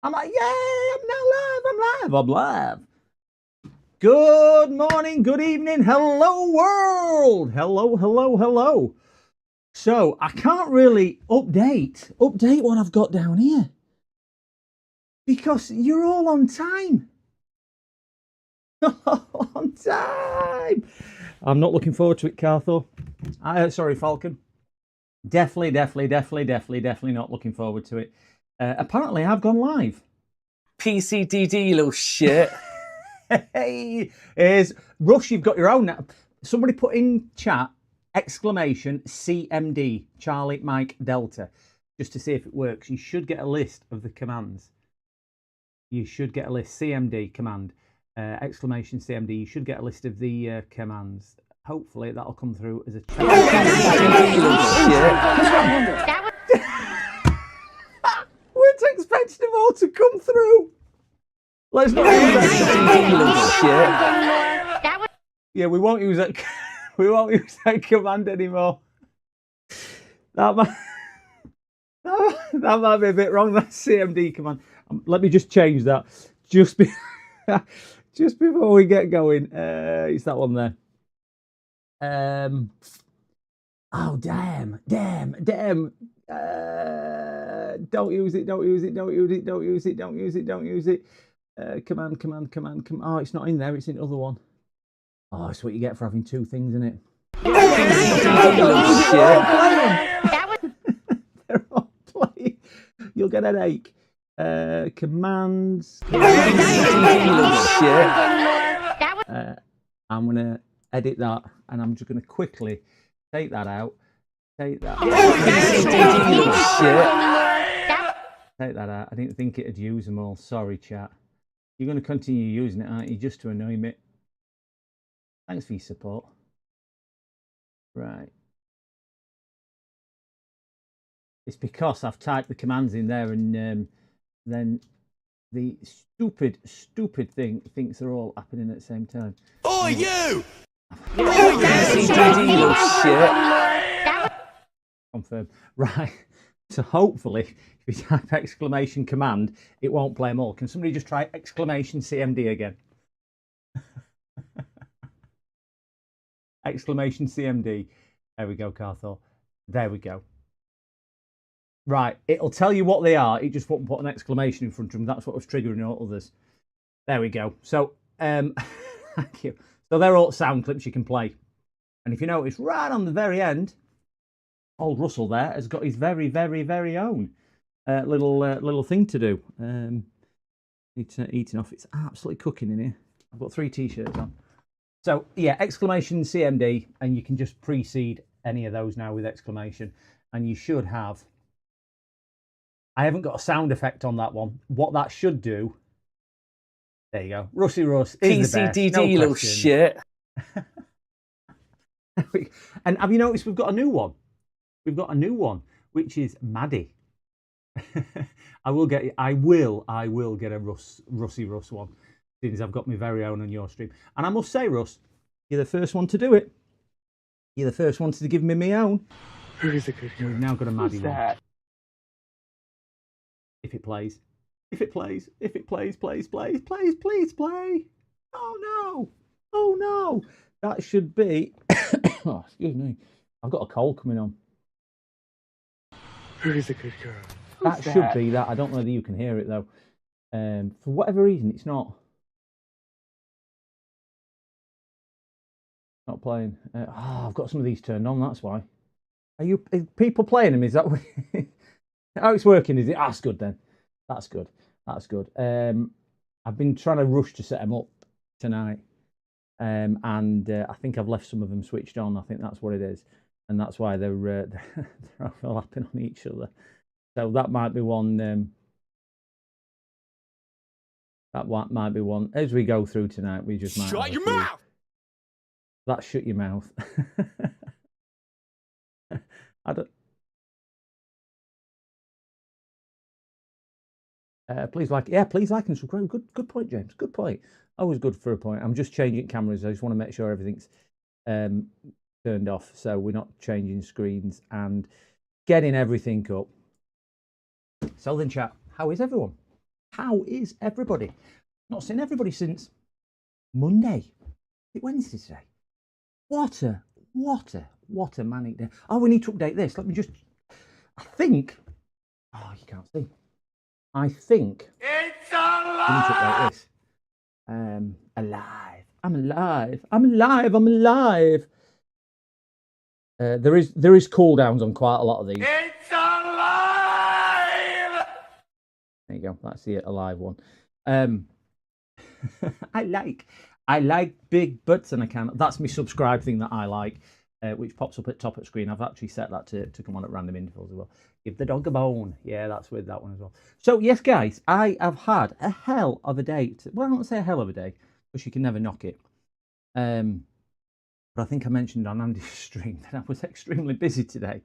I'm like, yay, I'm now live, I'm live. Good morning, good evening, hello world. Hello. So I can't really update what I've got down here because you're all on time. On time. I'm not looking forward to it, Carthor. Sorry, Falcon. Definitely not looking forward to it. Apparently, I've gone live. PCDD, you little shit. Hey, is Rush, you've got your own now. Somebody put in chat exclamation CMD, Charlie Mike Delta, just to see if it works. You should get a list of the commands. You should get a list. CMD command, exclamation CMD. You should get a list of the commands. Hopefully that'll come through as a chat. We're expecting them all to come through. Let's not use that. Yeah, we won't use that. We won't use that command anymore. That might be a bit wrong. That CMD command. Let me just change that. Just before we get going. It's that one there. Oh damn. Don't use it. Command. Oh, it's not in there. It's in the other one. Oh, it's what you get for having two things in it. They're all playing. You'll get an ache. Commands. I'm gonna edit that, and I'm just gonna quickly take that out. Take that. Take that out. I didn't think it'd use them all. Sorry, chat. You're going to continue using it, aren't you? Just to annoy me. Thanks for your support. Right. It's because I've typed the commands in there, and then the stupid thing thinks they're all happening at the same time. Oh, you! Confirm. Right. So hopefully, if you type exclamation command, it won't play them all. Can somebody just try exclamation CMD again? Exclamation CMD. There we go, Carthor. There we go. Right. It'll tell you what they are. It just won't put an exclamation in front of them. That's what was triggering all others. There we go. So, thank you. So they're all sound clips you can play. And if you notice, right on the very end, old Russell there has got his very own little thing to do. Eating off. It's absolutely cooking in here. I've got 3 t-shirts on. So yeah, exclamation CMD, and you can just precede any of those now with exclamation, and you should have. I haven't got a sound effect on that one. What that should do. There you go. Rusty Russ is the best. PCDD, No you little question. shit. And have you noticed we've got a new one? We've got a new one, which is Maddie. I will get a Rusty Russ one, since I've got my very own on your stream. And I must say, Russ, you're the first one to do it. You're the first one to give me my own. Who's a good girl? We've now got a Maddie one. That? If it plays, please play. Oh no. That should be. Oh, excuse me. I've got a cold coming on. Who's a good girl? That should be that. I don't know whether you can hear it though. For whatever reason, it's not playing. I've got some of these turned on. That's why. Are people playing them? Is that how it's working? Is it? That's good then. That's good. I've been trying to rush to set them up tonight, and I think I've left some of them switched on. I think that's what it is, and that's why they're overlapping on each other. So that might be one. That might be one. As we go through tonight, we just might. Shut your mouth! That shut your mouth. I don't. Please like and subscribe. Good point, James. Good point. Always good for a point. I'm just changing cameras. I just want to make sure everything's turned off, so we're not changing screens and getting everything up. So then, chat, how is everyone? How is everybody? Not seen everybody since Monday. Is it Wednesday today? What a manic day. Oh, we need to update this. Let me just, I think, oh, you can't see. I think It's we need to update this. Alive. I'm alive. I'm alive. I'm alive. There is cooldowns on quite a lot of these. It's alive! There you go. That's the alive one. I like big butts, and I can. That's my subscribe thing that I like, which pops up at top of the screen. I've actually set that to come on at random intervals as well. Give the dog a bone. Yeah, that's with that one as well. So yes, guys, I have had a hell of a day. Well, I don't say a hell of a day because you can never knock it. But I think I mentioned on Andy's stream that I was extremely busy today,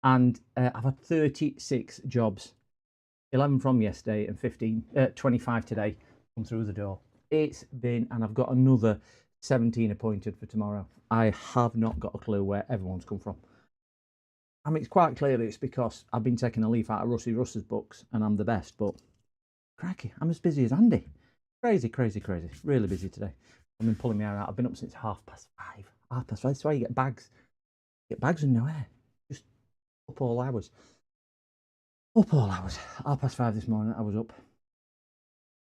and I've had 36 jobs, 11 from yesterday and 25 today come through the door. It's been, and I've got another 17 appointed for tomorrow. I have not got a clue where everyone's come from. I mean, it's quite clear it's because I've been taking a leaf out of Rusty Russ's books and I'm the best, but cracky, I'm as busy as Andy. Crazy. Really busy today. I've been pulling my hair out. I've been up since 5:30. 5:30. That's why you get bags. You get bags and no hair. Just up all hours. 5:30 this morning, I was up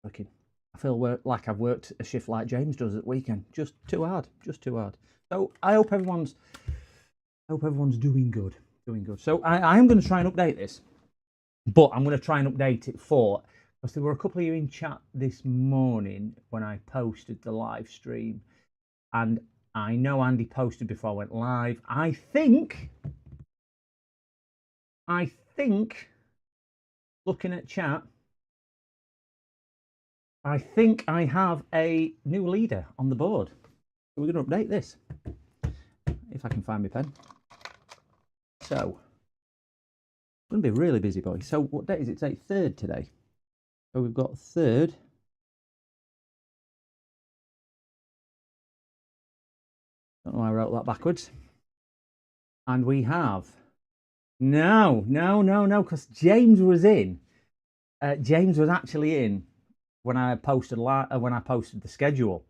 working. I feel like I've worked a shift like James does at the weekend. Just too hard. So I hope everyone's doing good. So I am going to try and update this, but I'm going to try and update it because there were a couple of you in chat this morning when I posted the live stream, and I know Andy posted before I went live. I think, looking at chat, I think I have a new leader on the board. So we're going to update this, if I can find my pen. So, it's going to be a really busy boy. So what day is it? It's 3rd today. So we've got 3rd. Don't know why I wrote that backwards. And we have, no, because James was in. James was actually in when I posted the schedule.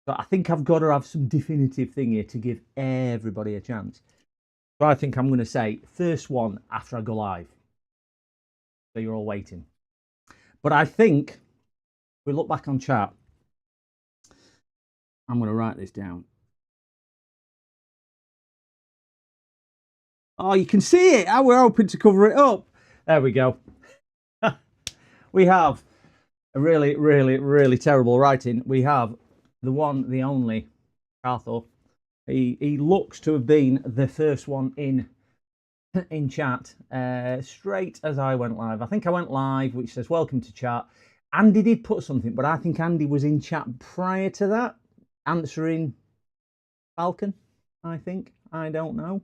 So I think I've got to have some definitive thing here to give everybody a chance. So I think I'm going to say first one after I go live. So you're all waiting. But I think if we look back on chat, I'm going to write this down. Oh, you can see it. Oh, we're hoping to cover it up. There we go. We have a really terrible writing. We have the one, the only, Arthur. He looks to have been the first one in chat straight as I went live. I think I went live, which says welcome to chat. Andy did put something, but I think Andy was in chat prior to that, answering Falcon, I think. I don't know.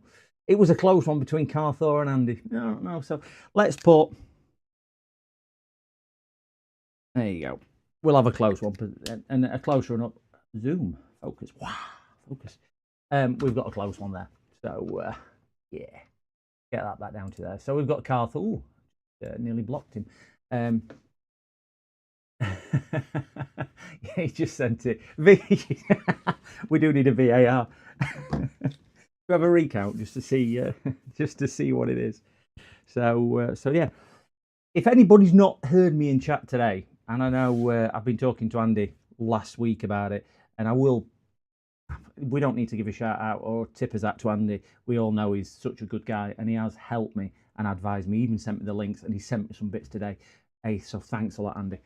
It was a close one between Carthor and Andy. I don't know. So let's put... There you go. We'll have a close one, and a closer one up. Zoom. Focus. Wow. Focus. We've got a close one there. So, yeah. Get that back down to there. So we've got Carthor. Ooh, nearly blocked him. Yeah, he just sent it. We do need a VAR. We have a recount just to see what it is. So yeah. If anybody's not heard me in chat today, and I know I've been talking to Andy last week about it, and I will. We don't need to give a shout out or tip us out to Andy. We all know he's such a good guy, and he has helped me and advised me. He even sent me the links, and he sent me some bits today. Hey, so thanks a lot, Andy.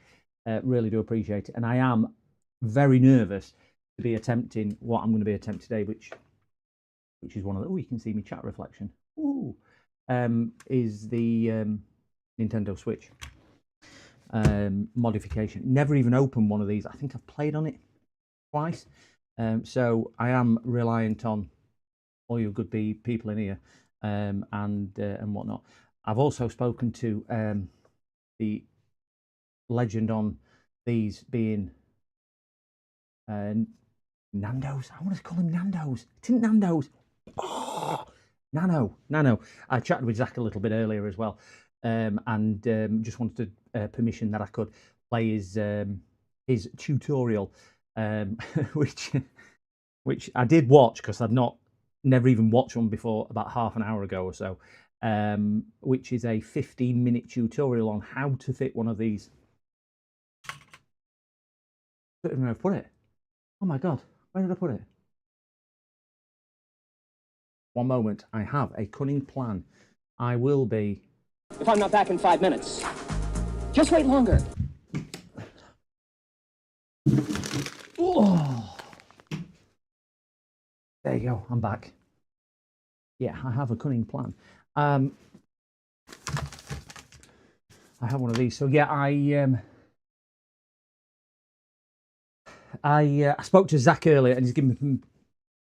Really do appreciate it. And I am very nervous to be attempting what I'm going to be attempting today, which is one of the... Oh, you can see me chat reflection. Ooh, is the Nintendo Switch modification. Never even opened one of these. I think I've played on it twice. So I am reliant on all you good people in here and whatnot. I've also spoken to the legend on these being Nando's. I want to call him Nando's. It isn't Nando's. Oh, Nano. I chatted with Zach a little bit earlier as well, and just wanted to permission that I could play his tutorial, which I did watch because I'd never even watched one before about half an hour ago or so, which is a 15-minute tutorial on how to fit one of these. I don't even know where I put it. Oh my god, where did I put it? One moment, I have a cunning plan. I will be... If I'm not back in 5 minutes, just wait longer. Oh. There you go, I'm back. Yeah, I have a cunning plan. I have one of these. So yeah, I spoke to Zach earlier, and he's given me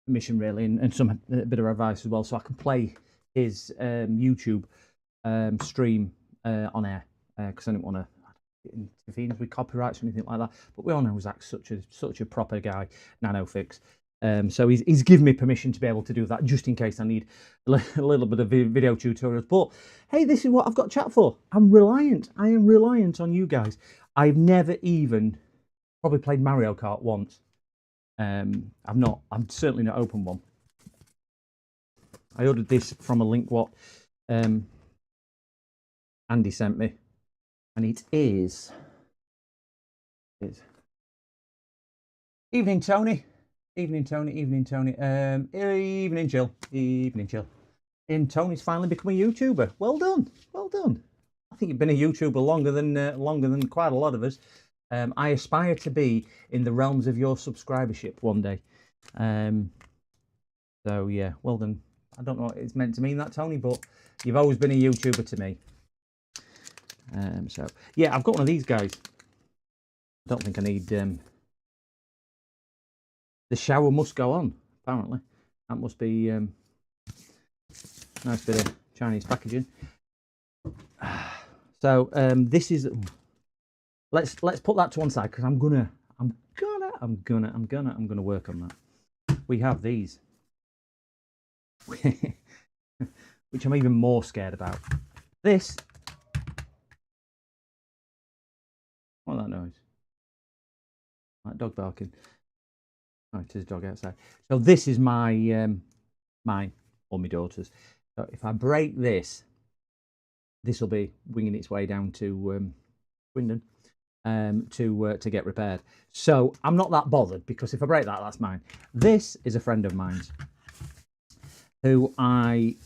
permission, really, and a bit of advice as well, so I can play his YouTube stream on air, because I didn't want to intervene with copyrights or anything like that. But we all know Zach's such a proper guy, NanoFix. So he's given me permission to be able to do that, just in case I need a little bit of video tutorials. But hey, this is what I've got chat for. I am reliant on you guys. I've never even probably played Mario Kart once. I'm certainly not opened one. I ordered this from a link what Andy sent me, and it is evening Tony. Evening, Tony. Evening, Tony. Evening, Jill. Evening, Jill. And Tony's finally become a YouTuber. Well done. Well done. I think you've been a YouTuber longer than quite a lot of us. I aspire to be in the realms of your subscribership one day. So yeah, well done. I don't know what it's meant to mean, that, Tony, but you've always been a YouTuber to me. So yeah, I've got one of these guys. I don't think I need. The shower must go on, apparently. That must be nice bit of Chinese packaging. So this is. Let's put that to one side, because I'm gonna work on that. We have these, which I'm even more scared about. This. What's that noise? Like dog barking. Oh, it is a dog outside. So this is mine or my daughter's. So if I break this, this will be winging its way down to Swindon to get repaired. So I'm not that bothered, because if I break that, that's mine. This is a friend of mine's who I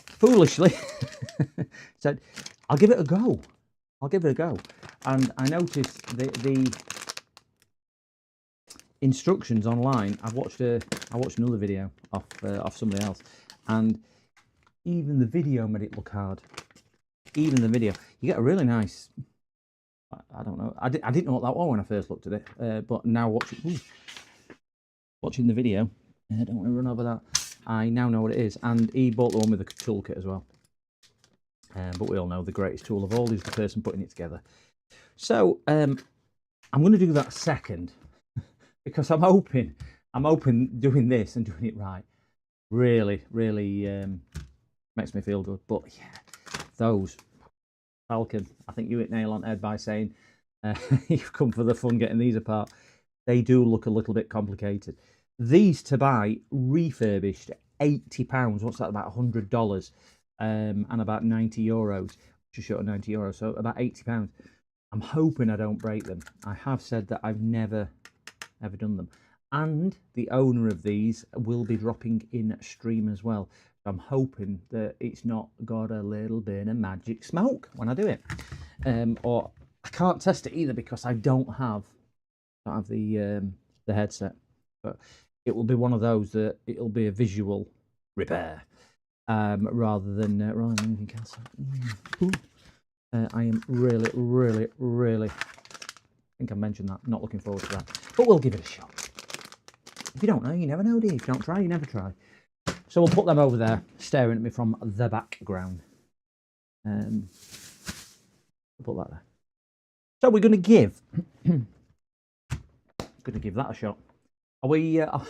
foolishly said, I'll give it a go. I'll give it a go. And I noticed the instructions online. I watched another video off somebody else, and even the video made it look hard. Even the video, you get a really nice. I don't know. I didn't know what that was when I first looked at it, but now watching the video, I don't want to run over that. I now know what it is, and he bought the one with the toolkit as well. But we all know the greatest tool of all is the person putting it together. So I'm going to do that second. Because I'm hoping doing this and doing it right really makes me feel good. But yeah, those Falcon, I think you hit nail on the head by saying you've come for the fun getting these apart. They do look a little bit complicated. These to buy refurbished, £80. What's that? About $100, and about €90. Just short of €90, so about £80. I'm hoping I don't break them. I have said that I've never done them, and the owner of these will be dropping in stream as well. I'm hoping that it's not got a little bit of magic smoke when I do it, or I can't test it either because I don't have the headset. But it will be one of those that it'll be a visual repair rather than anything else. I am really. I think I mentioned that. Not looking forward to that, but we'll give it a shot. If you don't know, you never know, do you? If you don't try, you never try. So we'll put them over there, staring at me from the background. We'll put that there. So we're going to give that a shot. Are we? I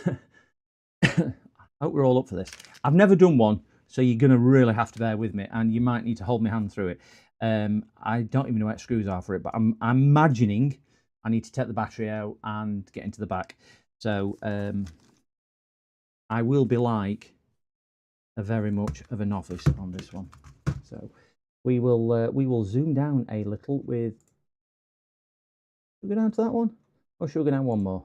hope we're all up for this. I've never done one, so you're going to really have to bear with me, and you might need to hold my hand through it. I don't even know what screws are for it, but I'm imagining I need to take the battery out and get into the back. So I will be like a very much of a novice on this one. So we will zoom down a little with. Should we go down to that one, or should we go down one more?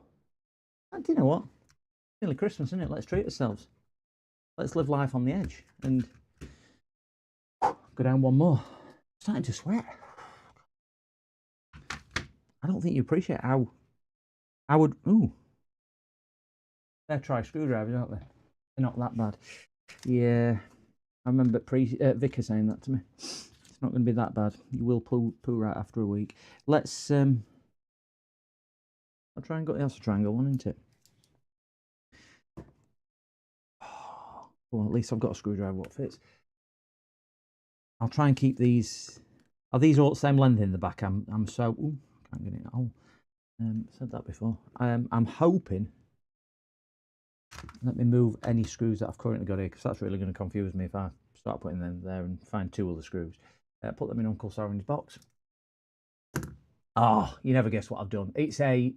Do you know what? It's nearly Christmas, isn't it? Let's treat ourselves. Let's live life on the edge and go down one more. I'm starting to sweat. I don't think you appreciate how I would. Ooh, they're tri screwdrivers, aren't they? They're not that bad. Yeah, I remember Vicar saying that to me. It's not going to be that bad. You will poo right after a week. Let's I'll try and go. That's a triangle one, isn't it? Well, at least I've got a screwdriver what fits. I'll try and keep these. Are these all the same length in the back? I'm so. Ooh, can't get it. Oh, said that before. I'm hoping. Let me move any screws that I've currently got here, because that's really going to confuse me if I start putting them there and find two other screws. Put them in Uncle Soren's box. Oh, you never guess what I've done. It's a.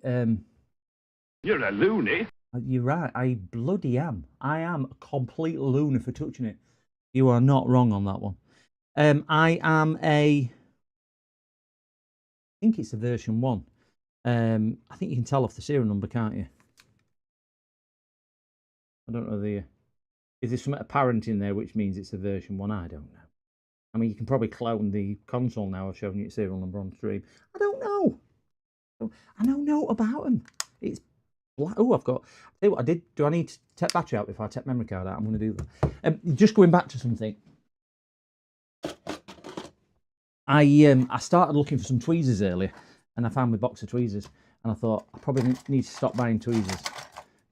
You're a loony. You're right. I bloody am. I am a complete loony for touching it. You are not wrong on that one. I am a. I think it's a version 1. I think you can tell off the serial number, can't you? I don't know the. Is there something apparent in there which means it's a version 1? I don't know. I mean, you can probably clone the console now of showing you its serial number on stream. I don't know. I don't know about them. It's black. Oh, I've got. I'll tell you what I did. Do I need to take battery out before I take memory card out? I'm going to do that. Just going back to something. I started looking for some tweezers earlier, and I found my box of tweezers, and I thought I probably need to stop buying tweezers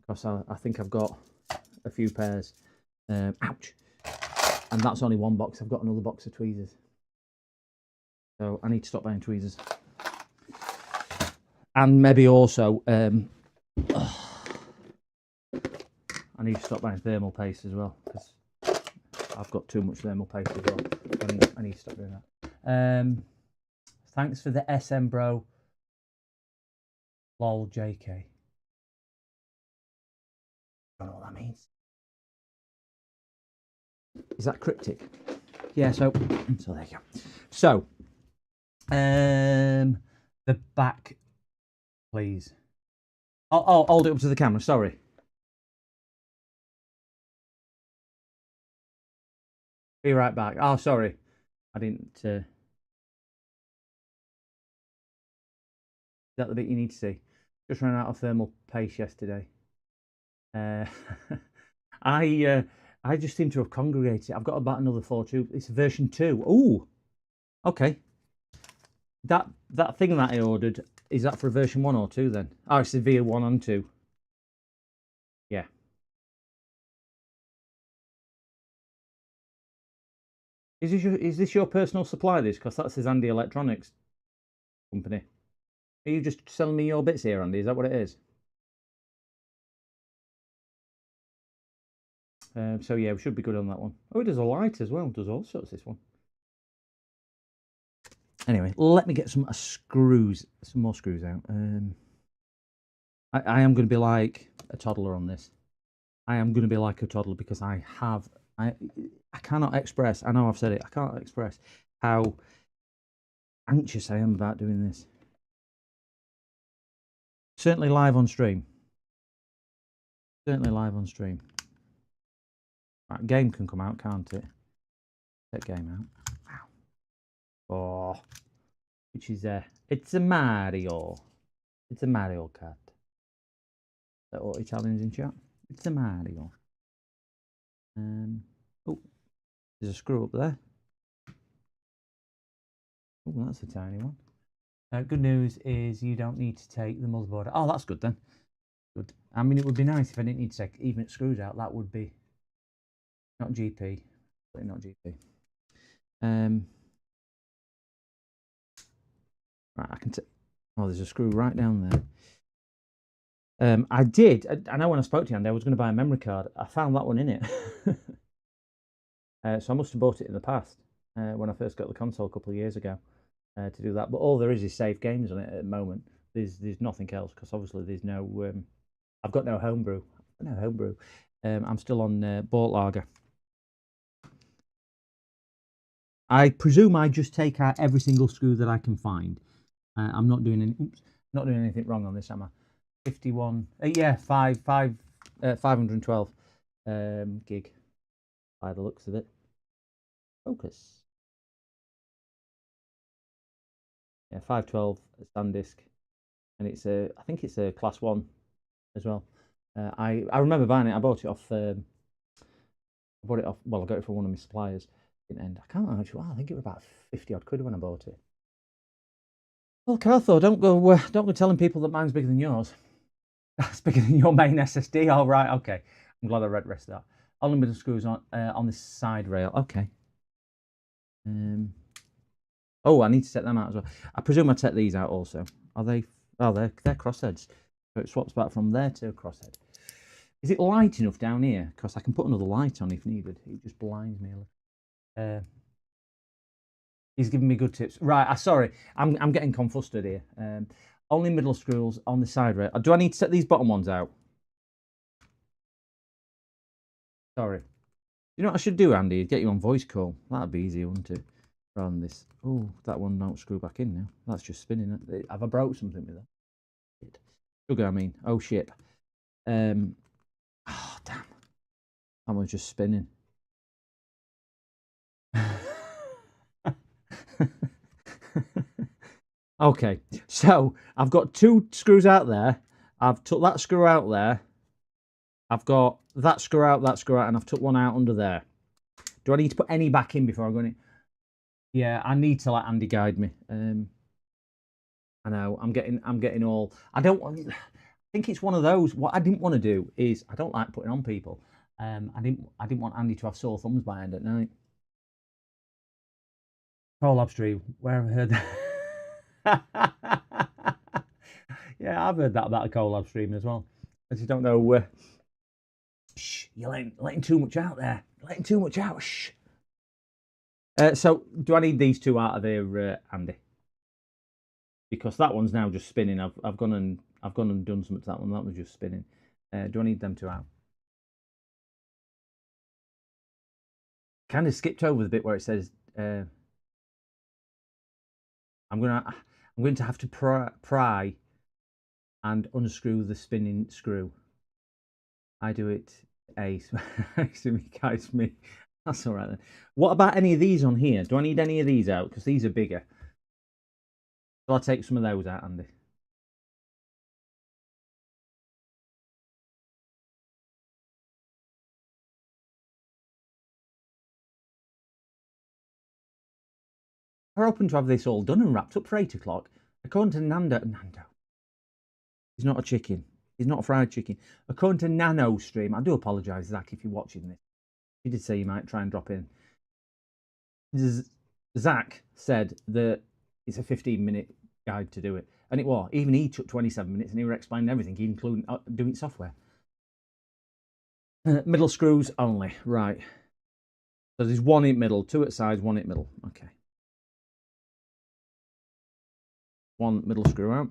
because I think I've got a few pairs. Ouch! And that's only one box. I've got another box of tweezers, so I need to stop buying tweezers. And maybe also, I need to stop buying thermal paste as well, because I've got too much thermal paste as well. I need to stop doing that. Thanks for the SM bro. Lol JK. I don't know what that means. Is that cryptic? Yeah, so there you go. So the back, please. I'll hold it up to the camera, sorry. Be right back. Oh, sorry. I didn't is that the bit you need to see? Just ran out of thermal paste yesterday. I just seem to have congregated. I've got about another 4 tubes. It's version 2. Ooh, okay. That thing that I ordered, is that for version 1 or 2 then? Oh, it's the V1 and 2. Yeah. Is this your personal supply? This, because that says Andy Electronics Company. Are you just selling me your bits here, Andy? Is that what it is? So yeah, we should be good on that one. Oh, it does a light as well. It does all sorts, this one. Anyway, let me get some more screws out. I am going to be like a toddler on this. I am going to be like a toddler because I cannot express, I know I've said it, I can't express how anxious I am about doing this. Certainly live on stream. Certainly live on stream. Right, game can come out, can't it? Take game out. Wow. Oh, which is it's a Mario. It's a Mario Kart. Is that what Italians in chat? It's a Mario. Oh, there's a screw up there. Oh, that's a tiny one. Good news is you don't need to take the motherboard. Oh, that's good then. Good. I mean, it would be nice if I didn't need to take even screws out. That would be not GP. Not GP. Right, I can take. Oh, there's a screw right down there. I know when I spoke to you, Andy, I was going to buy a memory card. I found that one in it. So I must have bought it in the past. when I first got the console a couple of years ago to do that. But all there is save games on it at the moment. There's nothing else because obviously there's no. I've got no homebrew. I'm still on Bortlager. I presume I just take out every single screw that I can find. I'm not doing anything wrong on this, am I? 51. Yeah, 512 gig by the looks of it. Focus. Yeah, 512 SanDisk, and it's I think it's a class 1 as well. I remember buying it. I bought it off. Well, I got it from one of my suppliers. And I can't remember. Wow, I think it was about 50 odd quid when I bought it. Well, Carthor, don't go telling people that mine's bigger than yours. That's bigger than your main SSD. All right, okay. I'm glad I read the rest of that. Only middle screws on this side rail. Okay. Oh, I need to set them out as well. I presume I set these out also. Are they? Oh, they're crossheads. So it swaps back from there to a crosshead. Is it light enough down here? Because I can put another light on if needed. It just blinds me a little. He's giving me good tips. Right, sorry, I'm getting confused here. Only middle screws on the side rail. Do I need to set these bottom ones out? Sorry. You know what I should do, Andy? Get you on voice call. That'd be easier, wouldn't it? Rather than this. Oh, that one don't screw back in now. That's just spinning. Have I broke something with that? Sugar, I mean. Oh shit. Oh damn. That one's just spinning. Okay, so I've got 2 screws out there. I've took that screw out there. I've got that screw out, and I've took one out under there. Do I need to put any back in before I go in? Yeah, I need to let Andy guide me. I know I'm getting all. I think it's one of those. What I didn't want to do is I don't like putting on people. I didn't want Andy to have sore thumbs by end at night. Collab stream, where have I heard that? Yeah, I've heard that about a collab stream as well. I just don't know. Shh, you're letting too much out there. Letting too much out. Shh. So, do I need these 2 out of here, Andy? Because that one's now just spinning. I've gone and done something to that one. That was just spinning. Do I need them 2 out? Kind of skipped over the bit where it says I'm going to have to pry and unscrew the spinning screw. I do it ace. Guys, me. That's all right then. What about any of these on here? Do I need any of these out? Because these are bigger. So I'll take some of those out, Andy. We're hoping to have this all done and wrapped up for 8 o'clock. According to Nando. He's not a chicken. He's not a fried chicken. According to Nano Stream, I do apologise, Zach, if you're watching this. He did say you might try and drop in. Zach said that it's a 15-minute guide to do it. And it was. Even he took 27 minutes and he was explaining everything, including doing software. Middle screws only. Right. So there's 1 in middle, 2 at sides, 1 in middle. Okay. 1 middle screw out.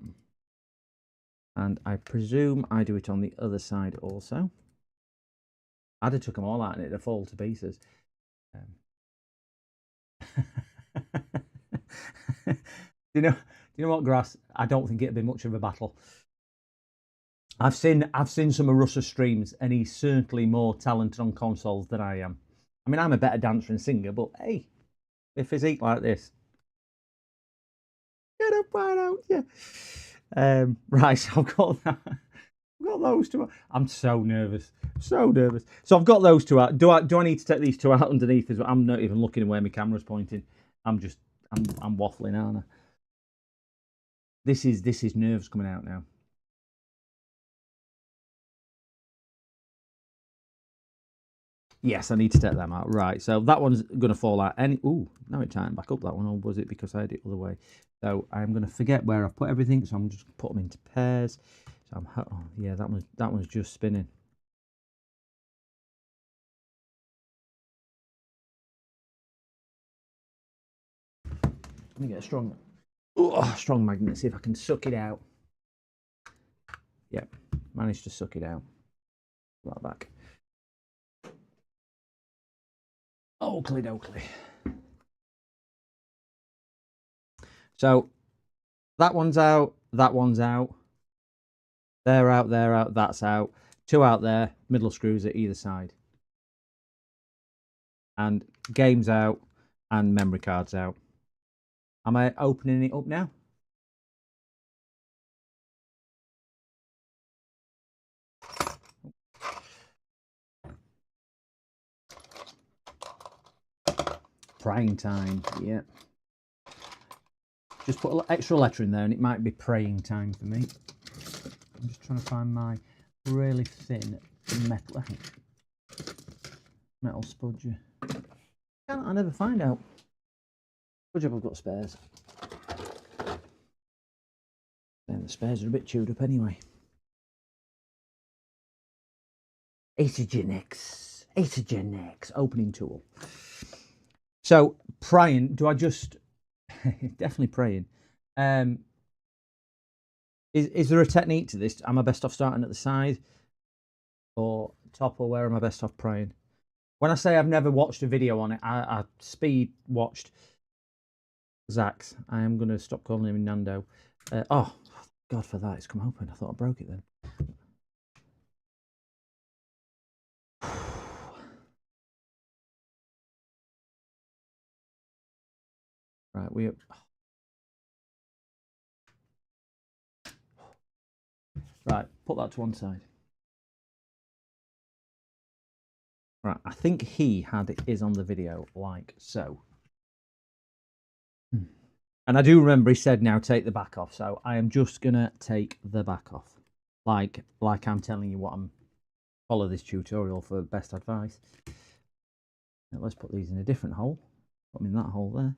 And I presume I do it on the other side also. I'd have took them all out and it'd have fallen to pieces. Do you know what, Grass? I don't think it'd be much of a battle. I've seen some of Russ's streams, and he's certainly more talented on consoles than I am. I mean, I'm a better dancer and singer, but hey, with physique like this, get up right out, yeah. Right, so I've got that. I've got those 2 out. I'm so nervous. So I've got those 2 out. Do I need to take these 2 out underneath as well? I'm not even looking at where my camera's pointing. I'm waffling, aren't I? This is nerves coming out now. Yes, I need to take them out. Right, so that one's going to fall out. Ooh, now it tightened back up, that one. Or was it because I had it the other way? So I'm going to forget where I've put everything. So I'm just going to put them into pairs. So yeah, that one's just spinning. Let me get a strong magnet, see if I can suck it out. Yep, managed to suck it out. Put that back. Oakley dokley. So that one's out, that one's out. They're out, that's out. 2 out there, middle screws at either side. And games out and memory cards out. Am I opening it up now? Praying time, yeah. Just put an extra letter in there and it might be praying time for me. I'm just trying to find my really thin metal spudger. I never find out. Good job I've got spares. Then the spares are a bit chewed up anyway. Acegenics, opening tool. So prying, do I just definitely praying? Is there a technique to this? Am I best off starting at the side or top, or where am I best off prying? When I say I've never watched a video on it, I speed watched Zach's. I am going to stop calling him Nando. Oh, God, for that, it's come open. I thought I broke it then. Right, right, put that to one side. Right, I think he had his on the video like so. And I do remember he said, now take the back off. So I am just going to take the back off. Like I'm telling you what I'm... Follow this tutorial for best advice. Now let's put these in a different hole. Put them in that hole there.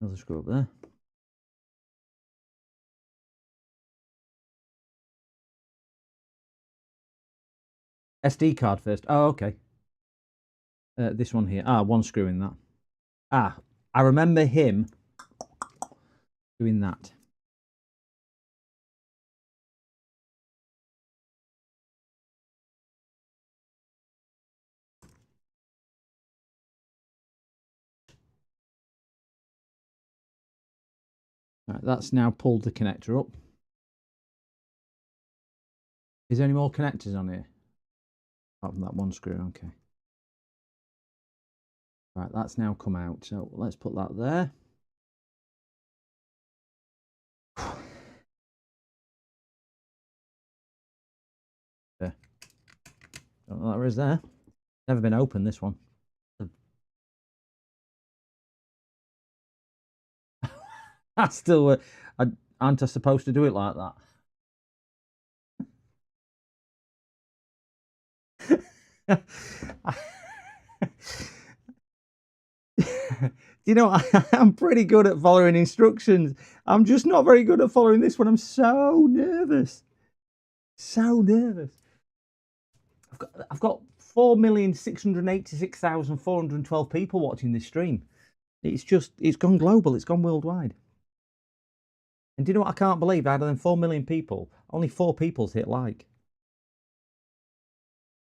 Another screw up there. SD card first. Oh, okay. This one here. One screw in that. I remember him doing that. Right, that's now pulled the connector up. Is there any more connectors on here? Apart from that one screw, okay. Right, that's now come out. So let's put that there. There. Don't know what that is there. Never been open, this one. That's still... aren't I supposed to do it like that? You know, I'm pretty good at following instructions. I'm just not very good at following this one. I'm so nervous. So nervous. I've got 4,686,412 people watching this stream. It's gone global. It's gone worldwide. And do you know what I can't believe? Out of them 4 million people, only 4 people's hit like.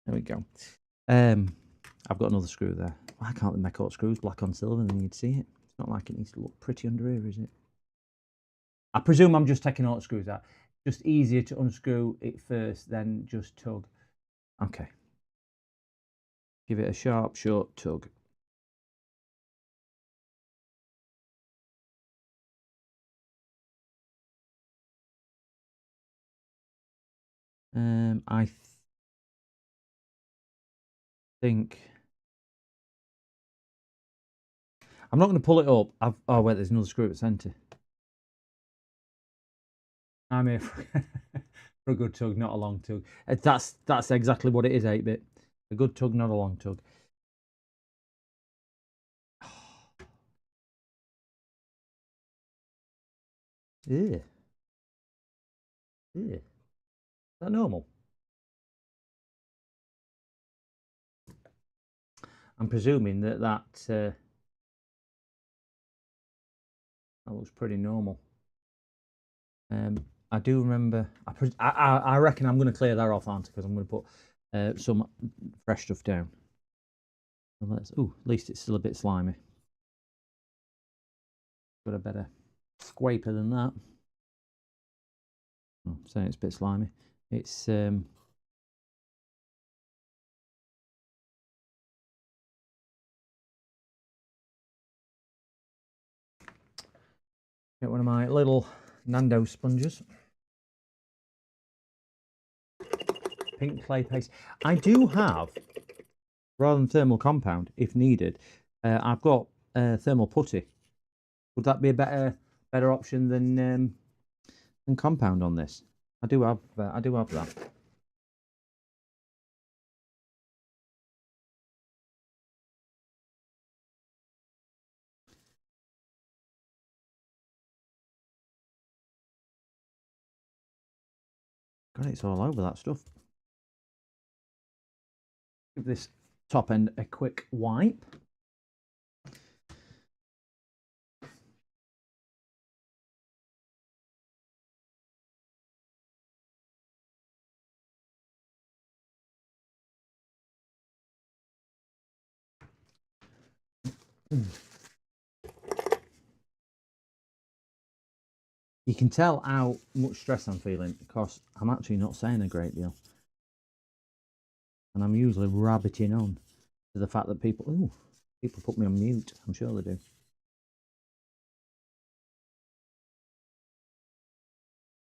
There we go. I've got another screw there. Why can't they make out screws black on silver? Then you'd see it. It's not like it needs to look pretty under here, is it? I presume I'm just taking all the screws out. Just easier to unscrew it first, then just tug. Okay. Give it a sharp, short tug. I think I'm not going to pull it up. Oh wait, there's another screw at the centre. I'm here for, for a good tug, not a long tug. That's exactly what it is, 8-bit. A good tug, not a long tug. Yeah. Yeah. Is that normal? I'm presuming that that looks pretty normal. I do remember. I reckon I'm going to clear that off, aren't I? Because I'm going to put some fresh stuff down. So let's. Oh, at least it's still a bit slimy. Got a better scraper than that. Oh, saying it's a bit slimy. It's get one of my little Nando sponges. Pink clay paste. I do have, rather than thermal compound, if needed, I've got thermal putty. Would that be a better option than compound on this? I do have that. God, it's all over that stuff. Give this top end a quick wipe. You can tell how much stress I'm feeling because I'm actually not saying a great deal. And I'm usually rabbiting on to the fact that people put me on mute. I'm sure they do.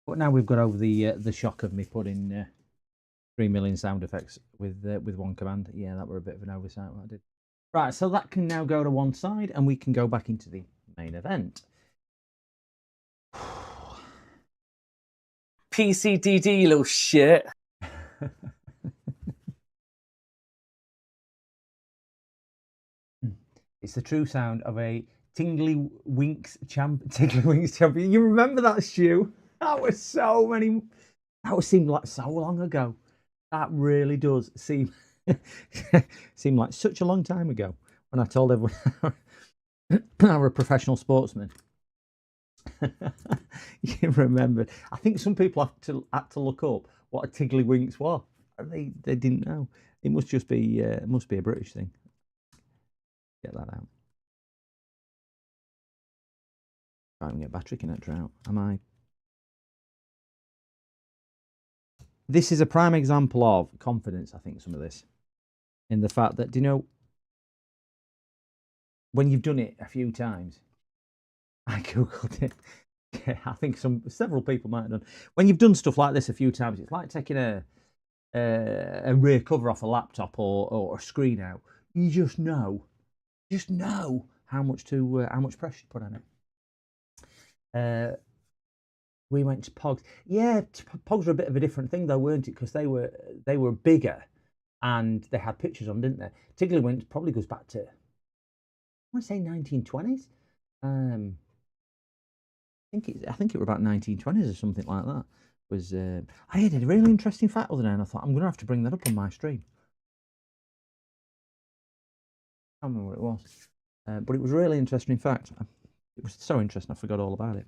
But now we've got over the shock of me putting 3 million sound effects with one command. Yeah, that were a bit of an oversight what I did. Right, so that can now go to one side and we can go back into the main event. PCDD, you little shit. It's the true sound of a Tingly Winks champion. You remember that, Stu? That was seemed like so long ago. That really does seem like such a long time ago when I told everyone I were a professional sportsman. You remember? I think some people had to look up what a tiddlywinks was. They didn't know. It must just be a British thing. Get that out. Try and get battery connector out. Am I? This is a prime example of confidence, I think, some of this. In the fact that, do you know, when you've done it a few times, I googled it. Yeah, I think several people might have done. When you've done stuff like this a few times, it's like taking a rear cover off a laptop or a screen out. You just know how much pressure to put on it. We went to Pogs. Yeah, Pogs were a bit of a different thing though, weren't it? Because they were bigger and they had pictures on, didn't they? Tiddlywinks probably goes back to, I want to say 1920s. I think it were about 1920s or something like that. I had a really interesting fact the other day, and I thought I'm going to have to bring that up on my stream. I can't remember what it was, but it was a really interesting fact. It was so interesting, I forgot all about it.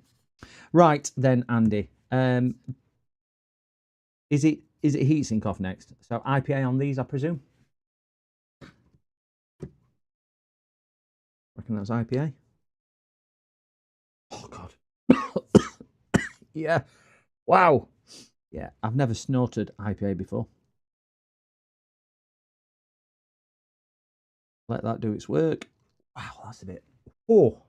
Right then, Andy. Is it heatsink off next? So IPA on these, I presume. Reckon that's IPA. Oh God. Yeah. Wow. Yeah, I've never snorted IPA before. Let that do its work. Wow, that's a bit. Oh.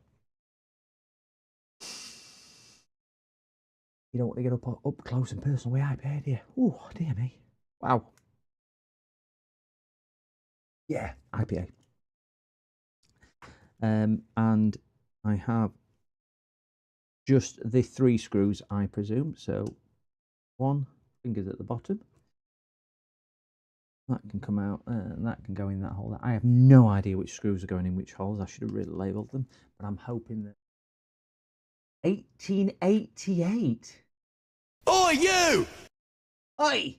You don't want to get up close and personal with IPA, do you? Oh, dear me. Wow. Yeah, IPA. And I have just the 3 screws, I presume. So 1 finger's at the bottom. That can come out, and that can go in that hole. I have no idea which screws are going in which holes. I should have really labelled them, but I'm hoping that 1888. Oi, you! Oi!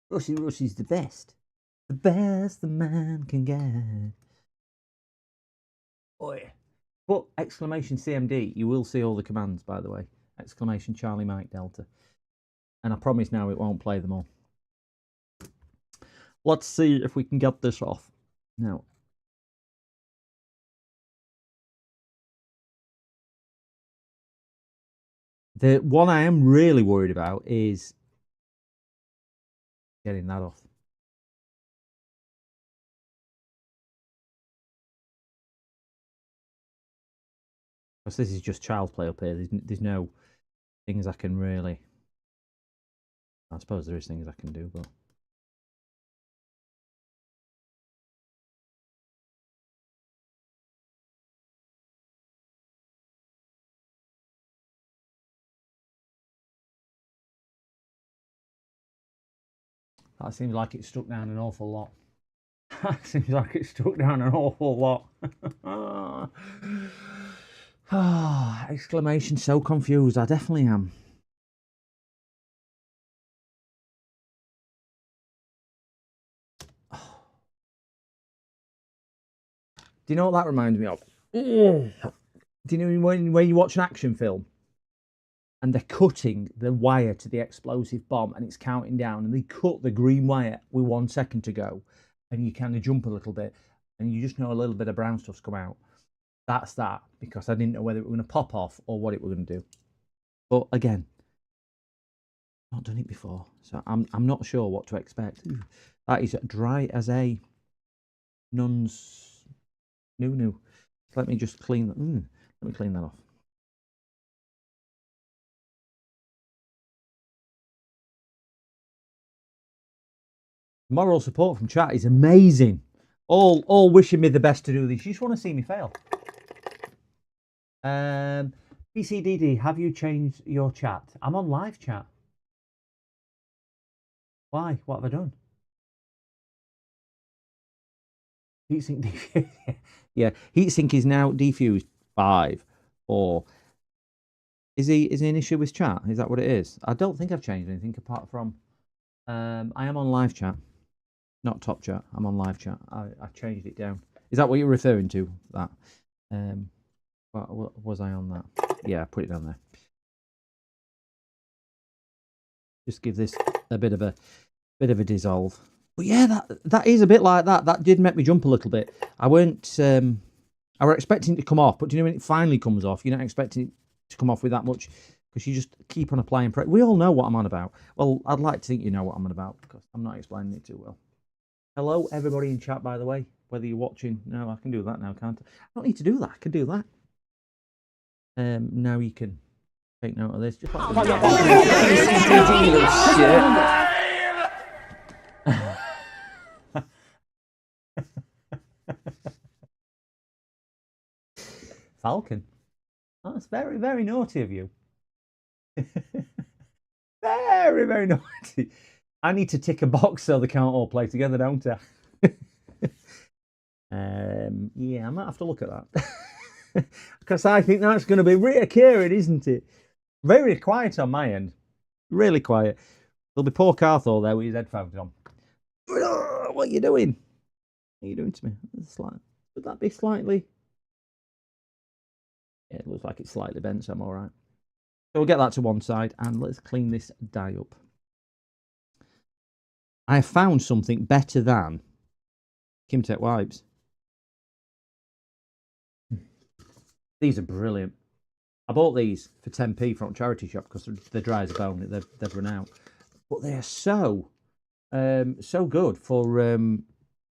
Rusty's the best. The best the man can get. Boy. But exclamation CMD, you will see all the commands, by the way. Exclamation Charlie Mike Delta. And I promise now it won't play them all. Let's see if we can get this off. Now. The one I am really worried about is getting that off. Because this is just child's play up here. There's no things I can really... I suppose there is things I can do, but... That seems like it stuck down an awful lot. That seems like it stuck down an awful lot. Exclamation, so confused. I definitely am. Do you know what that reminds me of? Do you know when you watch an action film and they're cutting the wire to the explosive bomb and it's counting down and they cut the green wire with 1 second to go and you kind of jump a little bit and you just know a little bit of brown stuff's come out? That's that, because I didn't know whether it was going to pop off or what it was going to do. But again, I've not done it before, so I'm not sure what to expect. That is dry as a nun's new. Let me just clean that. Let me clean that off. Moral support from chat is amazing. All wishing me the best to do this. You just want to see me fail. PCDD, have you changed your chat? I'm on live chat. Why? What have I done? Heatsink defused. Yeah, heatsink is now defused. 5, 4. Is he an issue with chat? Is that what it is? I don't think I've changed anything apart from I am on live chat, not top chat. I'm on live chat. I changed it down. Is that what you're referring to? That what was I on that? Yeah, I put it down there. Just give this a bit of a dissolve. But yeah, that is a bit like that. That did make me jump a little bit. I weren't. I were expecting it to come off, but do you know when it finally comes off, you're not expecting it to come off with that much because you just keep on applying pressure. We all know what I'm on about. Well, I'd like to think you know what I'm on about because I'm not explaining it too well. Hello, everybody in chat, by the way. Whether you're watching, no, I can do that now, can't I? I don't need to do that. I can do that. Now you can take note of this. Just like Falcon. That's very, very naughty of you. Very, very naughty. I need to tick a box so they can't all play together, don't I? Yeah, I might have to look at that. Because I think that's going to be reoccurring, isn't it? Very quiet on my end. Really quiet. There'll be poor Carthor there with his headphones on. What are you doing? What are you doing to me? Would that be slightly... Yeah, it looks like it's slightly bent, so I'm all right. So we'll get that to one side and let's clean this die up. I have found something better than Kimtech wipes. These are brilliant. I bought these for 10p from a charity shop because they're dry as a bone. They've run out. But they are so good for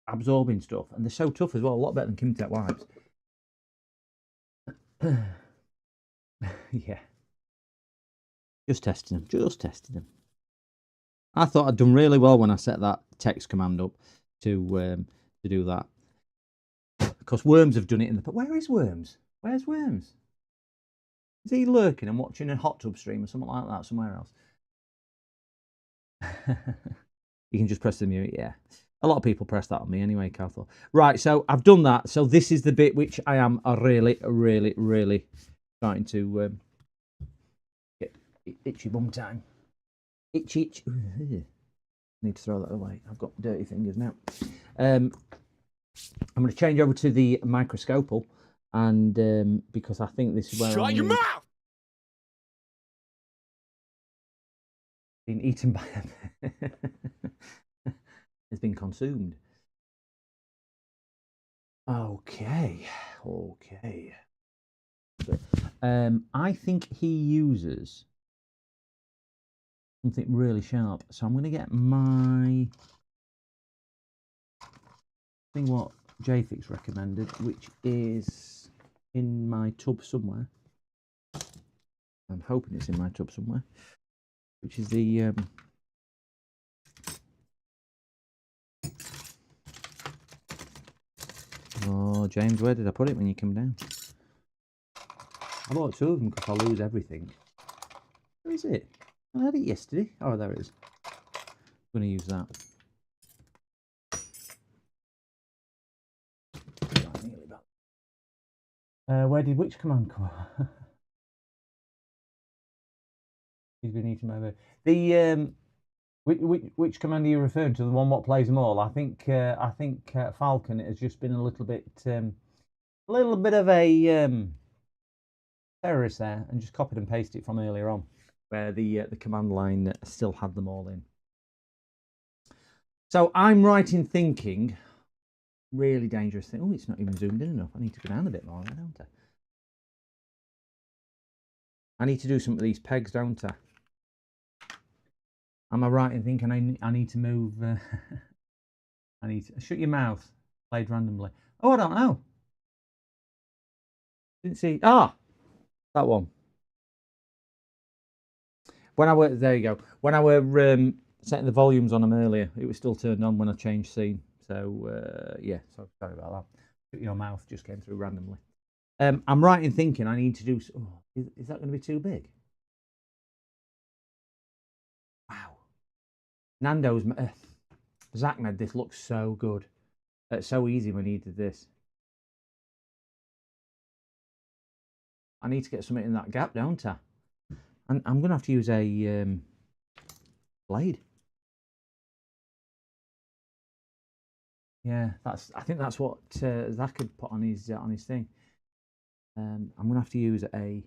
absorbing stuff. And they're so tough as well. A lot better than Kimtech wipes. Yeah. Just testing them. I thought I'd done really well when I set that text command up to do that. Because Worms have done it in the... Where is Worms? Where's Worms? Is he lurking and watching a hot tub stream or something like that somewhere else? You can just press the mute, yeah. A lot of people press that on me anyway, Carthor. Right, so I've done that. So this is the bit which I am really, really, really starting to get itchy bum time. Itch. Need to throw that away. I've got dirty fingers now. I'm going to change over to the microscopal, and because I think this is where Shut your mouth! Been eaten by it's been consumed. Okay. I think he uses something really sharp, so I'm going to get my thing what JFix recommended, which is in my tub somewhere. I'm hoping it's in my tub somewhere, which is the oh, James, where did I put it when you come down? I bought 2 of them because I'll lose everything. Where is it? I had it yesterday. Oh, there it is. I'm going to use that. Where did which command come on? He's been eaten by the which command are you referring to? The one what plays them all? I think Falcon has just been a little bit of a terrorist there, and just copied and pasted it from earlier on, where the command line still had them all in. So I'm right in thinking, really dangerous thing. Oh, it's not even zoomed in enough. I need to go down a bit more, don't I? I need to do some of these pegs, don't I? Am I right in thinking I need to move? I need to shut your mouth. Played randomly. Oh, I don't know. Didn't see. Ah, that one. When I were there, you go. When I were setting the volumes on them earlier, it was still turned on when I changed scene. So yeah, so sorry about that. Shut your mouth just came through randomly. I'm right in thinking I need to do. Oh, is that going to be too big? Wow. Nando's Zach made this look so good. It's so easy when he did this. I need to get something in that gap, don't I? And I'm going to have to use a blade. Yeah, I think that's what Zach had put on his thing. I'm going to have to use a.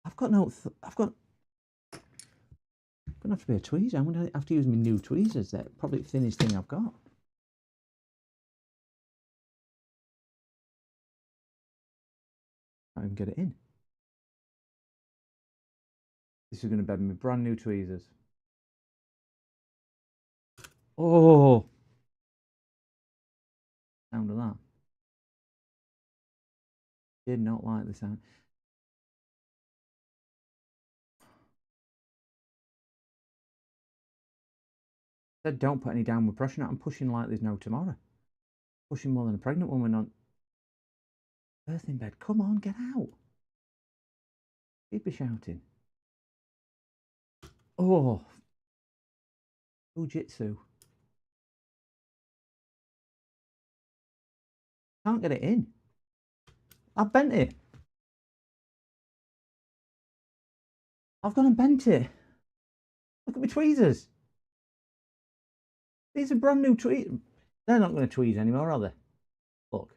I'm going to have to be a tweezer. I'm going to have to use my new tweezers. They're probably the thinnest thing I've got. Can't even get it in. This is going to bed me brand new tweezers. Oh, sound of that. Did not like the sound. Said don't put any downward pressure on it. I'm pushing like there's no tomorrow. Pushing more than a pregnant woman on birth in bed. Come on, get out. He'd be shouting. Oh, Jiu-Jitsu. Can't get it in. I've bent it. I've gone and bent it. Look at my tweezers. These are brand new tweezers. They're not going to tweeze anymore, are they? Look.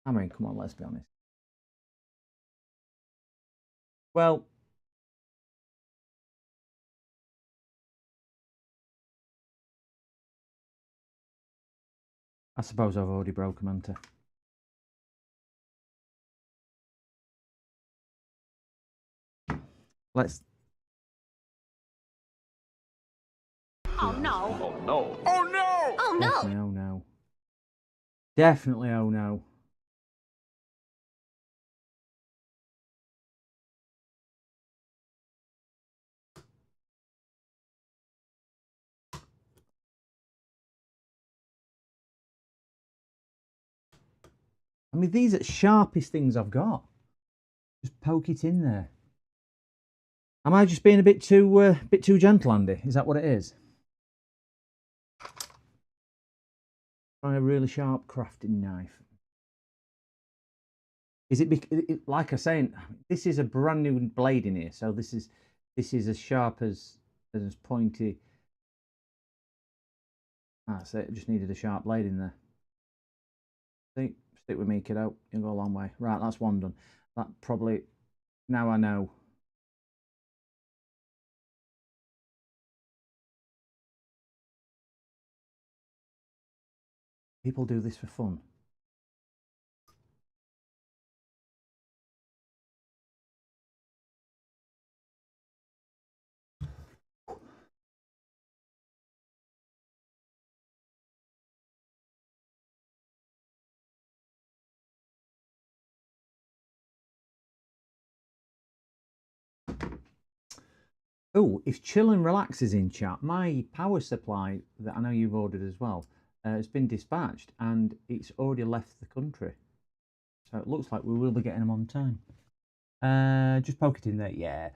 I mean, come on, let's be honest. Well, I suppose I've already broken them, haven't I? Let's. Oh no. Oh no. Oh no! Oh no. Definitely, oh no. Definitely, oh no. I mean, these are the sharpest things I've got. Just poke it in there. Am I just being a bit too gentle, Andy? Is that what it is? Try a really sharp crafting knife. Is it like I saying? This is a brand new blade in here, so this is as sharp as pointy. That's it. Just needed a sharp blade in there. See, stick with me, kiddo. You'll go a long way. Right, that's one done. That probably now I know. People do this for fun. Oh, if Chill and Relax is in chat, my power supply that I know you've ordered as well has been dispatched and it's already left the country. So it looks like we will be getting them on time. Just poke it in there, yeah.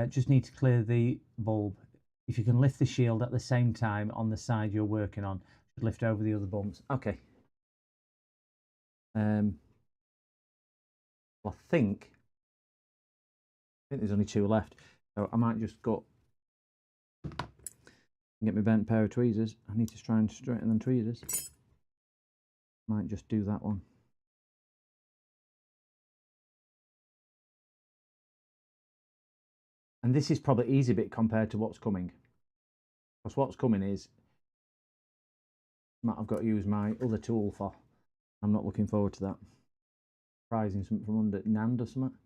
Just need to clear the bulb. If you can lift the shield at the same time on the side you're working on, should lift over the other bumps. Okay. Well, I think there's only 2 left, so I might just go and get my bent pair of tweezers. I need to try and straighten them tweezers. Might just do that one. And this is probably easy bit compared to what's coming. Because what's coming is I've got to use my other tool for. I'm not looking forward to that. Prizing something from under NAND or something.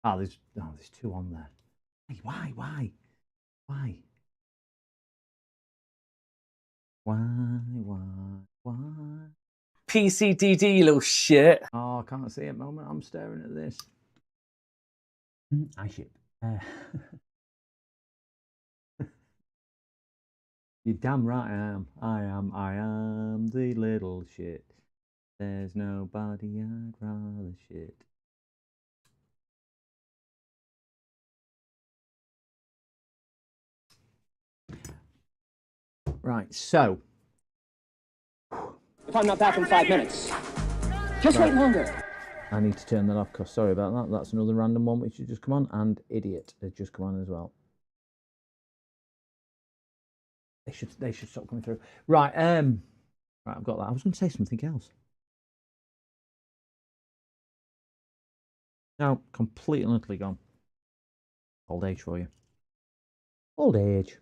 Ah, there's 2 on there. Hey, why? Why? PCDD, you little shit. Oh, I can't see it, moment. I'm staring at this. I ship. You're damn right I am. I am the little shit. There's nobody I'd rather shit. Right, so. If I'm not back in 5 minutes, just wait longer. I need to turn that off because sorry about that. That's another random one which has just come on, and idiot has just come on as well. They should stop coming through. Right, right, I've got that. I was going to say something else. No, completely and utterly gone. Old age for you. Old age.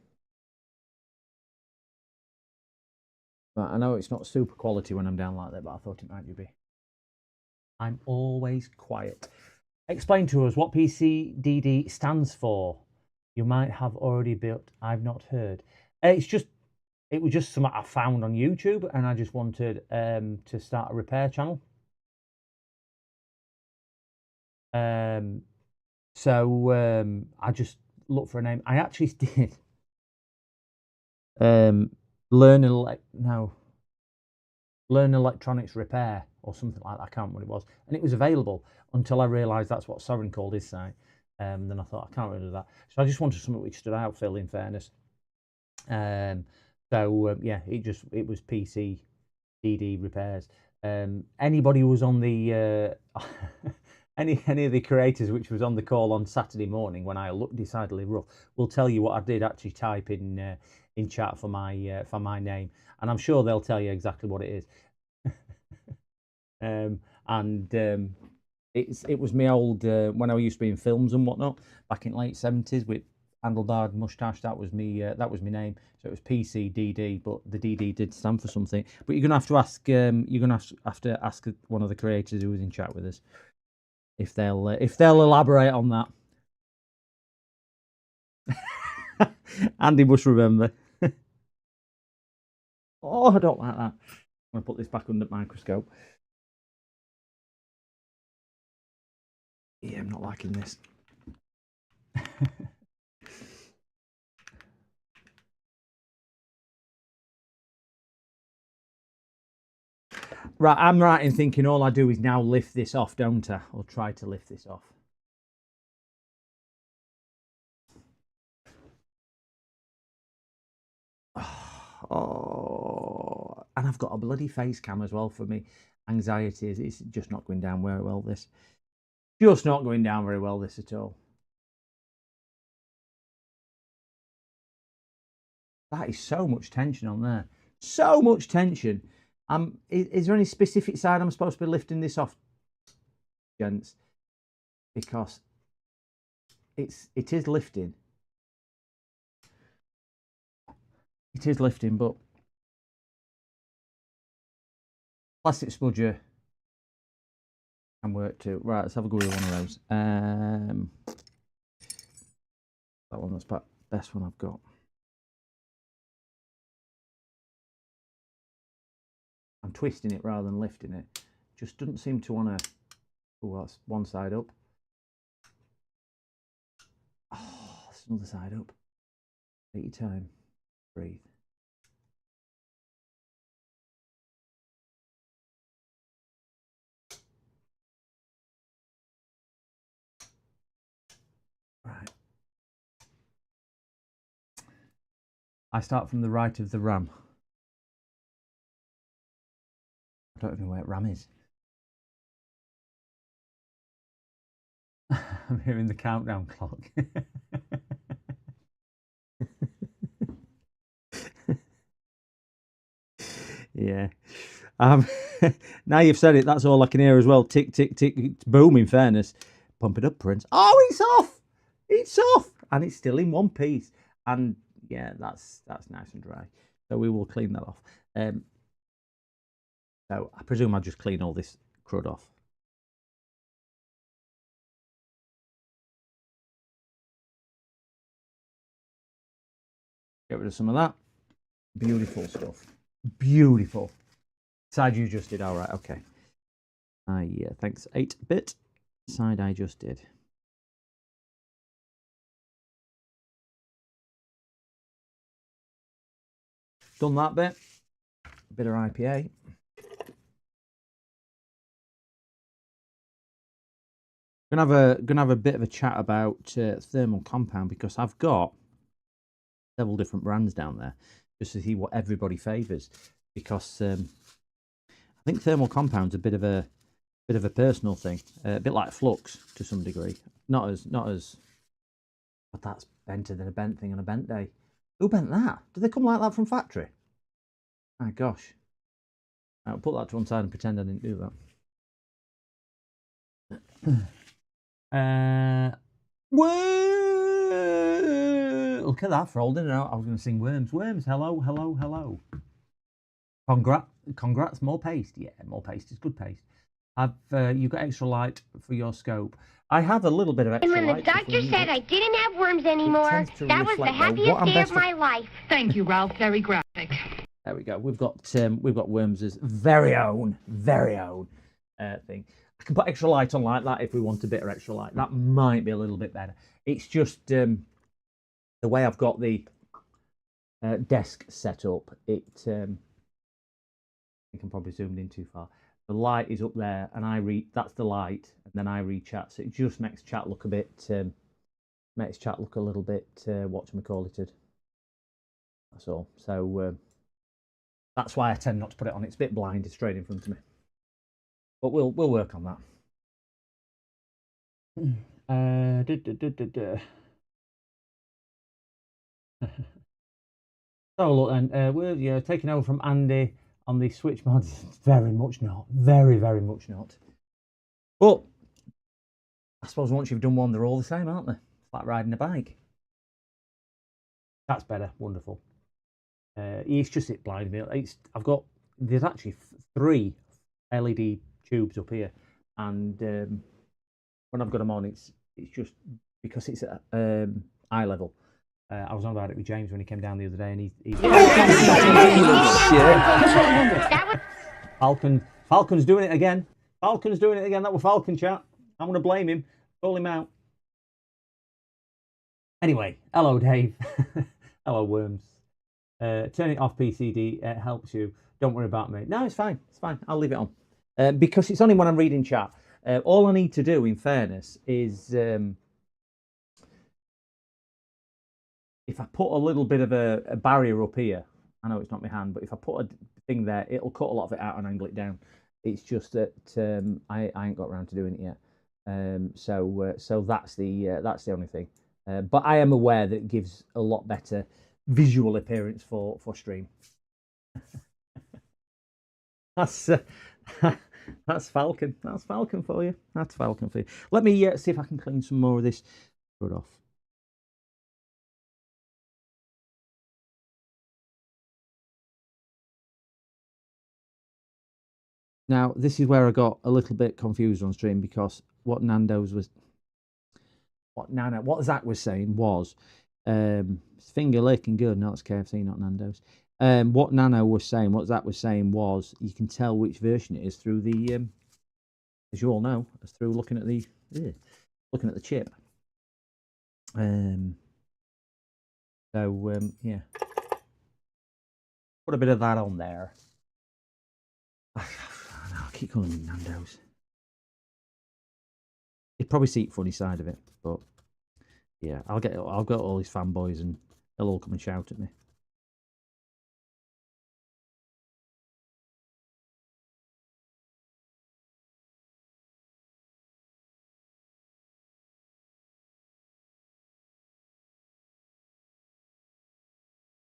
But I know it's not super quality when I'm down like that, but I thought it might be. I'm always quiet. Explain to us what PCDD stands for. You might have already built. I've not heard. It was just something I found on YouTube, and I just wanted to start a repair channel. So I just looked for a name. I actually did learn electronics repair or something like that. I can't remember what it was, and it was available until I realised that's what Sovereign called his site. Then I thought I can't really do that, so I just wanted something which stood out, Phil. In fairness, yeah, it was PCDD repairs. Anybody who was on the any of the creators which was on the call on Saturday morning when I looked decidedly rough will tell you what I did actually type in chat for my name, and I'm sure they'll tell you exactly what it is. It was my old when I used to be in films and whatnot back in late 70s with handlebarred mustache. That was me. That was my name. So it was PCDD, but the DD did stand for something. But you're gonna have to ask. You're gonna have to ask one of the creators who was in chat with us if they'll elaborate on that. Andy must remember. Oh, I don't like that. I'm gonna put this back under the microscope. Yeah, I'm not liking this. Right, I'm right in thinking all I do is now lift this off, don't I? Or try to lift this off. Oh, and I've got a bloody face cam as well for me. Anxiety is it's just not going down very well, this. Just not going down very well, this at all. That is so much tension on there. So much tension. Is there any specific side I'm supposed to be lifting this off, gents? Because it is lifting. It is lifting, but plastic smudger can work too. Right, let's have a go with one of those. That one, that's the best one I've got. I'm twisting it rather than lifting it. Just doesn't seem to want to. Oh, that's one side up. Oh, that's another side up. Take your time. Breathe. Right. I start from the right of the RAM. I don't even know where RAM is. I'm hearing the countdown clock. Yeah. Now you've said it, that's all I can hear as well. Tick, tick, tick. It's boom, in fairness. Pump it up, Prince. Oh, it's off! It's off! And it's still in one piece. And yeah, that's nice and dry. So we will clean that off. So I presume I'll just clean all this crud off. Get rid of some of that. Beautiful stuff. Beautiful. Side you just did. All right. Okay. Yeah. Thanks. 8-bit. Side I just did. Done that bit. A bit of IPA. Gonna have a bit of a chat about thermal compound, because I've got several different brands down there just to see what everybody favours, because I think thermal compound's a bit of a personal thing, a bit like flux to some degree. Not as but that's benter than a bent thing on a bent day. Who bent that? Do they come like that from factory? My gosh. I'll put that to one side and pretend I didn't do that. Look at that for holding it out. I was going to sing Worms. Worms, hello, hello, hello. Congrats, more paste. Yeah, more paste is good paste. Have you got extra light for your scope? I have a little bit of extra light. And when the doctor said I didn't have worms anymore, that was the happiest day of my life. Thank you, Ralph. Very graphic. There we go. We've got Worms' very own thing. I can put extra light on like that if we want a bit of extra light. That might be a little bit better. It's just the way I've got the desk set up. I think I'm probably zoomed in too far. The light is up there, and that's the light, and then I read chat. So it just makes chat look a bit, little bit whatchamacallited. That's all. So that's why I tend not to put it on. It's a bit blind. It's straight in front of me. But we'll work on that. So look then, we're taking over from Andy on the Switch mods. Very much not. Very, very much not. But I suppose once you've done one, they're all the same, aren't they? It's like riding a bike. That's better. Wonderful. It's just it blind me. There's actually 3 LED tubes up here, and when I've got them on, it's just because it's at eye level. I was on about it with James when he came down the other day, and he Falcon's doing it again. Falcon's doing it again. That was Falcon chat. I'm going to blame him. Call him out. Anyway, hello Dave. Hello Worms. Turn it off, PCD. It helps you. Don't worry about me. No, it's fine. It's fine. I'll leave it on because it's only when I'm reading chat. All I need to do, in fairness, is if I put a little bit of a barrier up here. I know it's not my hand, but if I put a thing there, it'll cut a lot of it out and angle it down. It's just that I ain't got around to doing it yet. So that's the only thing. But I am aware that it gives a lot better visual appearance for stream. That's Falcon. That's Falcon for you. That's Falcon for you. Let me see if I can clean some more of this wood off. Now, this is where I got a little bit confused on stream because what Zach was saying was finger licking good. No, it's KFC, not Nando's. What Nano was saying, what Zach was saying was you can tell which version it is through the, as you all know, through looking at the chip. Yeah, put a bit of that on there. I keep calling them Nando's. You'd probably see the funny side of it, but yeah, I've got all these fanboys and they'll all come and shout at me.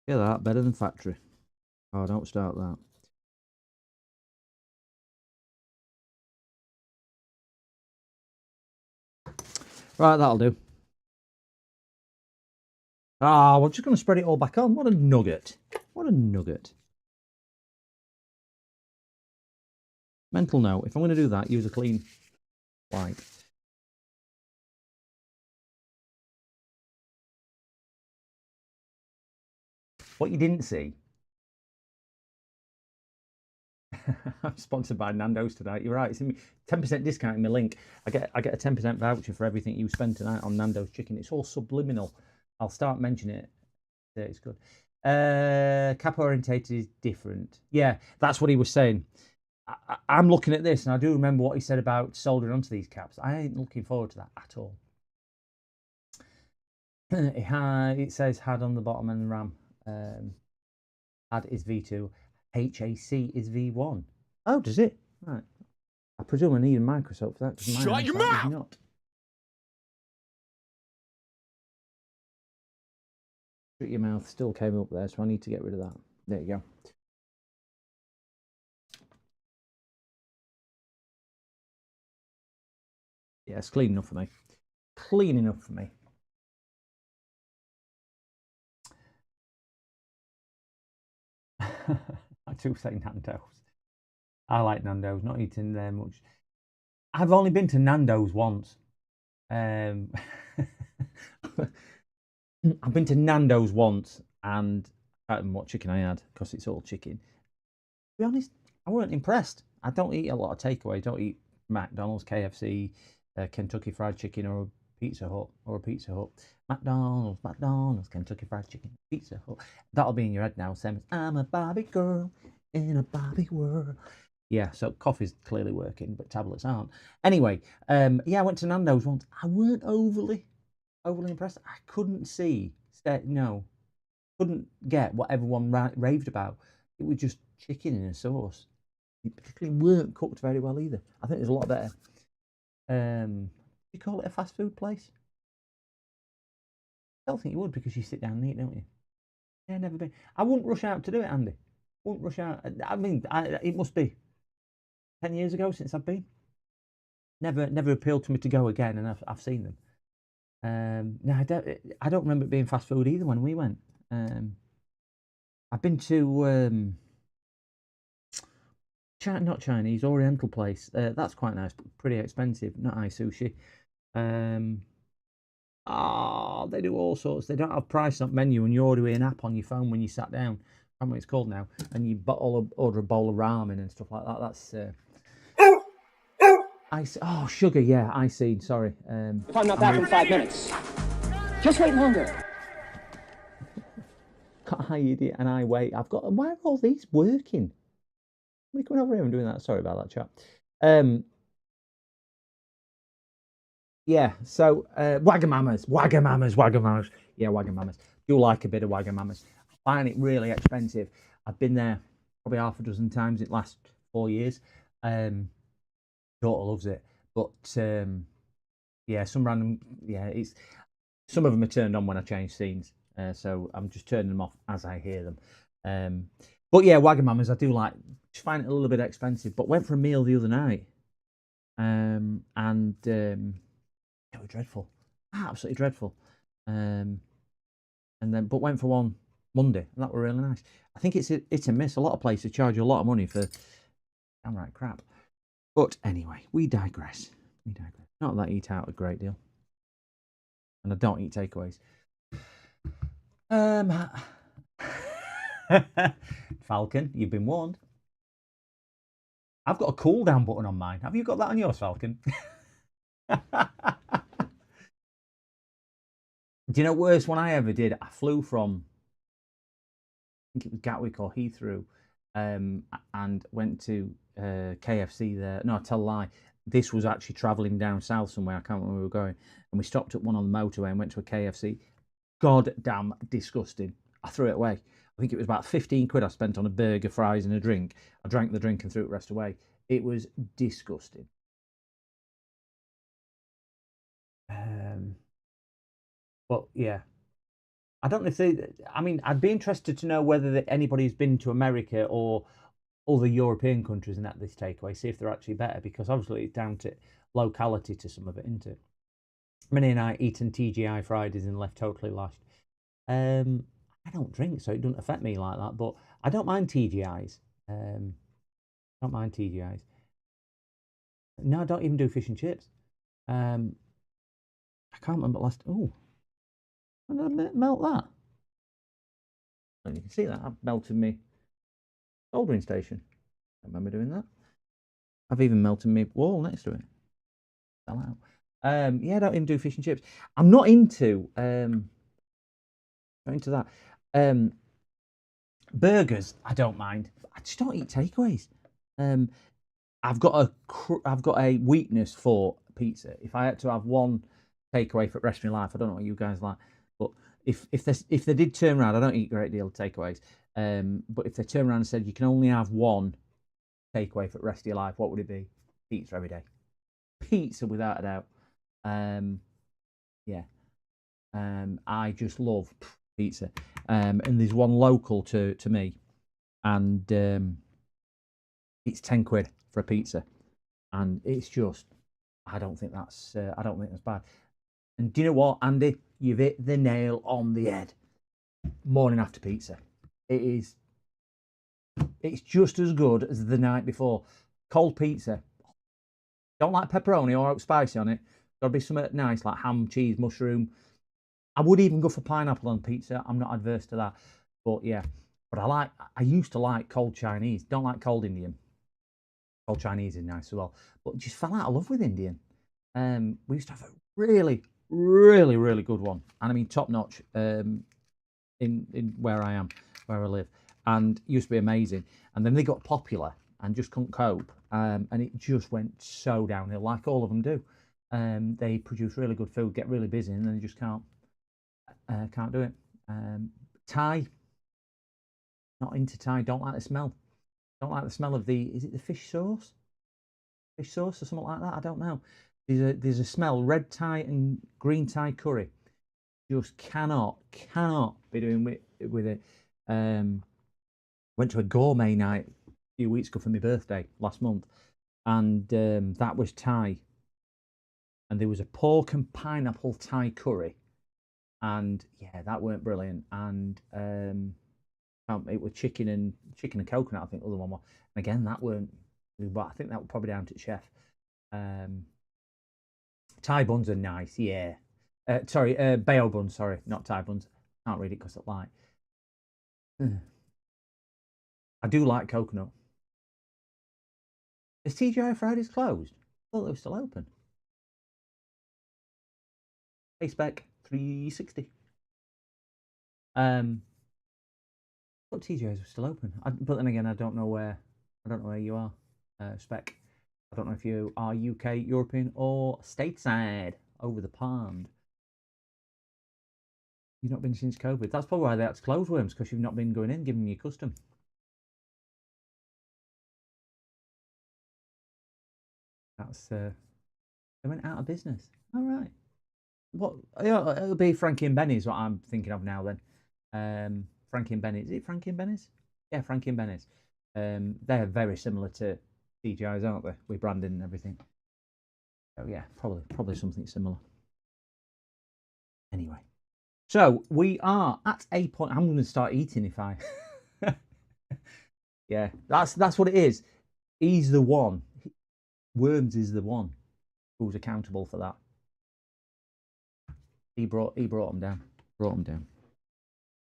Yeah, that better than factory. Oh, don't start that. Right, that'll do. Ah, we're just going to spread it all back on. What a nugget. What a nugget. Mental note, if I'm going to do that, use a clean wipe. What you didn't see. I'm sponsored by Nando's tonight. You're right. It's 10% discount in my link. I get a 10% voucher for everything you spend tonight on Nando's chicken. It's all subliminal. I'll start mentioning it. Yeah, it's good. Cap orientated is different. Yeah, that's what he was saying. I'm looking at this and I do remember what he said about soldering onto these caps. I ain't looking forward to that at all. It says had on the bottom and RAM. Had is V2. HAC is V1. Oh, does it? Right. I presume I need a Microsoft for that. Shut your mouth! Not. Shut your mouth still came up there, so I need to get rid of that. There you go. Yeah, it's clean enough for me. Clean enough for me. I do say Nando's. I like Nando's, not eating there much. I've only been to Nando's once. I've been to Nando's once and I don't know what chicken I had because it's all chicken. To be honest, I weren't impressed. I don't eat a lot of takeaway. I don't eat McDonald's, KFC, Kentucky Fried Chicken or Pizza Hut. McDonald's, Kentucky Fried Chicken, Pizza Hut. That'll be in your head now, Sam. I'm a Barbie girl in a Barbie world. Yeah, so coffee's clearly working, but tablets aren't. Anyway, yeah, I went to Nando's once. I weren't overly impressed. I couldn't couldn't get what everyone raved about. It was just chicken in a sauce. It particularly weren't cooked very well either. I think there's a lot better. You call it a fast food place? I don't think you would because you sit down and eat, don't you? Yeah, never been. I wouldn't rush out to do it, Andy. Wouldn't rush out. I mean, it must be 10 years ago since I've been. Never appealed to me to go again, and I've seen them. No, I don't remember it being fast food either when we went. I've been to not Chinese, Oriental place. That's quite nice, but pretty expensive. Not iSushi. They do all sorts. They don't have price up menu, and you order an app on your phone when you sat down. I don't know what it's called now, and you order a bowl of ramen and stuff like that. That's oh, sugar. Yeah, I see. Sorry. If I'm not back in 5 minutes, just wait longer. tired and I wait. Why are all these working? Somebody coming over here and doing that. Sorry about that, chat. Yeah, so Wagamamas. Yeah, Wagamamas. Do like a bit of Wagamamas. I find it really expensive. I've been there probably half a dozen times in the last 4 years. Daughter loves it, but yeah, some of them are turned on when I change scenes, so I'm just turning them off as I hear them. But yeah, Wagamamas I do like. Just find it a little bit expensive, but went for a meal the other night, and it was dreadful, absolutely dreadful. And then, but went for one Monday, and that were really nice. I think it's a miss. A lot of places charge you a lot of money for downright crap. But anyway, we digress. Not that I eat out a great deal, and I don't eat takeaways. Falcon, you've been warned. I've got a cool down button on mine. Have you got that on yours, Falcon? Do you know worst one I ever did? I flew from, I think it was Gatwick or Heathrow, and went to KFC there. No, I tell a lie. This was actually travelling down south somewhere. I can't remember where we were going. And we stopped at one on the motorway and went to a KFC. God damn disgusting. I threw it away. I think it was about 15 quid I spent on a burger, fries, and a drink. I drank the drink and threw the rest away. It was disgusting. But yeah, I don't know if I'd be interested to know whether anybody's been to America or other European countries and at this takeaway, see if they're actually better, because obviously it's down to locality to some of it, isn't it? Minnie and I eaten TGI Fridays and left totally lashed. I don't drink, so it doesn't affect me like that, but I don't mind TGIs. Don't mind TGIs. No, I don't even do fish and chips. I can't remember last. Oh, when did I melt that? And you can see that I've melted me soldering station. I remember doing that. I've even melted my wall next to it. Fell out. Yeah, I don't even do fish and chips. I'm not into that. Burgers, I don't mind. I just don't eat takeaways. I've got a weakness for pizza. If I had to have one takeaway for the rest of my life, I don't know what you guys like, but if they did turn around, I don't eat a great deal of takeaways. But if they turn around and said you can only have one takeaway for the rest of your life, what would it be? Pizza every day. Pizza without a doubt. Yeah. I just love pizza. And there's one local to me, and it's 10 quid for a pizza, and it's just I don't think that's bad. And do you know what, Andy? You've hit the nail on the head. Morning after pizza. It's just as good as the night before. Cold pizza. Don't like pepperoni or spicy on it. Got to be something nice like ham, cheese, mushroom. I would even go for pineapple on pizza. I'm not adverse to that. But yeah. But I used to like cold Chinese. Don't like cold Indian. Cold Chinese is nice as well. But just fell out of love with Indian. We used to have a really, really, really good one. And I mean top notch in where I am, where I live. And it used to be amazing. And then they got popular and just couldn't cope. And it just went so downhill, like all of them do. They produce really good food, get really busy, and then they just can't do it. Thai, not into Thai. Don't like the smell. Don't like the smell of is it the fish sauce? Fish sauce or something like that? I don't know. There's a smell. Red Thai and green Thai curry. Just cannot be doing with it. Went to a gourmet night a few weeks ago for my birthday last month, and that was Thai. And there was a pork and pineapple Thai curry, and yeah, that weren't brilliant. And it was chicken and coconut, I think the other one was. And again, that weren't. But I think that was probably down to the chef. Thai buns are nice, yeah. Sorry, bao buns. Sorry, not Thai buns. Can't read it because of light. I do like coconut. Is TGI Fridays closed? I thought they were still open. Hey spec 360. thought TJ's was still open. But then again, I don't know where you are, Spec. I don't know if you are UK, European, or stateside over the pond. You've not been since COVID. That's probably why they had to close Worms, because you've not been going in, giving me your custom. That's they went out of business. All right. What? It'll be Frankie and Benny's what I'm thinking of now. Then, Frankie and Benny's. Is it Frankie and Benny's? Yeah, Frankie and Benny's. They're very similar to DJI's, aren't they? With branding and everything. So yeah, probably something similar. Anyway, so we are at a point. I'm going to start eating if I. Yeah, that's what it is. He's the one. Worms is the one who's accountable for that. He brought them down. Brought them down.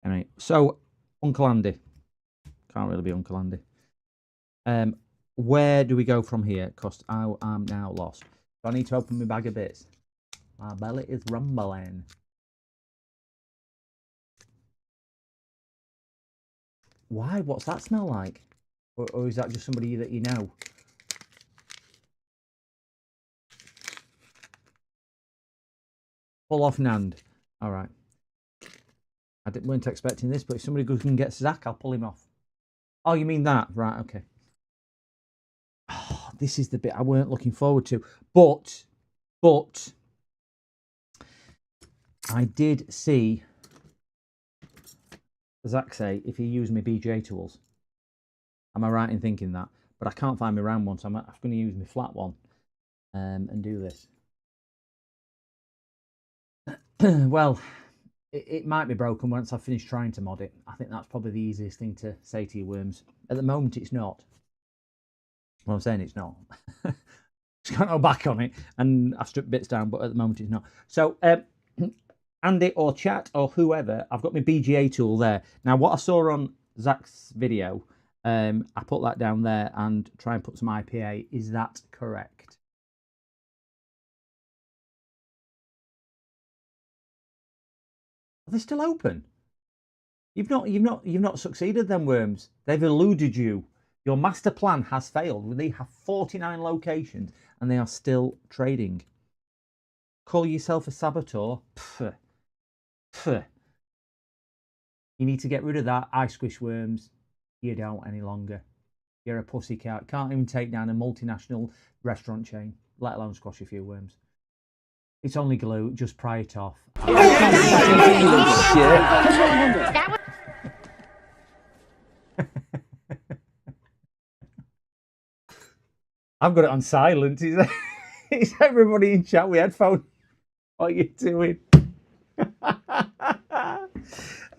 Anyway, so Uncle Andy. Can't really be Uncle Andy. Where do we go from here? Because I am now lost. So I need to open my bag of bits. My belly is rumbling. Why? What's that smell like? Or is that just somebody that you know? Pull off Nand. All right. Weren't expecting this, but if somebody goes and gets Zach, I'll pull him off. Oh, you mean that? Right, okay. Oh, this is the bit I weren't looking forward to. But I did see Zach say if he used my BJ tools. Am I right in thinking that? But I can't find my round one, so I'm going to use my flat one and do this. Well, it might be broken once I finish trying to mod it. I think that's probably the easiest thing to say to you, Worms. At the moment, it's not. Well, I'm saying it's not. Just can't go back on it, and I've stripped bits down, but at the moment, it's not. So, Andy or chat or whoever, I've got my BGA tool there. Now, what I saw on Zach's video, I put that down there and try and put some IPA. Is that correct? Are they still open? You've not succeeded then, Worms. They've eluded you. Your master plan has failed. They have 49 locations and they are still trading. Call yourself a saboteur? Pfft. Pfft. You need to get rid of that. I squish Worms. You don't any longer. You're a pussycat. Can't even take down a multinational restaurant chain, let alone squash a few worms. It's only glue. Just pry it off. I've got it on silent. Is everybody in chat with headphones? What are you doing?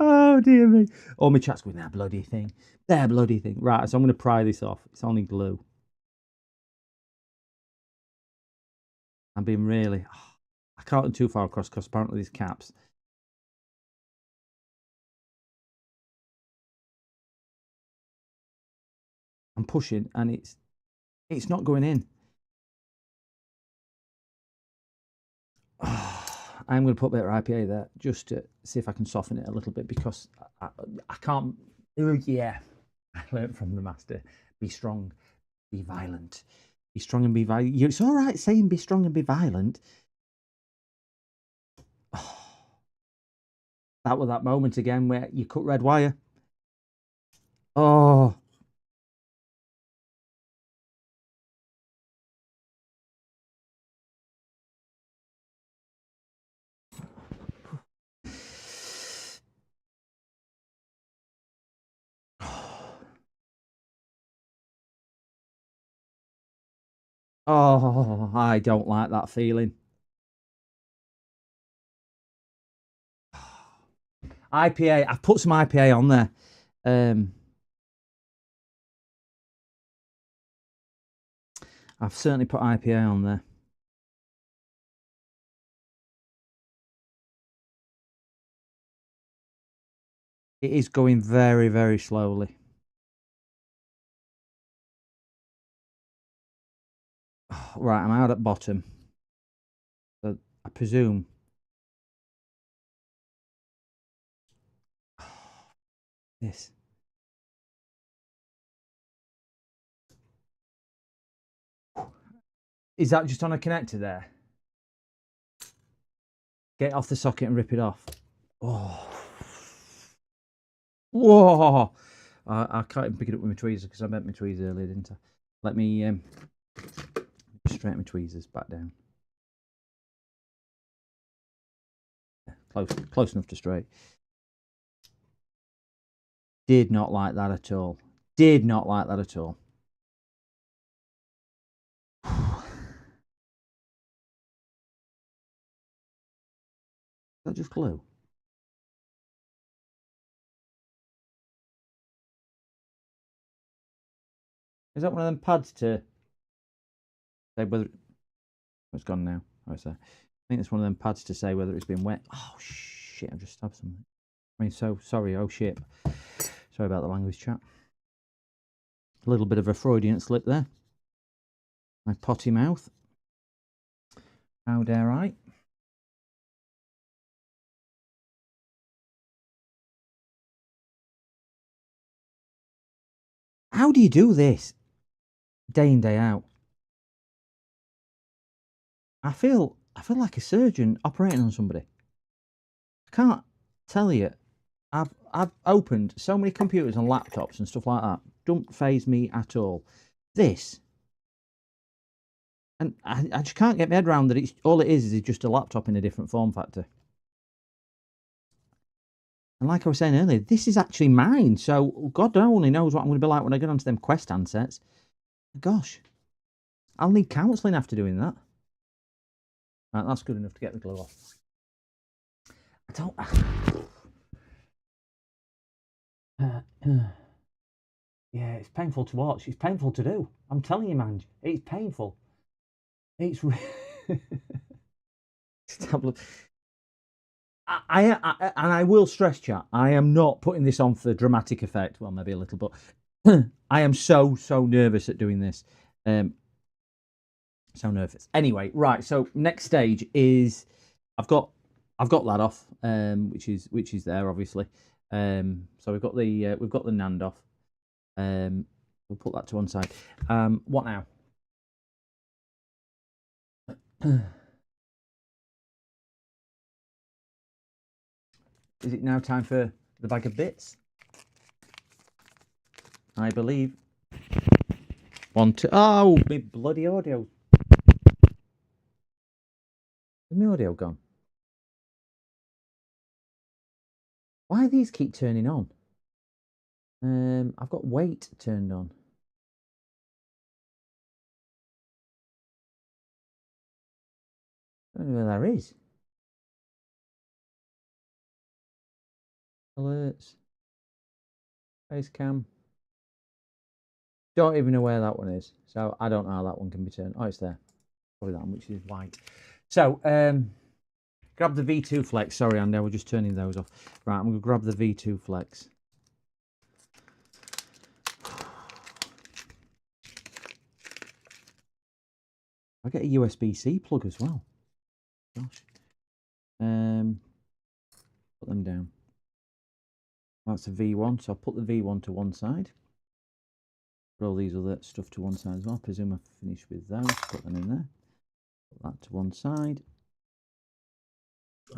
Oh dear me. Oh, my chat's going, that bloody thing. That bloody thing. Right, so I'm going to pry this off. It's only glue. I'm being really... I can't go too far across because apparently these caps. I'm pushing and it's not going in. I'm going to put a bit of IPA there just to see if I can soften it a little bit because I can't. Yeah, I learned from the master. Be strong, be violent. Be strong and be violent. It's all right saying be strong and be violent. Oh, that was that moment again where you cut red wire. Oh. Oh, I don't like that feeling. IPA, I've put some IPA on there. I've certainly put IPA on there. It is going very, very slowly. Right, I'm out at bottom. So I presume. This. Is that just on a connector there? Get it off the socket and rip it off. Oh. Whoa. I can't even pick it up with my tweezers because I bent my tweezers earlier, didn't I? Let me straighten my tweezers back down. Yeah, close enough to straight. Did not like that at all. Did not like that at all. Is that just glue? Is that one of them pads to say whether it's gone now? Oh, it's there. I think it's one of them pads to say whether it's been wet. Oh shit! I just stabbed something. I mean, so sorry. Oh shit! Sorry about the language, chat. A little bit of a Freudian slip there. My potty mouth. How dare I? How do you do this day in, day out? I feel like a surgeon operating on somebody. I can't tell you. I've opened so many computers and laptops and stuff like that. Don't faze me at all. This, and I just can't get my head around that it's all it is just a laptop in a different form factor. And like I was saying earlier, this is actually mine. So God only knows what I'm going to be like when I get onto them Quest handsets. Gosh, I'll need counselling after doing that. Right, that's good enough to get the glue off. I don't. Yeah, it's painful to watch. It's painful to do. I'm telling you, man, it's painful. It's tablet. And I will stress, chat. I am not putting this on for dramatic effect. Well, maybe a little, but I am so nervous at doing this. So nervous. Anyway, right. So next stage is I've got that off, which is there obviously. So we've got the NAND off. We'll put that to one side. What now? Is it now time for the bag of bits? I believe. One, two. Oh, my bloody audio. Is my audio gone? Why do these keep turning on? I've got weight turned on. I don't know where that is. Alerts. Face cam. Don't even know where that one is. So I don't know how that one can be turned. Oh, it's there. Probably that one, which is white. So grab the V2 Flex. Sorry, Andy, I was just turning those off. Right, I'm going to grab the V2 Flex. I get a USB-C plug as well. Gosh. Put them down. That's a V1, so I'll put the V1 to one side. Put all these other stuff to one side as well. I presume I've finished with those. Put them in there. Put that to one side.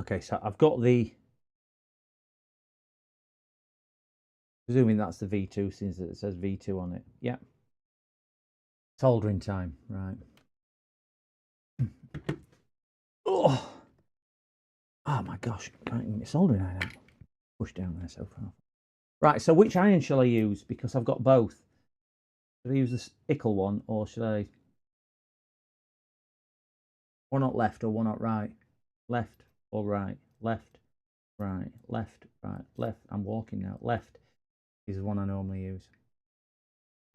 Okay, so I've got the... Presuming that's the V2 since it says V2 on it. Yeah. Soldering time, right. Oh, oh my gosh, can't even get soldering iron out. Push down there so far. Right, so which iron shall I use? Because I've got both. Should I use this Ickle one or should I... One not left or one not right? Left or right? Left, right, left, right, left. I'm walking now. Left is the one I normally use.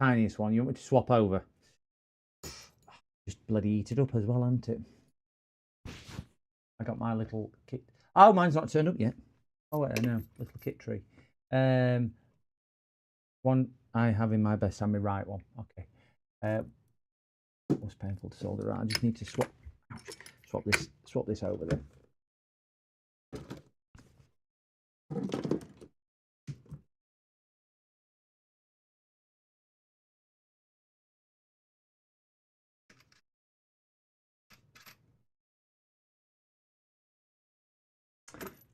Tiniest one. You want me to swap over? Just bloody eat it up as well, hasn't it? I got my little kit. Oh, mine's not turned up yet. Oh, wait, no. Little kit tree. One I have in my best and my right one. Okay. It was painful to solder. Right, I just need to swap this over then.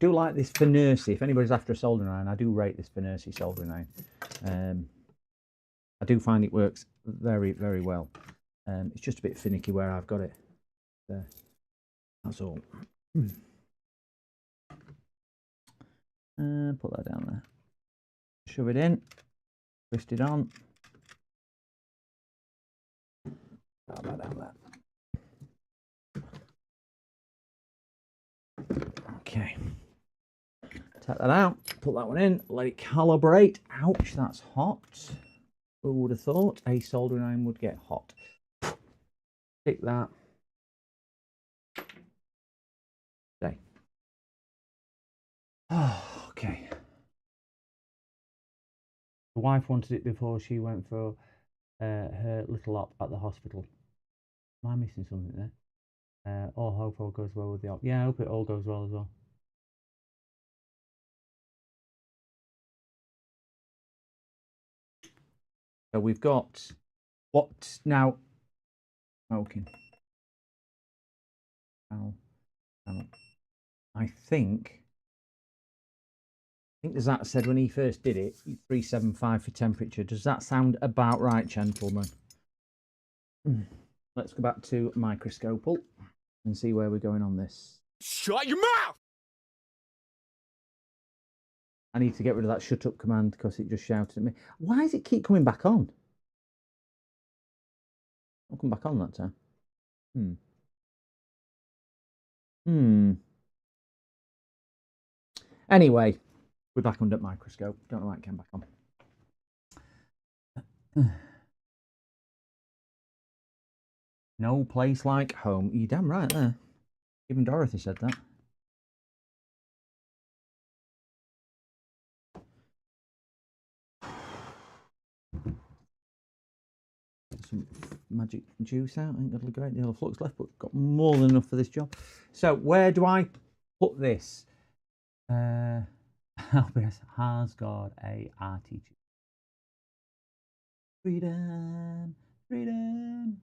do like this Finersi. If anybody's after a soldering iron, I do rate this Finersi soldering iron. I do find it works very, very well. It's just a bit finicky where I've got it. There. That's all. Put that down there. Shove it in. Twist it on. Put that down there. Okay. Take that out. Put that one in. Let it calibrate. Ouch, that's hot. Who would have thought a soldering iron would get hot? Stick that. Okay. Oh, okay. The wife wanted it before she went for her little op at the hospital. Am I missing something there? Oh, hope all goes well with the op. Yeah, I hope it all goes well as well. So we've got what now? Smoking. I think Zach said when he first did it, 375 for temperature. Does that sound about right, gentlemen? Let's go back to microscopal and see where we're going on this. Shut your mouth! I need to get rid of that shut up command because it just shouted at me. Why does it keep coming back on? I'll come back on that time. Anyway, we're back under microscope. Don't know why it came back on. No place like home. You're damn right there. Even Dorothy said that. Some magic juice out. I ain't got a great deal of flux left, but got more than enough for this job. So where do I put this? LBS has got a RTG. Freedom, freedom.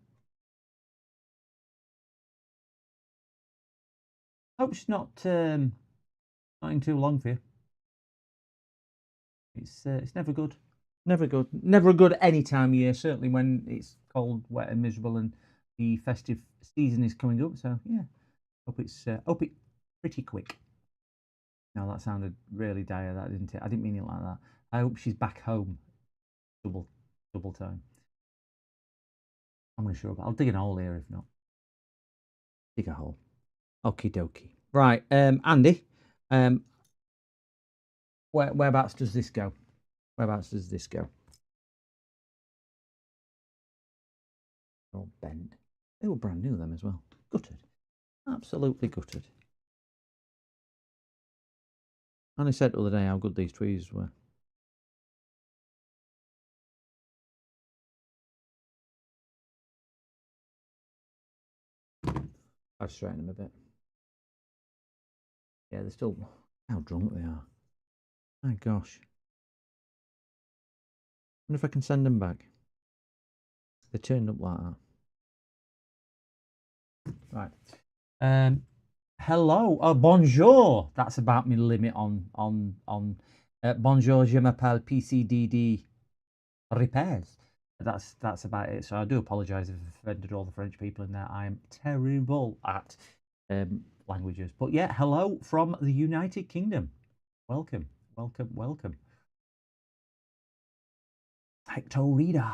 Hope it's not in too long for you. It's never good. Never good. Never good any time of year, certainly when it's cold, wet and miserable and the festive season is coming up. So yeah, hope it's pretty quick. No, that sounded really dire, that didn't it? I didn't mean it like that. I hope she's back home. Double time. I'm not sure, but I'll dig a hole here if not. Dig a hole. Okie dokie. Right, Andy. Whereabouts does this go? Whereabouts does this go? All bent. They were brand new, them as well. Gutted. Absolutely gutted. And I said the other day how good these tweezers were. I've straightened them a bit. Yeah, they're still... How drunk they are. My gosh. I wonder if I can send them back. They turned up like that. Right. Hello. Oh, bonjour. That's about my limit on bonjour, je m'appelle PCDD repairs. That's about it. So I do apologise if I've offended all the French people in there. I am terrible at languages. But yeah, hello from the United Kingdom. Welcome. Hectorida.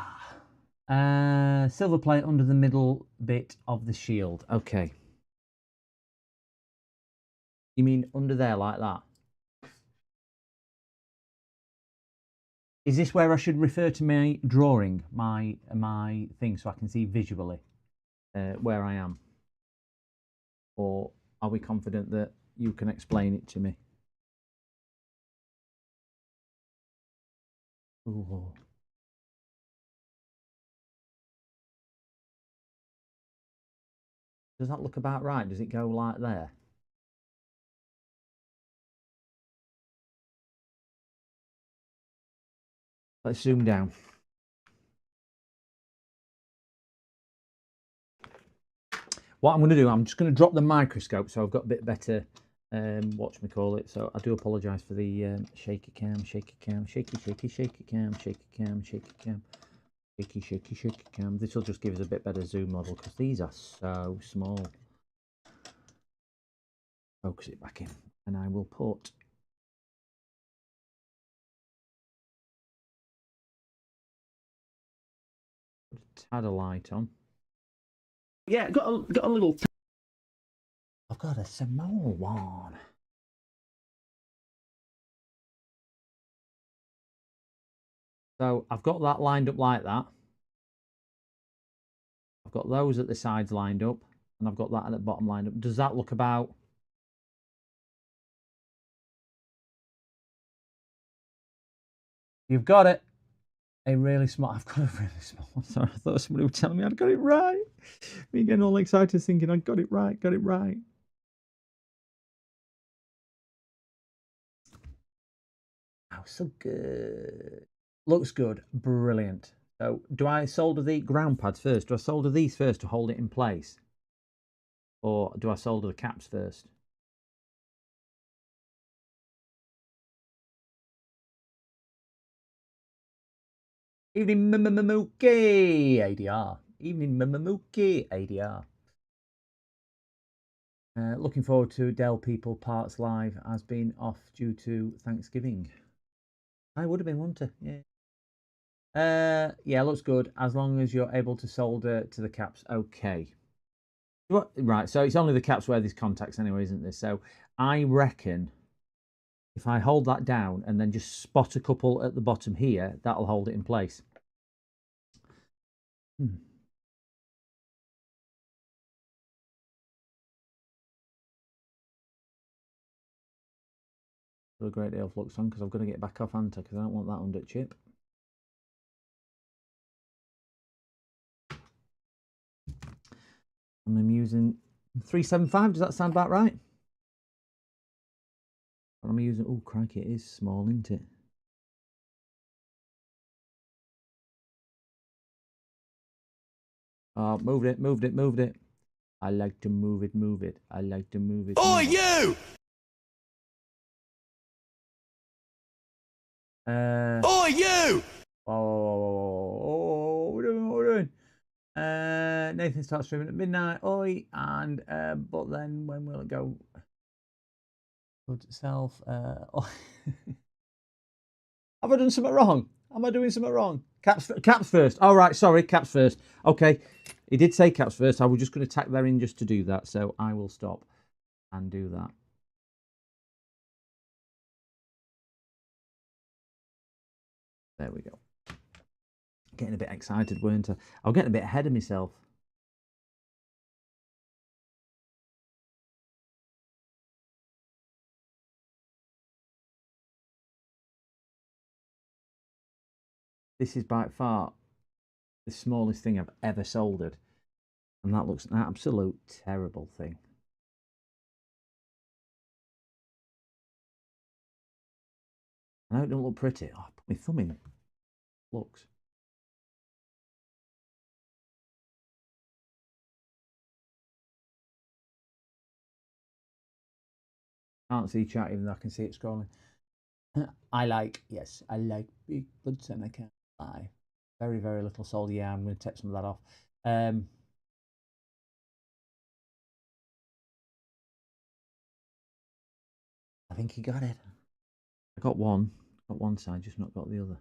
Silver plate under the middle bit of the shield. Okay. You mean under there like that? Is this where I should refer to my drawing, my thing, so I can see visually where I am? Or are we confident that you can explain it to me? Ooh. Does that look about right? Does it go like there? Let's zoom down. What I'm going to do, I'm just going to drop the microscope so I've got a bit better watch me call it. So I do apologise for the shaky cam, shaky cam, shaky cam, shaky cam, shaky cam, shaky cam. This will just give us a bit better zoom level because these are so small. Focus it back in, and I will put a tad of light on. Yeah, got a little. I've got a small one. So I've got that lined up like that. I've got those at the sides lined up, and I've got that at the bottom lined up. Does that look about? You've got it. A really small. I've got a really small one. Sorry, I thought somebody would tell me I'd got it right. Me getting all excited, thinking I got it right, got it right. Oh, so good. Looks good. Brilliant. So, do I solder the ground pads first? Do I solder these first to hold it in place? Or do I solder the caps first? Evening Mookie ADR. Evening Mookie ADR. Looking forward to Dell People Parts Live. Has been off due to Thanksgiving. I would have been, wouldn't I? Yeah. Yeah, looks good. As long as you're able to solder to the caps. Okay. Right, so it's only the caps where there's contacts anyway, isn't there? So I reckon if I hold that down and then just spot a couple at the bottom here, that'll hold it in place. A great deal of flux on because I've got to get back off Anta because I don't want that under chip. And I'm using 375. Does that sound about right? I'm using. Oh, crikey! It is small, isn't it? Oh, moved it, moved it, moved it. I like to move it, move it. I like to move it. Oh, you! Oh, you! Oh, what are we doing? Nathan starts streaming at midnight. Oi, and but then when will it go? Good self. Oh. Have I done something wrong? Am I doing something wrong? Caps first. All right, sorry, caps first. Okay, he did say caps first. I was just going to tack that in just to do that, so I will stop and do that. There we go. Getting a bit excited, weren't I? I'm getting a bit ahead of myself. This is by far the smallest thing I've ever soldered. And that looks an absolute terrible thing. I know it don't look pretty. Oh, I put my thumb in. Looks. Can't see chat even though I can see it scrolling. I like big blood cell. I can't lie. Very, very little solder. Yeah, I'm going to take some of that off. I think he got it. I got one side, just not got the other.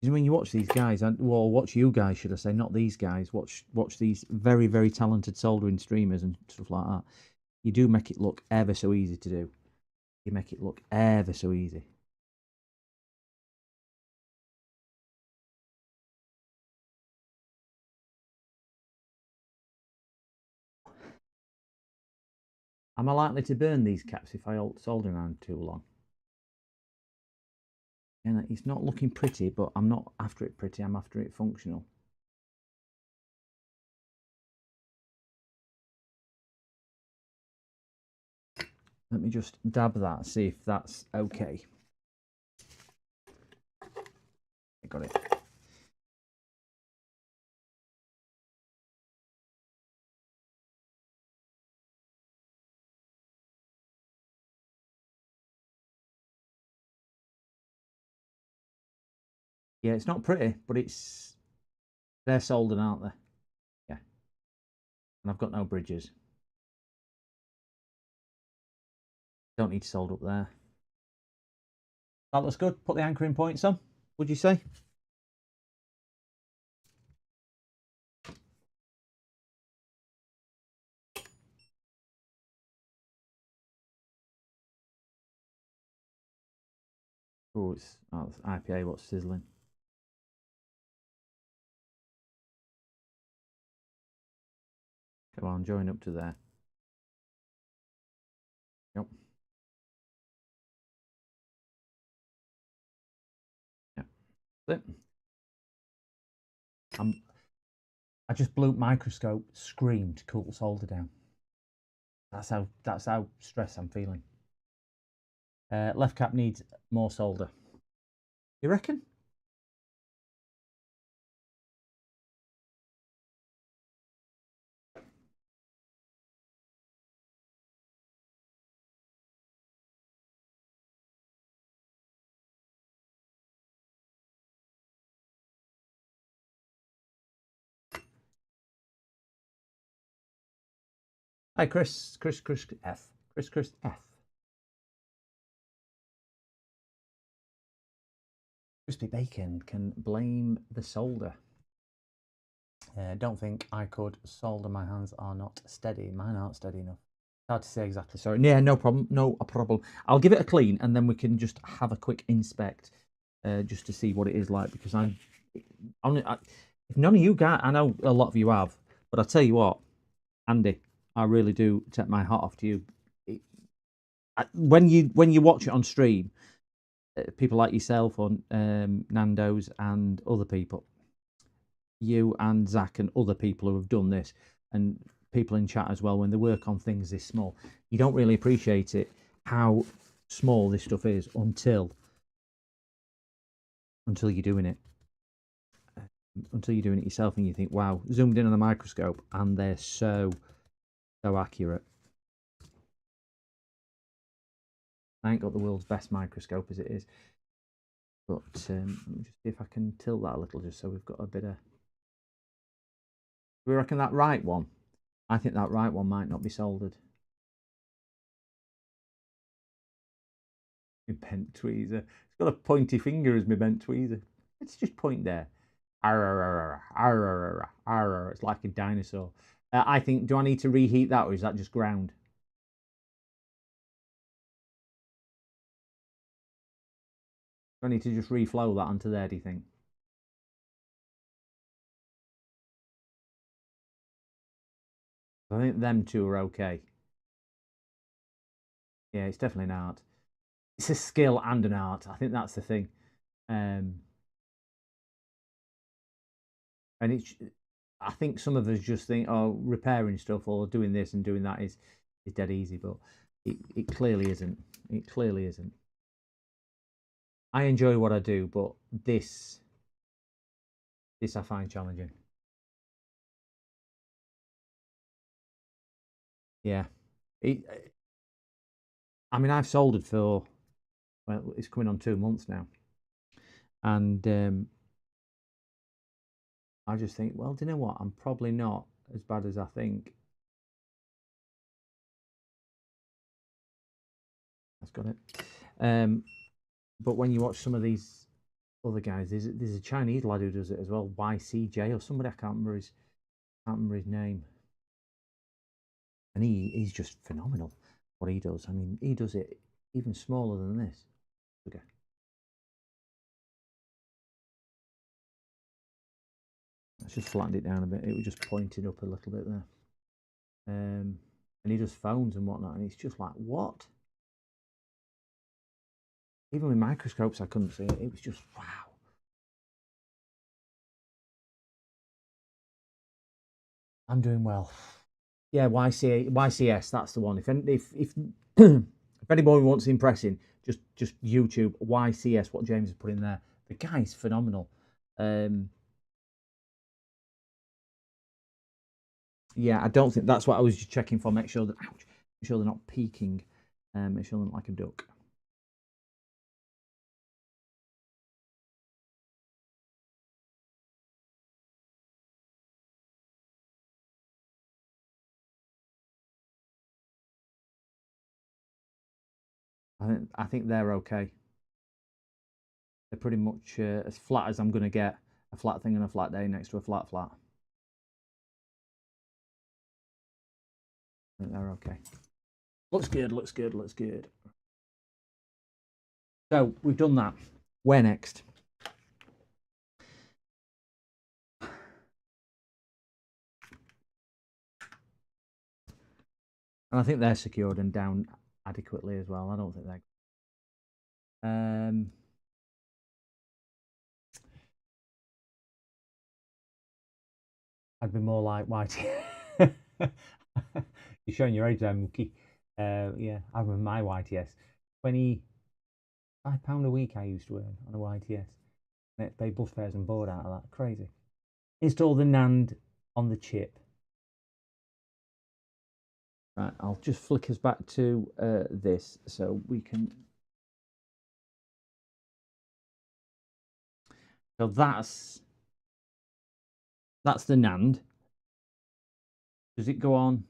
When you watch these guys, well, watch you guys, should I say, not these guys. Watch these very, very talented soldering streamers and stuff like that. You do make it look ever so easy to do. You make it look ever so easy. Am I likely to burn these caps if I solder around too long? And it's not looking pretty, but I'm not after it pretty. I'm after it functional. Let me just dab that, see if that's okay. I got it. Yeah, it's not pretty, but they're soldered, aren't they? Yeah. And I've got no bridges. Don't need to solder up there. That looks good. Put the anchoring points on, would you say? Oh, it's IPA, what's sizzling? Come on, join up to there. Yep. Yep. That's it. I just blew microscope, screamed, cool solder down. That's how stressed I'm feeling. Left cap needs more solder. You reckon? Hi, Chris F. Chris F. Crispy bacon can blame the solder. Don't think I could solder. My hands are not steady. Mine aren't steady enough. Hard to say exactly. Sorry. Yeah, no problem. No problem. I'll give it a clean and then we can just have a quick inspect, just to see what it is like. Because if none of you guys, I know a lot of you have, but I tell you what, Andy, I really do take my hat off to you. When you watch it on stream, people like yourself on Nando's and other people, you and Zach and other people who have done this, and people in chat as well, when they work on things this small, you don't really appreciate it, how small this stuff is until you're doing it. Until you're doing it yourself and you think, wow, zoomed in on a microscope and they're so accurate. I ain't got the world's best microscope as it is, but let me just see if I can tilt that a little just so we've got a bit of... We reckon that right one? I think that right one might not be soldered. My bent tweezer. It's got a pointy finger as my bent tweezer. Let's just point there. It's like a dinosaur. I think, do I need to reheat that or is that just ground? Do I need to just reflow that onto there, do you think? I think them two are okay. Yeah, it's definitely an art. It's a skill and an art. I think that's the thing. And I think some of us just think, oh, repairing stuff or doing this and doing that is dead easy, but it clearly isn't. It clearly isn't. I enjoy what I do, but this I find challenging. Yeah. I mean, I've soldered for, well, it's coming on 2 months now. And I just think, well, do you know what? I'm probably not as bad as I think. That's got it. But when you watch some of these other guys, there's a Chinese lad who does it as well, YCJ or somebody, I can't remember his name. And he's just phenomenal what he does. I mean, he does it even smaller than this. Okay. Let's just flattened it down a bit. It was just pointed up a little bit there. And he does phones and whatnot, and it's just like, what? Even with microscopes, I couldn't see it. It was just, wow. I'm doing well. Yeah, YCS, that's the one. If if anybody wants impressing, just YouTube YCS, what James has put in there. The guy's phenomenal. Yeah, I don't think that's what I was just checking for. Make sure that, ouch, make sure they're not peeking. Make sure they're not like a duck. I think they're okay. They're pretty much as flat as I'm going to get a flat thing on a flat day next to a flat flat. I think they're okay. Looks good, looks good, looks good. So we've done that. Where next? And I think they're secured and down adequately as well. I don't think they're... I'd be more like white. You're showing your age there, Mookie. Yeah, I remember my YTS. £25 a week I used to earn on a YTS. And it's pay bus fares and board out of that. Crazy. Install the NAND on the chip. Right, I'll just flick us back to this so we can... So that's the NAND. Does it go on?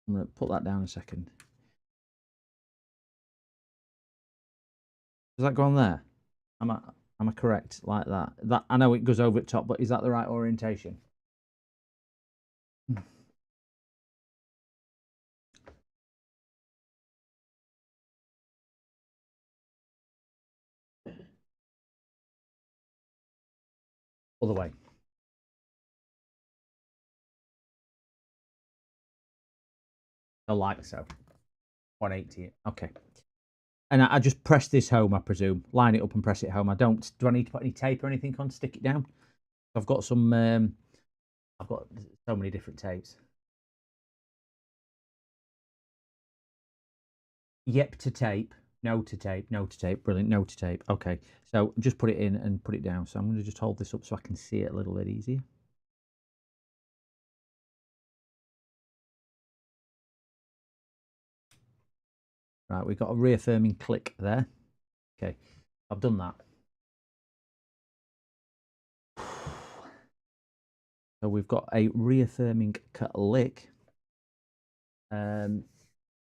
I'm going to put that down a second. Does that go on there? Am I correct like that? That I know it goes over the top, but is that the right orientation? Other way. So like so. 180. Okay. And I just press this home, I presume. Line it up and press it home. Do I need to put any tape or anything on to stick it down? I've got some I've got so many different tapes. Yep to tape. No to tape. No to tape. Brilliant. No to tape. Okay. So just put it in and put it down. So I'm going to just hold this up so I can see it a little bit easier. Right, we've got a reaffirming click there. Okay, I've done that. So we've got a reaffirming click. In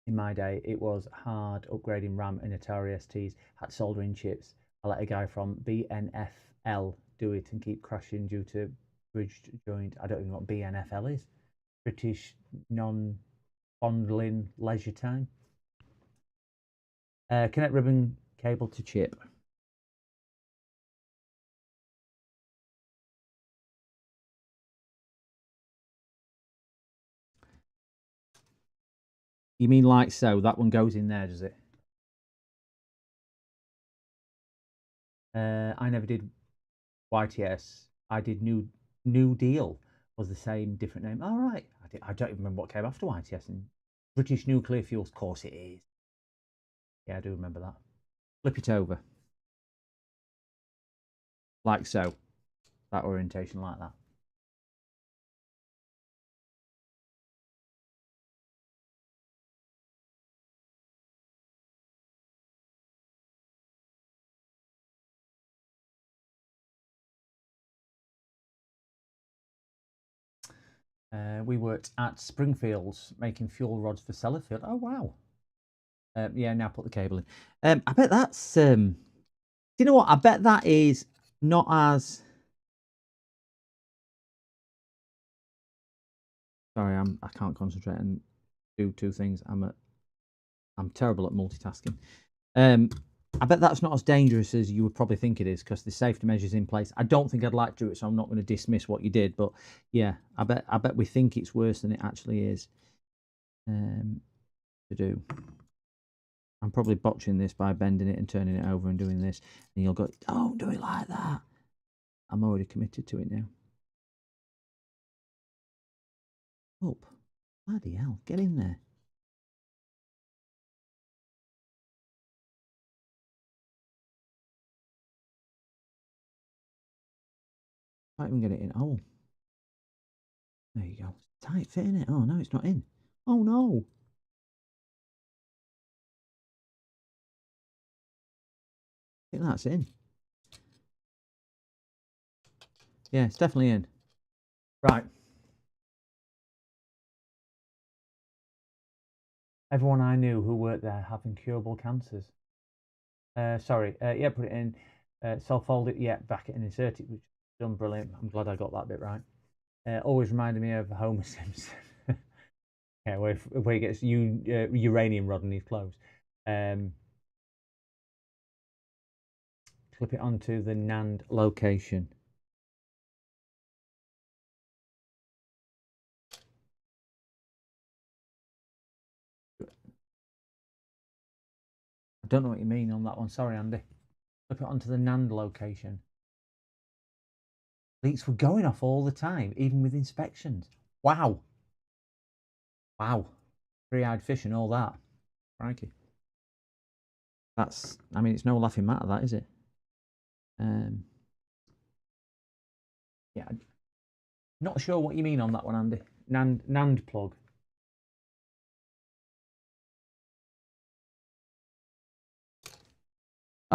my day, it was hard upgrading RAM and Atari STs, had soldering chips. I let a guy from BNFL do it and keep crashing due to bridged joint. I don't even know what BNFL is. British non-fondling leisure time. Connect ribbon cable to chip. You mean like so? That one goes in there, does it? I never did YTS. I did New Deal. Was the same, different name. All right. I don't even remember what came after YTS. And British Nuclear Fuels. Of course it is. Yeah, I do remember that. Flip it over. Like so. That orientation like that. We worked at Springfields making fuel rods for Sellafield. Oh, wow. Yeah, now put the cable in. I bet that's... do you know what? I bet that is not as... Sorry, I can't concentrate and do two things. I'm terrible at multitasking. I bet that's not as dangerous as you would probably think it is because the safety measures in place. I don't think I'd like to do it, so I'm not going to dismiss what you did. But yeah, I bet we think it's worse than it actually is to do. I'm probably botching this by bending it and turning it over and doing this. And you'll go, don't do it like that. I'm already committed to it now. Up. Bloody hell, get in there. Can't even get it in. Oh. There you go. Tight fit in it. Oh, no, it's not in. Oh, no. I think that's in. Yeah, it's definitely in. Right. Everyone I knew who worked there have incurable cancers. Sorry, yeah, put it in, self-fold it, yeah, back it and insert it, which is done brilliant. I'm glad I got that bit right. Always reminded me of Homer Simpson. Yeah, where he gets uranium rod in his clothes. Clip it onto the NAND location. I don't know what you mean on that one. Sorry, Andy. Flip it onto the NAND location. Leaks were going off all the time, even with inspections. Wow. Wow. Three-eyed fish and all that. Crikey. That's, I mean, it's no laughing matter, that, is it? Yeah. Not sure what you mean on that one, Andy. NAND plug.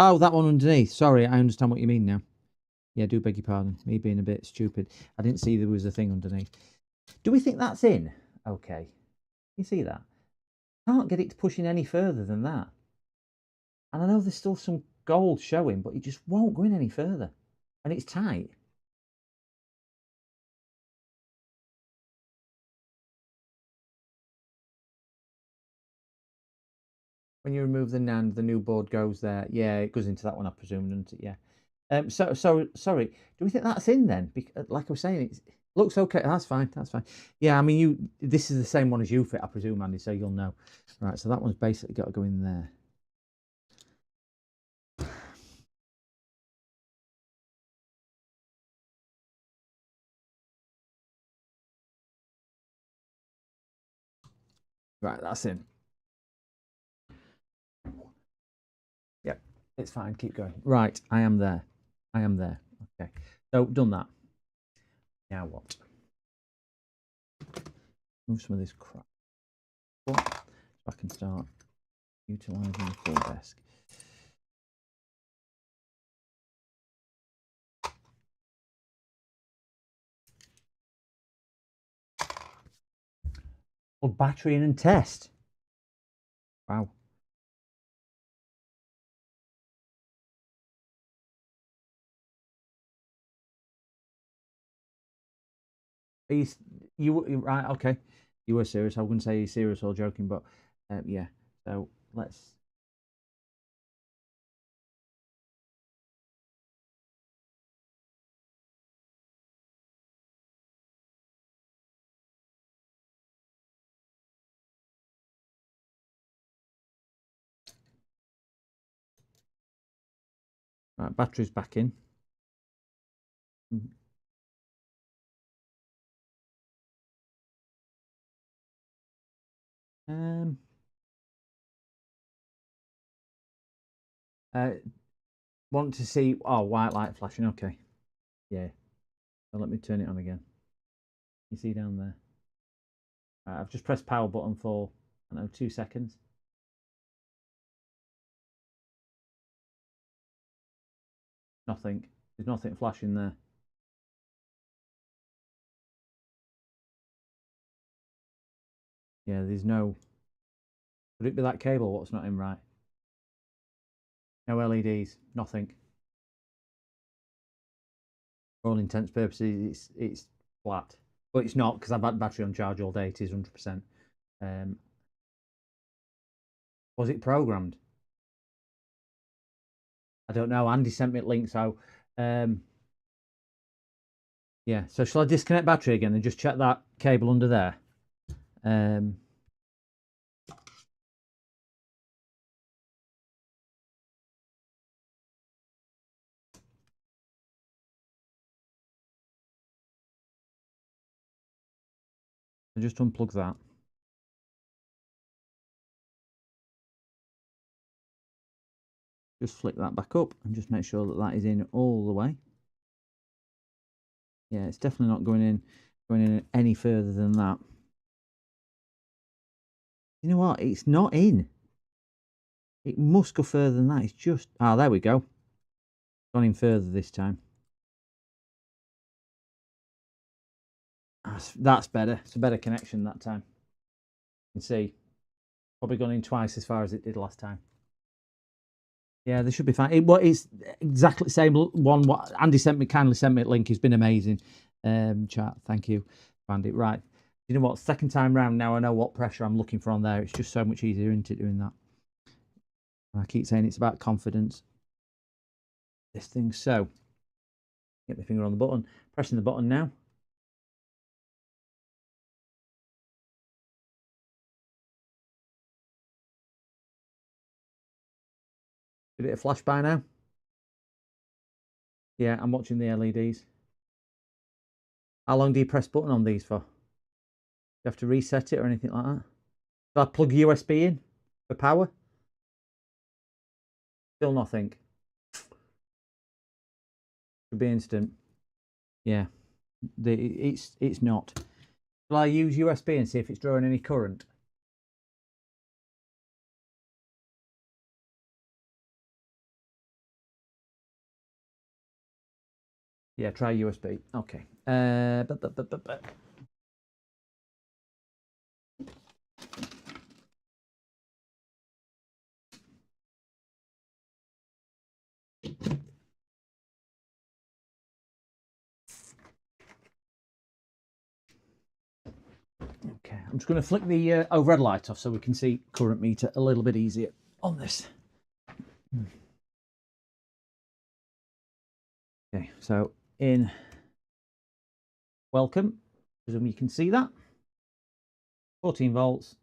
Oh, that one underneath. Sorry, I understand what you mean now. Yeah, do beg your pardon. Me being a bit stupid. I didn't see there was a thing underneath. Do we think that's in? Okay. You see that? Can't get it to push in any further than that. And I know there's still some gold showing, but it just won't go in any further. And it's tight. When you remove the NAND, the new board goes there. Yeah, it goes into that one, I presume, doesn't it? Yeah. So sorry. Do we think that's in then? Because, like I was saying, it looks okay. That's fine. That's fine. Yeah, I mean, this is the same one as you fit, I presume, Andy. So you'll know. Right. So that one's basically got to go in there. Right. That's in. Yep. It's fine. Keep going. Right. I am there. I am there. Okay. So done that. Now what? Move some of this crap so I can start utilising the full desk. Plug battery in and test. Wow. You right? Okay, you were serious. I wouldn't say you're serious or joking, but yeah. So let's. Right, battery's back in. Um. Want to see? Oh, white light flashing. Okay. Yeah. So let me turn it on again. You see down there? Right, I've just pressed power button for, I don't know, 2 seconds. Nothing. There's nothing flashing there. Yeah, there's no. Could it be that cable? What's not in right? No LEDs. Nothing. For all intents and purposes, it's flat, but it's not because I've had battery on charge all day. It is 100%. Was it programmed? I don't know. Andy sent me a link, so yeah. So shall I disconnect battery again and just check that cable under there? I'll just unplug that. Just flick that back up and just make sure that that is in all the way. Yeah, it's definitely not going in any further than that. You know what? It's not in. It must go further than that. It's just... Ah, there we go. Gone in further this time. That's better. It's a better connection that time. You can see. Probably gone in twice as far as it did last time. Yeah, they should be fine. It's exactly the same one. What Andy kindly sent me a link. It's been amazing. Chat, thank you, Andy. Right, you know what? Second time round now, I know what pressure I'm looking for on there. It's just so much easier, isn't it, doing that? I keep saying it's about confidence. This thing. So, get my finger on the button. Pressing the button now. Did it flash by now? Yeah, I'm watching the LEDs. How long do you press button on these for? Do you have to reset it or anything like that? Do I plug USB in for power? Still nothing. Should be instant. Yeah, it's not. Will I use USB and see if it's drawing any current? Yeah, try USB. Okay. Okay, I'm just going to flick the overhead light off so we can see current meter a little bit easier on this. Okay, so in welcome, presume you can see that. 14 volts.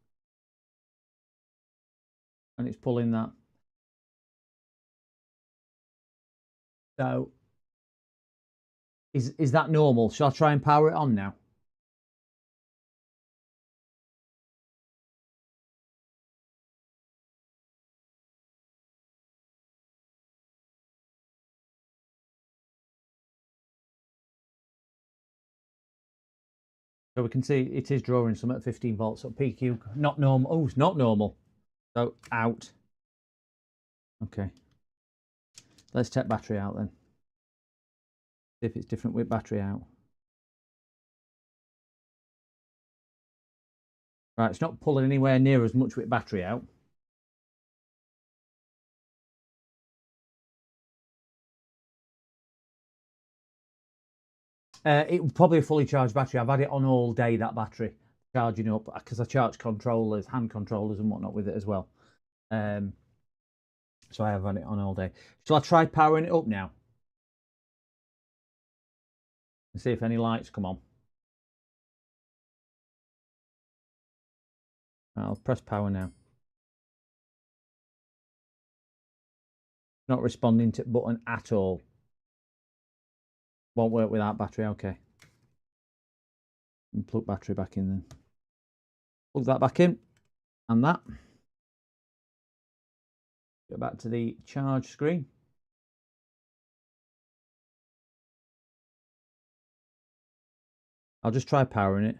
And it's pulling that. So is that normal? Shall I try and power it on now? So we can see it is drawing some at 15 volts at PQ. Not normal. Oh, it's not normal. So out. Okay. Let's take battery out then. See if it's different with battery out. Right, it's not pulling anywhere near as much with battery out. It would probably a fully charged battery. I've had it on all day, that battery, charging up, because I charge controllers, hand controllers and whatnot with it as well. So I have had it on all day. Shall I try powering it up now? And see if any lights come on. I'll press power now. Not responding to button at all. Won't work without battery, okay. And plug battery back in then. Plug that back in. And that. Go back to the charge screen. I'll just try powering it.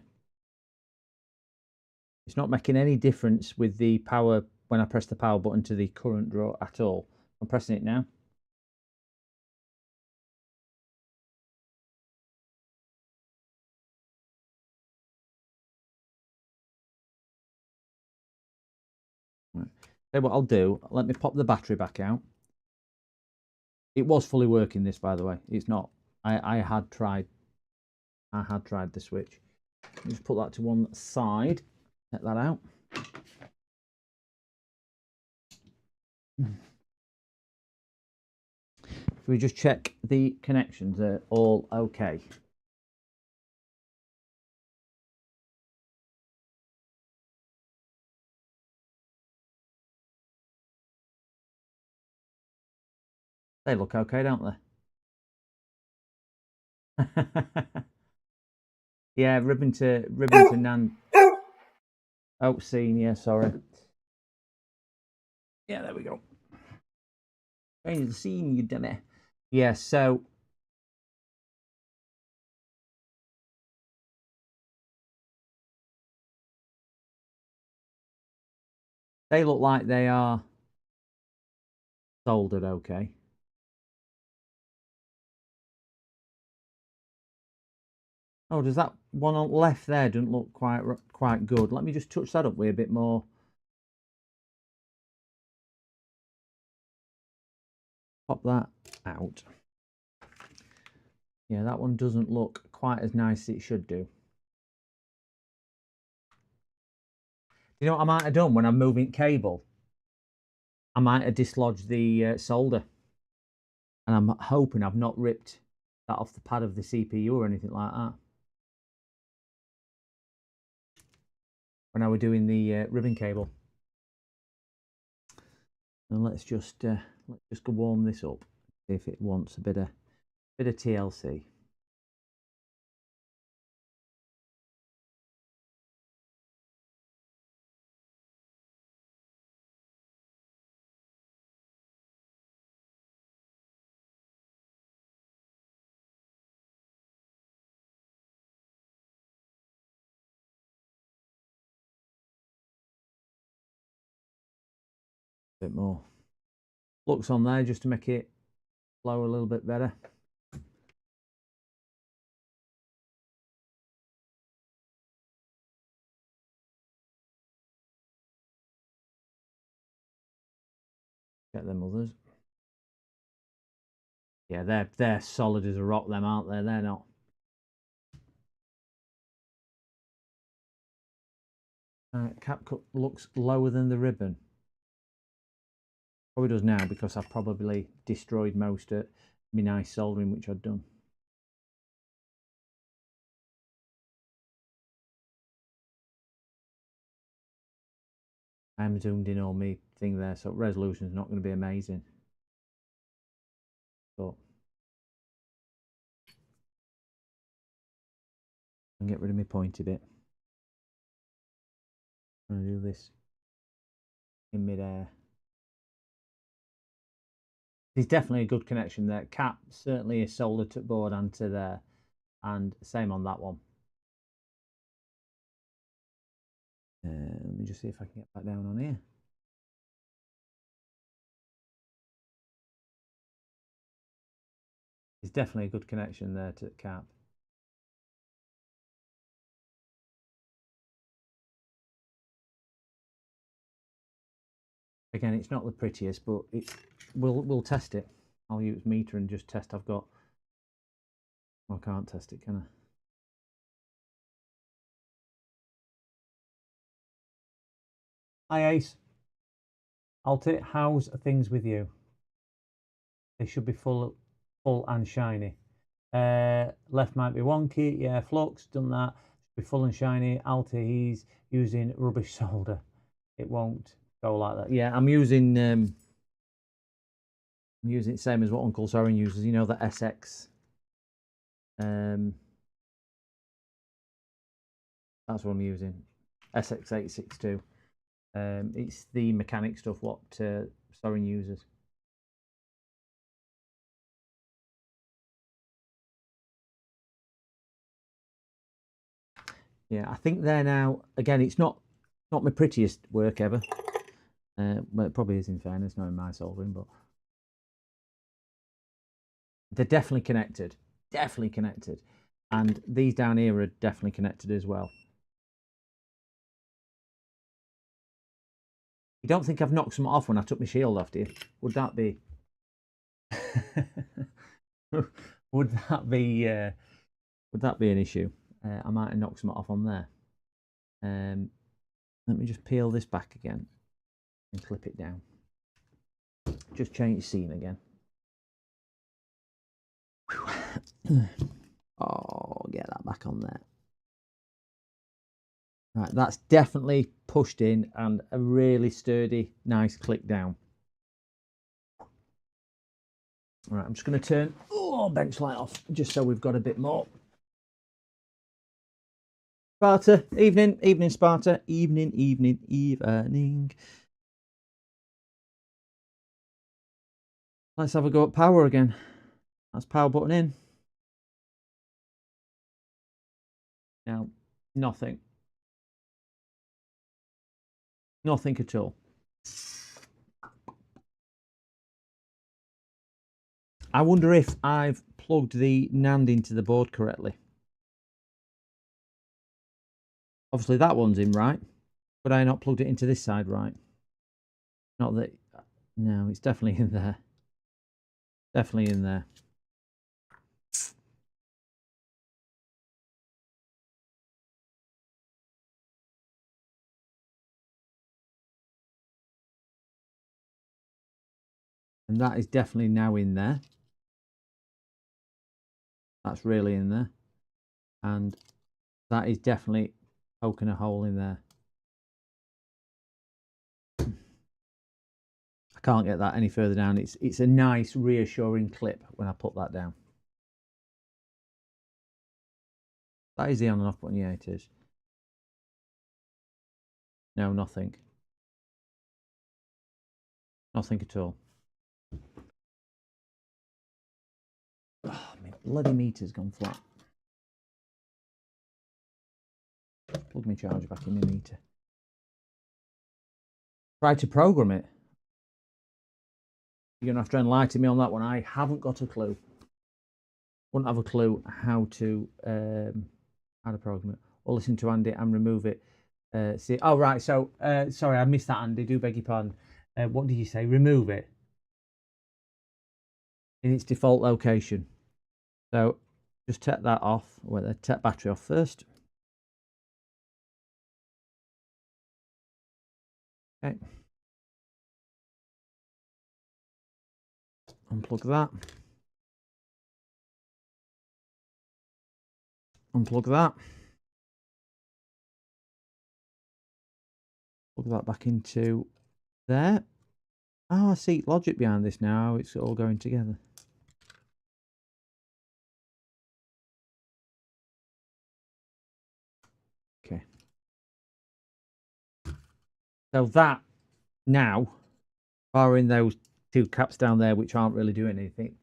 It's not making any difference with the power when I press the power button to the current draw at all. I'm pressing it now. Right. Okay, what I'll do, let me pop the battery back out. It was fully working, this, by the way. It's not. I had tried the switch. Just put that to one side. Take that out. Should we just check the connections are all okay? They look okay, don't they? Yeah, ribbon to Nan. Oh, scene, yeah, sorry. Yeah, there we go. Change the scene, you dummy. Yeah, so they look like they are soldered okay. Oh, does that one on left there doesn't look quite good? Let me just touch that up with a bit more Pop that out. Yeah, that one doesn't look quite as nice as it should do. You know what I might have done when I'm moving cable? I might have dislodged the solder. And I'm hoping I've not ripped that off the pad of the CPU or anything like that. When I were doing the ribbon cable. And let's just go warm this up. See if it wants a bit of TLC. Bit more flux on there just to make it flow a little bit better. Get them others. Yeah, they're solid as a rock, them, aren't they? They're not. Cap cut looks lower than the ribbon. Probably does now because I've probably destroyed most of my nice soldering which I'd done. I'm zoomed in on me thing there, so resolution is not going to be amazing. But I can get rid of my pointy bit. I'm going to do this in mid-air. There's definitely a good connection there. Cap certainly is soldered to board and to there, and same on that one. Let me just see if I can get that down on here. There's definitely a good connection there to the cap. Again, it's not the prettiest, but we'll test it. I'll use meter and just test. I've got. Well, I can't test it, can I? Hi Ace. Alti, how's things with you? They should be full and shiny. Left might be wonky. Yeah, Flux done that. Should be full and shiny. Alti, he's using rubbish solder. It won't go like that. Yeah, I'm using the same as what Uncle Soren uses. You know, the SX. That's what I'm using. SX862. It's the mechanic stuff what Soren uses. Yeah, I think they're now, again, it's not my prettiest work ever. Well, it probably is in fairness, not in my soldering, but they're definitely connected. Definitely connected. And these down here are definitely connected as well. You don't think I've knocked some off when I took my shield off, do you? Would that be... would that be an issue? I might have knocked some off on there. Let me just peel this back again and clip it down. Just change scene again. Oh, get that back on there. Right, that's definitely pushed in and a really sturdy, nice click down. All right, I'm just going to turn bench light off just so we've got a bit more. Sparta, evening Sparta, evening. Let's have a go at power again. That's power button in. Now, nothing. Nothing at all. I wonder if I've plugged the NAND into the board correctly. Obviously that one's in right, but I not plugged it into this side right. Not that, no, it's definitely in there. Definitely in there. And that is definitely now in there. That's really in there. And that is definitely poking a hole in there. I can't get that any further down. It's a nice reassuring clip when I put that down. That is the on and off button. Yeah, it is. No, nothing. Nothing at all. Oh, my bloody meter's gone flat. Plug my charger back in my meter. Try to program it. You're going to have to enlighten me on that one. I haven't got a clue. Wouldn't have a clue how to program it. Or listen to Andy and remove it. See. Oh, right. So, sorry, I missed that, Andy. Do beg your pardon. What did you say? Remove it in its default location. So, just take that off. Well, take battery off first. Okay. Unplug that. Unplug that. Plug that back into there. Oh, I see logic behind this now. It's all going together. Okay. So that now, barring those two caps down there, which aren't really doing anything,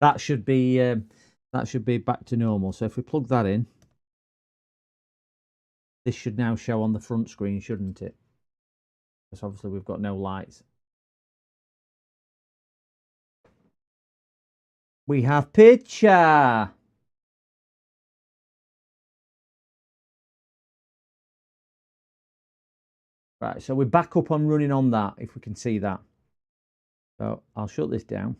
that should be back to normal. So if we plug that in, this should now show on the front screen, shouldn't it? Because obviously we've got no lights. We have picture. Right, so we're back up and running on that, if we can see that. So I'll shut this down.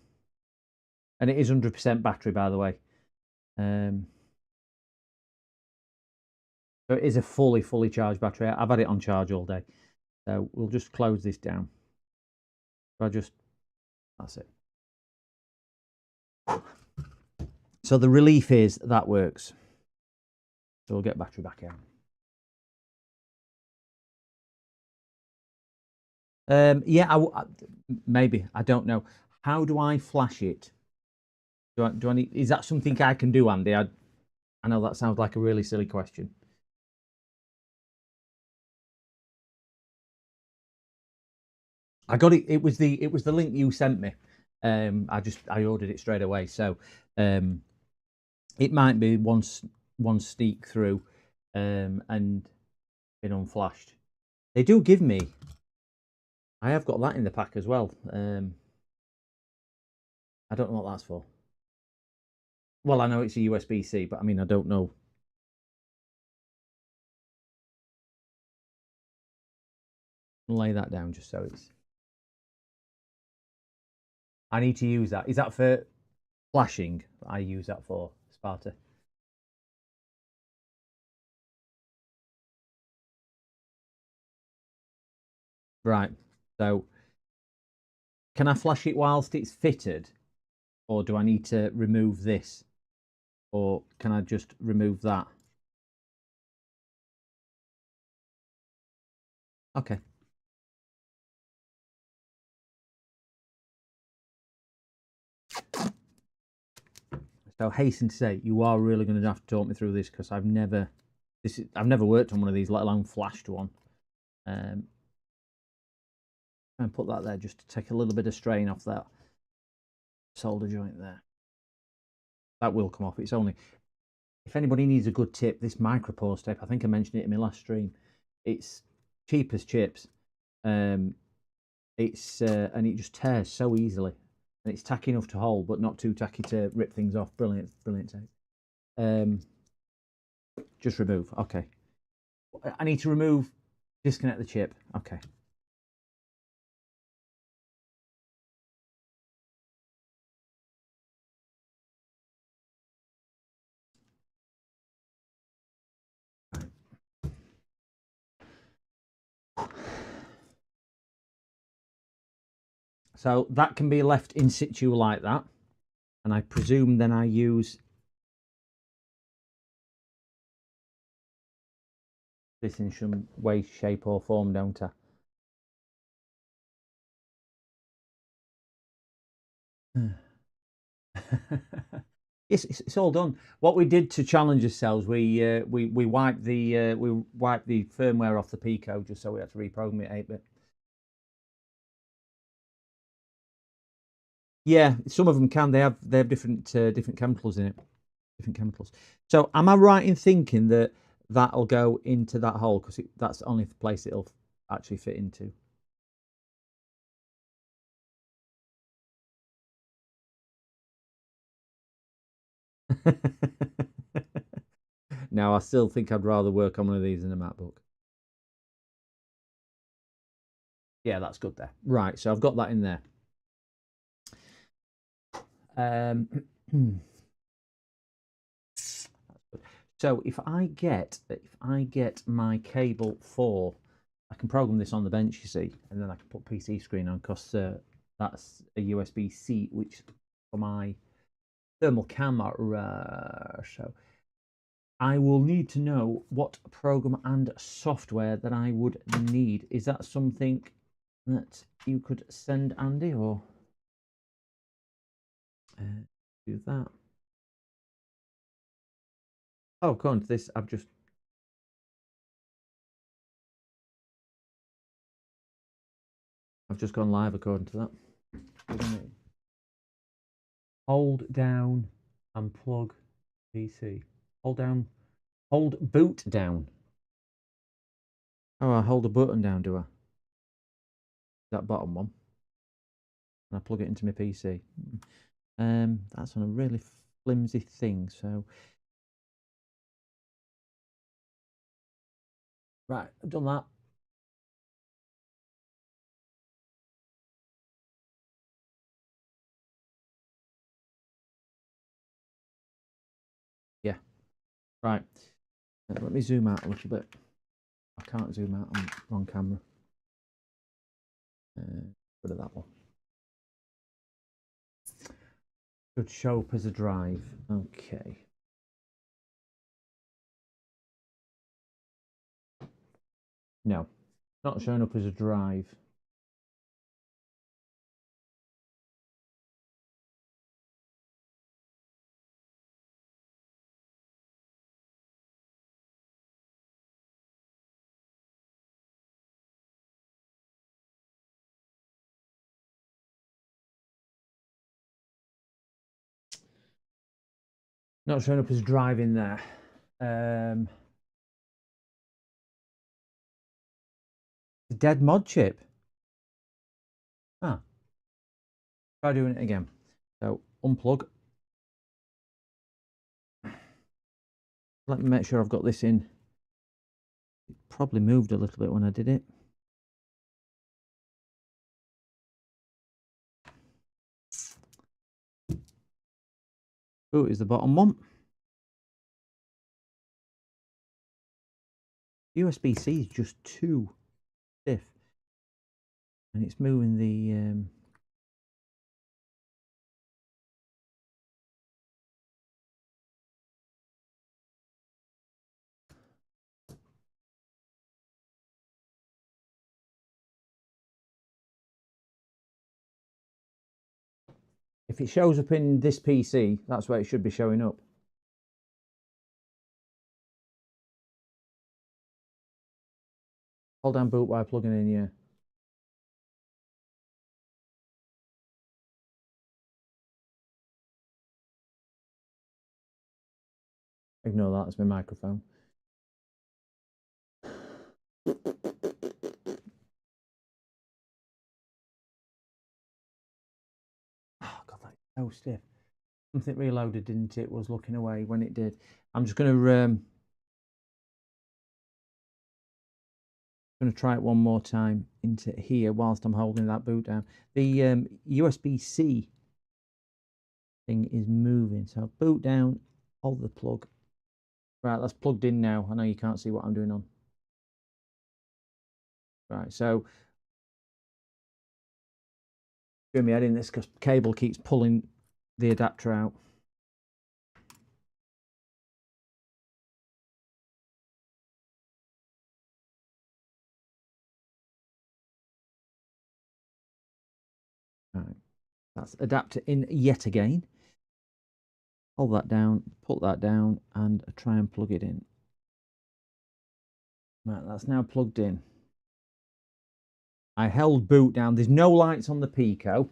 And it is 100% battery, by the way. So it is a fully charged battery. I've had it on charge all day. So we'll just close this down. That's it. So the relief is that works. So we'll get battery back out. Yeah, maybe. I don't know. How do I flash it? Do I need? Is that something I can do, Andy? I know that sounds like a really silly question. I got it. It was the link you sent me. I ordered it straight away. So it might be one sneak through and been unflashed. They do give me. I have got that in the pack as well. I don't know what that's for. Well, I know it's a USB-C, but I mean, I don't know. I'll lay that down just so it's. I need to use that. Is that for flashing? I use that for Sparta. Right. So, can I flash it whilst it's fitted? Or do I need to remove this? Or can I just remove that? Okay. So hasten to say, you are really going to have to talk me through this because I've never worked on one of these, let alone flashed one. And put that there just to take a little bit of strain off that solder joint there. That will come off. It's only, if anybody needs a good tip, this micropore tape, I think I mentioned it in my last stream. It's cheap as chips. And it just tears so easily. And it's tacky enough to hold, but not too tacky to rip things off. Brilliant tape. Just remove. Okay. I need to remove, disconnect the chip. Okay. So that can be left in situ like that. And I presume then I use this in some way, shape or form, don't I? It's all done. What we did to challenge ourselves, we wiped the firmware off the Pico just so we had to reprogram it 8-bit. Yeah, some of them can. They have different chemicals in it, different chemicals. So, am I right in thinking that that'll go into that hole because that's the only place it'll actually fit into? Now, I still think I'd rather work on one of these than a MacBook. Yeah, that's good there. Right, so I've got that in there. So if I get my cable for, I can program this on the bench, you see, and then I can put PC screen on because that's a USB-C, which for my thermal camera. So I will need to know what program and software that I would need. Is that something that you could send Andy, or do that? Oh, according to this, I've just gone live according to that. Hold down and plug PC. Hold boot down. Oh, I hold a button down, do I? That bottom one. And I plug it into my PC. That's on a really flimsy thing, so. Right, I've done that. Yeah, right. Let me zoom out a little bit. I can't zoom out on wrong camera. Rid of that one. Should show up as a drive. Okay. No, not showing up as a drive. Not showing up as drive in there. The dead mod chip. Ah. Try doing it again. So unplug. Let me make sure I've got this in. It probably moved a little bit when I did it. Boot is the bottom one. USB-C is just too stiff. And it's moving the if it shows up in this PC, that's where it should be showing up. Hold down boot while plugging in, yeah. Ignore that, it's my microphone. Oh god, that's so stiff. Something reloaded, didn't it? Was looking away when it did. I'm just gonna try it one more time into here whilst I'm holding that boot down. The USB-C thing is moving, so boot down, hold the plug. Right, that's plugged in now. I know you can't see what I'm doing on. Right, so doing my head in this because cable keeps pulling the adapter out. Right, that's adapter in yet again. Hold that down, put that down, and try and plug it in. Right, that's now plugged in. I held boot down. There's no lights on the Pico.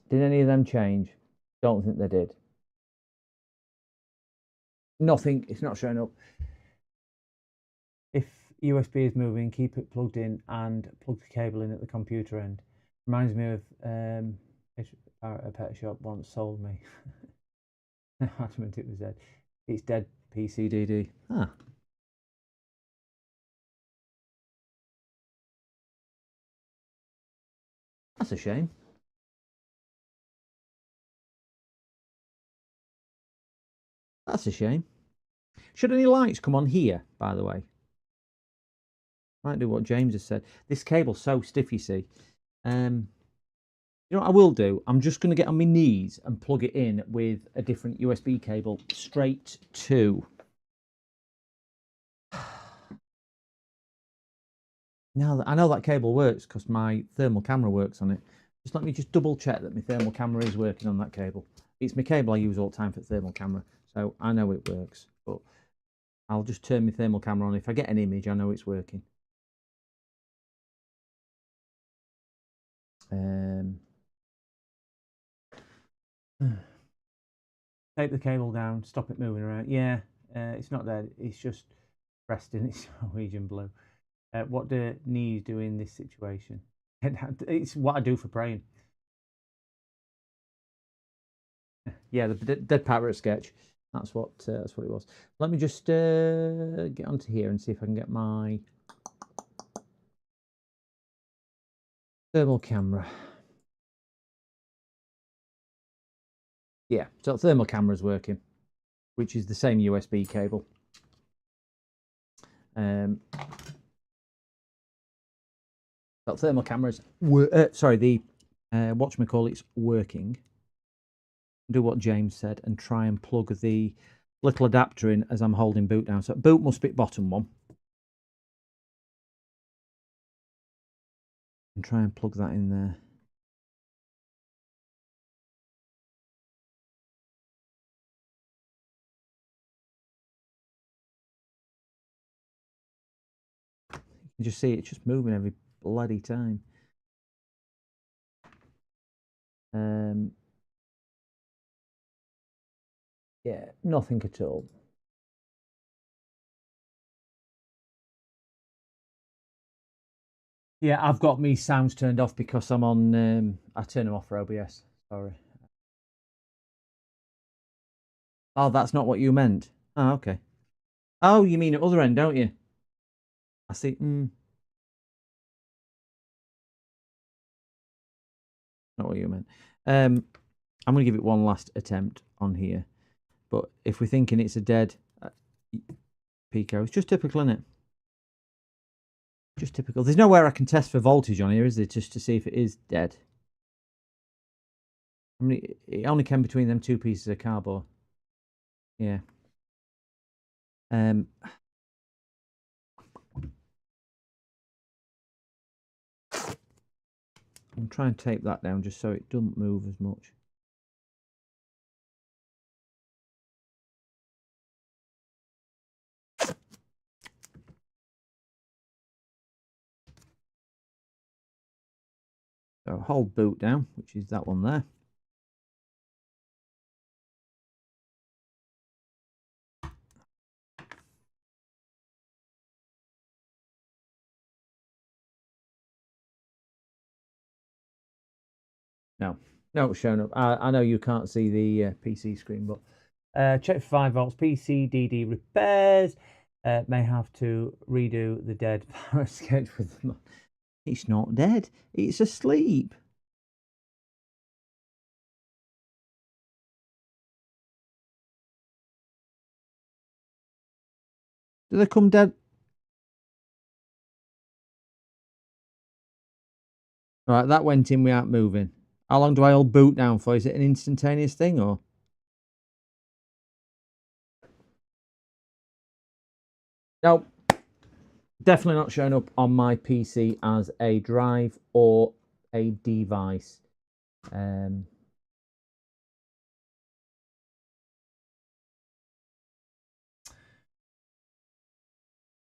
Did any of them change? Don't think they did. Nothing. It's not showing up. If USB is moving, keep it plugged in and plug the cable in at the computer end. Reminds me of a pet shop once sold me. Adamant it was dead. It's dead. PCDD. Ah. That's a shame. That's a shame. Should any lights come on here, by the way? Might do what James has said. This cable's so stiff, you see. You know what I will do? I'm just going to get on my knees and plug it in with a different USB cable straight to... Now I know that cable works because my thermal camera works on it. Just let me just double check that my thermal camera is working on that cable. It's my cable I use all the time for thermal camera, so I know it works. But I'll just turn my thermal camera on. If I get an image, I know it's working. Take the cable down, stop it moving around. Yeah, it's not dead. It's just resting. It's Norwegian blue. What do knees do in this situation? It's what I do for praying. Yeah, the dead parrot sketch. That's what it was. Let me just get onto here and see if I can get my thermal camera. Yeah, so thermal camera is working, which is the same USB cable. So thermal cameras, sorry, the whatchamacallit's working. Do what James said and try and plug the little adapter in as I'm holding boot down. So boot must be bottom one. And try and plug that in there. You can just see it's just moving every bloody time. Yeah, nothing at all. Yeah, I've got me sounds turned off because I'm on. I turn them off for OBS. Sorry. Oh, that's not what you meant. Oh, okay. Oh, you mean at other end, don't you? I see. Not what you meant. I'm going to give it one last attempt on here. But if we're thinking it's a dead Pico, it's just typical, isn't it? Just typical. There's nowhere I can test for voltage on here, is there? Just to see if it is dead. I mean, it only came between them two pieces of cardboard. Yeah. I'm trying and tape that down just so it doesn't move as much. So hold boot down, which is that one there. No, it's showing up. I know you can't see the PC screen, but check for 5 volts. PCDD repairs. May have to redo the dead power sketch with them. It's not dead. It's asleep. Do they come dead? All right, that went in without moving. How long do I hold boot down for? Is it an instantaneous thing or? Nope. Definitely not showing up on my PC as a drive or a device.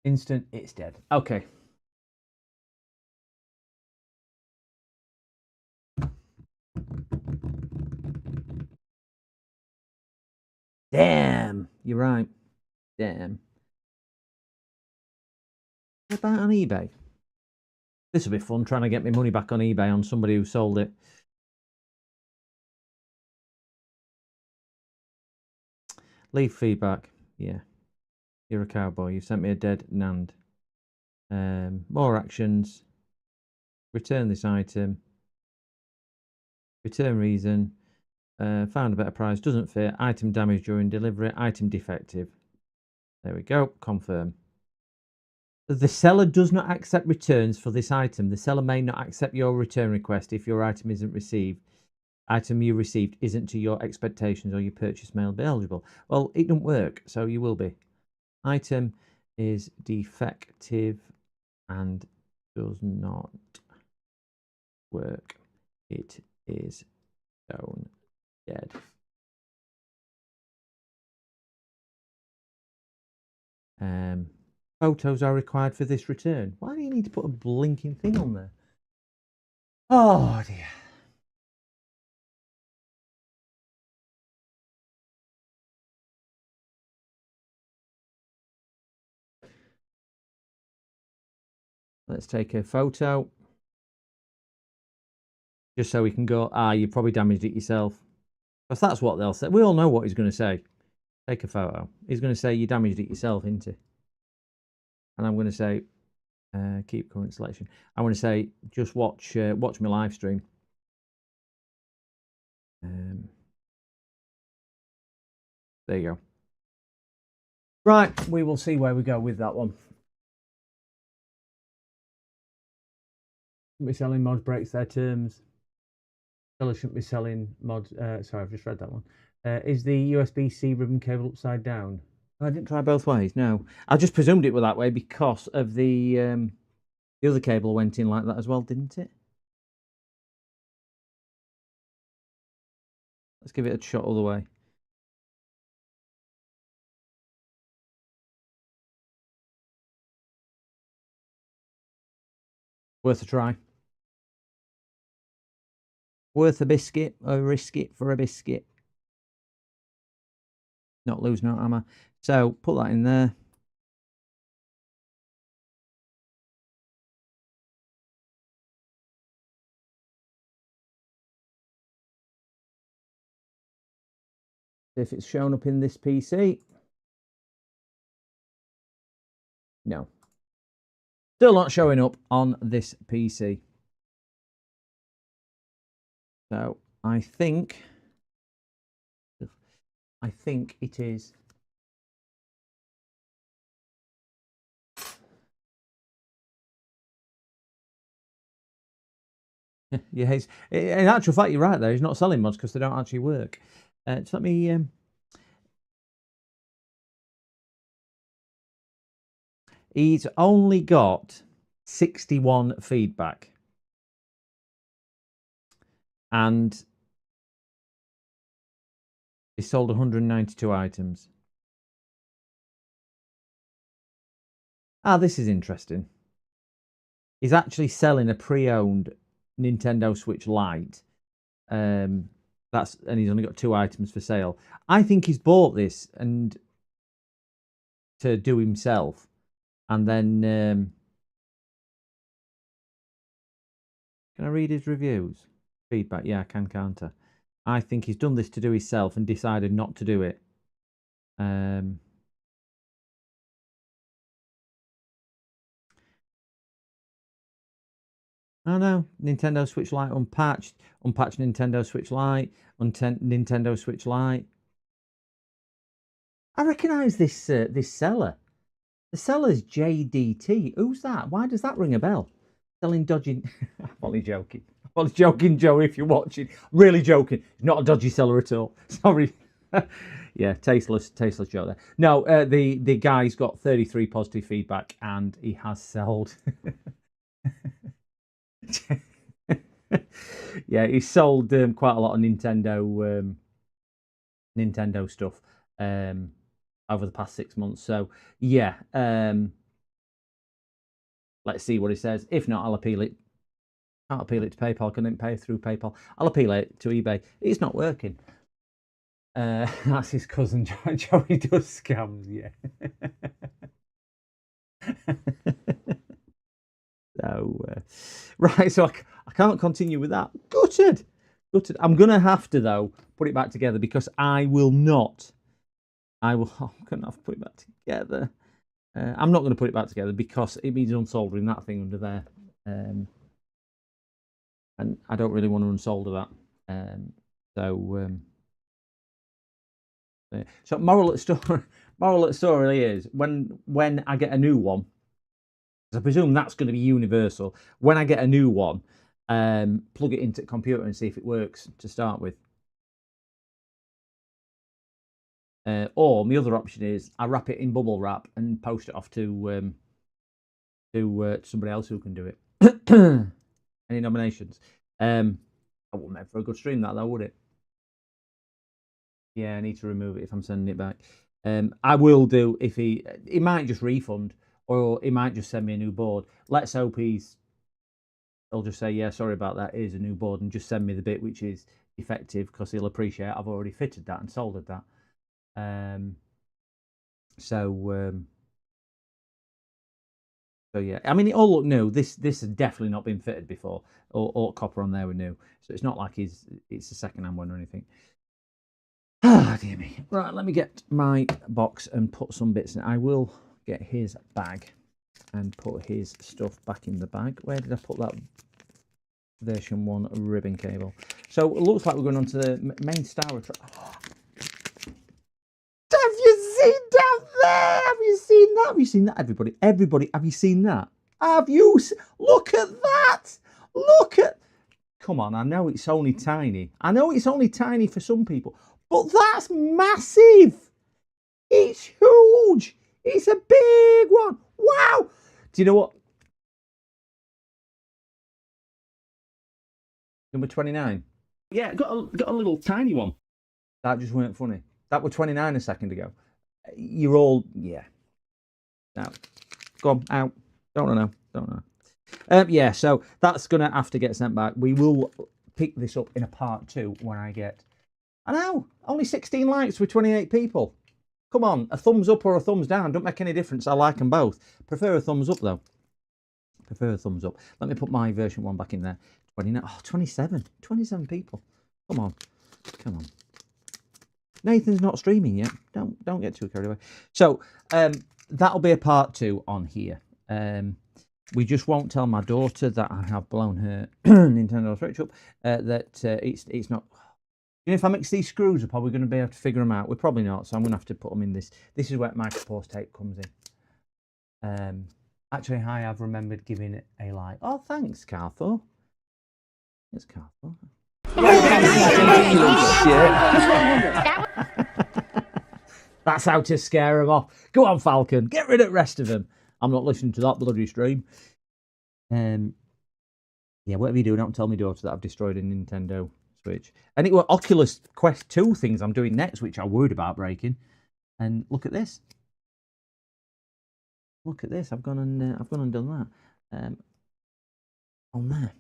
Instant, it's dead. Okay. Damn, you're right. Damn. Can I buy it on eBay? This will be fun, trying to get my money back on eBay on somebody who sold it. Leave feedback. Yeah. You're a cowboy. You sent me a dead Nand. More actions. Return this item. Return reason. Found a better price. Doesn't fit. Item damaged during delivery. Item defective. There we go. Confirm. The seller does not accept returns for this item. The seller may not accept your return request if your item isn't received. Item you received isn't to your expectations or your purchase may be eligible. Well, it doesn't work, so you will be. Item is defective and does not work. It is stone dead. Photos are required for this return. Why do you need to put a blinking thing on there? Oh dear. Let's take a photo. Just so we can go, you probably damaged it yourself. Because that's what they'll say. We all know what he's going to say. Take a photo. He's going to say, you damaged it yourself, isn't it? And I'm going to say, keep current selection. I want to say, just watch my live stream. There you go. Right, we will see where we go with that one. Shouldn't be selling mods breaks their terms. Seller shouldn't be selling mods. Sorry, I've just read that one. Is the USB-C ribbon cable upside down? I didn't try both ways. No, I just presumed it were that way because of the other cable went in like that as well, didn't it? Let's give it a shot all the way. Worth a try. Worth a biscuit, or risk it for a biscuit. Not lose no hammer. So put that in there. If it's shown up in this PC. No. Still not showing up on this PC. So I think it is. Yeah, in actual fact, you're right there. He's not selling mods because they don't actually work. So let me. He's only got 61 feedback. And he sold 192 items. This is interesting. He's actually selling a pre-owned Nintendo Switch Lite. And he's only got 2 items for sale. I think he's bought this and to do himself, and then can I read his reviews? Feedback, yeah, I can, can't I? I think he's done this to do himself and decided not to do it. Oh no, Nintendo Switch Lite unpatched Nintendo Switch Lite, Nintendo Switch Lite. I recognise this this seller. The seller's JDT. Who's that? Why does that ring a bell? Selling dodgy. I'm only joking. I'm only joking, Joe, if you're watching. Really joking. He's not a dodgy seller at all. Sorry. Yeah, tasteless joke there. No, the guy's got 33 positive feedback and he has sold. Yeah, he sold quite a lot of Nintendo stuff over the past 6 months. So yeah, let's see what he says. If not, I'll appeal it. Can't appeal it to PayPal. Couldn't pay through PayPal. I'll appeal it to eBay. It's not working. That's his cousin Joey does scams. Yeah. So right, so I can't continue with that. Gutted. I'm gonna have to though put it back together because I'm gonna have to put it back together. I'm not going to put it back together because it means unsoldering that thing under there, and I don't really want to unsolder that. So moral of the story really is when I get a new one, because I presume that's going to be universal. When I get a new one, plug it into the computer and see if it works to start with. Or my other option is I wrap it in bubble wrap and post it off to somebody else who can do it. Any nominations? I wouldn't make for a good stream that though, would it? Yeah, I need to remove it if I'm sending it back. I will do if he might just refund or he might just send me a new board. Let's hope he'll just say, yeah, sorry about that, here's a new board, and just send me the bit which is effective because he'll appreciate I've already fitted that and soldered that. So yeah, I mean, it all looked new. This has definitely not been fitted before. All copper on there were new, so it's not like it's a second-hand one or anything. Ah, dear me. Right, let me get my box and put some bits in. I will get his bag and put his stuff back in the bag. Where did I put that version 1 ribbon cable? So it looks like we're going on to the main star of Have you seen down there? Have you seen that? Have you seen that, everybody? Everybody, have you seen that? Look at that! Look at... Come on, I know it's only tiny. I know it's only tiny for some people, but that's massive! It's huge! It's a big one! Wow! Do you know what? Number 29. Yeah, got a little tiny one. That just weren't funny. That were 29 a second ago. You're all, yeah. Now, go on, out. Don't know. Yeah, so that's going to have to get sent back. We will pick this up in a part 2 when I get... I know, only 16 likes with 28 people. Come on, a thumbs up or a thumbs down. Don't make any difference. I like them both. Prefer a thumbs up, though. Prefer a thumbs up. Let me put my version 1 back in there. 29. Oh, 27. 27 people. Come on. Nathan's not streaming yet. Don't get too carried away. So that'll be a part 2 on here. We just won't tell my daughter that I have blown her Nintendo Switch up. That it's not. You know, if I mix these screws up, are we going to be able to figure them out? We're probably not. So I'm going to have to put them in this. This is where Microsolder tape comes in. Actually, I have remembered giving it a like. Oh, thanks, Carthor. It's Carthor. That's how to scare him off. Go on, Falcon. Get rid of the rest of them. I'm not listening to that bloody stream. Yeah, whatever you do, don't tell me, daughter, that I've destroyed a Nintendo Switch. And it were Oculus Quest 2 things I'm doing next, which I'm worried about breaking. And look at this. Look at this. I've gone and done that. On there.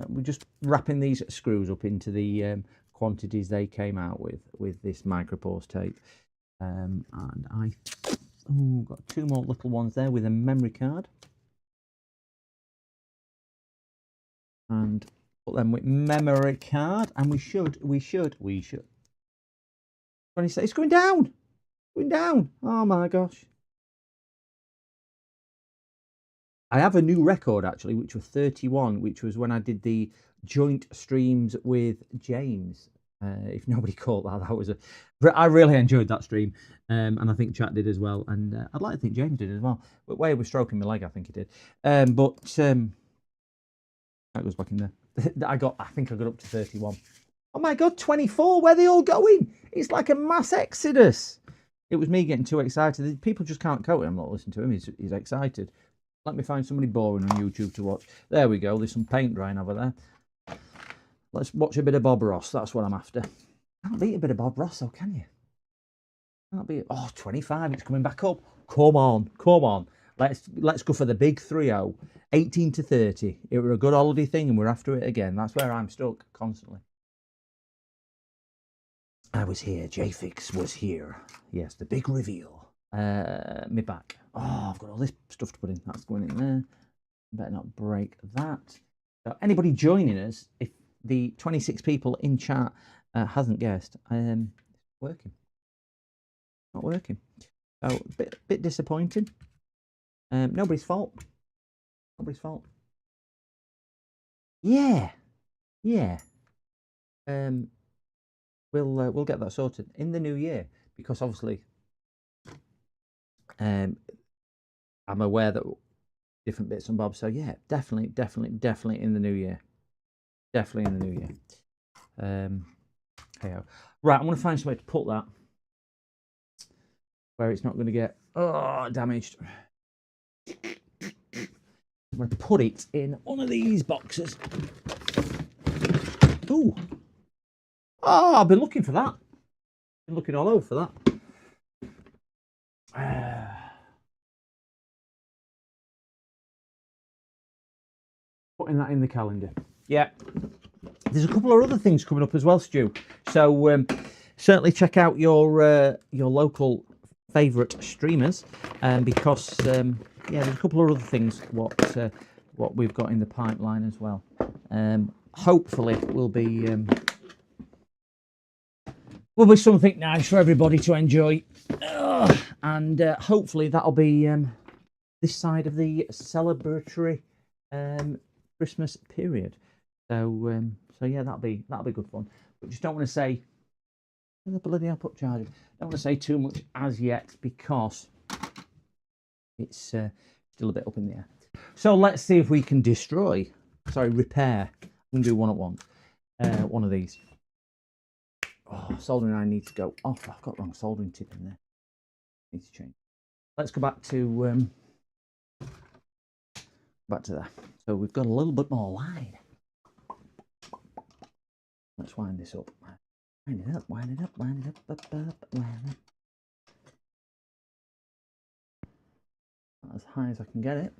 We're just wrapping these screws up into the quantities they came out with this Microsolder tape. And I got 2 more little ones there with a memory card. And put them with memory card. And we should. 26. It's going down. Going down. Oh my gosh. I have a new record actually, which was 31, which was when I did the joint streams with James. If nobody caught that, I really enjoyed that stream, and I think chat did as well, and I'd like to think James did as well. But Wade was stroking my leg, I think he did. That goes back in there. I think I got up to 31. Oh my God, 24. Where are they all going? It's like a mass exodus. It was me getting too excited. People just can't cope. I'm not listening to him. He's excited. Let me find somebody boring on YouTube to watch. There we go. There's some paint drying over there. Let's watch a bit of Bob Ross. That's what I'm after. Can't beat a bit of Bob Ross, though, can you? Can't beat it. Oh, 25. It's coming back up. Come on. Come on. Let's go for the big 3-0. 18 to 30. It were a good holiday thing, and we're after it again. That's where I'm stuck constantly. I was here. JFix was here. Yes, the big reveal. Me back. Oh, I've got all this stuff to put in. That's going in there. Better not break that. So anybody joining us, if the 26 people in chat hasn't guessed, working. Not working. So bit disappointing. Nobody's fault. Nobody's fault. Yeah. We'll get that sorted in the new year, because obviously I'm aware that different bits and bobs. So yeah, definitely in the new year. Definitely in the new year. Hey-ho. Right, I'm going to find somewhere to put that where it's not going to get damaged. I'm going to put it in one of these boxes. Ooh. Oh, I've been looking for that. Been looking all over for that. Putting that in the calendar. Yeah. There's a couple of other things coming up as well, Stu. So certainly check out your local favourite streamers, because there's a couple of other things what we've got in the pipeline as well. Hopefully will be something nice for everybody to enjoy, and hopefully that'll be this side of the celebratory Christmas period. So yeah, that'll be good fun. But just don't want to say the bloody hell put charger. Don't want to say too much as yet, because it's still a bit up in the air. So let's see if we can repair. I'm gonna do one at once. One of these. Oh, soldering iron needs to go off. I've got the wrong soldering tip in there. Needs to change. Let's go back to that. So we've got a little bit more line. Let's wind this up. Wind it up, wind it up, wind it up, wind it up. As high as I can get it.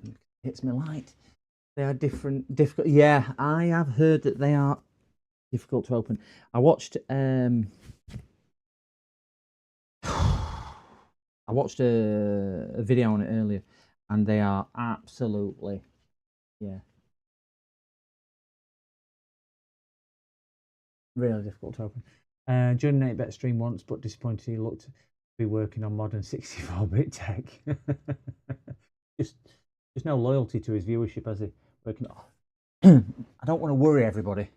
Hits me light. They are difficult. Yeah, I have heard that they are difficult to open. I watched a video on it earlier, and they are absolutely, really difficult to open. During an 8-bit stream once, but disappointed he looked to be working on modern 64-bit tech. just no loyalty to his viewership, has he? Working. I don't want to worry everybody.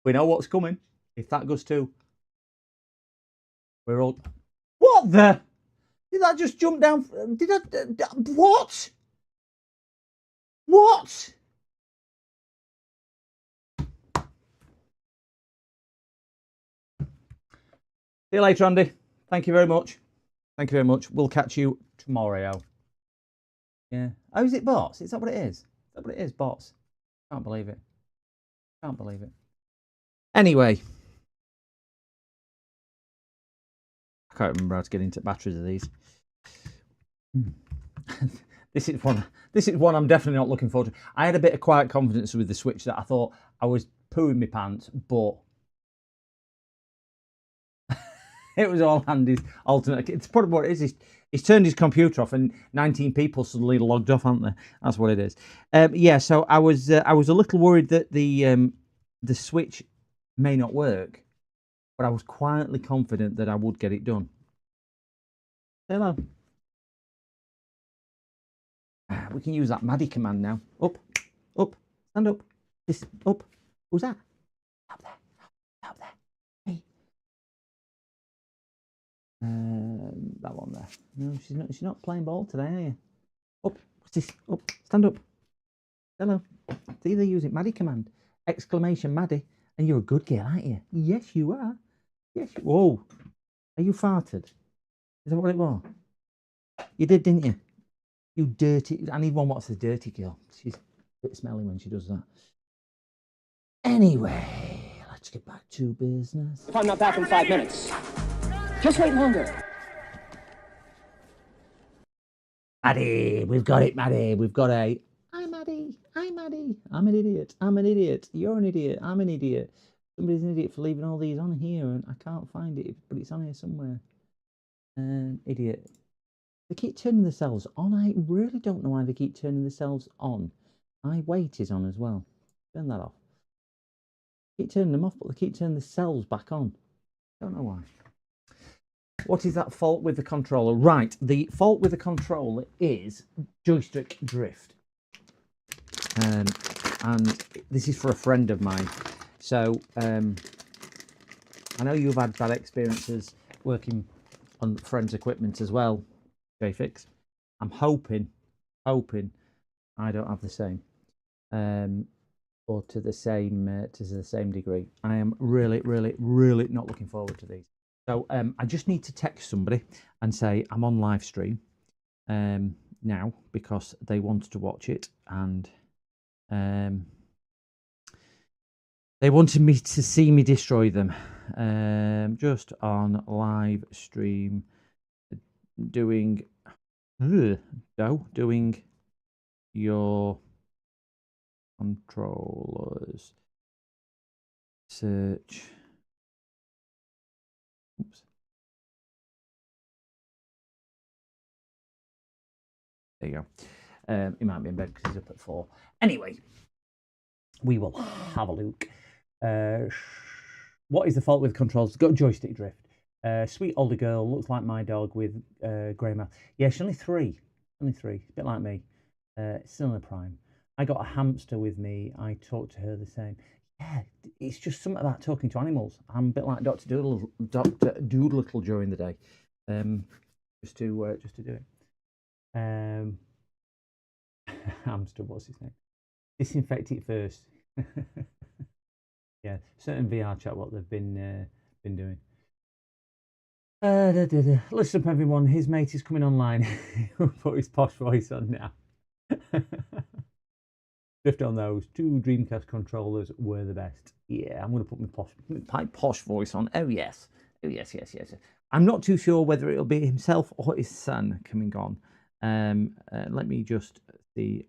We know what's coming. If that goes too, we're all. What the? Did that just jump down? Did I? What? What? See you later, Andy. Thank you very much. We'll catch you tomorrow. Yeah. Oh, is it bots? Is that what it is? Is that what it is? Bots. Can't believe it. Anyway. I can't remember how to get into batteries of these. This is one I'm definitely not looking forward to. I had a bit of quiet confidence with the Switch that I thought I was pooing my pants, but it was all Andy's alternate. It's probably what it is. He's turned his computer off, and 19 people suddenly logged off, haven't they? That's what it is. Yeah. So I was a little worried that the Switch may not work, but I was quietly confident that I would get it done. Hello. We can use that Maddie command now. Up, stand up. This up. Who's that? Up there. Hey. That one there. No, she's not playing ball today, are you? Up. What's this? Up. Stand up. Hello. It's either using Maddie command. Exclamation Maddie. And you're a good girl, aren't you? Yes, you are. Yes. Whoa. Are you farted? Is that what it was? You did, didn't you? You dirty. I need one what's a dirty girl. She's a bit smelly when she does that. Anyway, let's get back to business. If I'm not back in 5 minutes, just wait longer. Maddie, we've got it, Maddie. We've got a. Hi, Maddie. Hi, Maddie. I'm an idiot. I'm an idiot. You're an idiot. I'm an idiot. Somebody's an idiot for leaving all these on here, and I can't find it, but it's on here somewhere. Idiot. They keep turning themselves on. I really don't know why they keep turning themselves on. My weight is on as well. Turn that off. Keep turning them off, but they keep turning themselves back on. Don't know why. What is that fault with the controller? Right, the fault with the controller is joystick drift. And this is for a friend of mine. So, I know you've had bad experiences working on friends' equipment as well, JFix. I'm hoping I don't have the same. Or to the same degree. I am really not looking forward to these. So I just need to text somebody and say I'm on live stream now because they want to watch it, and they wanted me to see me destroy them. Just on live stream, doing your controllers search. Oops. There you go. He might be in bed because he's up at 4. Anyway, we will have a look. What is the fault with controls? Got joystick drift. Sweet older girl, looks like my dog with grey mouth. Yeah, she's only 3. Only 3. A bit like me. Still in the prime. I got a hamster with me. I talk to her the same. Yeah, it's just something about talking to animals. I'm a bit like Dr. Doolittle during the day, just to do it. Hamster, what's his name? Disinfect it first. Yeah, certain VR chat what they've been doing. Listen up, everyone. His mate is coming online. He'll put his posh voice on now. Drift on those 2 Dreamcast controllers were the best. Yeah, I'm going to put my posh voice on. Oh yes, yes. I'm not too sure whether it'll be himself or his son coming on. Let me just see.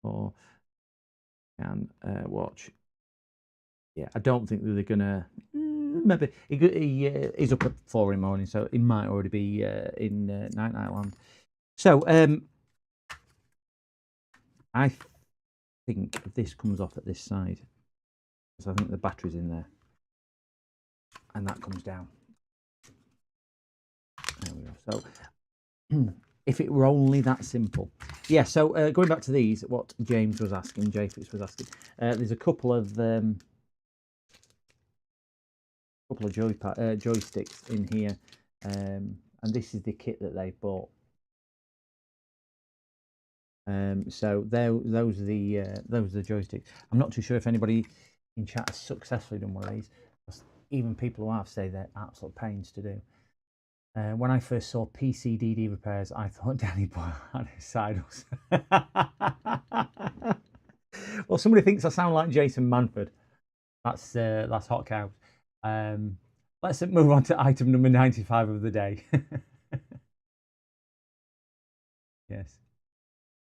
Or can watch. Yeah, I don't think that they're gonna. Maybe he's up at 4 in the morning, so he might already be in Night Land. So I think this comes off at this side, so I think the battery's in there, and that comes down. There we go. So if it were only that simple. Yeah, so going back to these, what James was asking, JFix was asking, there's a couple of joysticks in here, and this is the kit that they bought. So those are the joysticks. I'm not too sure if anybody in chat has successfully done one of these. Even people who have say they're absolute pains to do. When I first saw PCDD repairs, I thought Danny Boyle had his side hustle. Well, somebody thinks I sound like Jason Manford. That's hot cows. Let's move on to item number 95 of the day. Yes,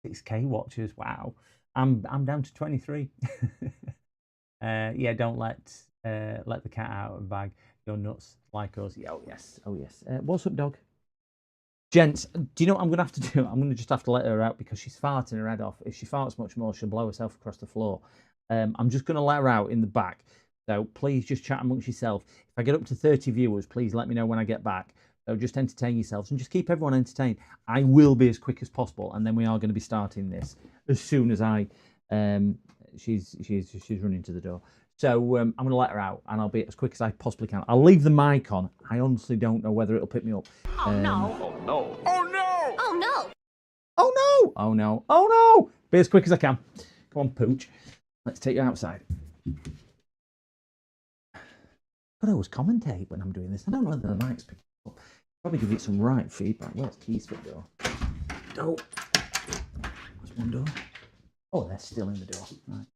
6K watchers. Wow, I'm down to 23. Yeah, don't let the cat out of the bag. You're nuts like us. Yeah, oh yes. What's up, dog? Gents, do you know what I'm going to have to do? I'm going to just have to let her out because she's farting her head off. If she farts much more, she'll blow herself across the floor. I'm just going to let her out in the back. So please just chat amongst yourself. If I get up to 30 viewers, please let me know when I get back. So just entertain yourselves and just keep everyone entertained. I will be as quick as possible, and then we are going to be starting this as soon as she's running to the door. So I'm going to let her out, and I'll be as quick as I possibly can. I'll leave the mic on. I honestly don't know whether it'll pick me up. Oh no. Oh no. Oh no! Oh no. Oh no! Oh no! Oh no! Be as quick as I can. Come on, Pooch. Let's take you outside. But I always commentate when I'm doing this. I don't know whether the mic's picking up. Probably give it some right feedback. Where's the keys for the door? Oh. There's one door. Oh, they're still in the door. Right.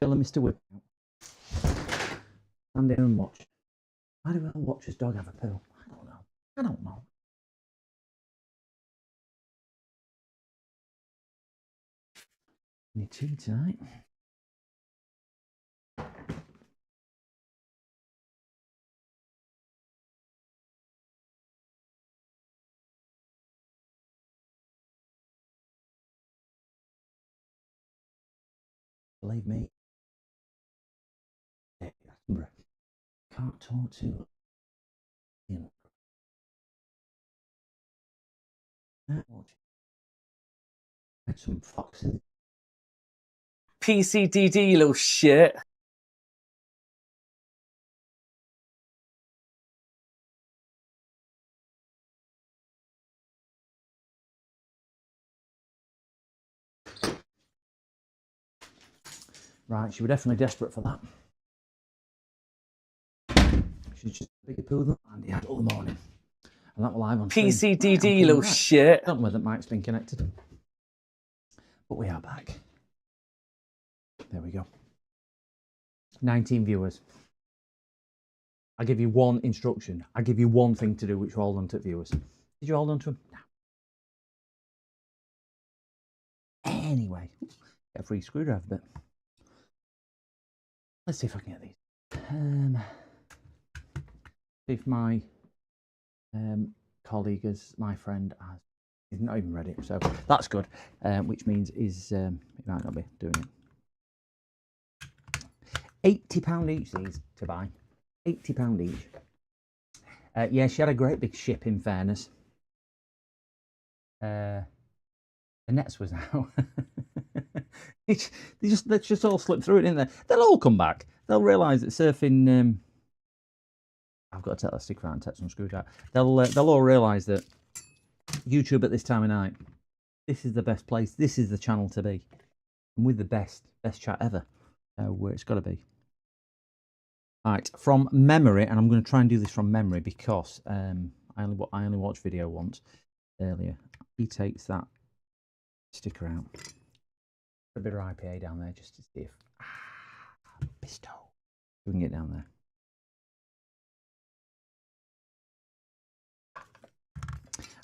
Look, Mr. Whip. Stand there and watch. Why do I watch his dog have a poo? I don't know. I don't know. Any tea tonight? Believe me. Can't talk to him. Had some foxes. PCDD, you little shit. Right, she was definitely desperate for that. She's just a bigger poo than Andy had all the morning. And that was live on stream. PCDD, you little shit. I don't know whether Mike's been connected. But we are back. There we go. 19 viewers. I give you one instruction. I give you one thing to do, which you hold on to viewers. Did you hold on to them? No. Anyway, get a free screwdriver bit. Let's see if I can get these. See if my colleague, as my friend, he's not even ready, so that's good. Which means he might not be doing it. £80 each these to buy. £80 each. Yeah, she had a great big ship. In fairness, the nets was out. They just all slip through it, didn't they? They'll all come back. They'll realise that surfing. I've got to take that stick out and take some screws out. They'll all realise that YouTube at this time of night, this is the best place. This is the channel to be, and with the best chat ever. Where it's got to be. Right, from memory, and I'm going to try and do this from memory because I only watched video once earlier. He takes that sticker out. A bit of IPA down there just to see if Bisto. We can get down there.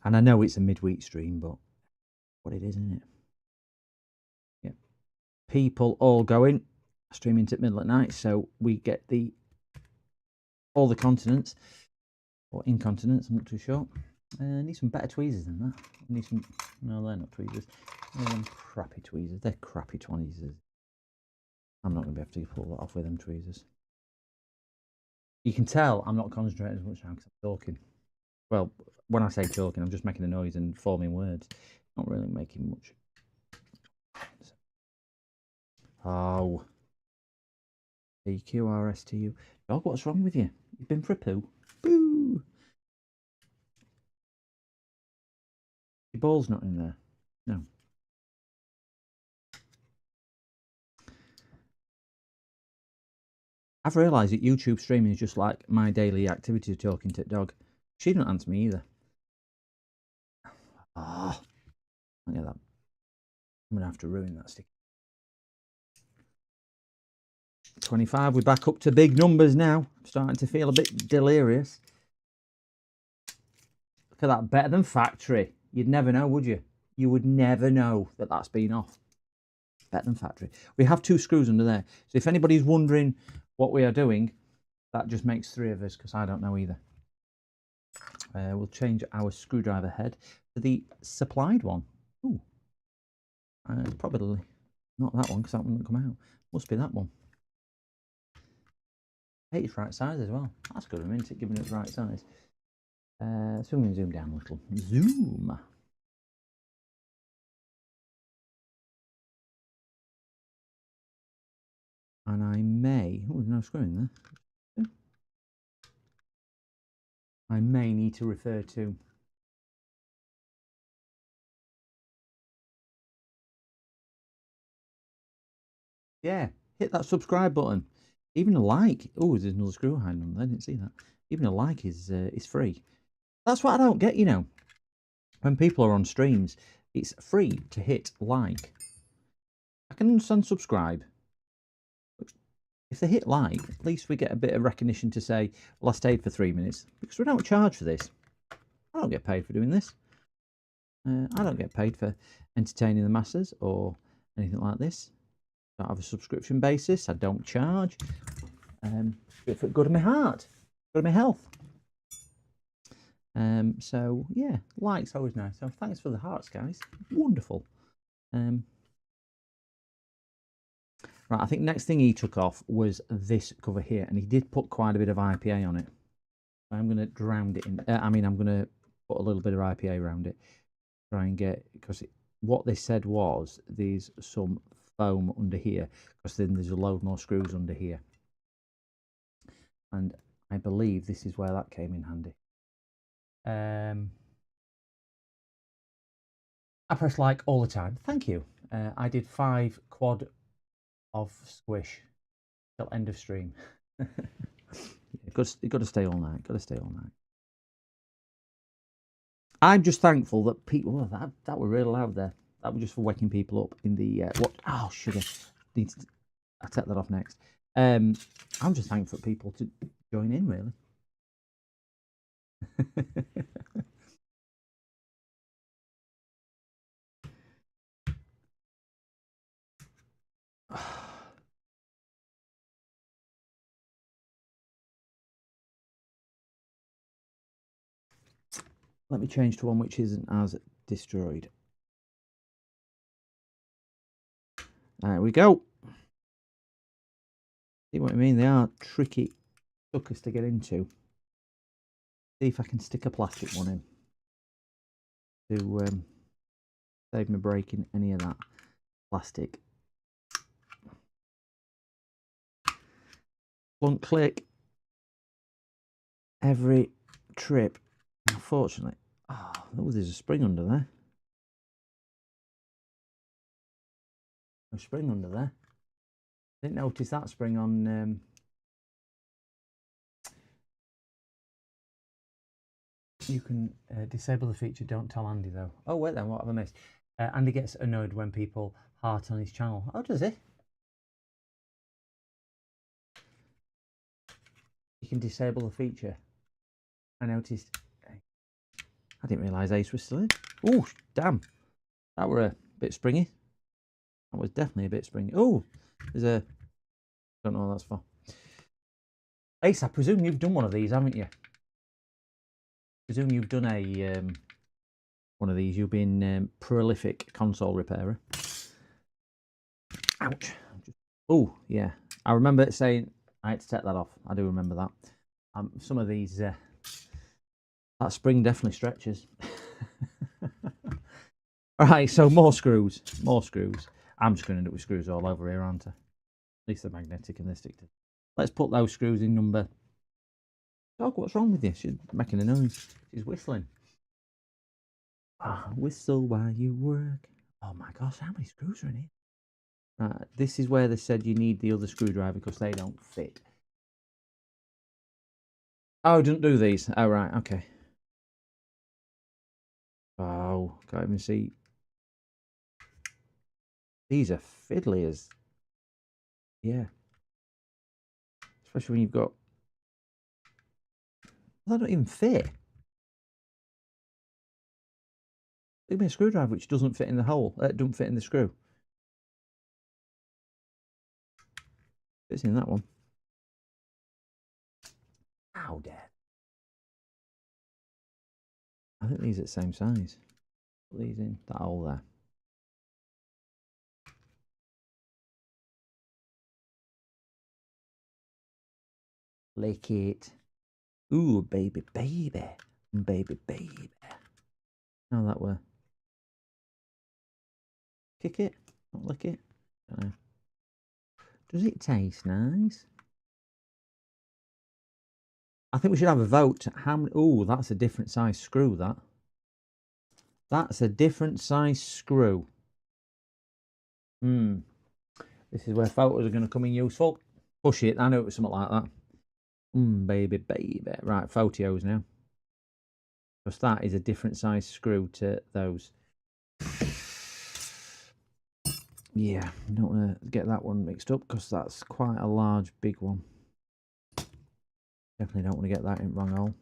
And I know it's a midweek stream, but what it is, isn't it? Yeah. People all going streaming to middle at night, so we get all the continents or incontinence. I'm not too sure. I need some better tweezers than that. I need some. No, they're not tweezers. They're them crappy tweezers. They're crappy tweezers. I'm not going to be able to pull that off with them tweezers. You can tell I'm not concentrating as much now because I'm talking. Well, when I say talking, I'm just making a noise and forming words. Not really making much. Oh. EQRSTU. Dog, what's wrong with you? You've been for a poo? Boo! Your ball's not in there. No. I've realised that YouTube streaming is just like my daily activity of talking to dog. She didn't answer me either. Ah, look at that. I'm gonna have to ruin that stick. 25. We're back up to big numbers now. I'm starting to feel a bit delirious. Look at that. Better than factory. You'd never know, would you? You would never know that that's been off. Better than factory. We have 2 screws under there. So if anybody's wondering what we are doing, that just makes 3 of us because I don't know either. We'll change our screwdriver head to the supplied one. Ooh. Probably not that one because that one didn't come out. Must be that one. Hey, it's right size as well. That's good, isn't it? Giving it the right size. So I'm going to zoom down a little. Zoom. And I may... Oh, there's no screw in there. I may need to refer to... Yeah, hit that subscribe button. Even a like. Oh, there's another screw hiding on there. I didn't see that. Even a like is free. That's what I don't get, you know. When people are on streams, it's free to hit like. I can understand subscribe. If they hit like, at least we get a bit of recognition to say, well, I stayed for 3 minutes. Because we don't charge for this. I don't get paid for doing this. I don't get paid for entertaining the masses or anything like this. I don't have a subscription basis. I don't charge. It's good to my heart. Good to my health. So, yeah, likes always nice. So thanks for the hearts, guys. Wonderful. Right, I think next thing he took off was this cover here, and he did put quite a bit of IPA on it. I'm going to drown it in. I'm going to put a little bit of IPA around it, try and get, because what they said was there's some foam under here, because then there's a load more screws under here, and I believe this is where that came in handy. I press like all the time. Thank you. I did 5 quad of squish till end of stream. You've got to stay all night. Got to stay all night. I'm just thankful that people. Oh, that were really loud there. That was just for waking people up in the what? Oh, sugar. I'll take that off next. I'm just thankful for people to join in, really. Let me change to one which isn't as destroyed. There we go. See what I mean? They are tricky suckers to get into. See if I can stick a plastic one in to save me breaking any of that plastic. One click every trip. Unfortunately, oh, there's a spring under there. A spring under there. Didn't notice that spring on. You can disable the feature. Don't tell Andy though. Oh wait, then what have I missed? Andy gets annoyed when people heart on his channel. Oh, does he? You can disable the feature. I noticed. I didn't realise Ace was still in. Oh, damn. That were a bit springy. That was definitely a bit springy. Oh, there's a... Don't know what that's for. Ace, I presume you've done one of these, haven't you? I presume you've done a... one of these. You've been prolific console repairer. Ouch. Oh, yeah. I remember saying I had to take that off. I do remember that. Some of these... that spring definitely stretches. Alright, so more screws. More screws. I'm just going to end up with screws all over here, aren't I? At least they're magnetic and they stick to. Let's put those screws in number. Dog, what's wrong with you? She's making a noise. She's whistling. Whistle while you work. Oh my gosh, how many screws are in here? This is where they said you need the other screwdriver because they don't fit. Oh, don't do these. Oh, right, okay. Oh, can't even see. These are fiddly as. Yeah. Especially when you've got. They don't even fit. Give me a screwdriver which doesn't fit in the hole. Doesn't fit in the screw. Fits in that one. Ow, Dad. I think these are the same size. Put these in that hole there. Lick it. Ooh, baby, baby. Baby, baby. How that were. Kick it. Not lick it. Does it taste nice? I think we should have a vote. How many? Oh, that's a different size screw, that. That's a different size screw. This is where photos are going to come in useful. Push it. I know it was something like that. Baby, baby. Right, photos now. Because that is a different size screw to those. Yeah, don't want to get that one mixed up because that's quite a large, big one. Definitely don't want to get that in wrong hole. You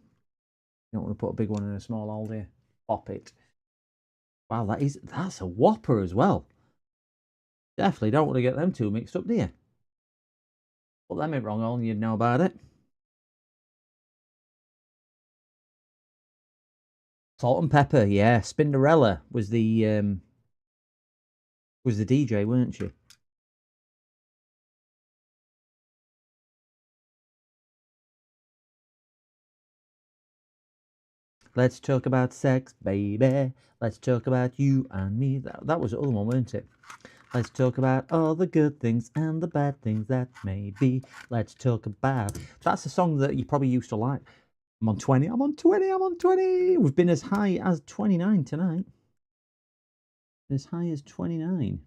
don't want to put a big one in a small hole here. Pop it. Wow, that's a whopper as well. Definitely don't want to get them two mixed up, do you? Put them in wrong hole and you'd know about it. Salt and pepper, yeah. Spinderella was the DJ, weren't she? Let's talk about sex, baby. Let's talk about you and me. That was the other one, weren't it? Let's talk about all the good things and the bad things that may be. Let's talk about... That's a song that you probably used to like. I'm on 20, I'm on 20, I'm on 20. We've been as high as 29 tonight. As high as 29.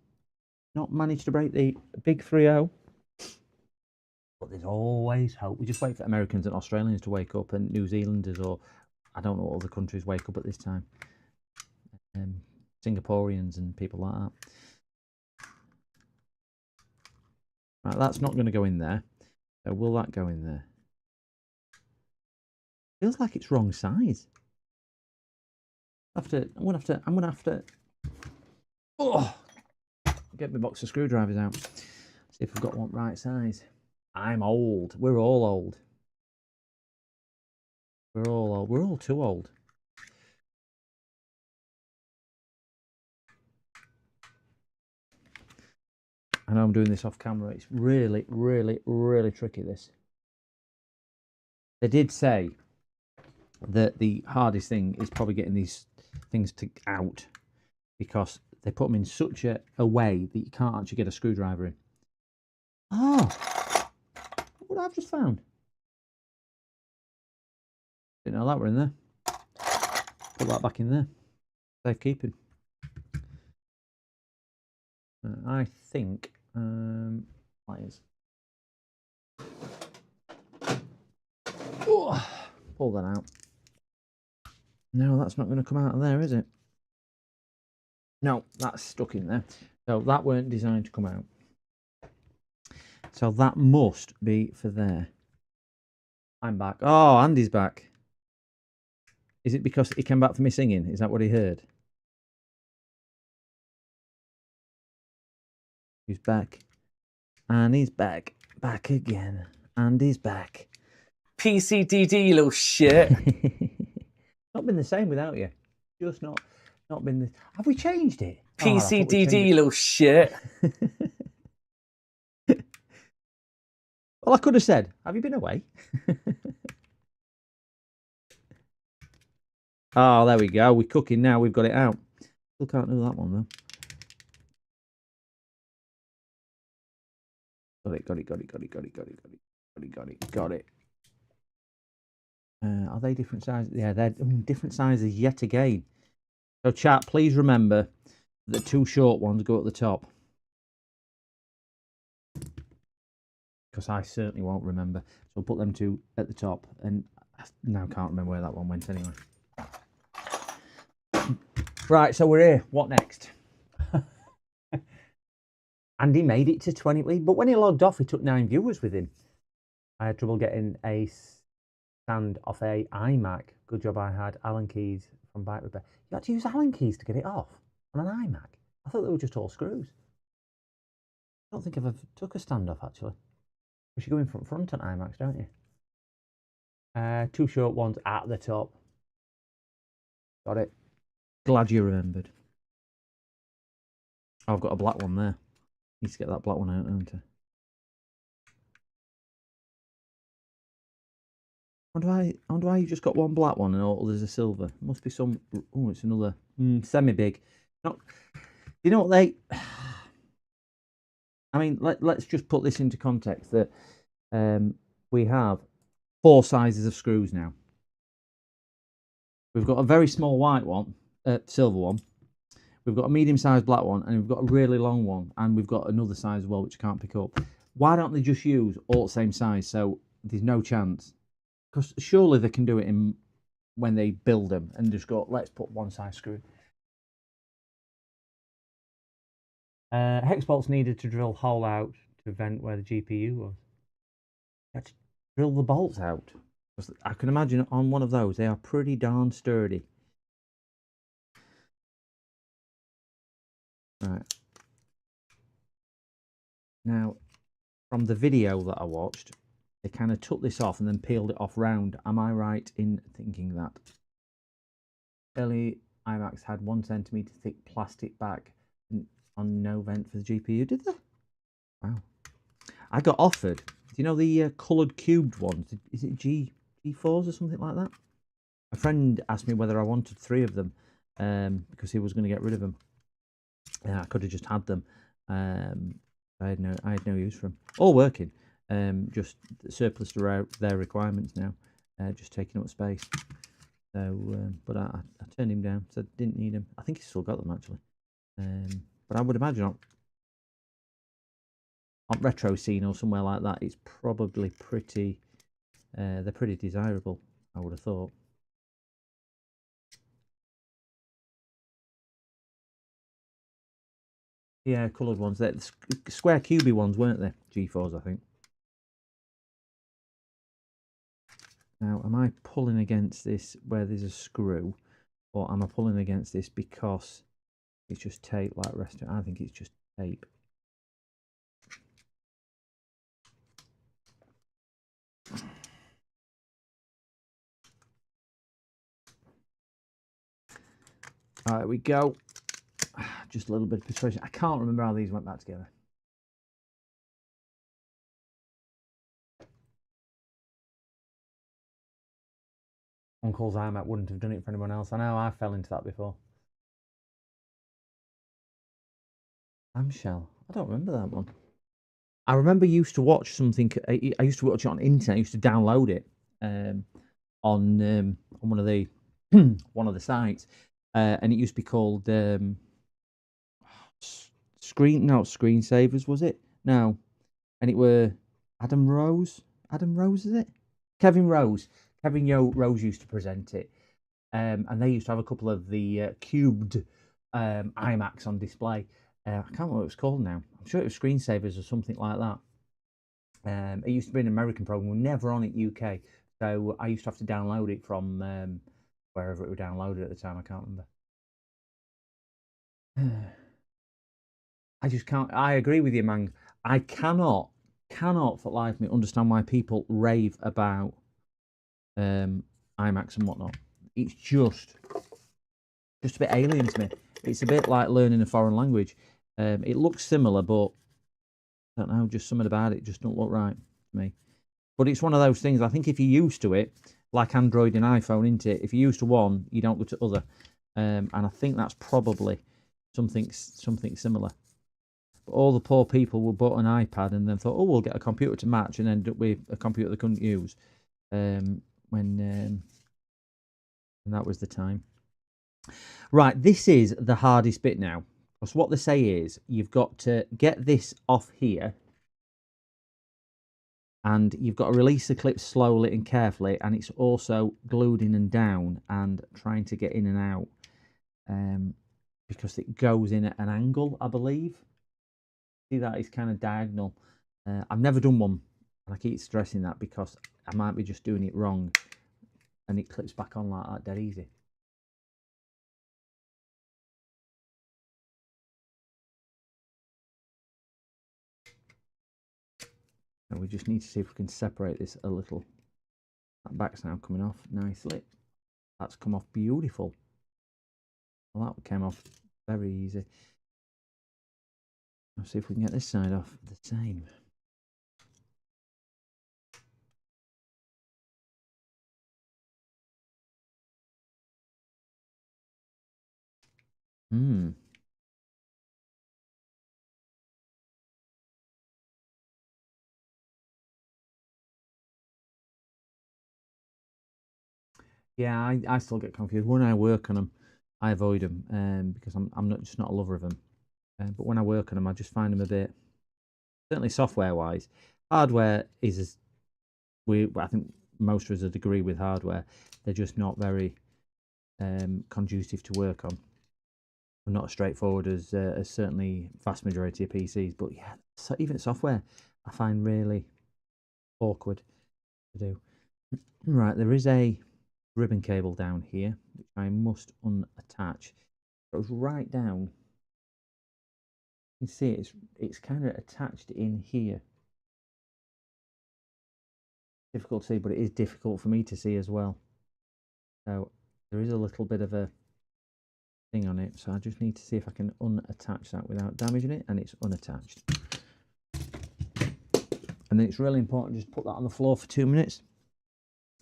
Not managed to break the big 3-0. But there's always hope. We just wait for Americans and Australians to wake up and New Zealanders or... I don't know what other countries wake up at this time. Singaporeans and people like that. Right, that's not going to go in there. So will that go in there? Feels like it's wrong size. I'm gonna have to. Oh, get my box of screwdrivers out. See if I've got one right size. I'm old. We're all old. We're all old. We're all too old. I know I'm doing this off camera. It's really, really, really tricky, this. They did say that the hardest thing is probably getting these things out because they put them in such a way that you can't actually get a screwdriver in. Oh, what I've just found. Didn't know that were in there. Put that back in there. Safe keeping. I think pliers. Oh, pull that out. No, that's not going to come out of there, is it? No, that's stuck in there. So that weren't designed to come out. So that must be for there. I'm back. Oh, Andy's back. Is it because he came back for me singing? Is that what he heard? He's back. And he's back. Back again. And he's back. PCDD, you little shit. Not been the same without you. Just not been the... Have we changed it? PCDD, you little shit. Well, I could have said, have you been away? Oh, there we go. We're cooking now. We've got it out. Still can't do that one, though. Got it. Are they different sizes? Yeah, they're different sizes yet again. So, chat, please remember the two short ones go at the top. Because I certainly won't remember. So, I'll put them two at the top. And I now can't remember where that one went anyway. Right, so we're here. What next? Andy made it to 20, but when he logged off, he took 9 viewers with him. I had trouble getting a stand off a iMac. Good job I had Allen keys from Bike Repair. You had to use Allen keys to get it off on an iMac. I thought they were just all screws. I don't think I've ever took a stand off, actually. You should go in front on iMacs, don't you? Two short ones at the top. Got it. Glad you remembered. Oh, I've got a black one there. Need to get that black one out, don't I? I wonder why you just got one black one and all there's a silver. Must be some... Oh, it's another semi-big. Not... You know what they... I mean, let's just put this into context that we have 4 sizes of screws now. We've got a very small white one, silver one. We've got a medium-sized black one, and we've got a really long one, and we've got another size as well, which I can't pick up. Why don't they just use all the same size so there's no chance? Because surely they can do it in when they build them and just go, let's put one size screw. Hex bolts needed to drill hole out to vent where the GPU was. You had to drill the bolts out. I can imagine on one of those, they are pretty darn sturdy. Right. Now, from the video that I watched, they kind of took this off and then peeled it off round. Am I right in thinking that? Early iMacs had 1 centimeter thick plastic back on no vent for the GPU, did they? Wow. I got offered, do you know the coloured cubed ones? Is it G4s or something like that? A friend asked me whether I wanted 3 of them because he was going to get rid of them. I could have just had them. I had no use for them. All working, just surplus to their requirements now, just taking up space. So, but I turned him down. Said didn't need him. I think he's still got them actually. But I would imagine on retro scene or somewhere like that, it's probably pretty. They're pretty desirable, I would have thought. Yeah, coloured ones. They're the square cubey ones, weren't they? G4s, I think. Now, am I pulling against this where there's a screw, or am I pulling against this because it's just tape like the rest of it? I think it's just tape. All right, we go. Just a little bit of persuasion. I can't remember how these went back together. Uncle's iMac wouldn't have done it for anyone else. I know I fell into that before. Clamshell. I don't remember that one. I remember used to watch something. I used to watch it on the internet. I used to download it on one of the one of the sites, and it used to be called Screensavers, was it? No, and it were Adam Rose. Adam Rose, is it? Kevin Rose. Rose used to present it, and they used to have a couple of the cubed iMacs on display. I can't remember what it was called now. I'm sure it was Screensavers or something like that. It used to be an American program. We're never on it UK, so I used to have to download it from wherever it was downloaded at the time. I can't remember. I just can't. I agree with you, Mang. I cannot for the life of me understand why people rave about iMacs and whatnot. It's just a bit alien to me. It's a bit like learning a foreign language. It looks similar, but I don't know, just something about it just don't look right to me. But it's one of those things, I think if you're used to it, like Android and iPhone, isn't it? If you're used to one, you don't go to other. And I think that's probably something similar. But all the poor people who bought an iPad and then thought, oh, we'll get a computer to match, and ended up with a computer they couldn't use when that was the time. Right, this is the hardest bit now. Because what they say is you've got to get this off here, and you've got to release the clip slowly and carefully, and it's also glued in and down and trying to get in and out because it goes in at an angle, I believe. See that it's kind of diagonal. I've never done one, and I keep stressing that because I might be just doing it wrong, and it clips back on like that dead easy. And we just need to see if we can separate this a little. That back's now coming off nicely. That's come off beautiful. Well, that came off very easy. Let's see if we can get this side off the same. Yeah, I still get confused. When I work on them, I avoid them because I'm not just not a lover of them. But when I work on them, I just find them a bit, certainly software-wise. Hardware is, I think most of us would agree with hardware. They're just not very conducive to work on. Not as straightforward as certainly vast majority of PCs. But yeah, so even software, I find really awkward to do. Right, there is a ribbon cable down here, which I must unattach. It goes right down. You can see it's kind of attached in here. Difficult to see, but it is difficult for me to see as well. So there is a little bit of a thing on it. So I just need to see if I can unattach that without damaging it, and it's unattached. And then it's really important just put that on the floor for 2 minutes.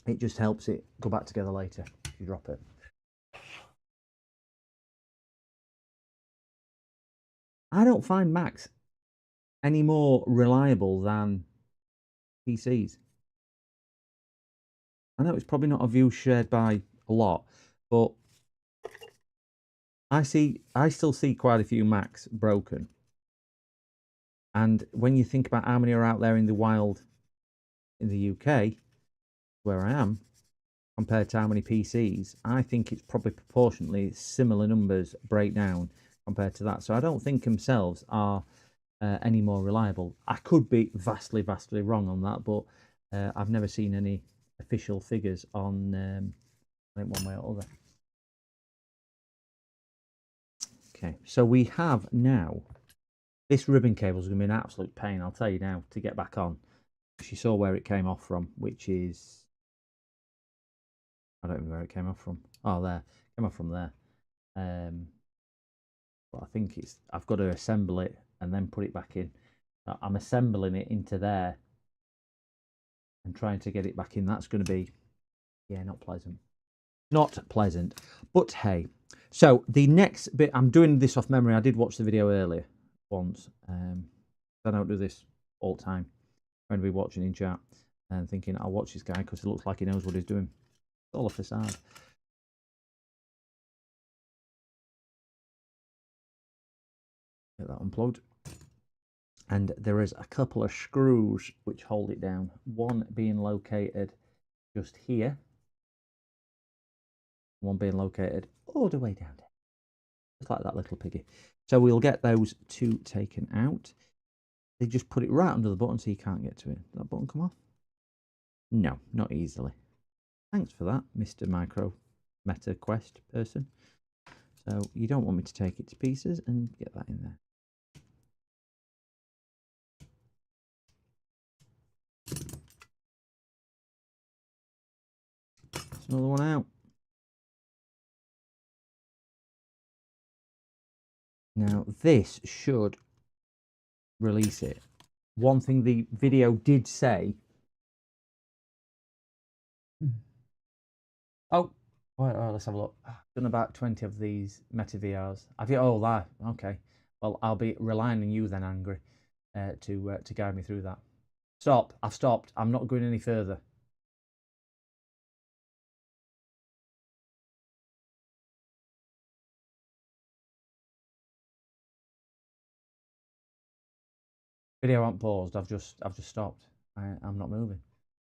It just helps it go back together later if you drop it. I don't find Macs any more reliable than PCs. I know it's probably not a view shared by a lot, but I still see quite a few Macs broken. And when you think about how many are out there in the wild in the UK, where I am, compared to how many PCs, I think it's probably proportionately similar numbers breakdown compared to that. So I don't think themselves are any more reliable. I could be vastly wrong on that, but I've never seen any official figures on I think one way or other. Okay, so we have now, this ribbon cable is going to be an absolute pain, I'll tell you now, to get back on. She saw where it came off from, which is, I don't know where it came off from. Oh, there, it came off from there. But I think I've got to assemble it and then put it back in. I'm assembling it into there and trying to get it back in. That's going to be, yeah, not pleasant. Not pleasant, but hey. So the next bit, I'm doing this off memory. I did watch the video earlier once. I don't do this all the time. I'm going to be watching in chat and thinking, I'll watch this guy because it looks like he knows what he's doing. It's all a facade. Get that unplugged. And there is a couple of screws which hold it down. One being located just here. One being located all the way down there. Just like that little piggy. So we'll get those two taken out. They just put it right under the button so you can't get to it. Did that button come off? No, not easily. Thanks for that, Mr. Micro Meta Quest person. So you don't want me to take it to pieces and get that in there. There's another one out. Now this should release it. One thing the video did say. Oh, well, let's have a look. I've done about 20 of these Meta VRs. Have you? Oh, that. Okay. Well, I'll be relying on you then, Angry, to guide me through that. Stop. I've stopped. I'm not going any further. Video aren't paused. I've just stopped. I'm not moving.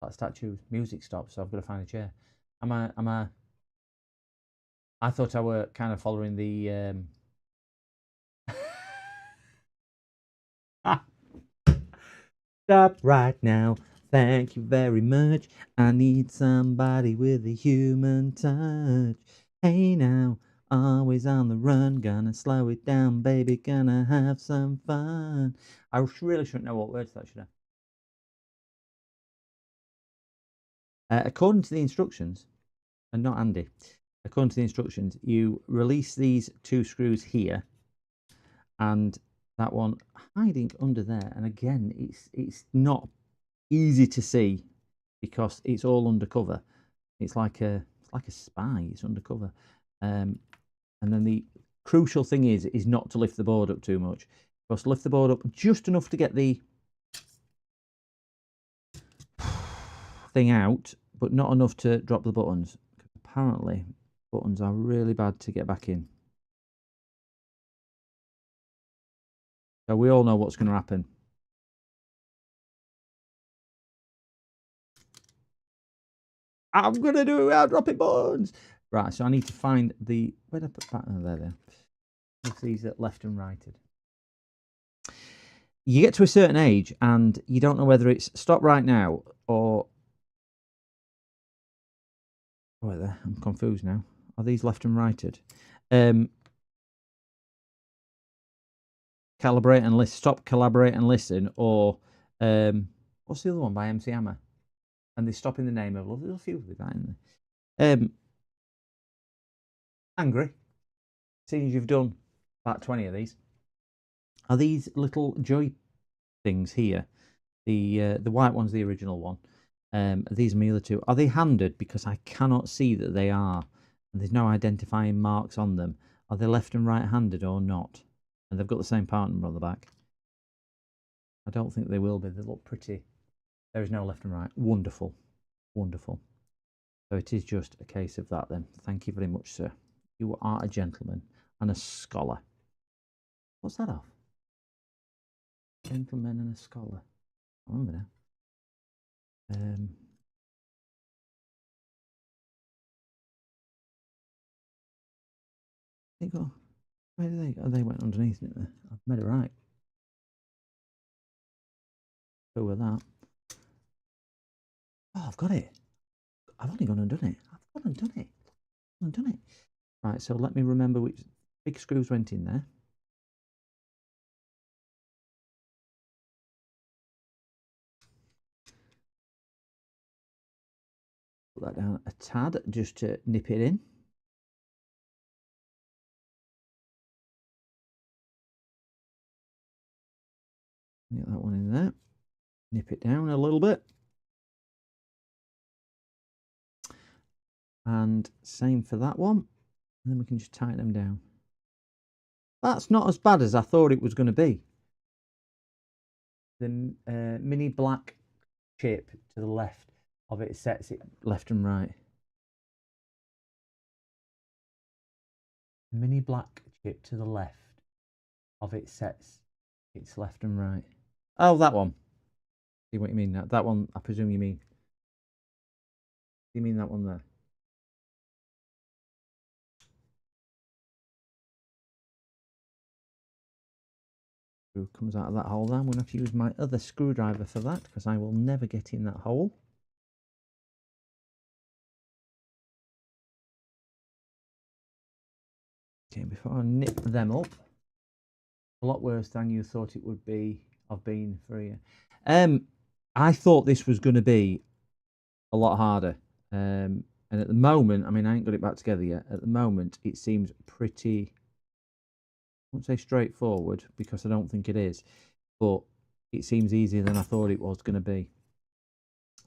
Like statues. Music stopped, so I've got to find a chair. Am I? I thought I were kind of following the. Stop right now. Thank you very much. I need somebody with a human touch. Hey now, always on the run. Gonna slow it down, baby. Gonna have some fun. I really shouldn't know what words that should have. According to the instructions, and not Andy, according to the instructions, you release these two screws here, and that one hiding under there. And again, it's not easy to see because it's all undercover. It's like a spy. It's undercover. And then the crucial thing is not to lift the board up too much. Just lift the board up just enough to get the thing out, but not enough to drop the buttons. apparently buttons are really bad to get back in. So we all know what's going to happen. I'm going to do airdropping buttons. Right, so I need to find the... Where did I put that? Oh, there. There's these at left and righted. You get to a certain age and you don't know whether it's stop right now or... Oh, wait there. I'm confused now. Are these left and righted? Calibrate and listen. Stop, collaborate and listen. Or what's the other one by MC Hammer? And they stop in the name of love. There's a few with that in there. Angry. Seeing as you've done about 20 of these. Are these little joy things here? The white one's the original one. These are my other two. Are they handed? Because I cannot see that they are. And there's no identifying marks on them. Are they left and right handed or not? And they've got the same part number on the back. I don't think they will be. They look pretty. There is no left and right. Wonderful. Wonderful. So it is just a case of that then. Thank you very much, sir. You are a gentleman and a scholar. What's that off? Gentleman and a scholar. I remember now. They go. Where did they go? Oh, they went underneath it there. I've made it right. Go with that. Oh, I've got it. I've only gone and done it. I've gone and done it. I've done it. Right, so let me remember which big screws went in there. Put that down a tad just to nip it in. Get that one in there. Nip it down a little bit. And same for that one. And then we can just tighten them down. That's not as bad as I thought it was going to be. The mini black chip to the left of it sets it left and right. Mini black chip to the left of it sets its left and right. Oh, that one. See what you mean? That one, I presume you mean. You mean that one there? Screw comes out of that hole there. I'm going to have to use my other screwdriver for that because I will never get in that hole. Okay, before I nip them up, a lot worse than you thought it would be. I've been for you. I thought this was going to be a lot harder. And at the moment, I mean, I ain't got it back together yet. At the moment, it seems pretty, I won't say straightforward because I don't think it is, but it seems easier than I thought it was going to be.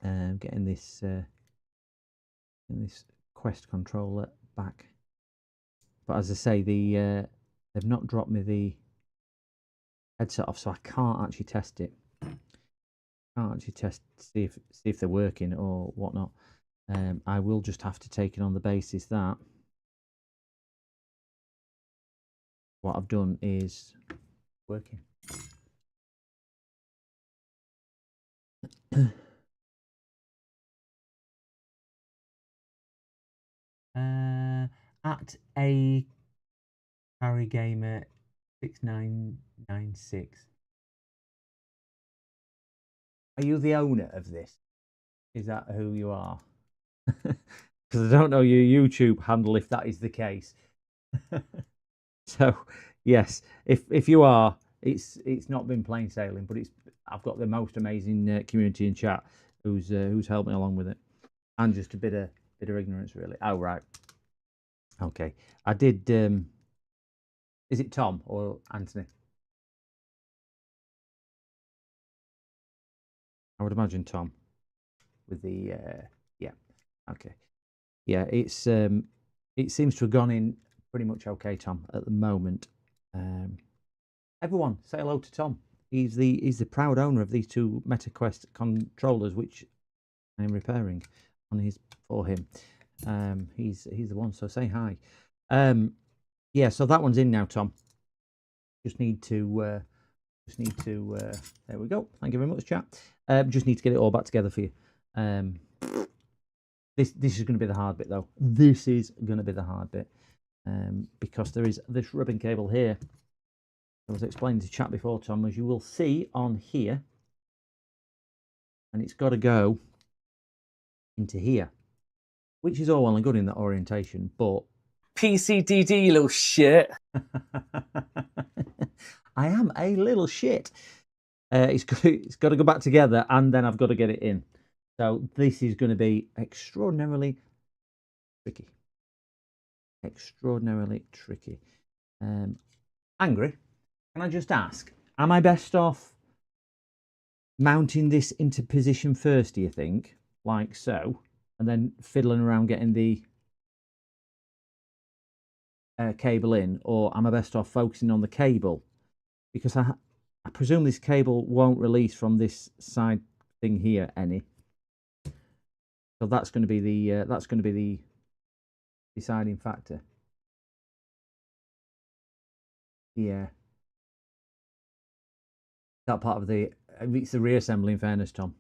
Getting this Quest controller back. But as I say, they've not dropped me the headset off, so I can't actually test it. Can't actually test see if they're working or whatnot. I will just have to take it on the basis that what I've done is working. At a Harry Gamer 6996. Are you the owner of this? Is that who you are? Because I don't know your YouTube handle if that is the case. So yes, if you are, it's not been plain sailing, but I've got the most amazing community in chat who's helped me along with it, and just a bit of ignorance really. Oh right, okay. I did. Is it Tom or Anthony? I would imagine Tom. With the yeah, okay, yeah. It seems to have gone in pretty much okay, Tom, at the moment. Everyone, say hello to Tom. He's the proud owner of these two MetaQuest controllers, which I am repairing for him. He's the one. So say hi. Yeah. So that one's in now, Tom. Just need to. There we go. Thank you very much, chat. Just need to get it all back together for you. This is going to be the hard bit, though. This is going to be the hard bit, because there is this ribbon cable here. I was explaining to chat before, Tom, as you will see on here, and it's got to go into here, which is all well and good in that orientation, but PCDD, you little shit. I am a little shit. It's got to go back together, and then I've got to get it in. So this is going to be extraordinarily tricky. Extraordinarily tricky. Angry, can I just ask, am I best off mounting this into position first, do you think? Like so, and then fiddling around getting the cable in, or am I best off focusing on the cable? Because I presume this cable won't release from this side thing here any. So that's going to be the deciding factor. Yeah. That part of it's the reassembly, in fairness, Tom,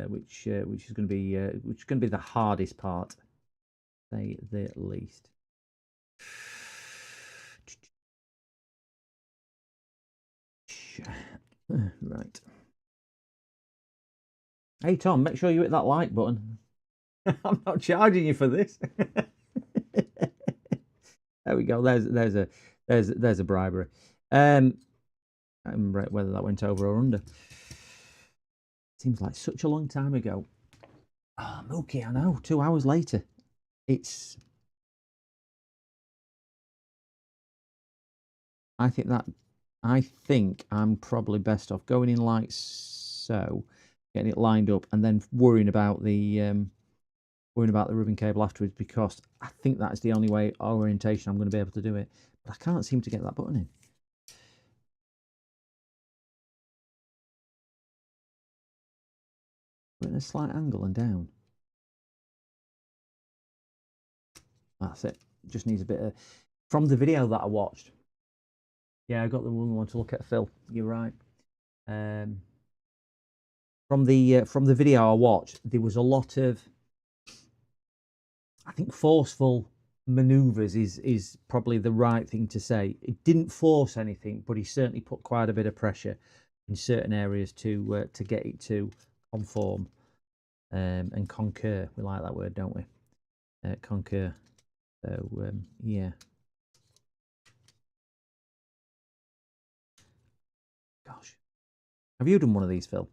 which is going to be the hardest part, say the least. Right. Hey Tom, make sure you hit that like button. I'm not charging you for this. There we go. There's a bribery. I don't remember whether that went over or under. Seems like such a long time ago. Oh, Mookie, I know. 2 hours later. I think I'm probably best off going in like so, getting it lined up, and then worrying about the ribbon cable afterwards, because I think that's the only way orientation I'm going to be able to do it. But I can't seem to get that button in. We're at a slight angle and down. That's it. Just needs a bit of, from the video that I watched. Yeah, I got the one to look at, Phil. You're right. From the video I watched, there was a lot of, I think, forceful maneuvers is probably the right thing to say. It didn't force anything, but he certainly put quite a bit of pressure in certain areas to get it to conform and concur. We like that word, don't we? Concur. So yeah. Gosh, have you done one of these, Phil?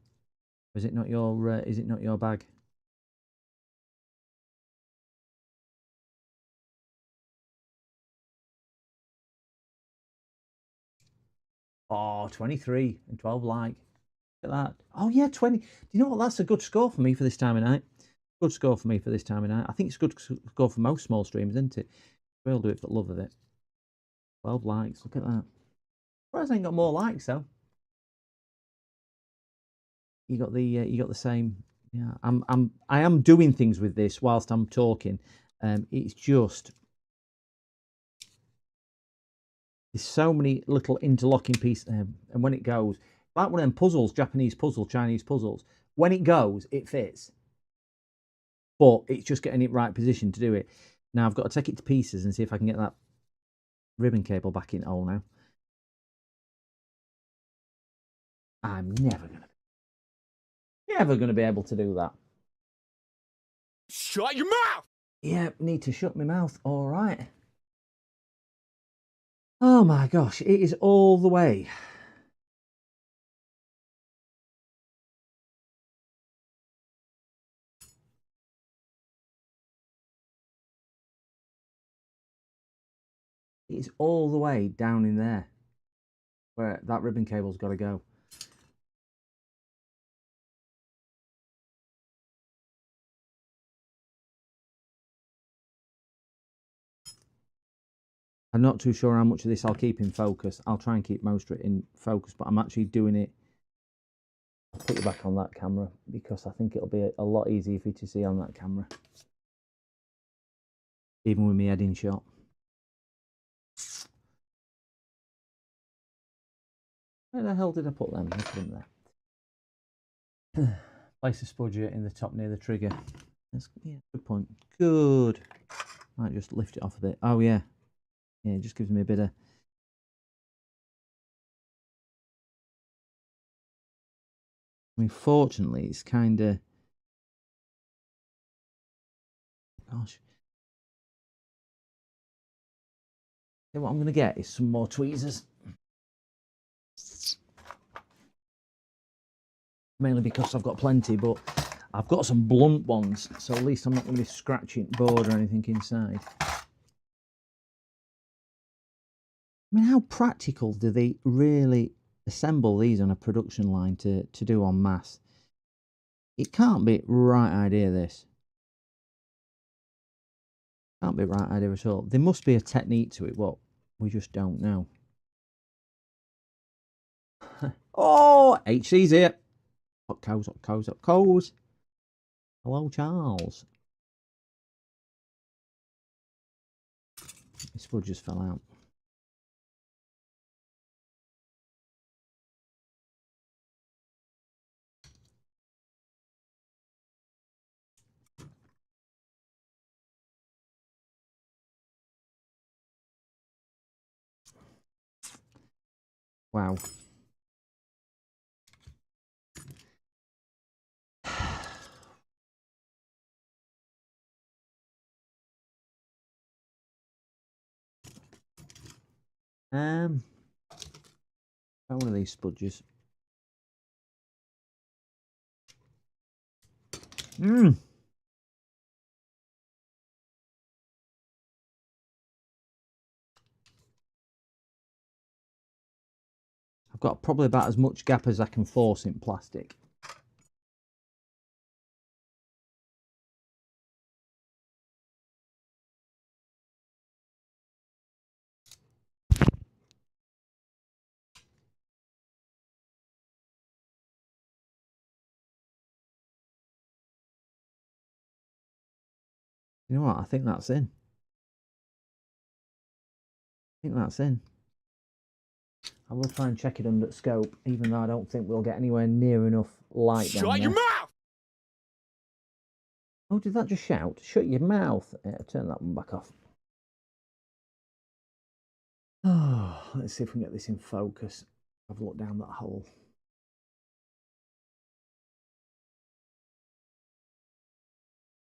Or is it not your? Is it not your bag? Oh, 23 and 12 like. Look at that. Oh yeah, 20. Do you know what? That's a good score for me for this time of night. Good score for me for this time of night. I think it's good score for most small streamers, isn't it? We'll do it for the love of it. 12 likes. Look at that. Surprised I ain't got more likes though. You got the same. Yeah, I am doing things with this whilst I'm talking. It's just there's so many little interlocking pieces, and when it goes, like one of them puzzles, Japanese puzzle, Chinese puzzles. When it goes, it fits, but it's just getting it right position to do it. Now I've got to take it to pieces and see if I can get that ribbon cable back in hole now. I'm never gonna be able to do that. Shut your mouth! Yeah, need to shut my mouth. All right. Oh my gosh, it is all the way. It's all the way down in there where that ribbon cable's got to go. I'm not too sure how much of this I'll keep in focus. I'll try and keep most of it in focus, but I'm actually doing it. I'll put you back on that camera because I think it'll be a lot easier for you to see on that camera. even with my head in shot. Where the hell did I put them? I put them there. Place a spudger in the top near the trigger. That's, yeah, good point. Good. Might just lift it off a bit. Oh yeah. Yeah, it just gives me a bit of. I mean, fortunately, it's kind of. Gosh. So what I'm going to get is some more tweezers. Mainly because I've got plenty, but I've got some blunt ones, so at least I'm not going to be scratching board or anything inside. I mean, how practical do they really assemble these on a production line to do en masse? It can't be right idea, this. Can't be right idea at all. There must be a technique to it, what we just don't know. Oh, HC's here. Hot coals, hot coals, hot coals. Hello, Charles. This wood just fell out. Wow. One of these spudges. I've got probably about as much gap as I can force in plastic. You know what? I think that's in. I think that's in. I will try and check it under scope, even though I don't think we'll get anywhere near enough light down there. Shut your mouth! Oh, did that just shout? Shut your mouth. Yeah, turn that one back off. Oh, let's see if we can get this in focus. I've looked down that hole.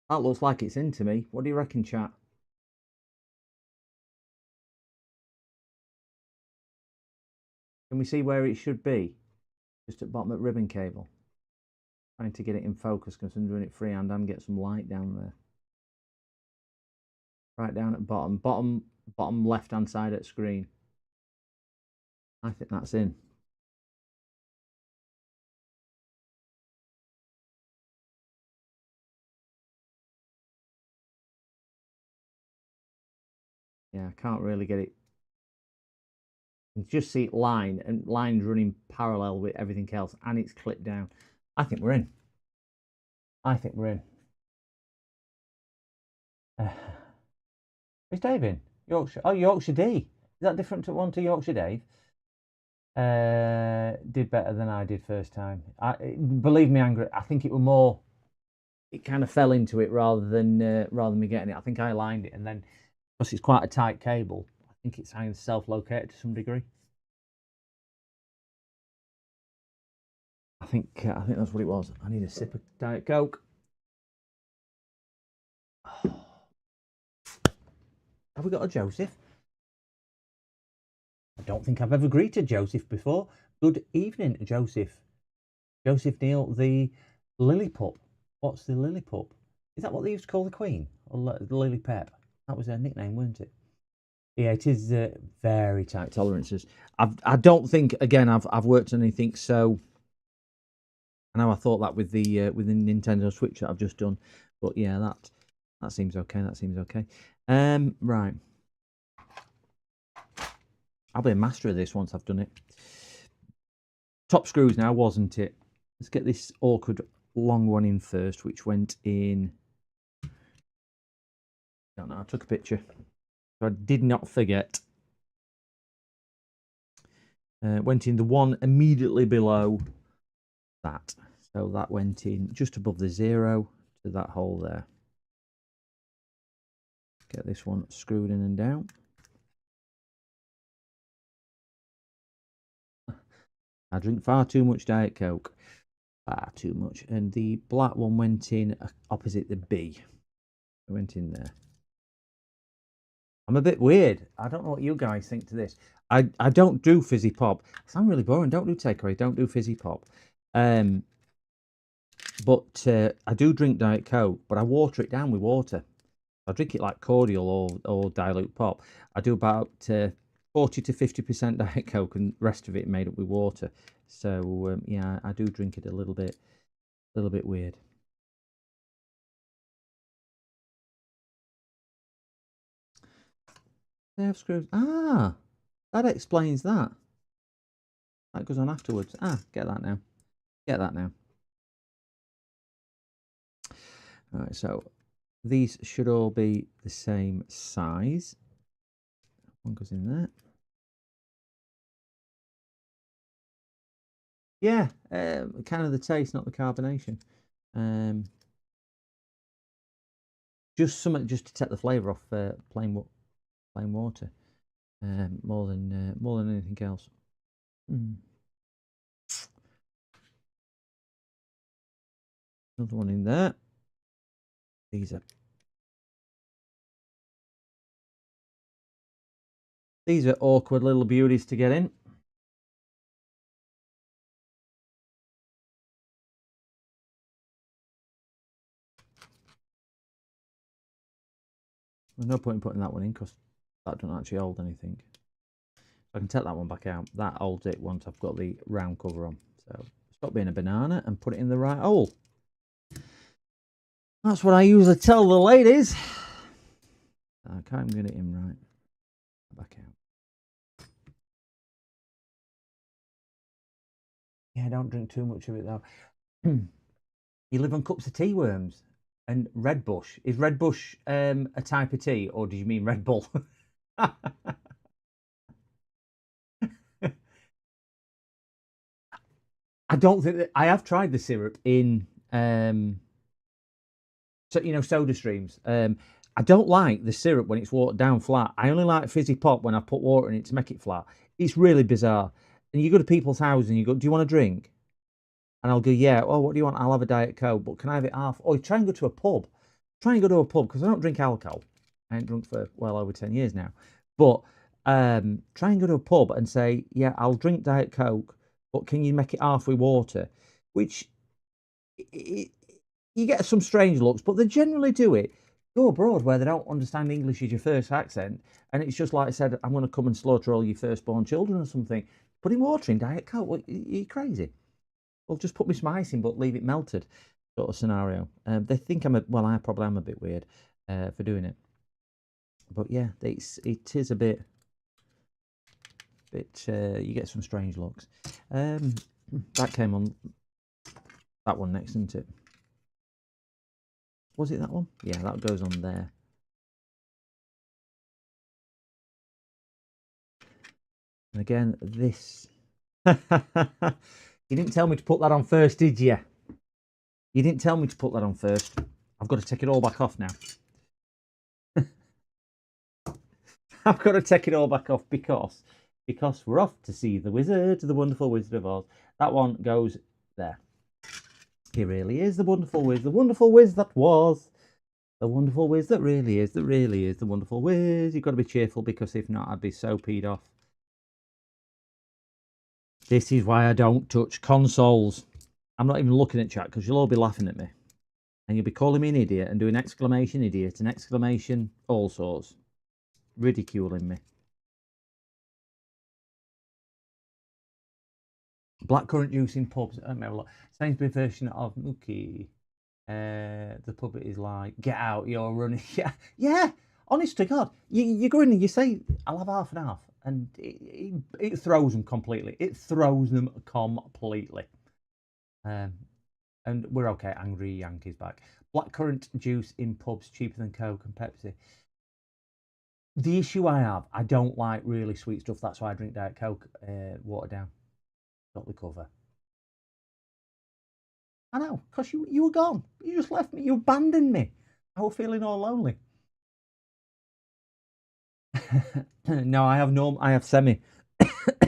That looks like it's in to me. What do you reckon, chat? Can we see where it should be? Just at bottom at ribbon cable. Trying to get it in focus because I'm doing it freehand and get some light down there. Right down at bottom left hand side at screen. I think that's in. Yeah, I can't really get it. You can just see line and lines running parallel with everything else, and it's clipped down. I think we're in. I think we're in. Is Dave in? Yorkshire. Oh, Yorkshire D. Is that different to one to Yorkshire Dave? Did better than I did first time. Believe me, Angry. I think it was more. It kind of fell into it rather than me getting it. I think I aligned it, and then because it's quite a tight cable, I think it's kind of self-located to some degree. I think that's what it was. I need a sip of Diet Coke. Have we got a Joseph? I don't think I've ever greeted Joseph before. Good evening, Joseph. Joseph Neal, the Lily Pup. What's the Lily Pup? Is that what they used to call the Queen? Or the Lily Pep? That was her nickname, wasn't it? Yeah, it is very tight tolerances. I don't think, again, I've worked on anything so. I know I thought that with the Nintendo Switch that I've just done, but yeah, that seems okay. That seems okay. Right. I'll be a master of this once I've done it. Top screws now, wasn't it? Let's get this awkward long one in first, which went in don't know, I took a picture. So I did not forget. Went in the one immediately below that. So that went in just above the 0 to that hole there. Get this one screwed in and down. I drink far too much Diet Coke. Far too much. And the black one went in opposite the B. It went in there. I'm a bit weird. I don't know what you guys think to this. I don't do fizzy pop. I sound really boring. Don't do takeaway. Don't do fizzy pop. But I do drink Diet Coke, but I water it down with water. I drink it like cordial or dilute pop. I do about 40 to 50% Diet Coke, and the rest of it made up with water. So yeah, I do drink it a little bit weird. They have screws. Ah, that explains that. That goes on afterwards. Ah, get that now. Get that now. All right, so these should all be the same size. One goes in there. Yeah, kind of the taste, not the carbonation. Just something just to take the flavour off plain water. More than anything else. Another one in there. These are awkward little beauties to get in. There's no point in putting that one in because that doesn't actually hold anything. I can take that one back out. That holds it once I've got the round cover on. So stop being a banana and put it in the right hole. That's what I usually tell the ladies. I can't even get it in right. Back out. Yeah, don't drink too much of it though. You live on cups of tea, worms. And Red Bush. Is Red Bush a type of tea, or do you mean Red Bull? I don't think that I have tried the syrup in so soda streams. I don't like the syrup when it's watered down flat. I only like fizzy pop when I put water in it to make it flat. It's really bizarre. And you go to people's houses and you go, "Do you want a drink?" And I'll go, "Yeah." "Oh, what do you want?" "I'll have a Diet Coke, but can I have it half?" "Oh, try and go to a pub." Try and go to a pub because I don't drink alcohol. I ain't drunk for well over 10 years now. But try and go to a pub and say, "Yeah, I'll drink Diet Coke, but can you make it half with water?" Which you get some strange looks, but they generally do it. Go abroad where they don't understand English as your first accent, and it's just like I said, "I'm going to come and slaughter all your firstborn children or something." Putting water in Diet Coke, well, you're crazy. Well, just put me some ice in, but leave it melted, sort of scenario. They think I probably am a bit weird for doing it. But yeah, it is a bit, you get some strange looks. That came on that one next, isn't it? Was it that one? Yeah, that goes on there. And again, this. You didn't tell me to put that on first, did you? You didn't tell me to put that on first. I've got to take it all back off now. I've got to take it all back off because we're off to see the Wizard, the Wonderful Wizard of Oz. That one goes there. He really is the wonderful Wiz that was. The wonderful Wiz that really is the wonderful Wiz. You've got to be cheerful because if not, I'd be so peed off. This is why I don't touch consoles. I'm not even looking at chat because you'll all be laughing at me. And you'll be calling me an idiot and doing exclamation idiot and exclamation all sorts. Ridiculing me. Blackcurrant juice in pubs. Sainsbury's version of Mookie. The pub is like, "Get out, you're running." Yeah. Honest to God, you go in and you say, "I'll have half and half," and it throws them completely. It throws them completely. And we're okay. Angry Yankees back. Blackcurrant juice in pubs cheaper than Coke and Pepsi. The issue I have, I don't like really sweet stuff. That's why I drink Diet Coke, watered down. Got the cover. I know, because you were gone. You just left me. You abandoned me. I was feeling all lonely. No, I have semi.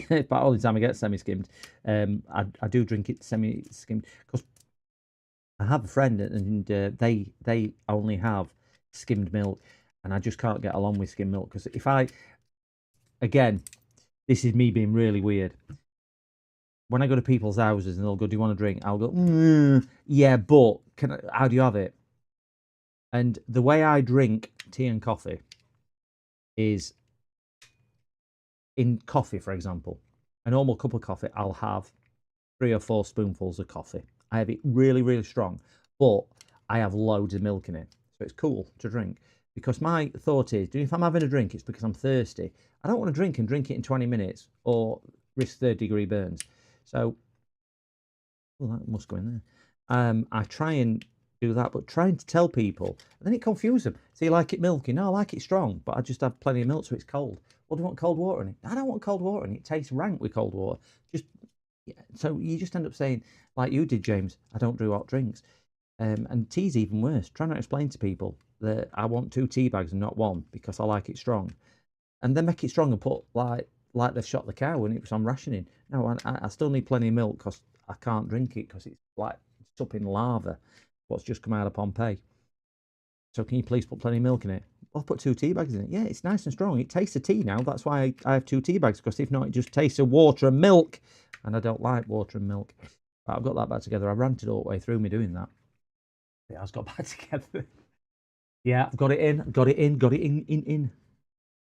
But all the time I get semi-skimmed. I do drink it semi-skimmed because I have a friend and they only have skimmed milk, and I just can't get along with skimmed milk because again, this is me being really weird. When I go to people's houses and they'll go, "Do you want a drink?" I'll go, "Yeah, but how do you have it?" And the way I drink tea and coffee is, in coffee, for example, a normal cup of coffee, I'll have 3 or 4 spoonfuls of coffee. I have it really, really strong, but I have loads of milk in it. So it's cool to drink because my thought is, if I'm having a drink, it's because I'm thirsty. I don't want to drink it in 20 minutes or risk 3rd-degree burns. So, well, that must go in there. I try and do that, but trying to tell people, and then it confuses them. So you like it milky? No, I like it strong, but I just have plenty of milk, so it's cold. Well, do you want cold water in it? I don't want cold water in it. It tastes rank with cold water. So you just end up saying, like you did, James, I don't do hot drinks. And tea's even worse. Trying to explain to people that I want 2 tea bags and not 1 because I like it strong. And then make it strong and put like they've shot the cow and it was on rationing. No, I still need plenty of milk because I can't drink it because it's like up in lava, what's just come out of Pompeii. So can you please put plenty of milk in it? I'll put 2 tea bags in it. Yeah, it's nice and strong. It tastes of tea now. That's why I have 2 tea bags, because if not, it just tastes of water and milk. And I don't like water and milk. But I've got that back together. I ranted all the way through me doing that. It has got back together. Yeah, I've got it in.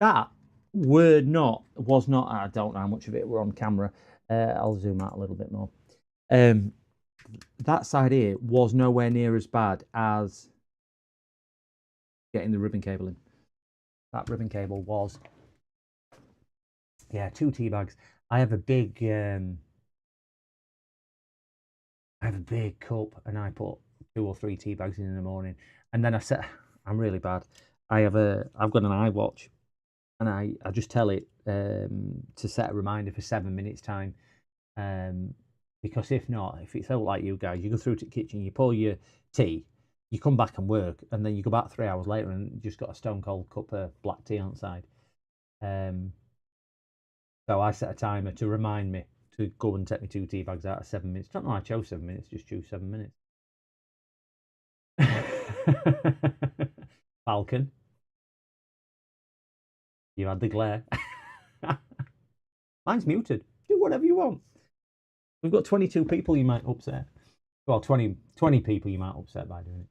That was not, I don't know how much of it were on camera. I'll zoom out a little bit more. That side here was nowhere near as bad as getting the ribbon cable in. That ribbon cable was, 2 tea bags. I have a big cup, and I put 2 or 3 tea bags in the morning, and then I'm really bad. I've got an iWatch, and I just tell it to set a reminder for 7 minutes time, because if not, if it's out like you guys, you go through to the kitchen, you pour your tea, you come back and work, and then you go back 3 hours later and you just got a stone cold cup of black tea on the side. So I set a timer to remind me to go and take me 2 tea bags out of 7 minutes. Don't know I chose 7 minutes, just choose 7 minutes. Falcon, you had the glare. Mine's muted. Do whatever you want. We've got 22 people you might upset. Well, 20 people you might upset by doing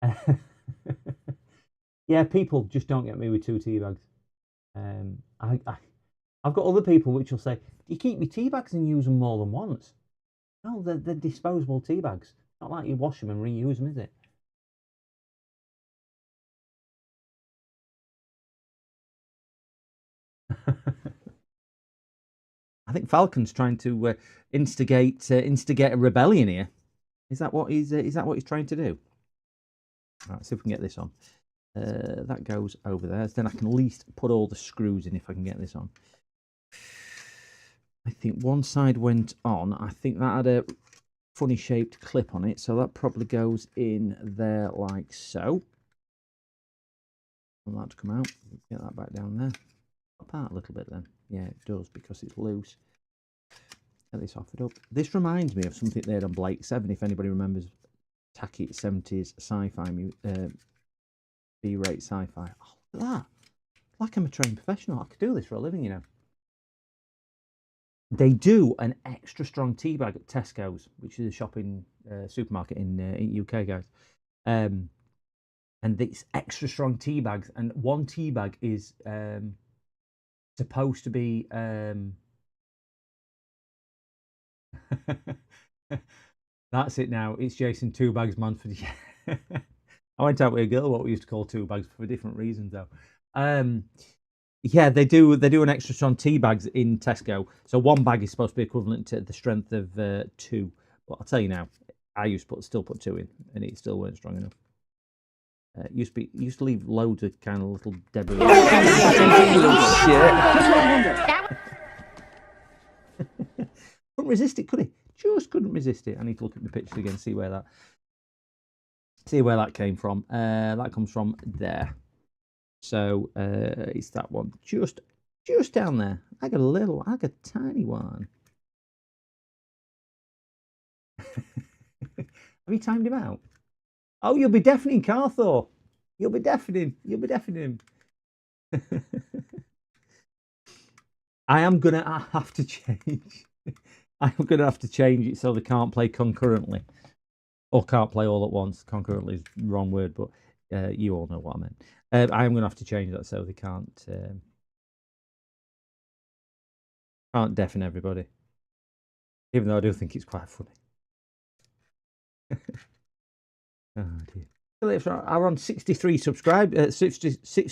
it. Yeah, people just don't get me with 2 tea bags. I've got other people which will say, "Do you keep your tea bags and use them more than once?" No, they're disposable tea bags. Not like you wash them and reuse them, is it? I think Falcon's trying to instigate a rebellion here. Is that what he's trying to do? All right, see if we can get this on. That goes over there. Then I can at least put all the screws in if I can get this on. I think one side went on. I think that had a funny shaped clip on it, so that probably goes in there like so. I want that to come out. Get that back down there. Apart a little bit then. Yeah, it does because it's loose. Get this off it up. This reminds me of something they had on Blake 7, if anybody remembers tacky 70s sci-fi, B-rate sci-fi. Oh, look at that. Like I'm a trained professional. I could do this for a living, you know. They do an extra strong tea bag at Tesco's, which is a shopping supermarket in UK, guys. And it's extra strong tea bags, and one tea bag is supposed to be that's it now. It's Jason 2 bags man for I went out with a girl what we used to call 2 bags for different reasons though. Yeah, they do an extra strong tea bags in Tesco. So 1 bag is supposed to be equivalent to the strength of 2. But I'll tell you now, I used to still put 2 in, and it still weren't strong enough. Used to leave loads of kind of little debris. PCDD, you little shit. Couldn't resist it, could he? Just couldn't resist it. I need to look at the pictures again, see where that came from. That comes from there. So it's that one, just down there. I got a tiny one. Have you timed him out? Oh, you'll be deafening Carthor. You'll be deafening him. I am gonna have to change. I'm gonna have to change it so they can't play concurrently, or can't play all at once. Concurrently is the wrong word, but you all know what I meant. I am gonna have to change that so they can't deafen everybody. Even though I do think it's quite funny. Oh dear. Are on 63 subscribe 60. See,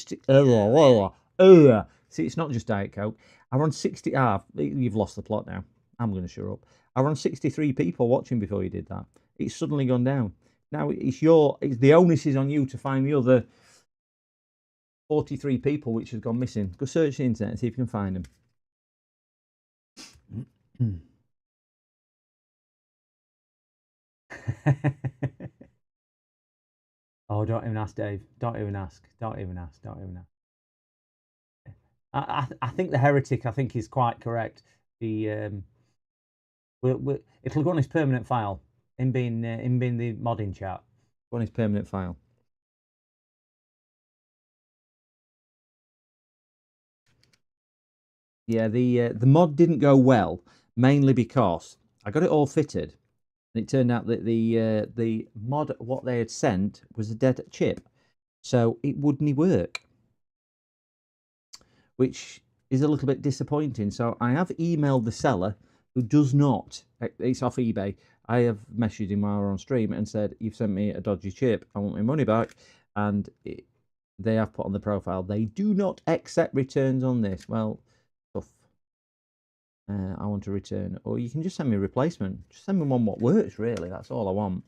it's not just Diet Coke. I'm on 60. You've lost the plot now. I'm going to shut up. I'm on 63 people watching before you did that. It's suddenly gone down. Now it's the onus is on you to find the other 43 people which has gone missing. Go search the internet and see if you can find them. Oh, don't even ask, Dave. Don't even ask. I think the heretic, is quite correct. It'll go on his permanent file. Him being the modding chat. Go on his permanent file. Yeah, the mod didn't go well, mainly because I got it all fitted. And it turned out that the mod, what they had sent, was a dead chip. So it wouldn't work. Which is a little bit disappointing. So I have emailed the seller, who does not, it's off eBay. I have messaged him while we're on stream and said, you've sent me a dodgy chip. I want my money back. And they have put on the profile, they do not accept returns on this. Well, tough. I want to return, or you can just send me a replacement. Just send me one what works, really. That's all I want.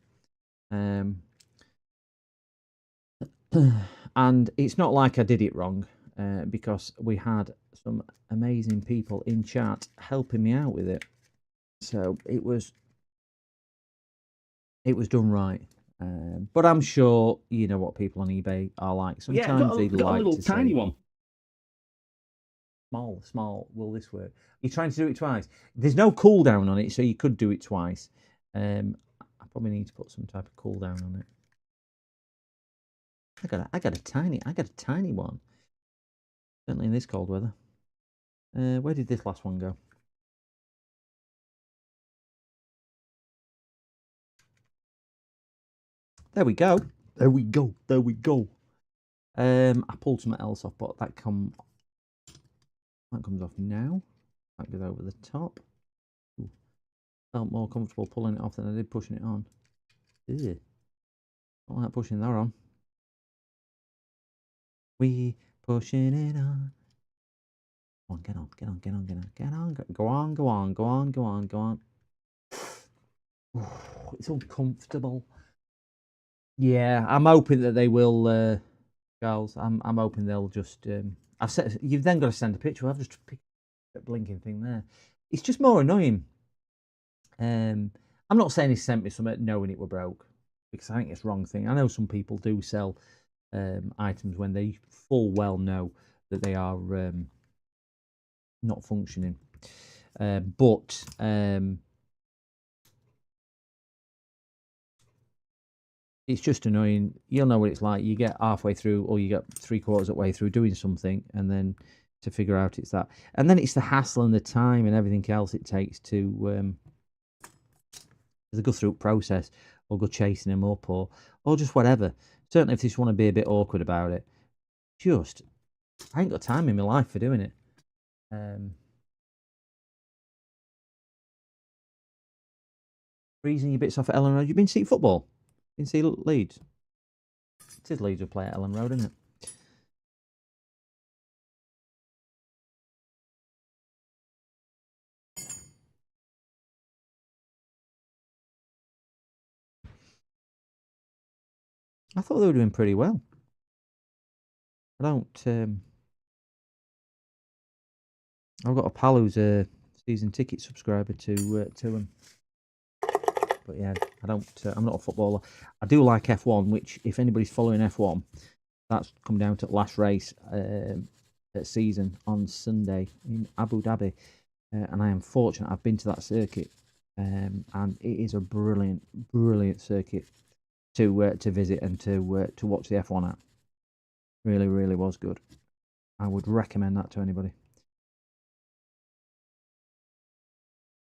And it's not like I did it wrong, because we had some amazing people in chat helping me out with it. So it was done right. But I'm sure you know what people on eBay are like. Sometimes they like a little to tiny one. Small, will this work? You're trying to do it twice. There's no cooldown on it, so you could do it twice. I probably need to put some type of cooldown on it. I got a tiny one. Certainly in this cold weather. Where did this last one go? There we go. I pulled something else off, but that comes off now. That goes over the top. Ooh. Felt more comfortable pulling it off than I did pushing it on. Ew. Not like pushing that on. We pushing it on. Get on. Go on. It's uncomfortable. Yeah, I'm hoping that they will, Charles. I'm hoping they'll just. You've then got to send a picture. I've just picked that blinking thing there. It's just more annoying. I'm not saying he sent me something knowing it were broke, because I think it's the wrong thing. I know some people do sell items when they full well know that they are not functioning. But it's just annoying. You'll know what it's like. You get halfway through, or you get 3/4 of the way through doing something, and then to figure out it's that, and then it's the hassle and the time and everything else it takes to go through process, or go chasing them up, or just whatever. Certainly, if you just want to be a bit awkward about it, I ain't got time in my life for doing it. Freezing your bits off at Ellen Road. You've been to see football? Been to see Leeds? It is Leeds who play at Ellen Road, isn't it? I thought they were doing pretty well. I don't. I've got a pal who's a season ticket subscriber to them. But yeah, I don't. I'm not a footballer. I do like F1, which if anybody's following F1, that's come down to the last race season on Sunday in Abu Dhabi, and I am fortunate. I've been to that circuit, and it is a brilliant, brilliant circuit to visit and to watch the F1 at. Really, really was good. I would recommend that to anybody.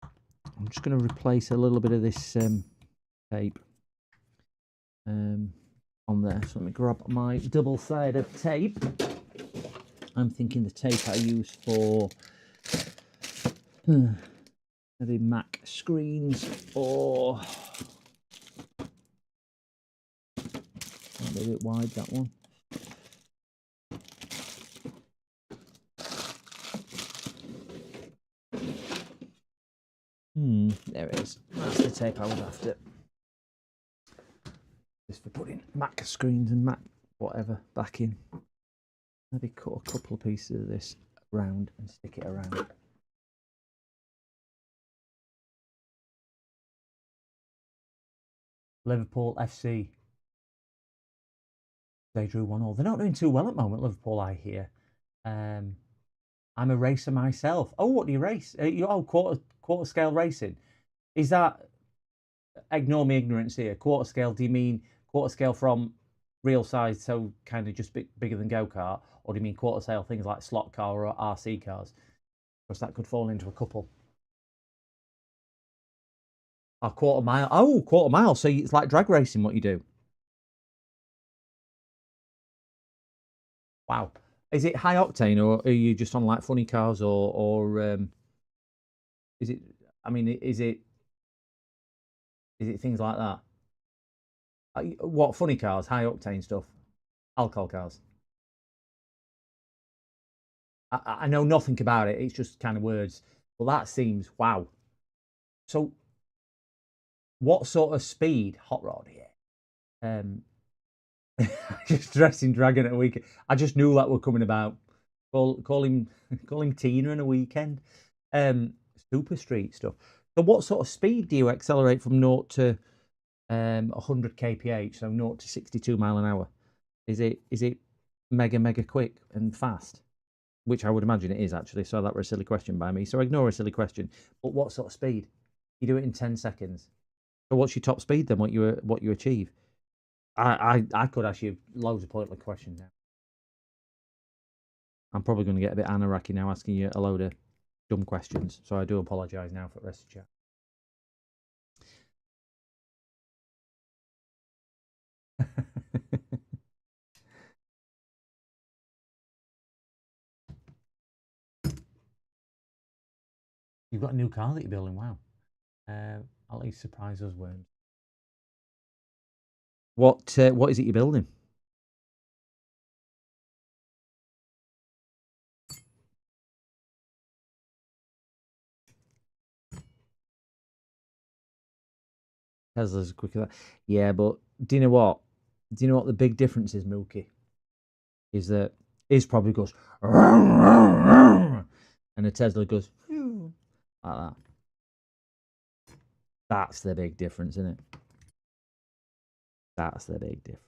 I'm just going to replace a little bit of this tape on there. So let me grab my double-sided tape. I'm thinking the tape I use for maybe Mac screens or maybe a bit wide, that one. There it is. That's the tape I was after. Just for putting Mac screens and Mac whatever back in. Maybe cut a couple of pieces of this round and stick it around. Liverpool FC. They drew 1-1. They're not doing too well at the moment, Liverpool, I hear. I'm a racer myself. Oh, what do you race? Quarter scale racing. Is that, ignore me ignorance here, quarter scale, do you mean quarter scale from real size, so kind of just bigger than go-kart, or do you mean quarter scale things like slot car or RC cars? Because that could fall into a couple. A quarter mile. Oh, quarter mile. So it's like drag racing what you do. Wow. Is it high octane, or are you just on like funny cars, or is it, I mean, is it things like that? What, funny cars, high octane stuff, alcohol cars? I know nothing about it. It's just kind of words. Well, that seems wow. So, what sort of speed hot rod here? Just dressing dragon at a weekend. I just knew that were coming about. Call him Tina in a weekend. Super street stuff. So, what sort of speed do you accelerate from 0 to 100 kph? So 0 to 62 mile an hour. Is it mega quick and fast? Which I would imagine it is actually. So that was a silly question by me. So ignore a silly question. But what sort of speed? You do it in 10 seconds. So what's your top speed then? What you achieve? I could ask you loads of pointless questions now. I'm probably going to get a bit anarchy now asking you a load of dumb questions. So I do apologise now for the rest of the chat. You've got a new car that you're building. Wow. I'll let you surprise us, Worms. What is it you're building? Tesla's quicker. Yeah, but do you know what? Do you know what the big difference is, Mookie? Is that his probably goes and the Tesla goes like that. That's the big difference, isn't it? That's the big difference.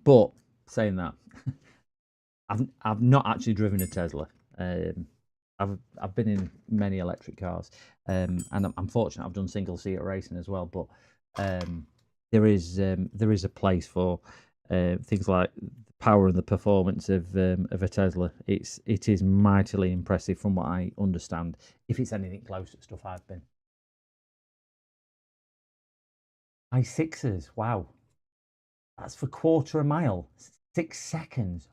But saying that, I've not actually driven a Tesla. I've been in many electric cars, and I'm fortunate I've done single seater racing as well. But there is a place for things like the power and the performance of a Tesla. It is mightily impressive from what I understand. If it's anything close to stuff I've been. I6s, wow, that's for quarter a mile, 6 seconds,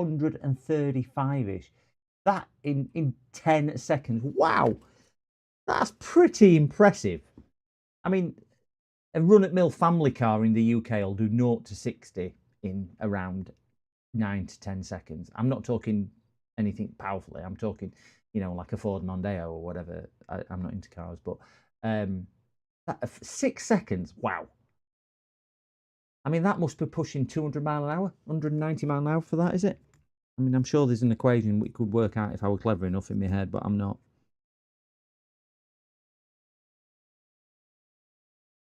135-ish. That in 10 seconds. Wow, that's pretty impressive. I mean, a run-at-mill family car in the UK will do 0 to 60 in around 9 to 10 seconds. I'm not talking anything powerfully. I'm talking you know, like a Ford Mondeo or whatever. I'm not into cars, but 6 seconds. Wow. I mean, that must be pushing 200 mile an hour, 190 mile an hour for that, is it? I mean, I'm sure there's an equation we could work out if I were clever enough in my head, but I'm not.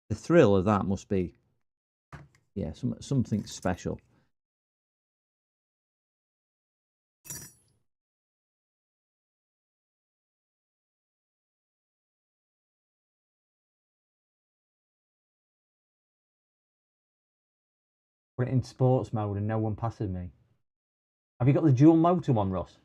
The thrill of that must be, yeah, something special. Put it in sports mode and no one passes me. Have you got the dual motor one, Ross?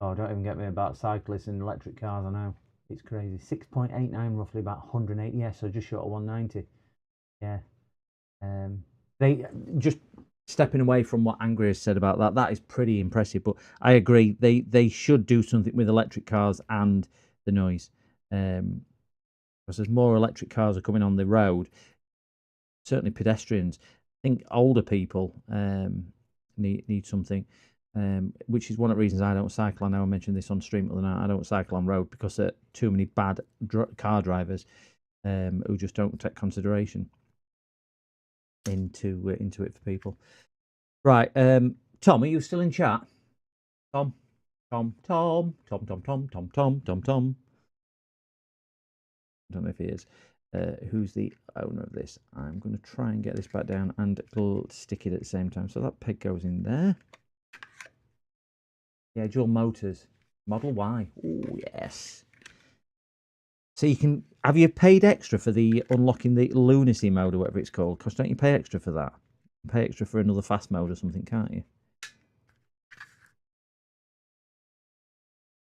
Oh, don't even get me about cyclists and electric cars. I know it's crazy. 6.89, roughly about 180. Yeah, so just short of 190. Yeah. They just stepping away from what Angry has said about that. That is pretty impressive. But I agree. They should do something with electric cars and the noise. Because as more electric cars are coming on the road, certainly pedestrians, I think older people need something. Which is one of the reasons I don't cycle. I know I mentioned this on stream the other night. I don't cycle on road because there are too many bad car drivers who just don't take consideration into it for people. Right, Tom, are you still in chat? Tom. I don't know if he is. Who's the owner of this? I'm going to try and get this back down and stick it at the same time. So that peg goes in there. Yeah, dual motors. Model Y. Oh, yes. So you can... Have you paid extra for the unlocking the lunacy mode or whatever it's called? Because don't you pay extra for that? You pay extra for another fast mode or something, can't you?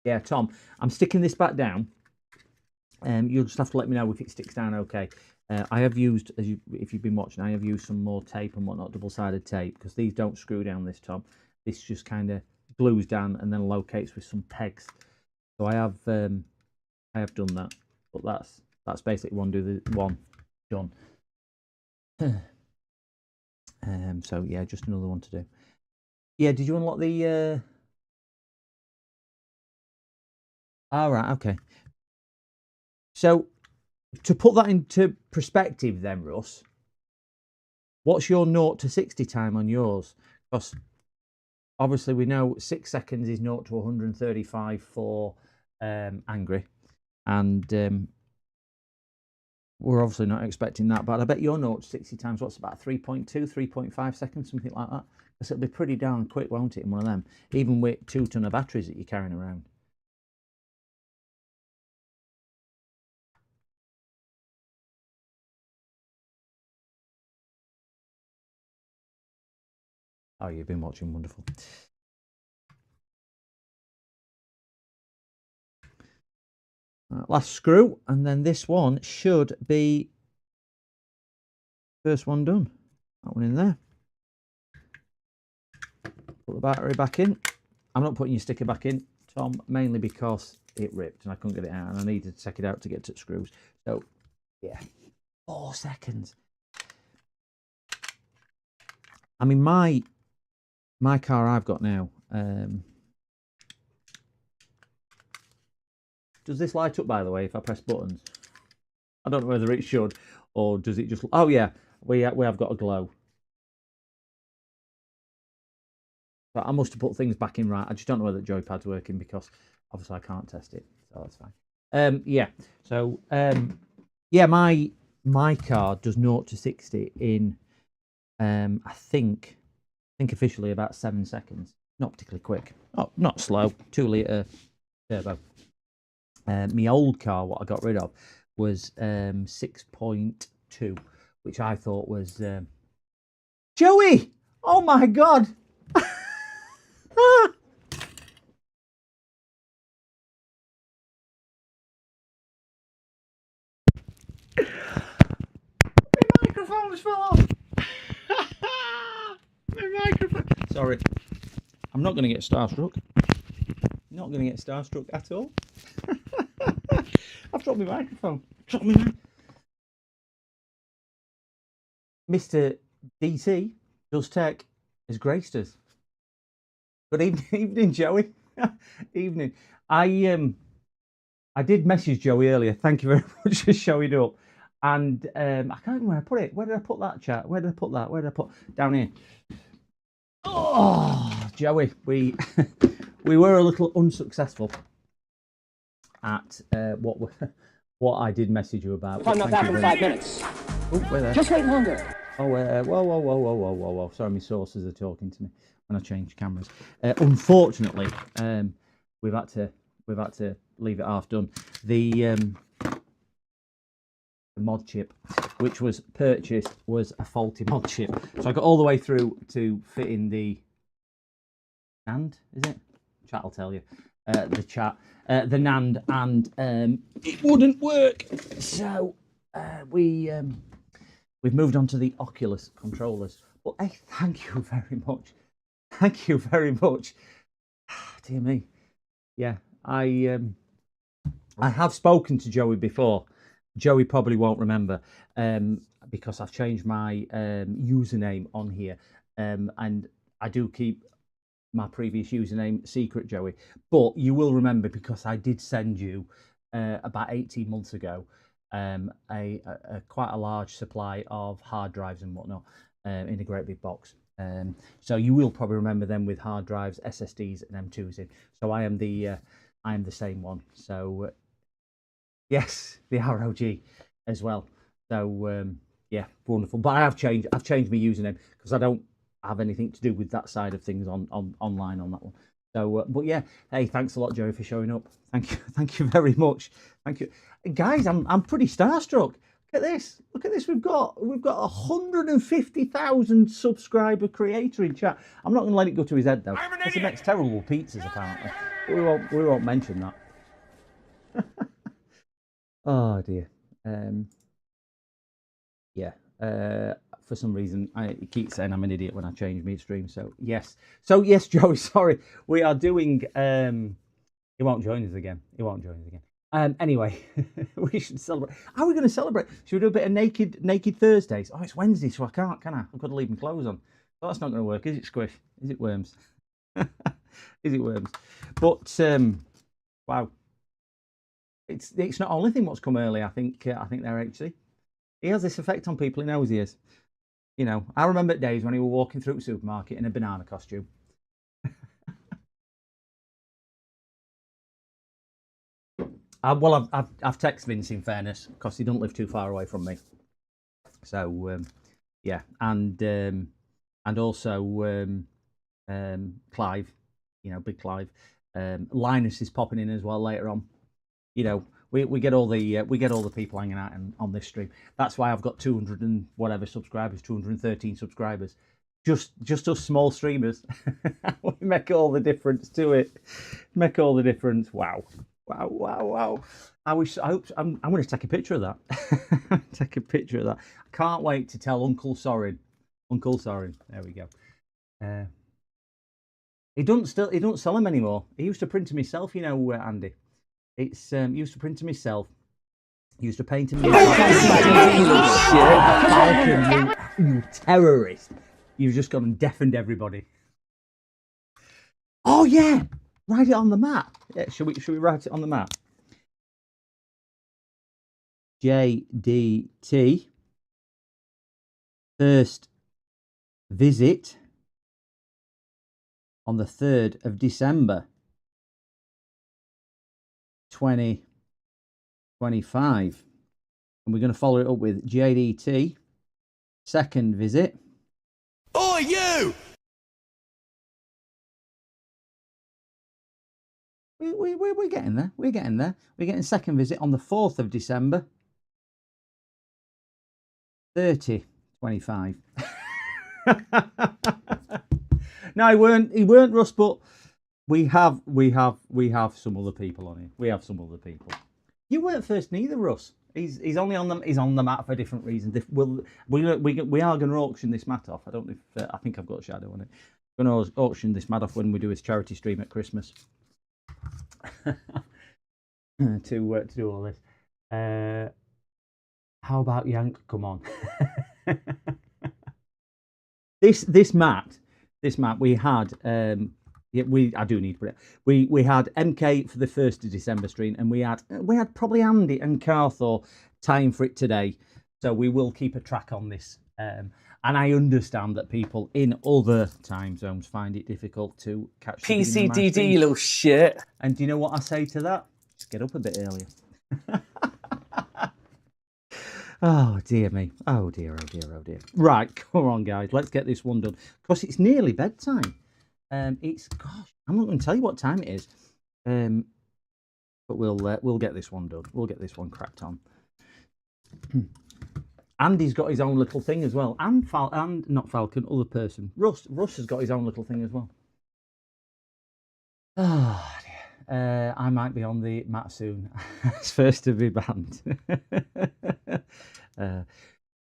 Yeah, Tom, I'm sticking this back down. You'll just have to let me know if it sticks down okay. I have used, if you've been watching, I have used some more tape and whatnot, double-sided tape, because these don't screw down this, Tom. This just kind of glues down and then locates with some pegs. So I have done that, but that's basically one done. So yeah, just another one to do. Yeah, did you unlock the? All right, okay. So to put that into perspective, then, Russ, what's your 0 to 60 time on yours? Because obviously we know 6 seconds is 0 to 135 for Angry, and we're obviously not expecting that. But I bet your 0 to 60 times, what's about 3.2, 3.5 seconds, something like that. Because it'll be pretty darn quick, won't it, in one of them? Even with 2 ton of batteries that you're carrying around. Oh, you've been watching, wonderful. Last screw, and then this one should be first one done. That one in there. Put the battery back in. I'm not putting your sticker back in, Tom, mainly because it ripped and I couldn't get it out, and I needed to take it out to get to the screws. So, yeah, 4 seconds. I mean, my car I've got now. Does this light up, by the way, if I press buttons? I don't know whether it should, or does it just... Oh, yeah, we have got a glow. But I must have put things back in right. I just don't know whether the joypad's working because obviously I can't test it, so that's fine. Yeah, so yeah, my car does 0 to 60 in I think officially about 7 seconds. Not particularly quick. Oh, not slow. 2 litre turbo. My old car, what I got rid of, was 6.2, which I thought was Joey. Oh my God. My microphone fell off. My microphone. Sorry. I'm not going to get starstruck. Not going to get starstruck at all. I've dropped my microphone. Mr. DT Does Tech has graced us. Good evening, Joey. Evening. I did message Joey earlier. Thank you very much for showing up. And I can't remember where I put it. Where did I put that, chat? Where did I put that? Where did I put down here? Oh, Joey, we we were a little unsuccessful at what I did message you about. If I'm not back in 5 minutes, Oh, where there? just wait longer. Oh, whoa. Sorry, my sources are talking to me when I change cameras. Unfortunately, we've had to leave it half done. The mod chip, which was purchased, was a faulty mod chip. So I got all the way through to fit in the NAND, is it? Chat will tell you. The NAND, and it wouldn't work. So we've moved on to the Oculus controllers. But hey, thank you very much. Thank you very much. Dear me. Yeah, I have spoken to Joey before. Joey probably won't remember because I've changed my username on here, and I do keep my previous username secret, Joey. But you will remember because I did send you about 18 months ago a quite a large supply of hard drives and whatnot in a great big box. So you will probably remember them with hard drives, SSDs, and M2s in. So I am the same one. So yes, the ROG as well. So yeah, wonderful. But I've changed my username because I don't have anything to do with that side of things online on that one. So, but yeah, hey, thanks a lot, Joey, for showing up. Thank you very much. Thank you, guys. I'm pretty starstruck. Look at this. We've got 150,000 subscriber creator in chat. I'm not going to let it go to his head though. Because he makes terrible pizzas apparently. But we won't mention that. Oh dear. Yeah. For some reason, it keeps saying I'm an idiot when I change midstream. So yes, Joey. Sorry, we are doing. He won't join us again. Anyway, we should celebrate. How are we going to celebrate? Should we do a bit of naked Thursdays? Oh, it's Wednesday, so I can't, can I? I've got to leave my clothes on. Well, that's not going to work, is it, Squish? Is it Worms? Is it Worms? But wow, it's not only thing what's come early. I think they're actually. He has this effect on people. He knows he is. You know, I remember days when he was walking through the supermarket in a banana costume. Well, I've texted Vince in fairness because he doesn't live too far away from me. So yeah, and also Clive, you know, big Clive. Linus is popping in as well later on. You know, we get all the people hanging out on this stream. That's why I've got 200 and whatever subscribers, 213 subscribers. Just us small streamers. We make all the difference to it. Make all the difference. Wow. I'm going to take a picture of that. Take a picture of that. I can't wait to tell Uncle Sorin. There we go. He don't sell them anymore. He used to print them himself, you know, Andy. It's he used to print them himself. He used to paint them himself. You terrorist! You've just gone and deafened everybody. Oh yeah, write it on the map. Yeah, should we write it on the map? JDT first visit on the 3rd of December 2025, and we're going to follow it up with JDT second visit. Oh, you! We're getting there. We're getting second visit on the 4th of December 2025. No, he weren't Russ, but we have some other people on here. We have some other people. You weren't first neither, Russ. He's only on the mat for a different reason. We are going to auction this mat off. I don't know if I think I've got a shadow on it. We're going to auction this mat off when we do his charity stream at Christmas. to do all this. How about Yank? Come on. This mat we had Yeah, I do need to put it. We had MK for the 1st of December stream, and we had probably Andy and Carthor time for it today. So we will keep a track on this. And I understand that people in other time zones find it difficult to catch the beginning of my PCDD, stream. you little shit. And do you know what I say to that? Just get up a bit earlier. Oh dear me. Oh dear, oh dear, oh dear. Right, come on guys, let's get this one done. Because it's nearly bedtime. Gosh, I'm not going to tell you what time it is. But we'll get this one done. We'll get this one cracked on. Andy's got his own little thing as well. And not Falcon, other person. Russ has got his own little thing as well. Oh dear. I might be on the mat soon. It's first to be banned.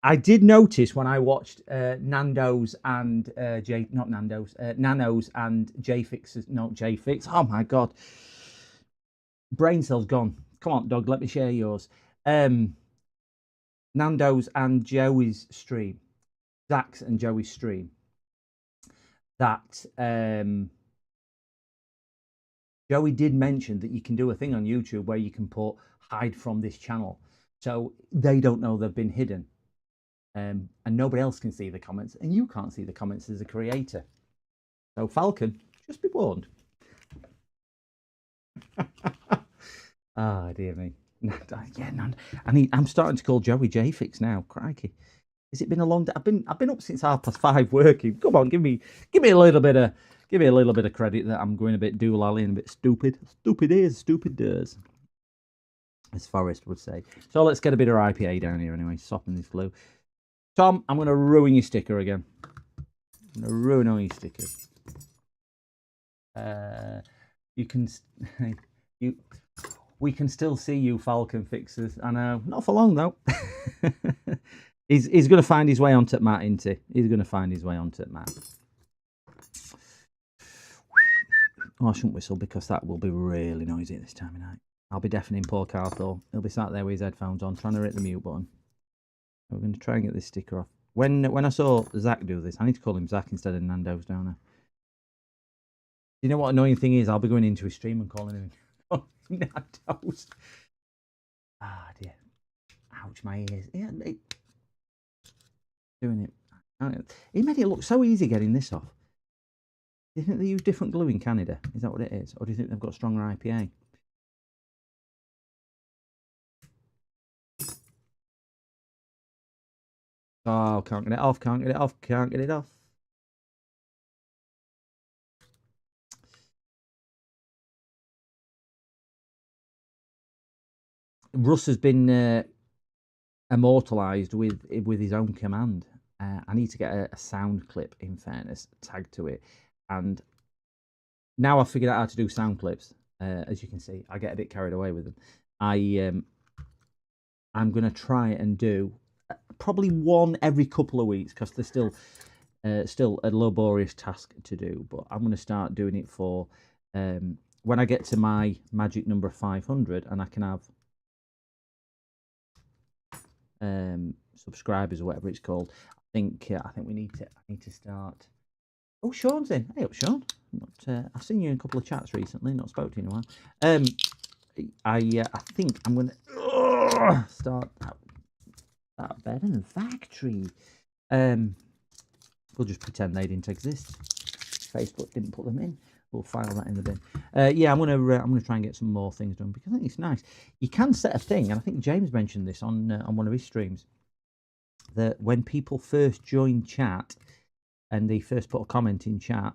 I did notice when I watched Nando's and Nano's and JFix's. Oh my god. Brain cells gone. Come on, dog, let me share yours. Nando's and Joey's stream. Zach's and Joey's stream. That Joey did mention that you can do a thing on YouTube where you can put hide from this channel. So they don't know they've been hidden. And nobody else can see the comments. And you can't see the comments as a creator. So Falcon, just be warned. Ah, dear me. Yeah, I'm starting to call Joey JFix now. Crikey. Has it been a long day? I've been up since 5:30 working. Come on, give me a little bit of credit that I'm going a bit doolally and a bit stupid. Stupid is, stupid does, as Forrest would say. So let's get a bit of IPA down here anyway. Soften this glue. Tom, I'm going to ruin your sticker again. I'm going to ruin all your stickers. We can still see you, Falcon Fixers. I know, not for long though. He's going to find his way onto Matt, isn't he? He's going to find his way onto Matt. Oh, I shouldn't whistle because that will be really noisy at this time of night. I'll be deafening poor Carthor. He'll be sat there with his headphones on, trying to hit the mute button. We're going to try and get this sticker off. When I saw Zach do this, I need to call him Zach instead of Nando's, don't I? You know what annoying thing is? I'll be going into his stream and calling him Nando's. Ah, dear. Ouch, my ears. Yeah, doing it. He made it look so easy getting this off. Do you think they use different glue in Canada? Is that what it is? Or do you think they've got stronger IPA? Oh, can't get it off, can't get it off, can't get it off. Russ has been immortalised with his own command. I need to get a sound clip, in fairness, tagged to it. And now I've figured out how to do sound clips. As you can see, I get a bit carried away with them. I'm going to try and do probably one every couple of weeks because they're still a laborious task to do. But I'm going to start doing it for when I get to my magic number 500 and I can have subscribers or whatever it's called. I think we need to start. Oh, Sean's in. Hey up, Sean. I've seen you in a couple of chats recently. Not spoke to you in a while. I think I'm going to start that bed in the factory. We'll just pretend they didn't exist. Facebook didn't put them in. We'll file that in the bin. Yeah, I'm gonna try and get some more things done because I think it's nice. You can set a thing, and I think James mentioned this on one of his streams, that when people first join chat and they first put a comment in chat,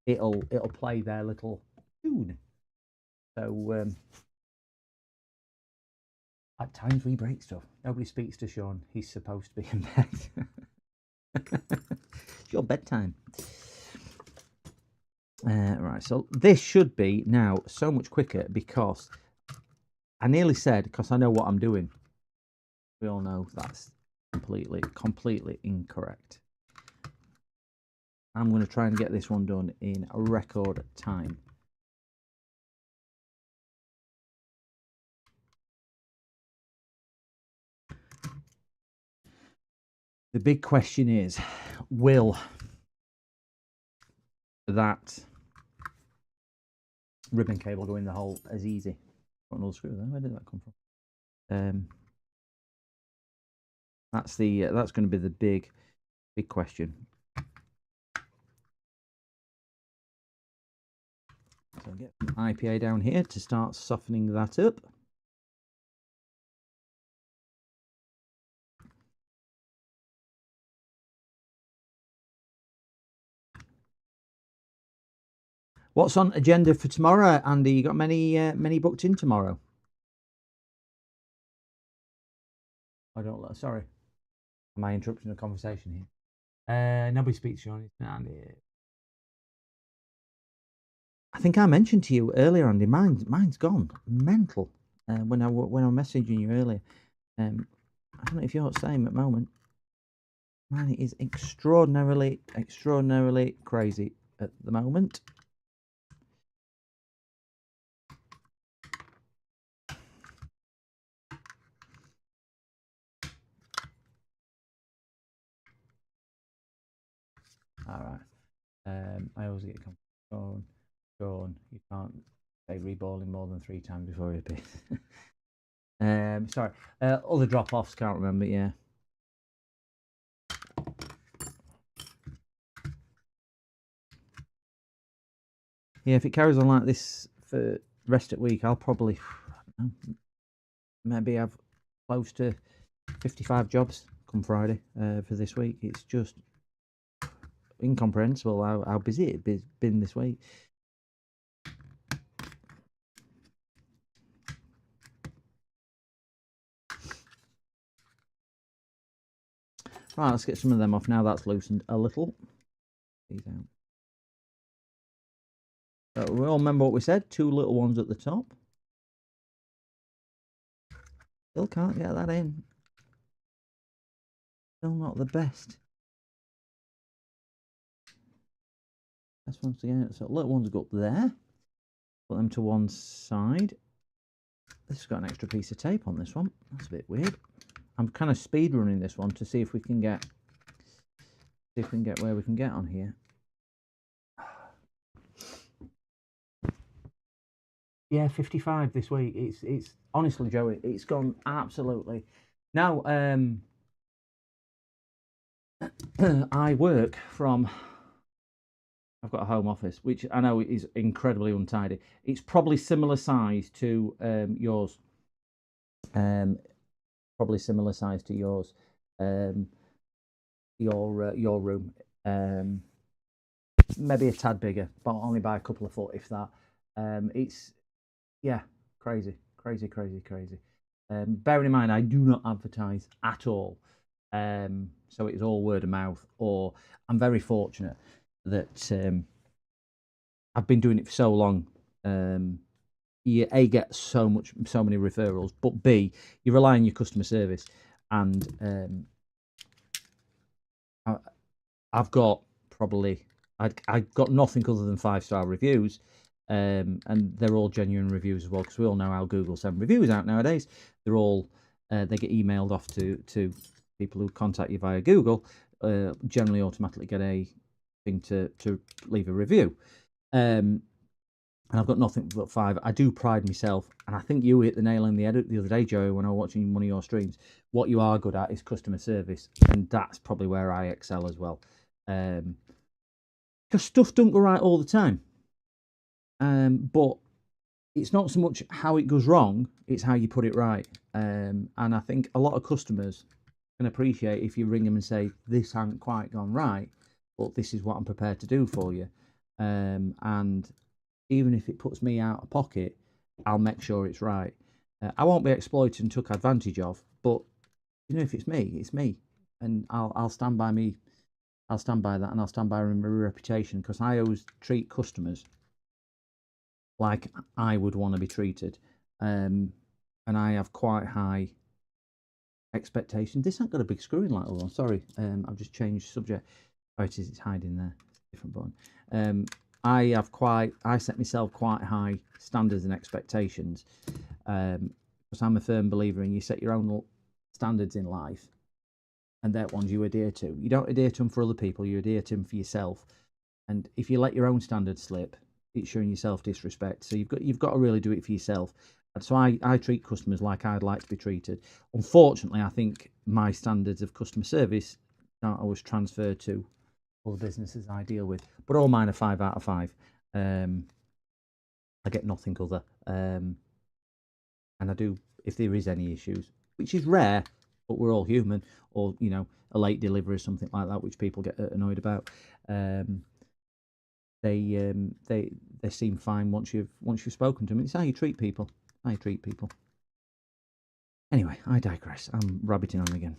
it'll play their little tune. So at times we break stuff. Nobody speaks to Sean. He's supposed to be in bed. It's your bedtime. Right, so this should be now so much quicker because I nearly said because I know what I'm doing. We all know that's completely incorrect. I'm going to try and get this one done in a record time. The big question is, will that ribbon cable go in the hole as easy. Got another screw there. Where did that come from? That's going to be the big question. So I'll get some IPA down here to start softening that up. What's on agenda for tomorrow, Andy? You got many booked in tomorrow? I don't. Sorry, am I interrupting the conversation here? Nobody speaks to you, Andy. I think I mentioned to you earlier, Andy. Mine's gone mental. When I was messaging you earlier, I don't know if you're the same at the moment. Mine is extraordinarily crazy at the moment. All right. I always get Sean, you can't say reballing more than 3 times before it appears. Sorry. Other drop-offs, can't remember, yeah. Yeah, if it carries on like this for the rest of the week, I'll probably maybe have close to 55 jobs come Friday for this week. It's just incomprehensible how busy it's been this week. Right, let's get some of them off now. That's loosened a little. These out. So we all remember what we said. 2 little ones at the top. Still can't get that in. Still not the best. This one's to get. So little ones go up there. Put them to one side. This has got an extra piece of tape on this one. That's a bit weird. I'm kind of speed running this one to see if we can get where we can get on here. Yeah, 55 this week. It's honestly, Joey, it's gone absolutely. Now, I work from. I've got a home office, which I know is incredibly untidy. It's probably similar size to yours. Probably similar size to yours. Your room. Maybe a tad bigger, but only by a couple of foot, if that. It's crazy. Bearing in mind, I do not advertise at all. So it's all word of mouth, or I'm very fortunate that I've been doing it for so long. You A, get so many referrals, but B, you rely on your customer service, and I've got probably I've got nothing other than 5-star reviews, and they're all genuine reviews as well, because we all know how Google send reviews out nowadays. They're all they get emailed off to people who contact you via Google. Generally, automatically get a thing to leave a review. And I've got nothing but 5. I do pride myself, and I think you hit the nail on the head the other day, Joey, when I was watching one of your streams. What you are good at is customer service, and that's probably where I excel as well. Because stuff don't go right all the time. But it's not so much how it goes wrong, it's how you put it right. And I think a lot of customers can appreciate if you ring them and say, this hasn't quite gone right, but this is what I'm prepared to do for you. And even if it puts me out of pocket, I'll make sure it's right. I won't be exploited and took advantage of, but you know, if it's me, it's me, and I'll stand by me. I'll stand by that, and I'll stand by my reputation, because I always treat customers like I would want to be treated, and I have quite high expectations. This ain't got a big screw in like that one. Sorry, I've just changed subject. Oh, it is. It's hiding there. Different button. I set myself quite high standards and expectations, because I'm a firm believer in you set your own standards in life, and they're ones you adhere to. You don't adhere to them for other people, you adhere to them for yourself. And if you let your own standards slip, it's showing yourself disrespect. So you've got to really do it for yourself. And so I treat customers like I'd like to be treated. Unfortunately, I think my standards of customer service don't always transfer to all the businesses I deal with. But all mine are 5 out of 5. I get nothing other. And I do, if there is any issues, which is rare, but we're all human, or a late delivery or something like that, which people get annoyed about. They seem fine once you've spoken to them. It's how you treat people. Anyway, I digress. I'm rabbiting on again.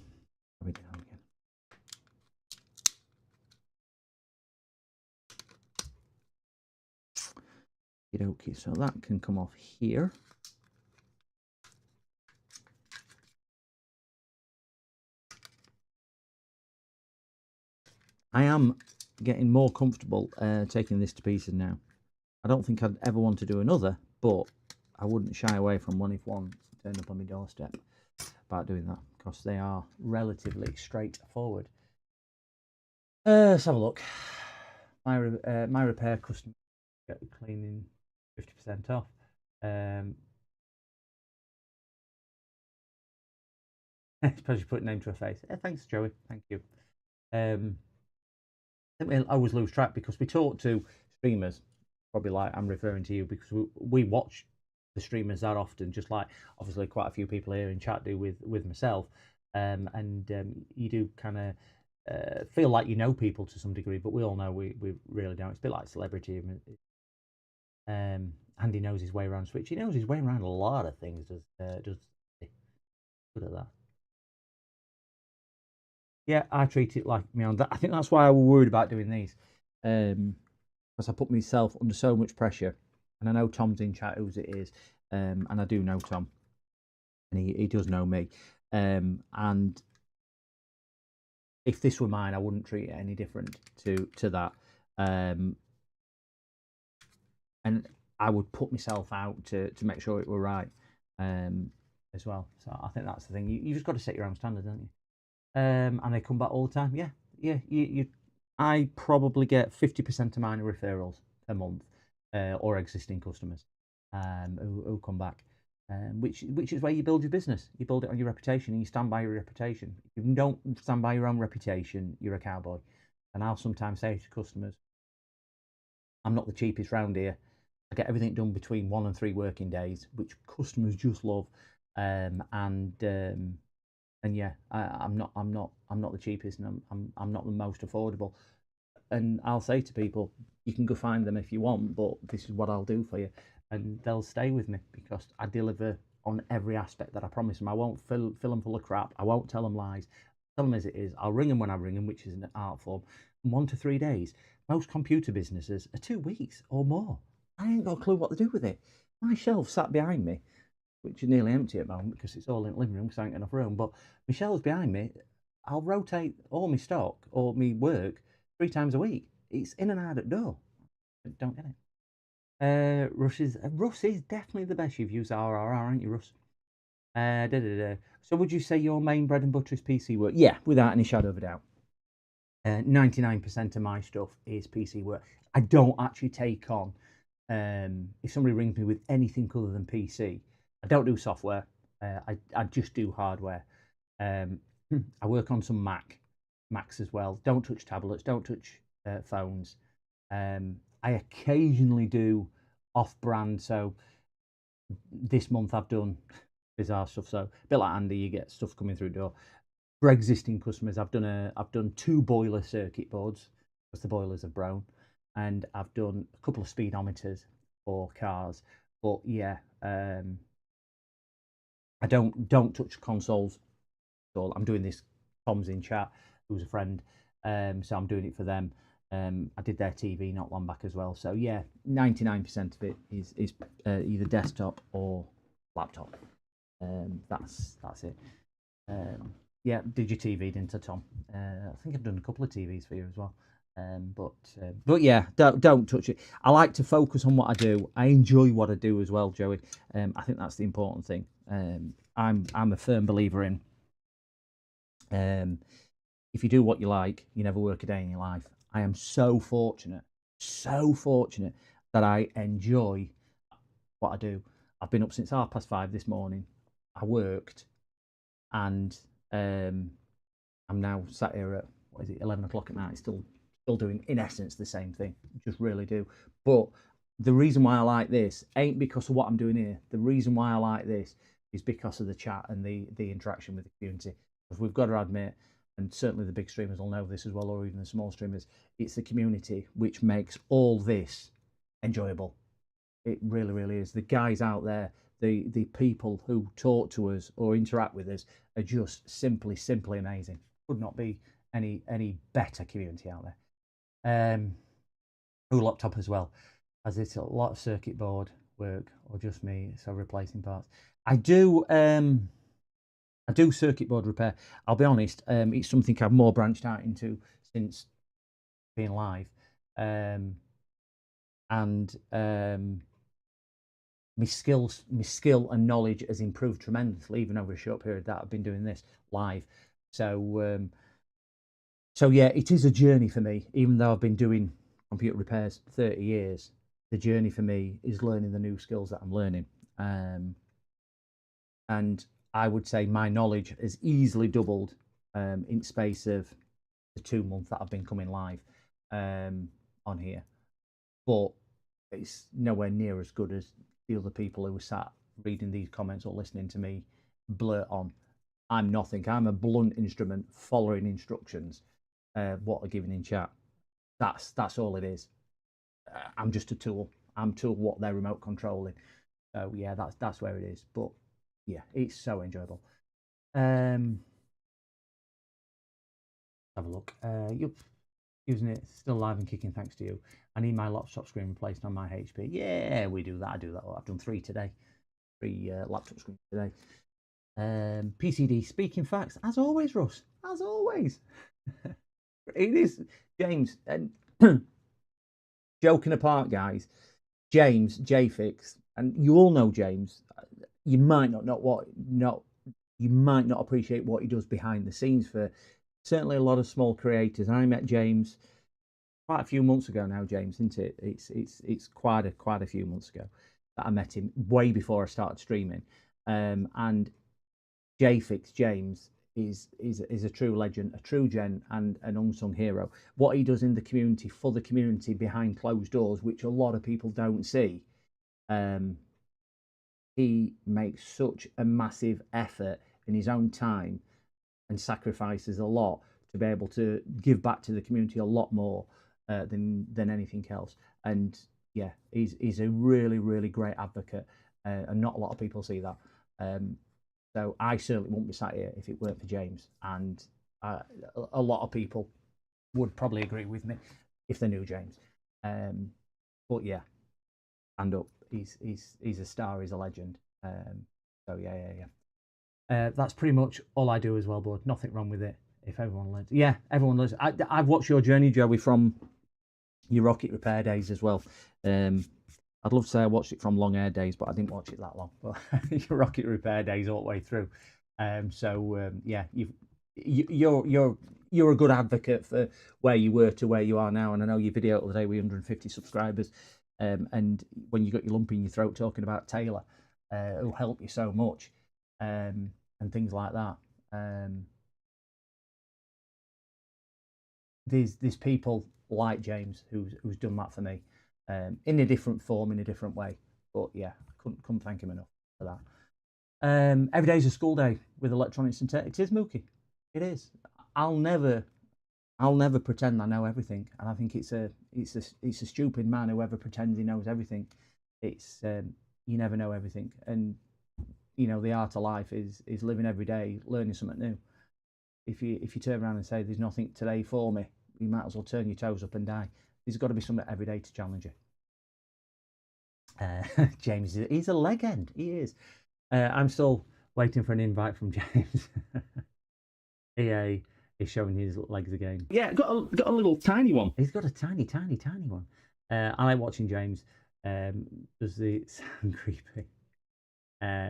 Okay, so that can come off here. I am getting more comfortable taking this to pieces now. I don't think I'd ever want to do another, but I wouldn't shy away from one if one turned up on my doorstep about doing that, because they are relatively straightforward. Let's have a look. My repair customer cleaning 50% off. I suppose you put a name to a face. Thanks, Joey. Thank you. I think we always lose track because we talk to streamers, probably like I'm referring to you, because we watch the streamers that often, just like obviously quite a few people here in chat do with myself. And you do kind of feel like you know people to some degree, but we all know we really don't. It's a bit like celebrity. Andy knows his way around Switch. He knows his way around a lot of things. Does good at that. Yeah, I treat it like my own. I think that's why I was worried about doing these, because I put myself under so much pressure. And I know Tom's in chat whose it is, and I do know Tom, and he does know me. And if this were mine, I wouldn't treat it any different to that. And I would put myself out to make sure it were right, as well. So I think that's the thing. You just got to set your own standard, don't you? And they come back all the time. Yeah. I probably get 50% of mine are referrals a month, or existing customers, who come back. Which is where you build your business. You build it on your reputation, and you stand by your reputation. If you don't stand by your own reputation, you're a cowboy. And I'll sometimes say to customers, I'm not the cheapest round here. I get everything done between 1 and 3 working days, which customers just love. And yeah, I'm not the cheapest, and I'm not the most affordable. And I'll say to people, you can go find them if you want, but this is what I'll do for you. And they'll stay with me because I deliver on every aspect that I promise them. I won't fill them full of crap. I won't tell them lies. Tell them as it is. I'll ring them when I ring them, which is an art form. 1 to 3 days. Most computer businesses are 2 weeks or more. I ain't got a clue what to do with it. My shelf sat behind me, which is nearly empty at the moment because it's all in the living room because I ain't got enough room. But my shelves behind me, I'll rotate all my stock or my work 3 times a week. It's in and out at door. I don't get it. Russ is definitely the best. You've used RRR, aren't you, Russ? So would you say your main bread and butter is PC work? Yeah, without any shadow of a doubt. 99% of my stuff is PC work. I don't actually take on, if somebody rings me with anything other than PC, I don't do software. I just do hardware. I work on some Macs as well. Don't touch tablets. Don't touch phones. I occasionally do off-brand. So this month I've done bizarre stuff. So a bit like Andy, you get stuff coming through the door. For existing customers, I've done 2 boiler circuit boards because the boilers have broken, and I've done a couple of speedometers for cars. But yeah, I don't touch consoles at all. I'm doing this. Tom's in chat, who's a friend, so I'm doing it for them. I did their TV not long back as well. So yeah, 99% of it is either desktop or laptop. That's it. Yeah, did your TV, didn't I, Tom? I think I've done a couple of TVs for you as well. But yeah, don't touch it. I like to focus on what I do. I enjoy what I do as well, Joey. I think that's the important thing. I'm a firm believer in if you do what you like, you never work a day in your life. I am so fortunate so fortunate that I enjoy what I do. I've been up since 5:30 this morning. I worked, and I'm now sat here at, what is it, 11 o'clock at night, still doing in essence the same thing. Just really do. But the reason why I like this ain't because of what I'm doing here. The reason why I like this is because of the chat and the interaction with the community. Because we've got to admit, and certainly the big streamers will know this as well, or even the small streamers, it's the community which makes all this enjoyable. It really, really is. The guys out there, the people who talk to us or interact with us are just simply amazing. Could not be any better community out there. Who laptop as well, as it's a lot of circuit board work, or just me, so replacing parts. I do circuit board repair. I'll be honest, it's something I've more branched out into since being live, and my skill and knowledge has improved tremendously, even over a short period that I've been doing this live. So yeah, it is a journey for me. Even though I've been doing computer repairs 30 years, the journey for me is learning the new skills that I'm learning. And I would say my knowledge has easily doubled in space of the 2 months that I've been coming live on here. But it's nowhere near as good as the other people who were sat reading these comments or listening to me blurt on. I'm nothing. I'm a blunt instrument following instructions, what are given in chat. That's all it is. I'm just a tool. I'm tool what they're remote controlling. So yeah, that's where it is. But yeah, it's so enjoyable. Have a look. Yep. Using it, still live and kicking, thanks to you. I need my laptop screen replaced on my HP. Yeah, we do that. I do that. I've done 3 today. 3 laptop screens today. PCD, speaking facts, as always, Russ. As always. It is, James. And joking apart, guys, James, JFix, and you all know James. You might not you might not appreciate what he does behind the scenes for certainly a lot of small creators. I met James quite a few months ago now, James, isn't it? It's quite a few months ago that I met him, way before I started streaming. And JFix James is a true legend, a true gen, and an unsung hero. What he does in the community, for the community, behind closed doors, which a lot of people don't see. He makes such a massive effort in his own time and sacrifices a lot to be able to give back to the community a lot more than anything else. And yeah, he's a really, really great advocate, and not a lot of people see that. So I certainly wouldn't be sat here if it weren't for James, and a lot of people would probably agree with me if they knew James. But yeah, stand up. He's a star. He's a legend. So yeah. That's pretty much all I do as well, bud. Nothing wrong with it. If everyone learns, yeah, everyone learns. I've watched your journey, Joey, from your rocket repair days as well. I'd love to say I watched it from long air days, but I didn't watch it that long. But your rocket repair days all the way through. Yeah, you're a good advocate for where you were to where you are now. And I know your video the other day with 150 subscribers. And when you got your lump in your throat talking about Taylor, who'll help you so much, and things like that. There's people like James who's done that for me, in a different form, in a different way. But yeah, I couldn't thank him enough for that. Every day's a school day with electronics and tech. It is, Mookie. It is. I'll never pretend I know everything, and I think it's a stupid man who ever pretends he knows everything. It's you never know everything, and you know the art of life is living every day, learning something new. If you turn around and say there's nothing today for me, you might as well turn your toes up and die. There's got to be something every day to challenge you. James, he's a legend. He is. I'm still waiting for an invite from James. EA is showing his legs again. Yeah, got a little tiny one. He's got a tiny one. I like watching James. Does it sound creepy?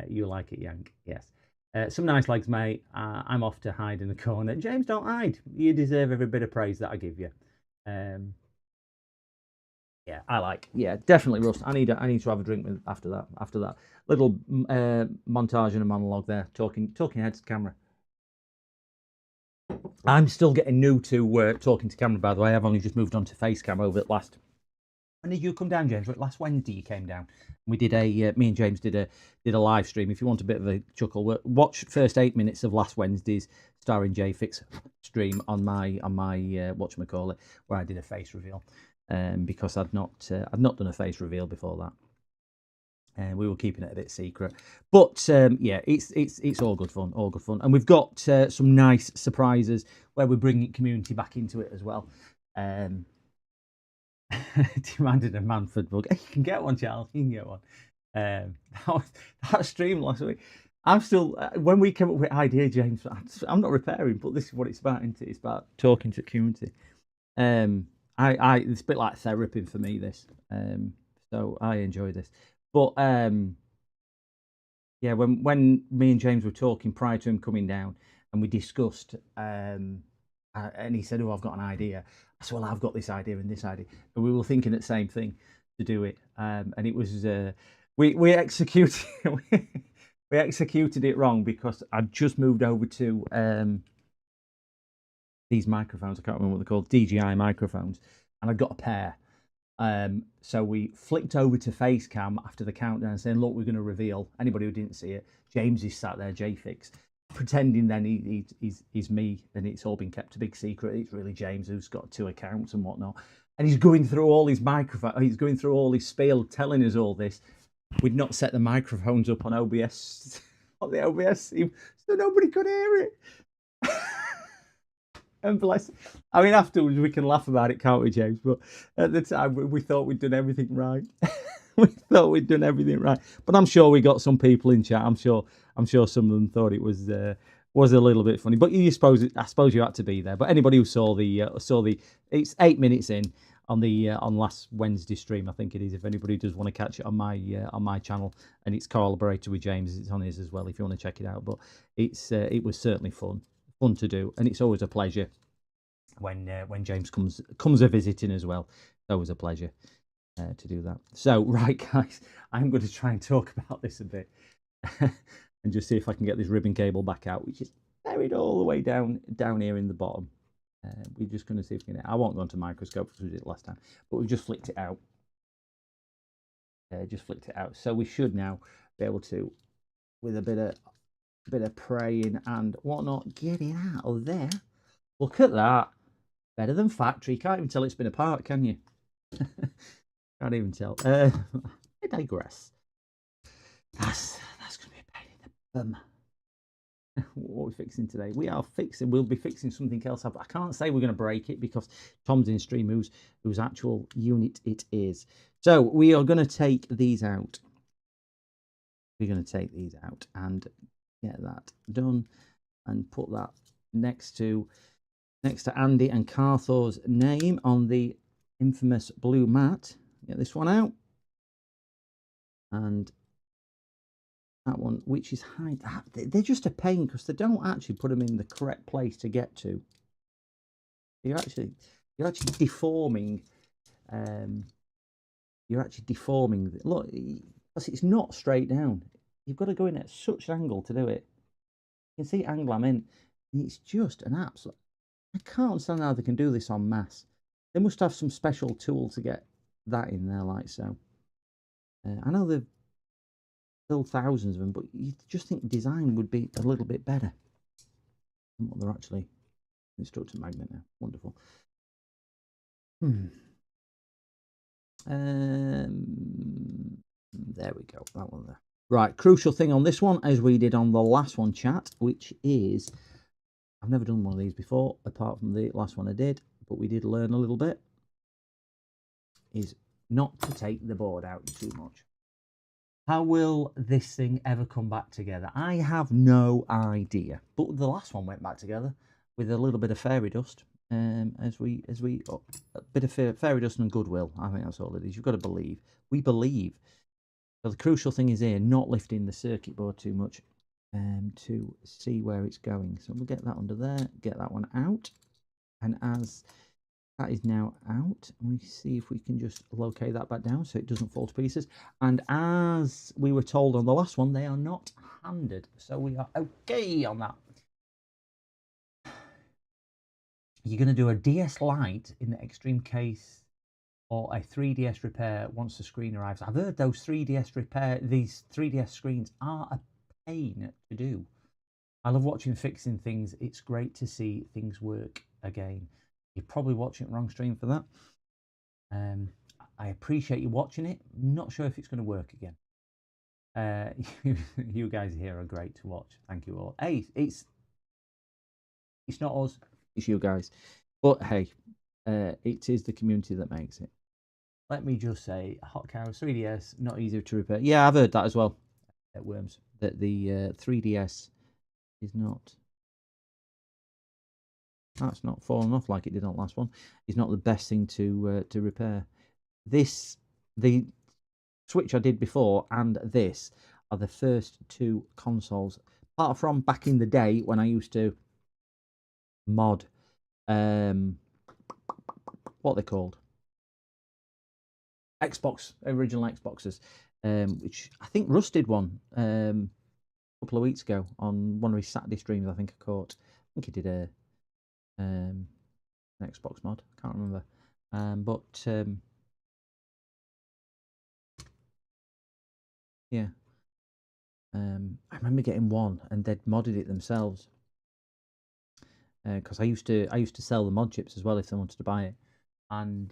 You like it, Yank? Yes. Some nice legs, mate. I'm off to hide in the corner. James, don't hide. You deserve every bit of praise that I give you. Yeah, I like. Yeah, definitely Rust. I need to have a drink with after that. After that little montage and a monologue there, talking head to camera. I'm still getting new to talking to camera, by the way. I've only just moved on to face cam over the last. When did you come down, James? Last Wednesday you came down. We did me and James did a live stream. If you want a bit of a chuckle, watch first 8 minutes of last Wednesday's starring JFix stream on my whatchamacallit, where I did a face reveal. Because I'd not done a face reveal before that. And we were keeping it a bit secret, but yeah, it's all good fun, and we've got some nice surprises where we're bringing community back into it as well. Demanded a Manford book. You can get one, Charles. You can get one. That stream last week. I'm still when we came up with idea, James. I'm not repairing, but this is what it's about. Isn't it? It's about talking to community. It's a bit like therapy for me. This, so I enjoy this. But yeah, when me and James were talking prior to him coming down, and we discussed, and he said, "Oh, I've got an idea." I said, "Well, I've got this idea and this idea," and we were thinking the same thing to do it. And it was we executed we executed it wrong because I'd just moved over to these microphones. I can't remember what they're called, DJI microphones, and I got a pair. So we flicked over to Facecam after the countdown saying, look, we're going to reveal. Anybody who didn't see it, James is sat there, JFix, pretending then he's me, and it's all been kept a big secret. It's really James who's got 2 accounts and whatnot. And he's going through all his microphones, he's going through all his spiel, telling us all this. We'd not set the microphones up on OBS, on the OBS team, so nobody could hear it. And bless. I mean, afterwards we can laugh about it, can't we, James? But at the time, we thought we'd done everything right. We thought we'd done everything right. But I'm sure we got some people in chat. I'm sure some of them thought it was a little bit funny. But I suppose you had to be there. But anybody who saw the, it's 8 minutes in on last Wednesday stream, I think it is. If anybody does want to catch it on my channel, and it's collaborated with James, it's on his as well. If you want to check it out, but it was certainly fun to do, and it's always a pleasure when James comes a visiting as well. It's always a pleasure to do that. So right, guys, I'm going to try and talk about this a bit and just see if I can get this ribbon cable back out, which is buried all the way down here in the bottom. We're just going to see if we can. I won't go into microscope because we did it last time, but we've just flicked it out. So we should now be able to, with a bit of praying and whatnot, get it out of there. Look at that. Better than factory. Can't even tell it's been apart, can you? Can't even tell. I digress. That's going to be a pain in the bum. What are we fixing today? We'll be fixing something else. I can't say we're going to break it because Tom's in stream whose actual unit it is. So we are going to take these out. We're going to take these out and get that done and put that next to Andy and Carthor's name on the infamous blue mat. Get this one out. And that one, which is high. They're just a pain because they don't actually put them in the correct place to get to. You're actually deforming. You're actually deforming. Look, because it's not straight down. You've got to go in at such an angle to do it. You can see the angle I'm in. It's just an absolute. I can't understand how they can do this en masse. They must have some special tool to get that in there, like so. I know they've built thousands of them, but you just think design would be a little bit better than what they're actually. Instructor magnet now, wonderful. There we go. That one there. Right, crucial thing on this one, as we did on the last one, chat, which is. I've never done one of these before, apart from the last one I did, but we did learn a little bit, is not to take the board out too much. How will this thing ever come back together? I have no idea, but the last one went back together with a little bit of fairy dust, a bit of fairy dust and goodwill. I think that's all it is. You've got to believe. We believe. So the crucial thing is here, not lifting the circuit board too much. To see where it's going. So we'll get that under there, get that one out, and as That is now out. We see if we can just locate that back down so it doesn't fall to pieces. And as we were told on the last one, they are not handed. So we are okay on that. You're going to do a DS Lite in the extreme case or a 3DS repair once the screen arrives. I've heard these 3DS screens are a pain to do. I love watching fixing things. It's great to see things work again. You're probably watching it wrong stream for that. I appreciate you watching it. Not sure if it's going to work again. You guys here are great to watch. Thank you all. Hey, it's not us. It's you guys. But hey, it is the community that makes it. Let me just say, Hot Cows 3DS not easier to repair. Yeah, I've heard that as well. At Worms, that the 3DS is not. That's not fallen off like it did on the last one. It's not the best thing to repair. The Switch I did before and this are the first two consoles, apart from back in the day when I used to mod, what are they called? Original Xboxes, which I think Russ did one a couple of weeks ago on one of his Saturday streams. I think I caught. I think he did an Xbox mod. Can't remember, yeah. I remember getting one, and they'd modded it themselves. Because I used to sell the mod chips as well if they wanted to buy it, and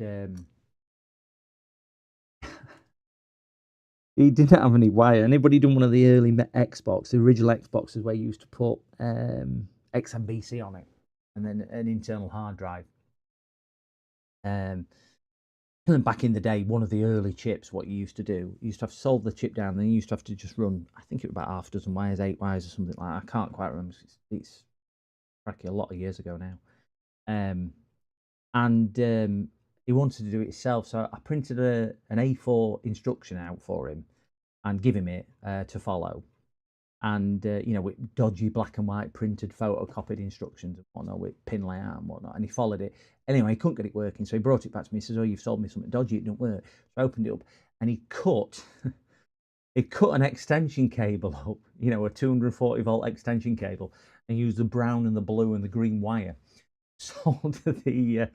he didn't have any wire. Anybody done one of the early Xbox, the original Xboxes where you used to put XMVC on it, and then an internal hard drive. And then back in the day, one of the early chips, what you used to do, you used to have to solve the chip down, then you used to have to just run, I think it was about half a dozen wires, 8 wires or something like that. I can't quite remember. It's a lot of years ago now. He wanted to do it himself, so I printed an A4 instruction out for him and give him it to follow. And with dodgy black and white printed photocopied instructions and whatnot, with pin layout and whatnot, and he followed it. Anyway, he couldn't get it working, so he brought it back to me. He says, "Oh, you've sold me something dodgy. It didn't work." So I opened it up, and he cut an extension cable up, a 240 volt extension cable, and used the brown and the blue and the green wire, sold the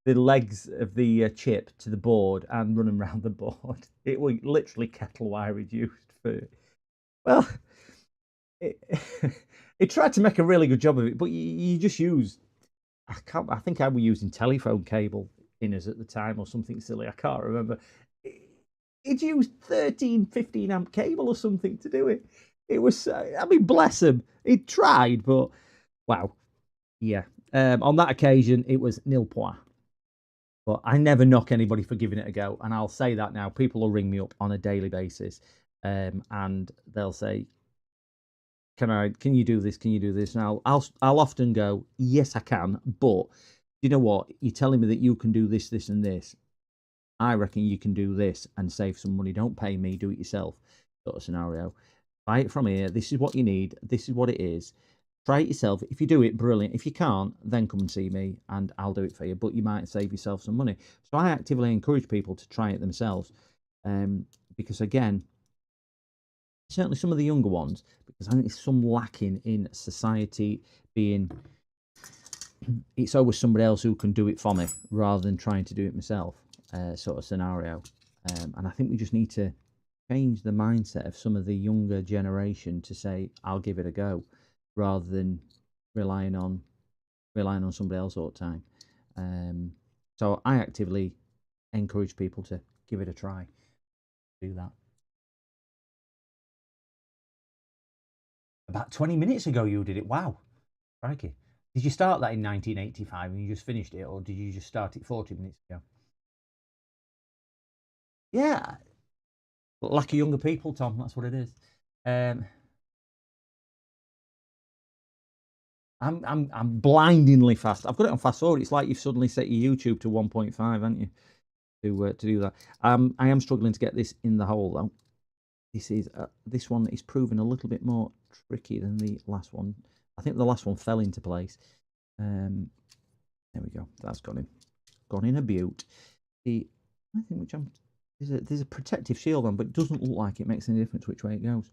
legs of the chip to the board and running around the board. It was literally kettle wire he'd used for it. Well, it tried to make a really good job of it, but you just use. I think I was using telephone cable inners at the time or something silly. I can't remember. It used 15 amp cable or something to do it. It was, bless him. He tried, but wow. Yeah. On that occasion, it was nil point. But I never knock anybody for giving it a go. And I'll say that now. People will ring me up on a daily basis and they'll say, can you do this? Can you do this? And I'll often go, yes, I can. But you know what? You're telling me that you can do this, this, and this. I reckon you can do this and save some money. Don't pay me, do it yourself. Sort of scenario. Buy it from here. This is what you need. This is what it is. Try it yourself. If you do it, brilliant. If you can't, then come and see me and I'll do it for you. But you might save yourself some money. So I actively encourage people to try it themselves. Because again, certainly some of the younger ones, because I think there's some lacking in society being, it's always somebody else who can do it for me rather than trying to do it myself. Sort of scenario, and I think we just need to change the mindset of some of the younger generation to say, "I'll give it a go," rather than relying on somebody else all the time. So I actively encourage people to give it a try. Do that. About 20 minutes ago, you did it. Wow, crikey! Did you start that in 1985 and you just finished it, or did you just start it 40 minutes ago? Yeah, lack of younger people, Tom. That's what it is. I'm blindingly fast. I've got it on fast forward. It's like you've suddenly set your YouTube to 1.5, haven't you? To do that. I am struggling to get this in the hole though. This one is proving a little bit more tricky than the last one. I think the last one fell into place. There we go. That's got him. gone in a butte. The I think which I'm there's a protective shield on, but it doesn't look like it makes any difference which way it goes.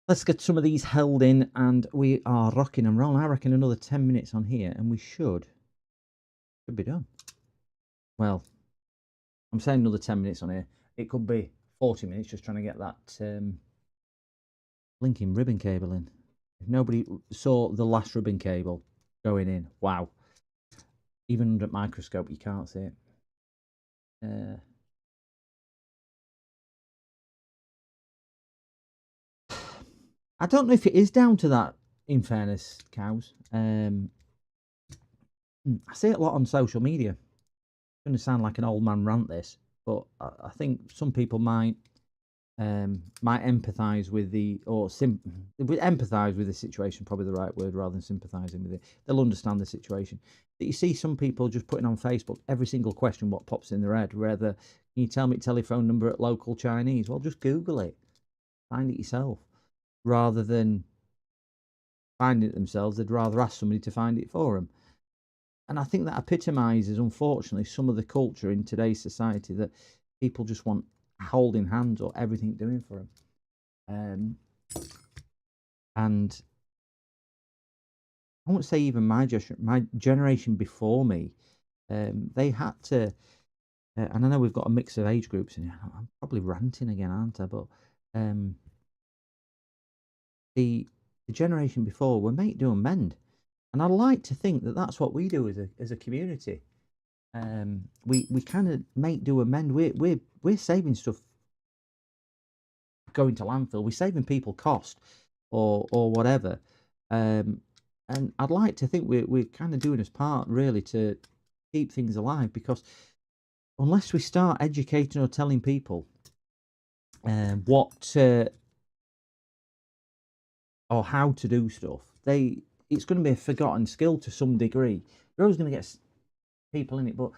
Let's get some of these held in, and we are rocking and rolling. I reckon another 10 minutes on here, and we should be done. Well, I'm saying another 10 minutes on here. It could be 40 minutes just trying to get that blinking ribbon cable in. If nobody saw the last ribbon cable going in, wow. Even under a microscope, you can't see it. I don't know if it is down to that, in fairness, cows. I see it a lot on social media. It's going to sound like an old man rant, this, but I think some people might empathise with empathise with the situation, probably the right word, rather than sympathising with it. They'll understand the situation. But you see some people just putting on Facebook every single question what pops in their head. Rather, can you tell me telephone number at local Chinese? Well, just Google it, find it yourself. Rather than finding it themselves, they'd rather ask somebody to find it for them. And I think that epitomises, unfortunately, some of the culture in today's society, that people just want holding hands or everything doing for them. And I won't say even my generation before me, they had to, and I know we've got a mix of age groups in here. I'm probably ranting again, aren't I? But the generation before were make, do and mend. And I'd like to think that that's what we do as a community. We kind of make, do and mend. We're saving stuff going to landfill. We're saving people cost or whatever. And I'd like to think we're kind of doing us part, really, to keep things alive, because unless we start educating or telling people what or how to do stuff, it's going to be a forgotten skill to some degree. You're always going to get people in it, but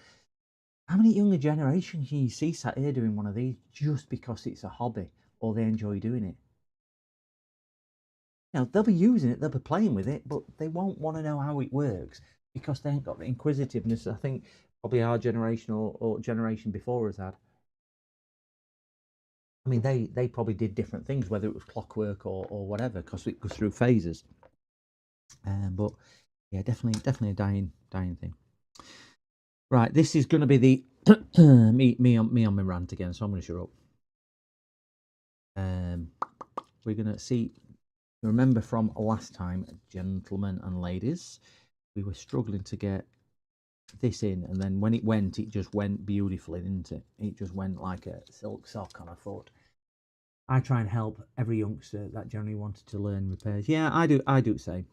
how many younger generations can you see sat here doing one of these just because it's a hobby or they enjoy doing it? You know, they'll be using it, they'll be playing with it, but they won't want to know how it works because they ain't got the inquisitiveness I think probably our generation or generation before us had. I mean, they probably did different things, whether it was clockwork or whatever, because it goes through phases. But yeah, definitely a dying thing. Right, this is going to be the me on my rant again, so I'm going to shut up. We're going to see. Remember from last time, gentlemen and ladies, we were struggling to get this in, and then when it just went beautifully, didn't it? It just went like a silk sock on a foot. I try and help every youngster that generally wanted to learn repairs. Yeah, I do the same.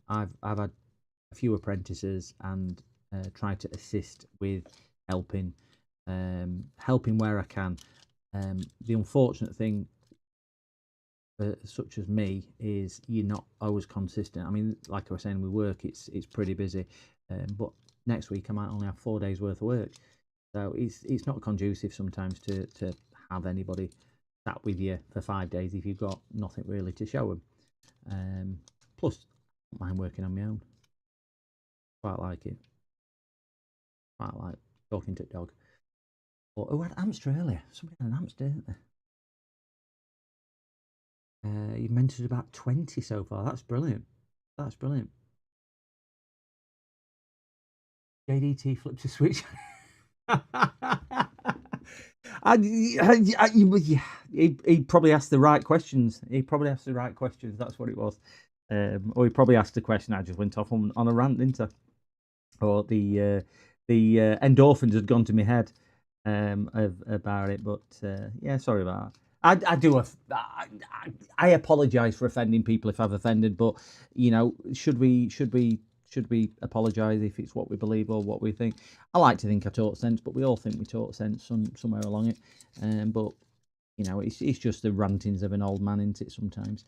I've had a few apprentices and tried to assist with helping where I can. The unfortunate thing, such as me, is you're not always consistent. I mean, like I was saying, with work, it's pretty busy, but next week I might only have 4 days worth of work, so it's not conducive sometimes to have anybody sat with you for 5 days if you've got nothing really to show them. Plus, I don't mind working on my own. Quite like it. Quite like talking to a dog. Or who had hamster earlier? Somebody had an hamster, didn't they? You mentioned about 20 so far. That's brilliant. That's brilliant. JDT flips a switch. He probably asked the right questions. That's what it was. Or he probably asked a question. I just went off on a rant, didn't I? Or the endorphins had gone to my head about it. But yeah, sorry about that. I apologise for offending people if I've offended, but you know, should we apologise if it's what we believe or what we think? I like to think I taught sense, but we all think we taught sense somewhere along it. But you know, it's just the rantings of an old man, isn't it? Sometimes.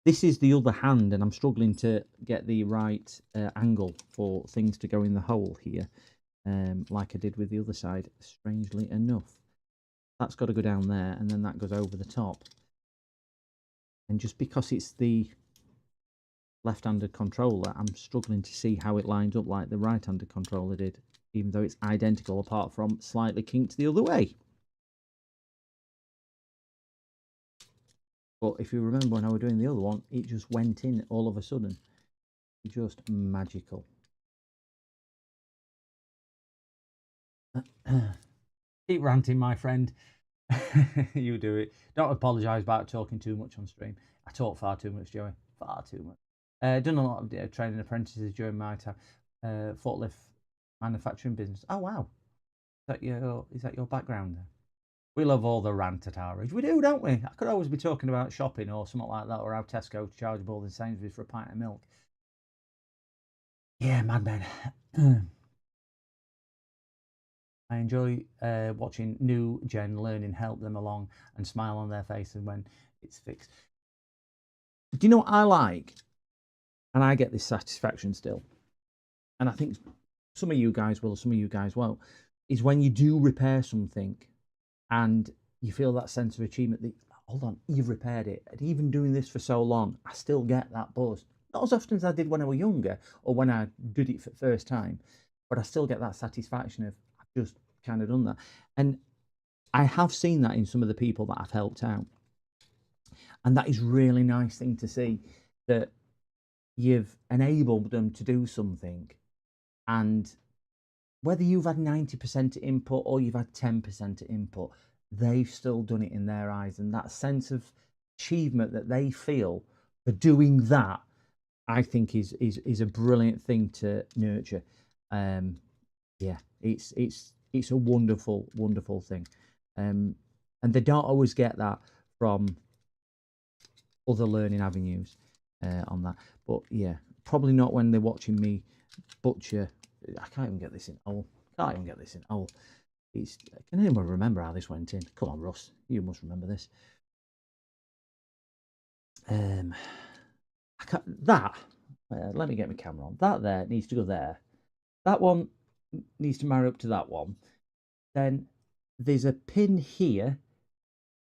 This is the other hand, and I'm struggling to get the right angle for things to go in the hole here, like I did with the other side. Strangely enough. That's got to go down there, and then that goes over the top. And just because it's the left-handed controller, I'm struggling to see how it lines up like the right-handed controller did, even though it's identical apart from slightly kinked the other way. But if you remember when I was doing the other one, it just went in all of a sudden. Just magical. Keep ranting, my friend. You do it. Don't apologise about talking too much on stream. I talk far too much, Joey. Far too much. Done a lot of training apprentices during my time. Forklift manufacturing business. Oh wow. Is that your background then? We love all the rant at our age. We do, don't we? I could always be talking about shopping or something like that, or how Tesco charge more than Sainsbury's for a pint of milk. Yeah, madmen. I enjoy watching new gen learning help them along and smile on their faces when it's fixed. Do you know what I like? And I get this satisfaction still. And I think some of you guys will, some of you guys won't, is when you do repair something and you feel that sense of achievement that, hold on, you've repaired it. And even doing this for so long, I still get that buzz. Not as often as I did when I was younger or when I did it for the first time, but I still get that satisfaction of, I've just kind of done that. And I have seen that in some of the people that I've helped out. And that is really nice thing to see, that you've enabled them to do something. And whether you've had 90% input or you've had 10% input, they've still done it in their eyes. And that sense of achievement that they feel for doing that, I think is a brilliant thing to nurture. Yeah, it's a wonderful, wonderful thing. And they don't always get that from other learning avenues on that. But yeah, probably not when they're watching me butcher. I can't even get this in. Can't even get this in. Can anyone remember how this went in? Come on, Russ, you must remember this. Let me get my camera on. That there needs to go there. That one needs to marry up to that one. Then there's a pin here,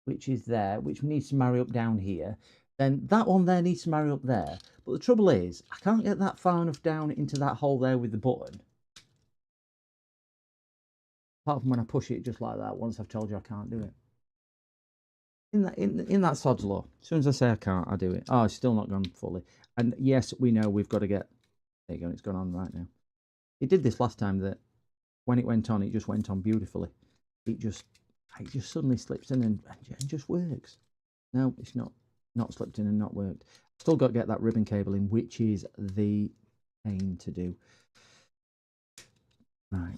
which is there, which needs to marry up down here. Then that one there needs to marry up there. But the trouble is, I can't get that far enough down into that hole there with the button. Apart from when I push it just like that, once I've told you I can't do it. In that sod's law, as soon as I say I can't, I do it. Oh, it's still not gone fully. And yes, we know we've got to get... There you go, it's gone on right now. It did this last time, that when it went on, it just went on beautifully. It just suddenly slips in and just works. No, it's not slipped in and not worked. Still got to get that ribbon cable in, which is the pain to do. Right.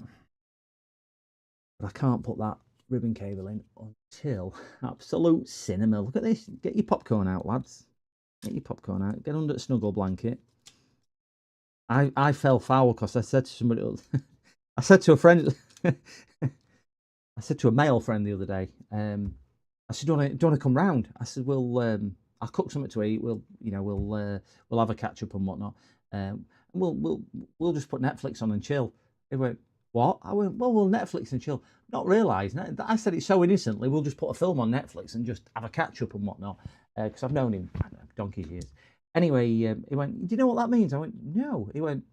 But I can't put that ribbon cable in until absolute cinema. Look at this. Get your popcorn out, lads. Get your popcorn out. Get under the snuggle blanket. I fell foul because I said to somebody else, I said to a friend, I said to a male friend the other day, I said, do you want to come round? I said, I'll cook something to eat. We'll have a catch up and whatnot. And we'll just put Netflix on and chill. He went, what? I went, well, we'll Netflix and chill. Not realising, I said it so innocently, we'll just put a film on Netflix and just have a catch up and whatnot. Because I've known him, I don't know, donkey's years. Anyway, he went, do you know what that means? I went, no. He went,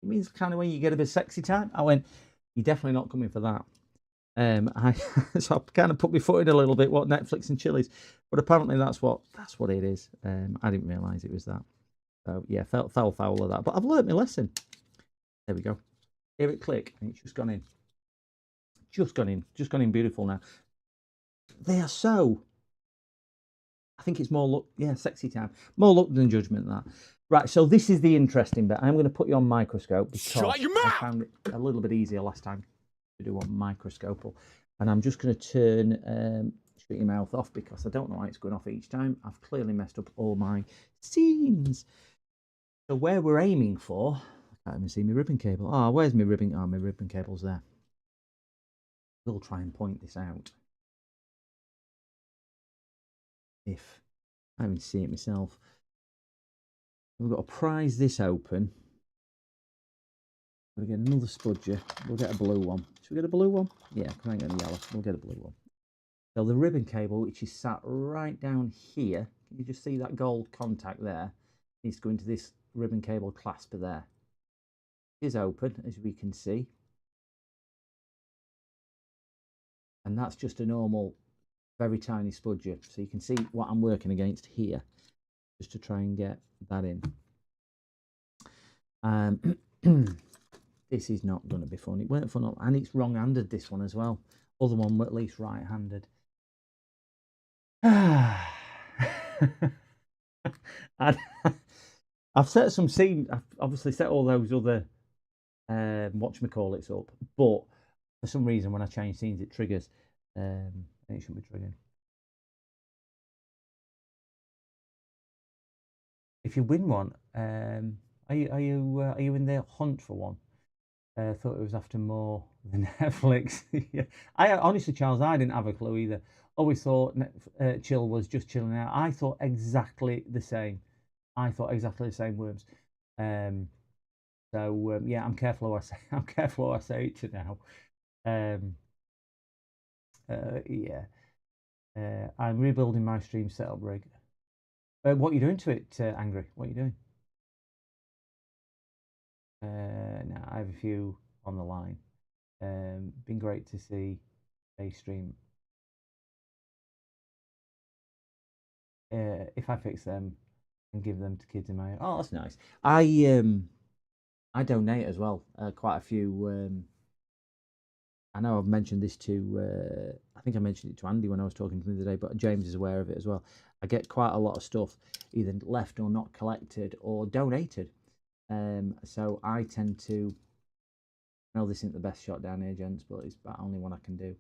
it means kind of when you get a bit sexy time. I went, you're definitely not coming for that. So I kind of put my foot in a little bit, what Netflix and chill is. But apparently that's what it is. I didn't realise it was that. So yeah, fell foul of that. But I've learnt my lesson. There we go. Hear it click, and it's just gone in. Just gone in beautiful now. They are so... I think it's more look, yeah, sexy time. More look than judgment, that. Right, so this is the interesting bit. I'm going to put you on microscope because Shut your mouth! I found it a little bit easier last time to do on microscopal. And I'm just going to turn shut your mouth off because I don't know why it's going off each time. I've clearly messed up all my scenes. So where we're aiming for... I can't even see my ribbon cable. Oh, where's my ribbon? Oh, my ribbon cable's there. We'll try and point this out. If I haven't seen it myself. We've got to prise this open. We'll get another spudger. We'll get a blue one. Should we get a blue one? Yeah, I can't get a yellow. We'll get a blue one. So the ribbon cable, which is sat right down here. Can you just see that gold contact there? needs to go into this ribbon cable clasper there. It is open, as we can see. And that's just a normal, very tiny spudger. So you can see what I'm working against here, just to try and get that in. This is not going to be fun. It weren't fun, and it's wrong-handed, this one as well. Other one, at least right-handed. I've set some scenes. I've obviously set all those other whatchamacallits up, but for some reason when I change scenes it triggers, and it shouldn't be triggering. If you win one, are you in the hunt for one? I thought it was after more than Netflix. Yeah. I honestly, Charles, I didn't have a clue either. Always thought chill was just chilling out. I thought exactly the same. I thought exactly the same worms. So yeah, I'm careful what I say. I'm careful what I say to now. Yeah. I'm rebuilding my stream setup rig. What are you doing to it, Angry? What are you doing? No, I have a few on the line. Been great to see a stream. If I fix them and give them to kids in my, oh, that's nice. I donate as well. Quite a few. I know I've mentioned this to. I think I mentioned it to Andy when I was talking to him the other day, but James is aware of it as well. I get quite a lot of stuff either left or not collected or donated. So I tend to. I know this isn't the best shot down here, gents, but it's about only one I can do.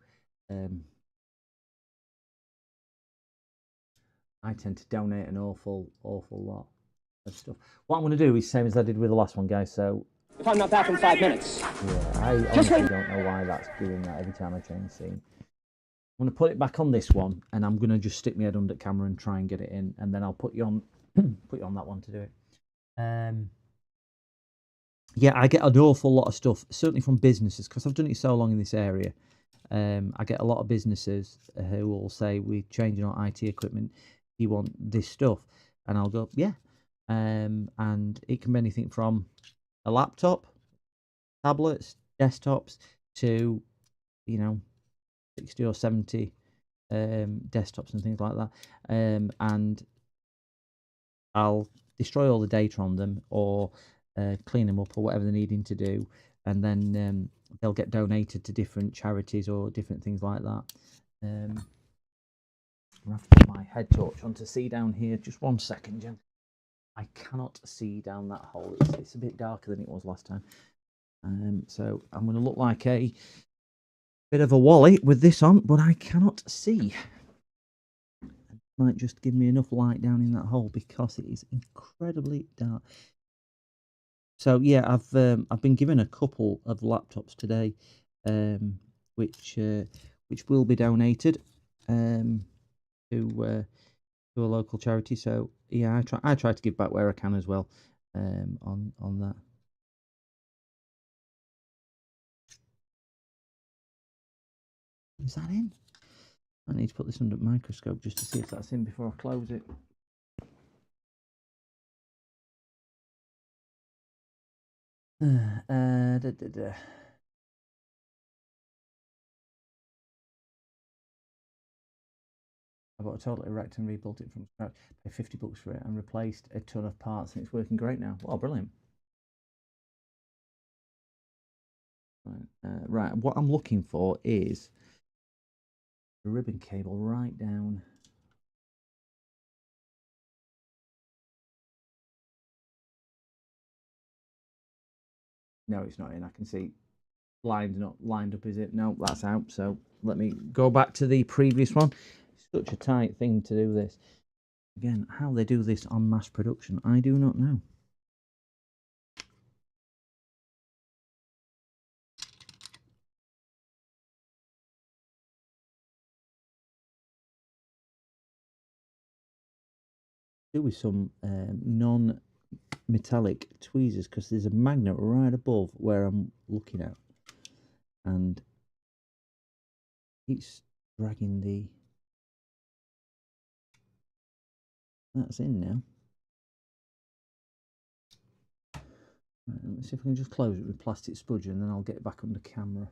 I tend to donate an awful lot of stuff. What I'm going to do is same as I did with the last one, guys. So If I'm not back in 5 minutes. yeah, I honestly don't know why that's doing that every time I change scene. I'm going to put it back on this one, and I'm going to just stick my head under camera and try and get it in, and then I'll put you on put you on that one to do it. Yeah, I get an awful lot of stuff, certainly from businesses, because I've done it so long in this area. I get a lot of businesses who will say, we're changing our IT equipment, do you want this stuff? And I'll go, yeah. And it can be anything from a laptop, tablets, desktops, to, 60 or 70 desktops and things like that. And I'll destroy all the data on them, or clean them up, or whatever they're needing to do, and then they'll get donated to different charities or different things like that. I'm gonna have to put my head torch on to see down here. Just 1 second, Jen. I cannot see down that hole. It's a bit darker than it was last time. So I'm going to look like a bit of a wally with this on, but I cannot see. It might just give me enough light down in that hole because it is incredibly dark. So yeah, I've been given a couple of laptops today, which will be donated to a local charity. So yeah, I try to give back where I can as well, on that. Is that in? I need to put this under the microscope just to see if that's in before I close it. I bought a totally wrecked and rebuilt it from scratch. Paid $50 for it and replaced a ton of parts, and it's working great now. Oh, brilliant! Right, what I'm looking for is the ribbon cable right down. No, it's not in. I can see line's not lined up, is it? No, that's out. So let me go back to the previous one. Such a tight thing to do this. Again, how they do this on mass production, I do not know. Do with some non-metallic tweezers, because there's a magnet right above where I'm looking at, and it's dragging the. That's in now. Right, let me see if I can just close it with plastic spudger and then I'll get it back under camera.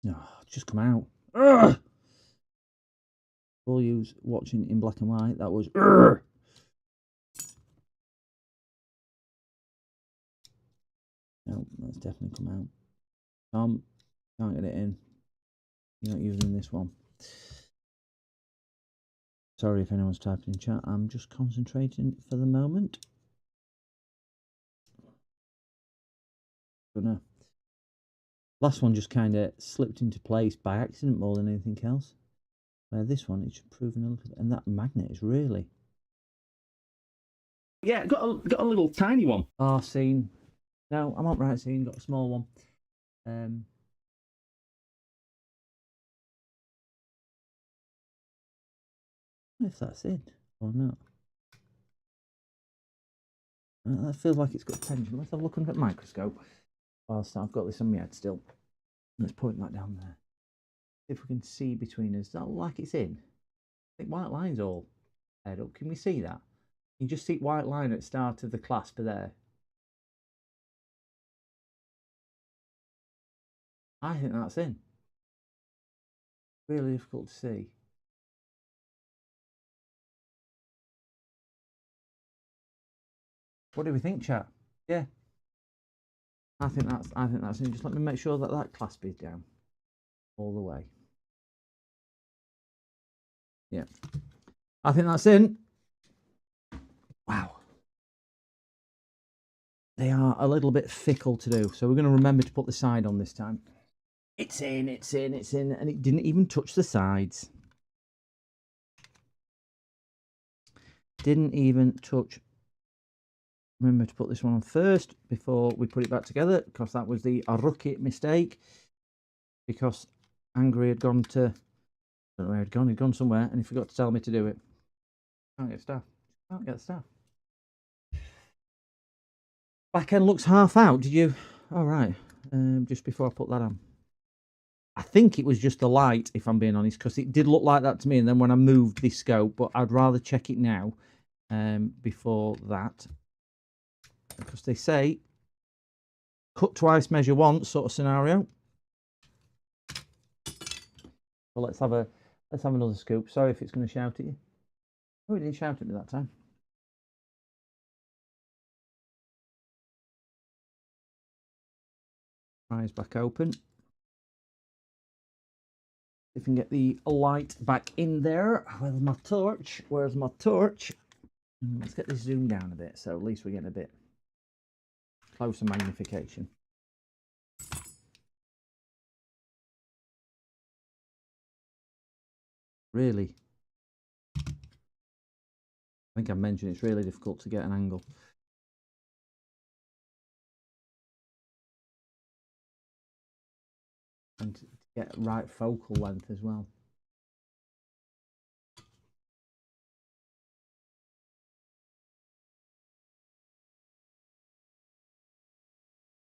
No, it's just come out. Ugh! All you watching in black and white, that was. Ugh! No, that's definitely come out. Tom, can't get it in. You're not using this one. Sorry if anyone's typing in chat. I'm just concentrating for the moment. Gonna. Last one just kind of slipped into place by accident more than anything else. Where this one is proven a little bit, and that magnet is really. Yeah, got a little tiny one. Oh, scene. No, I'm not right. Scene got a small one. If that's it or not. That feels like it's got tension. Let's have a look under the microscope. Whilst I've got this on my head still. Let's point that down there. If we can see between us, does that look like it's in? I think white line's all head up. Can we see that? You just see white line at the start of the clasp there. I think that's in. Really difficult to see. What do we think, chat? Yeah. I think that's in. Just let me make sure that that clasp is down all the way. Yeah. I think that's in. Wow. They are a little bit fickle to do, so we're going to remember to put the side on this time. It's in, it's in, it's in, and it didn't even touch the sides. Didn't even touch. Remember to put this one on first before we put it back together, because that was the rookie mistake. Because Angry had gone to, I don't know where he'd gone somewhere, and he forgot to tell me to do it. Can't get staff. Can't get staff. Back end looks half out. Did you? All right. Just before I put that on. I think it was just the light, if I'm being honest, because it did look like that to me. And then when I moved the scope, but I'd rather check it now before that. Because they say cut twice, measure once sort of scenario. So let's have another scoop. Sorry if it's going to shout at you. Oh, it didn't shout at me that time. Eyes back open. If we can get the light back in there. Where's my torch? Where's my torch? Let's get this zoomed down a bit, so at least we're getting a bit closer magnification. Really, I think I mentioned it's really difficult to get an angle. And to get right focal length as well.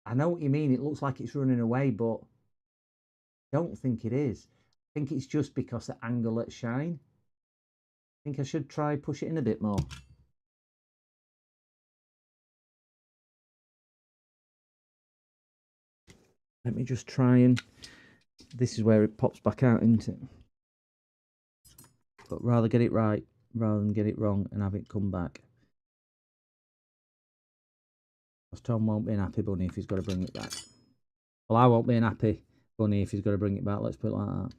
I know what you mean. It looks like it's running away, but I don't think it is. I think it's just because the angle at shine. I think I should try push it in a bit more. Let me just try and... This is where it pops back out, isn't it? But rather get it right rather than get it wrong and have it come back. Because Tom won't be an happy bunny if he's got to bring it back. Well, I won't be an happy bunny if he's got to bring it back. Let's put it like that.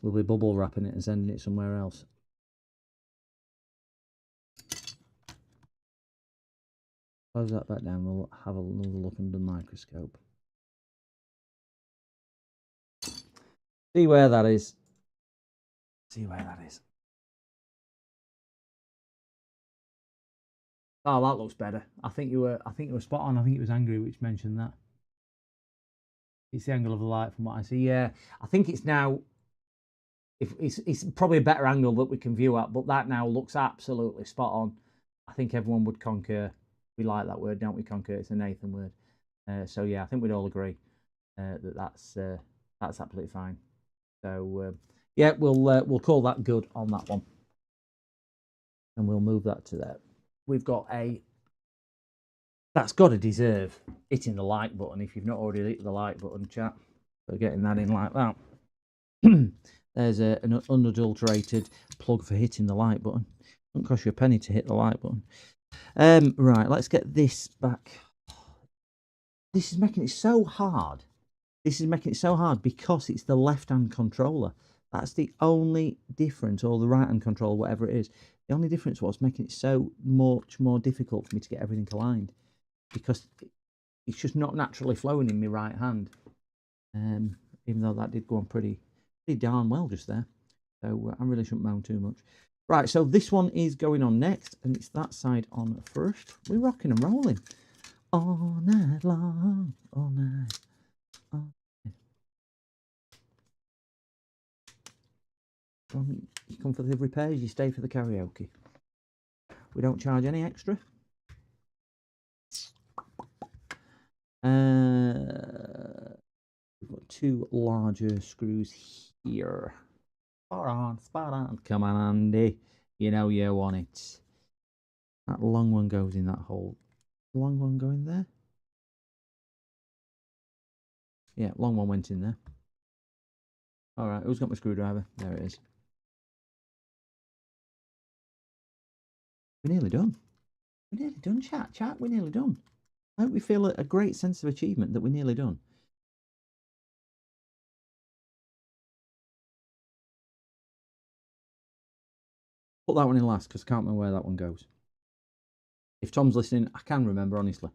We'll be bubble wrapping it and sending it somewhere else. Close that back down. We'll have another look under the microscope. See where that is. See where that is. Oh, that looks better. I think you were spot on. I think it was Angry which mentioned that. It's the angle of the light from what I see. Yeah, I think it's now. If it's probably a better angle that we can view at, but that now looks absolutely spot on. I think everyone would concur. We like that word, don't we? Concur. It's a Nathan word. So yeah, I think we'd all agree that that's absolutely fine. So yeah, we'll call that good on that one, and we'll move that to there. We've got that's got to deserve hitting the like button if you've not already hit the like button, chat. So getting that in like that. There's an unadulterated plug for hitting the like button. Doesn't cost you a penny to hit the like button. Right, let's get this back. This is making it so hard. This is making it so hard because it's the left-hand controller. That's the only difference, or the right-hand controller, whatever it is. The only difference was making it so much more difficult for me to get everything aligned, because it's just not naturally flowing in my right hand. Even though that did go on pretty darn well just there. So I really shouldn't moan too much. Right, so this one is going on next, and it's that side on first. We're rocking and rolling all night long, all night. All night. You come for the repairs, you stay for the karaoke. We don't charge any extra. We've got two larger screws here. Spot on. Come on, Andy. You know you want it. That long one goes in that hole. Long one going there. Yeah, long one went in there. All right, who's got my screwdriver? There it is. We're nearly done. We're nearly done, chat. We're nearly done. I hope we feel a great sense of achievement that we're nearly done. Put that one in last because I can't remember where that one goes. If Tom's listening, I can remember, honestly.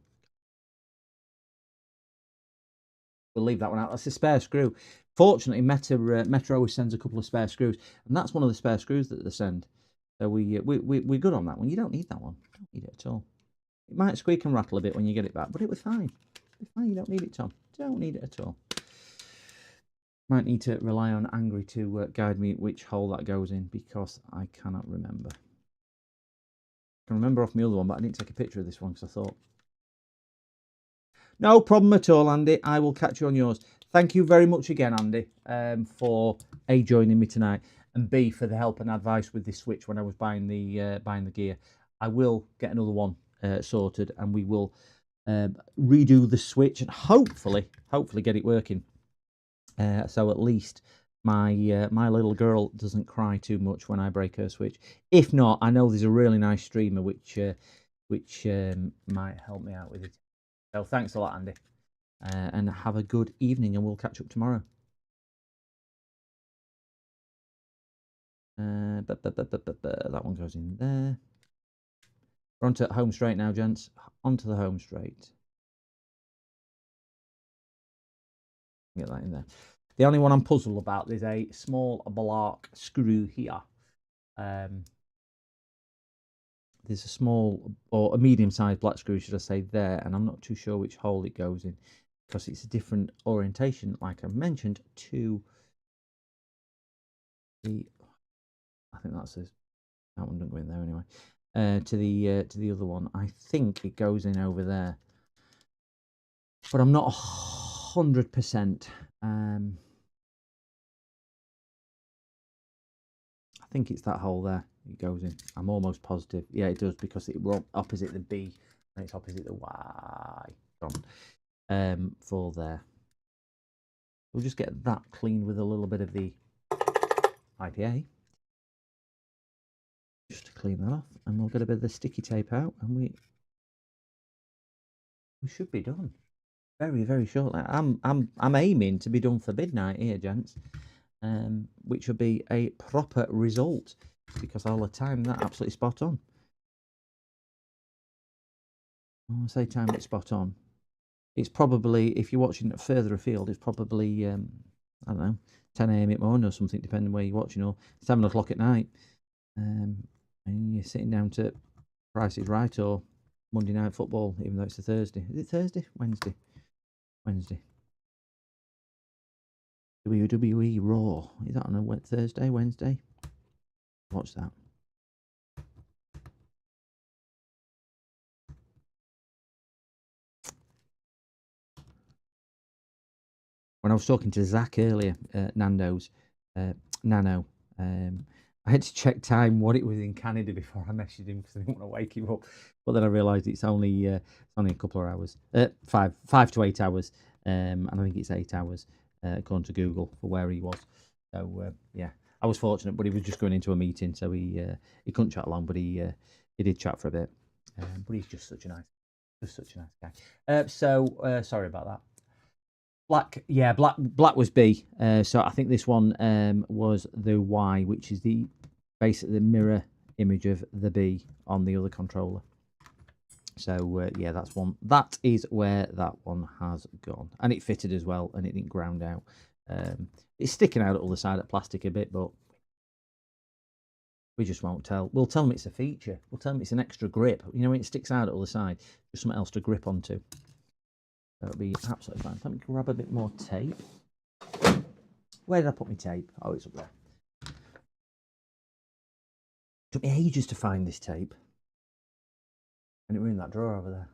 We'll leave that one out. That's a spare screw. Fortunately, Metro always sends a couple of spare screws, and that's one of the spare screws that they send. So we're good on that one. You don't need that one. You don't need it at all. It might squeak and rattle a bit when you get it back, but it was fine. It's fine. You don't need it, Tom. You don't need it at all. Might need to rely on Angry to guide me which hole that goes in, because I cannot remember. I can remember off my other one, but I didn't take a picture of this one because I thought. No problem at all, Andy. I will catch you on yours. Thank you very much again, Andy, for A, joining me tonight, and B, for the help and advice with this switch when I was buying the gear. I will get another one sorted, and we will redo the switch and hopefully get it working. So at least my my little girl doesn't cry too much when I break her switch. If not, I know there's a really nice streamer which might help me out with it. So thanks a lot, Andy, and have a good evening, and we'll catch up tomorrow. That one goes in there. We're onto home straight now, gents. Onto the home straight. Get that in there. The only one I'm puzzled about is a small block screw here. There's a small, or a medium-sized black screw, should I say, there, and I'm not too sure which hole it goes in, because it's a different orientation, like I mentioned, to the. I think that one doesn't go in there anyway. To the other one, I think it goes in over there, but I'm not 100%. I think it's that hole there. It goes in. I'm almost positive. Yeah, it does, because it will opposite the B and it's opposite the Y. For there. We'll just get that cleaned with a little bit of the IPA. Just to clean that off, and we'll get a bit of the sticky tape out, and we should be done very, very shortly. I'm aiming to be done for midnight here, gents. Which will be a proper result, because I'll have timed that absolutely spot on. When I say time it spot on, it's probably, if you're watching further afield, it's probably I don't know, 10 AM in the morning or something, depending where you're watching, or 7 o'clock at night, and you're sitting down to Price is Right or Monday Night Football, even though it's a Thursday. Is it Thursday? Wednesday. WWE Raw. Is that on a Thursday, Wednesday? Watch that. When I was talking to Zach earlier at Nando's, Nano. I had to check time what it was in Canada before I messaged him because I didn't want to wake him up. But then I realised it's only a couple of hours, 5 to 8 hours, and I think it's 8 hours according to Google for where he was. So yeah, I was fortunate, but he was just going into a meeting, so he couldn't chat long, but he did chat for a bit. But he's just such a nice guy. Sorry about that. Black, yeah, black was B. So I think this one was the Y, which is basically the mirror image of the B on the other controller. So yeah, that's one. That is where that one has gone, and it fitted as well, and it didn't ground out. It's sticking out at the side of plastic a bit, but we just won't tell. We'll tell them it's a feature. We'll tell them it's an extra grip. You know, when it sticks out at the side, just something else to grip onto. That'll be absolutely fine. Let me grab a bit more tape. Where did I put my tape? Oh, it's up there. Took me ages to find this tape. And it was in that drawer over there.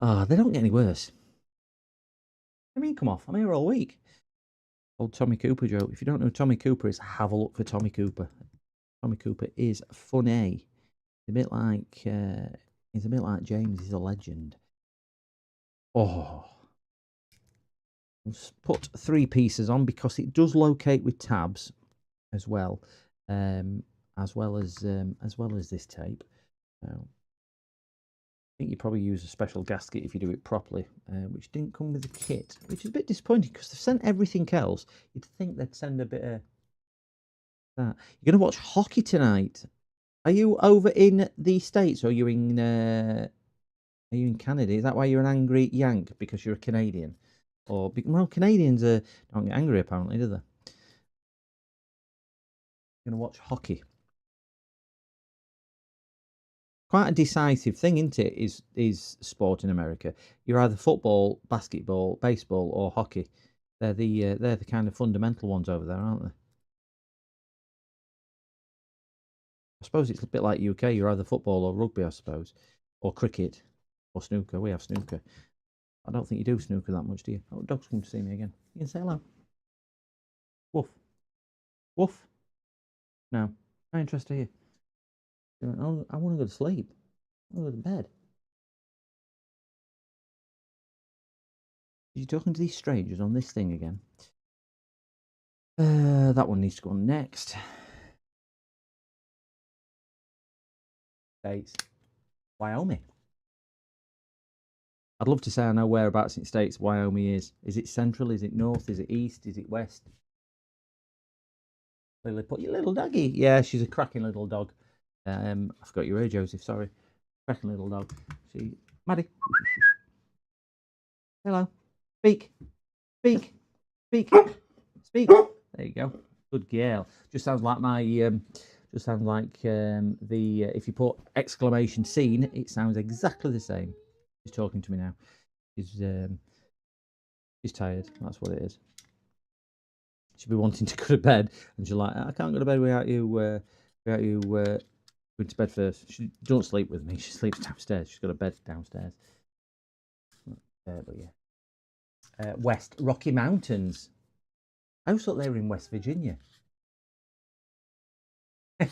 Ah, they don't get any worse. I mean, come off. I'm here all week. Old Tommy Cooper joke. If you don't know who Tommy Cooper is, have a look for Tommy Cooper. Tommy Cooper is funny. He's a bit like James. He's a legend. Oh, let's put 3 pieces on because it does locate with tabs as well as this tape. I think you probably use a special gasket if you do it properly, which didn't come with the kit, which is a bit disappointing because they've sent everything else. You'd think they'd send a bit of that. You're going to watch hockey tonight. Are you over in the States or are you in Canada? Is that why you're an angry Yank? Because you're a Canadian? Or, well, Canadians don't get angry apparently, do they? You're going to watch hockey. Quite a decisive thing, isn't it, is sport in America. You're either football, basketball, baseball or hockey. They're the kind of fundamental ones over there, aren't they? I suppose it's a bit like UK. You're either football or rugby, I suppose. Or cricket. Or snooker. We have snooker. I don't think you do snooker that much, do you? Oh, dog's come to see me again. You can say hello. Woof. Woof. No. No interest, are you? I want to go to sleep. I want to go to bed. You're talking to these strangers on this thing again. That one needs to go on next. States. Wyoming. I'd love to say I know whereabouts in States Wyoming is. Is it central? Is it north? Is it east? Is it west? Lily, put your little doggy. Yeah, she's a cracking little dog. I forgot your age, Joseph. Sorry. Cracking little dog. Maddie. Hello. Speak. Speak. Speak. Speak. There you go. Good girl. Just sounds like my. Just sounds like the. If you put exclamation scene, it sounds exactly the same. She's talking to me now. She's tired. That's what it is. She'll be wanting to go to bed, and she's like, "I can't go to bed without you. Going to bed first." She don't sleep with me. She sleeps downstairs. She's got a bed downstairs. But yeah. West Rocky Mountains. I always thought they were in West Virginia. Do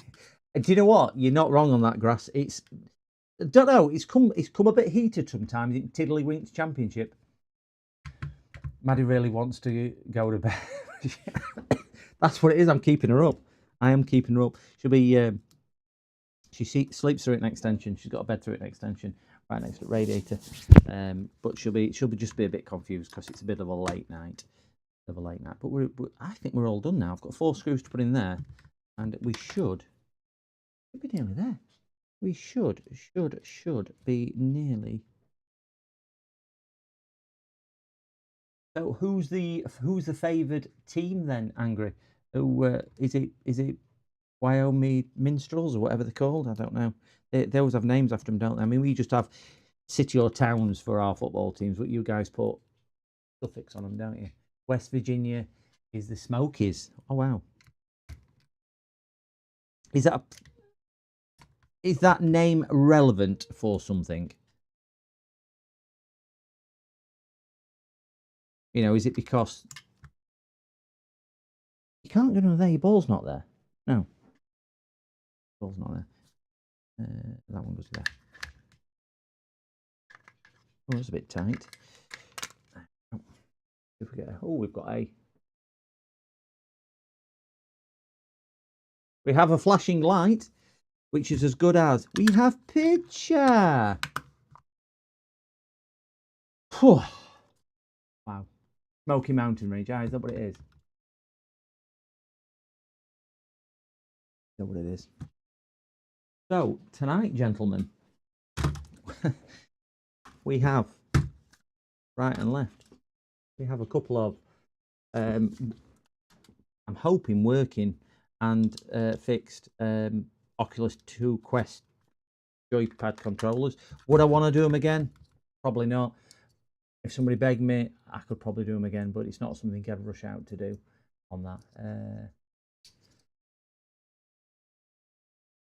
you know what? You're not wrong on that, Grass. I don't know. It's come a bit heated sometimes in Tiddlywinks Championship. Maddie really wants to go to bed. That's what it is. I'm keeping her up. I am keeping her up. She'll be. She sleeps through it in extension. She's got a bed through it in extension right next to the radiator. But she'll just be a bit confused because it's a bit of a late night. But I think we're all done now. I've got 4 screws to put in there, and we should be nearly there. We should be nearly. So who's the favoured team then, Angry? Who is it Wyoming Minstrels or whatever they're called? I don't know. They always have names after them, don't they? I mean, we just have city or towns for our football teams, but you guys put suffix on them, don't you? West Virginia is the Smokies. Oh wow. Is that name relevant for something? You know, is it because You can't go under there. Your ball's not there. No. Ball's not there. That one goes there. Oh, it's a bit tight. If we get we've got a. We have a flashing light, which is as good as we have picture. Whew. Wow. Smoky Mountain Range. Is that what it is? Is that what it is? So, tonight, gentlemen, we have right and left. We have a couple of, I'm hoping, working and fixed Oculus 2 Quest joypad controllers. Would I want to do them again? Probably not. If somebody begged me, I could probably do them again, but it's not something I'd rush out to do on that.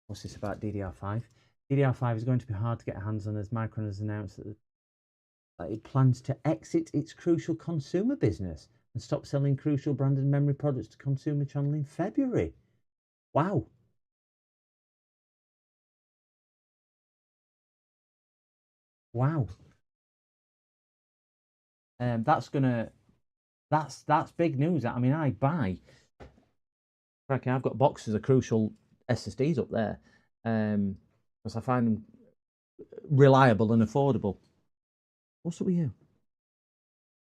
What's this about DDR5? DDR5 is going to be hard to get hands on, as Micron has announced that it plans to exit its Crucial consumer business and stop selling Crucial branded memory products to consumer channel in February. Wow. Wow. That's big news. I mean, I've got boxes of Crucial SSDs up there because I find them reliable and affordable. What's up with you?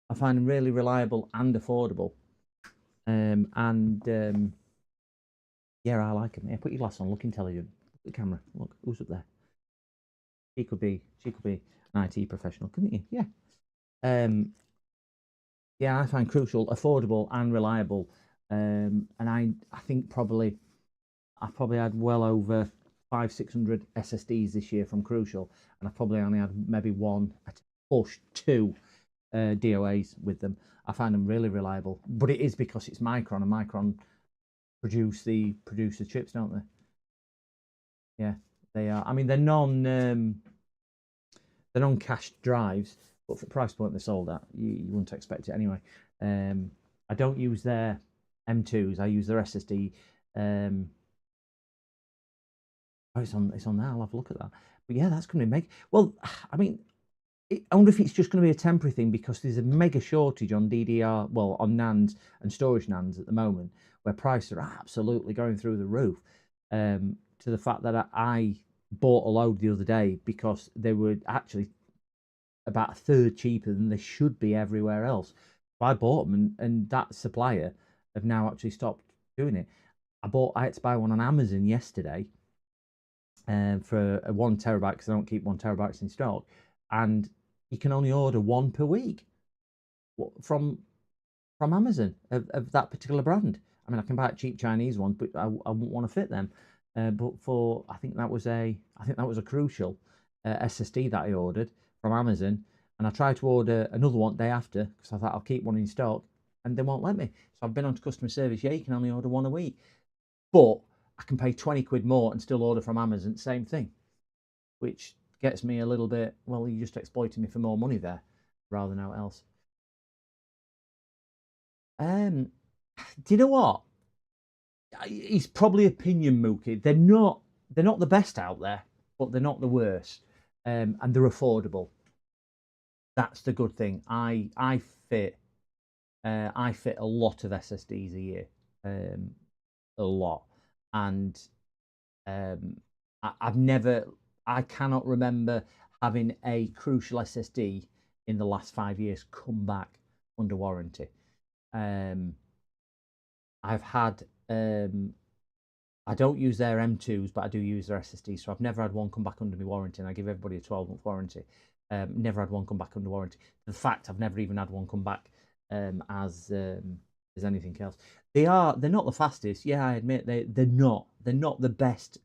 I find them really reliable and affordable. Yeah, I like them. Yeah, put your glass on. Look intelligent. Look at the camera. Look, who's up there? She could be an IT professional, couldn't you? Yeah. Yeah, I find Crucial affordable and reliable. And I think I probably had well over 500-600 SSDs this year from Crucial, and I probably only had maybe one at push 2 DOAs with them. I find them really reliable, but it is because it's Micron, and Micron produce the chips, don't they? Yeah, they are. I mean, they're non-cached drives, but for the price point they sold at, you wouldn't expect it anyway. I don't use their M2s. I use their SSD. It's on there. I'll have a look at that. But yeah, that's going to make. Well, I mean, I wonder if it's just going to be a temporary thing because there's a mega shortage on DDR, well, on NANDs and storage NANDs at the moment, where prices are absolutely going through the roof. To the fact that I bought a load the other day because they were actually about a third cheaper than they should be everywhere else. So I bought them, and that supplier have now actually stopped doing it. I had to buy one on Amazon yesterday for a 1 terabyte because I don't keep 1 terabytes in stock, and you can only order one per week from Amazon of that particular brand. I mean, I can buy a cheap Chinese one, but I wouldn't want to fit them. But I think that was a Crucial SSD that I ordered from Amazon, and I tried to order another one day after because I thought I'll keep one in stock, and they won't let me. So I've been on to customer service. Yeah, you can only order one a week, but I can pay 20 quid more and still order from Amazon, same thing, which gets me a little bit, well, you're just exploiting me for more money there rather than out else. Do you know what? It's probably opinion, Mookie. They're not the best out there, but they're not the worst, and they're affordable. That's the good thing. I fit a lot of SSDs a year, a lot, and I cannot remember having a Crucial SSD in the last 5 years come back under warranty. I've had I don't use their M2s, but I do use their SSDs, so I've never had one come back under my warranty, and I give everybody a 12-month warranty. Never had one come back under warranty. The fact I've never even had one come back as anything else. They're not the fastest. Yeah, I admit they're not the best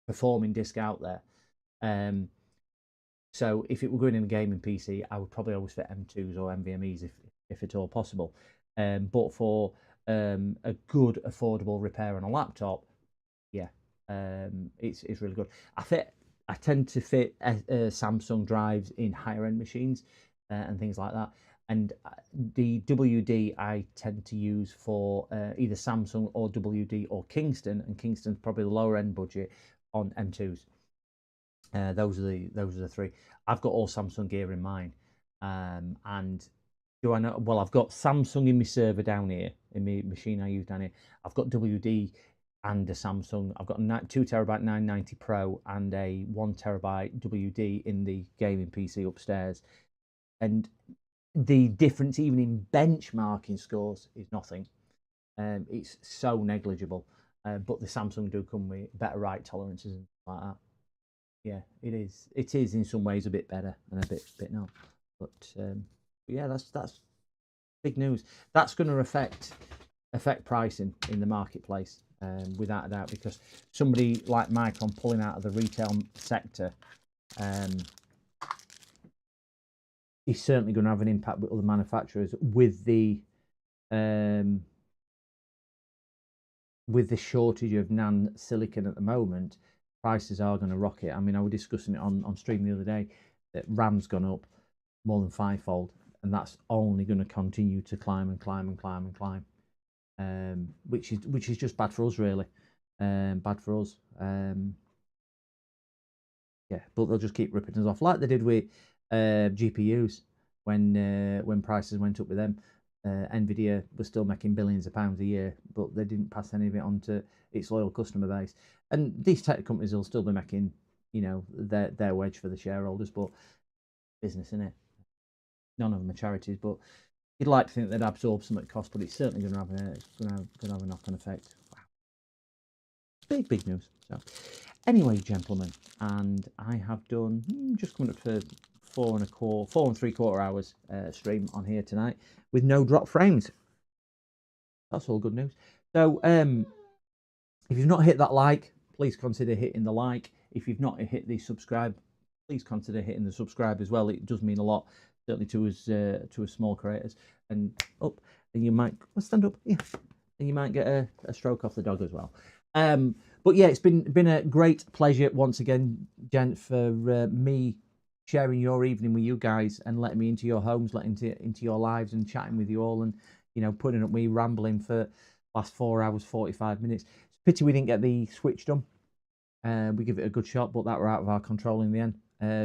performing disk out there. So if it were going in a gaming PC, I would probably always fit M2s or NVMe's if at all possible. But for a good affordable repair on a laptop, yeah, it's really good. I tend to fit Samsung drives in higher end machines and things like that. And the WD I tend to use for either Samsung or WD or Kingston, and Kingston's probably the lower end budget on M2s. Those are the three. I've got all Samsung gear in mine, and do I know? Well, I've got Samsung in my server down here in my machine I use down here. I've got WD and a Samsung. I've got a 2 terabyte 990 Pro and a 1 terabyte WD in the gaming PC upstairs, and the difference even in benchmarking scores is nothing. It's so negligible, but the Samsung do come with better write tolerances and stuff like that. Yeah, it is. It is in some ways a bit better and a bit not. But yeah, that's big news. That's going to affect pricing in the marketplace, without a doubt, because somebody like Micron pulling out of the retail sector is certainly going to have an impact with other manufacturers with the shortage of NAND silicon at the moment. Prices are going to rocket. I mean, I was discussing it on stream the other day that RAM's gone up more than 5-fold, and that's only going to continue to climb and climb and climb and climb, which is just bad for us, really. Bad for us. Yeah, but they'll just keep ripping us off like they did with GPUs when prices went up with them. Nvidia was still making billions of pounds a year, but they didn't pass any of it on to its loyal customer base. And these tech companies will still be making, their wedge for the shareholders, but business, isn't it? None of them are charities, but you'd like to think they'd absorb some of the cost, but it's certainly going to have a knock-on effect. Wow. Big news. So, anyway, gentlemen, and I have done just coming up to 4 3/4 hours stream on here tonight with no drop frames. That's all good news. So, if you've not hit that like, please consider hitting the like. If you've not hit the subscribe, please consider hitting the subscribe as well. It does mean a lot, certainly to us small creators. And and you might stand up, yeah, and you might get a stroke off the dog as well. But yeah, it's been a great pleasure once again, gent, for me sharing your evening with you guys and letting me into your homes, letting into your lives and chatting with you all, and putting up me rambling for last 4 hours 45 minutes. It's a pity we didn't get the Switch done. We give it a good shot, but that were out of our control in the end.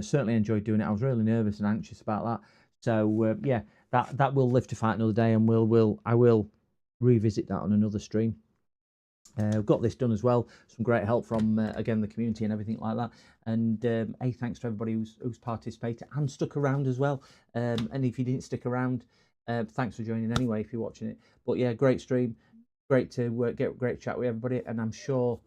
Certainly enjoyed doing it. I was really nervous and anxious about that. So yeah, that will live to fight another day, and I will revisit that on another stream. We've got this done as well. Some great help from again the community and everything like that. And hey, thanks to everybody who's participated and stuck around as well. And if you didn't stick around, thanks for joining anyway if you're watching it. But yeah, great stream, great to get great chat with everybody, and I'm sure.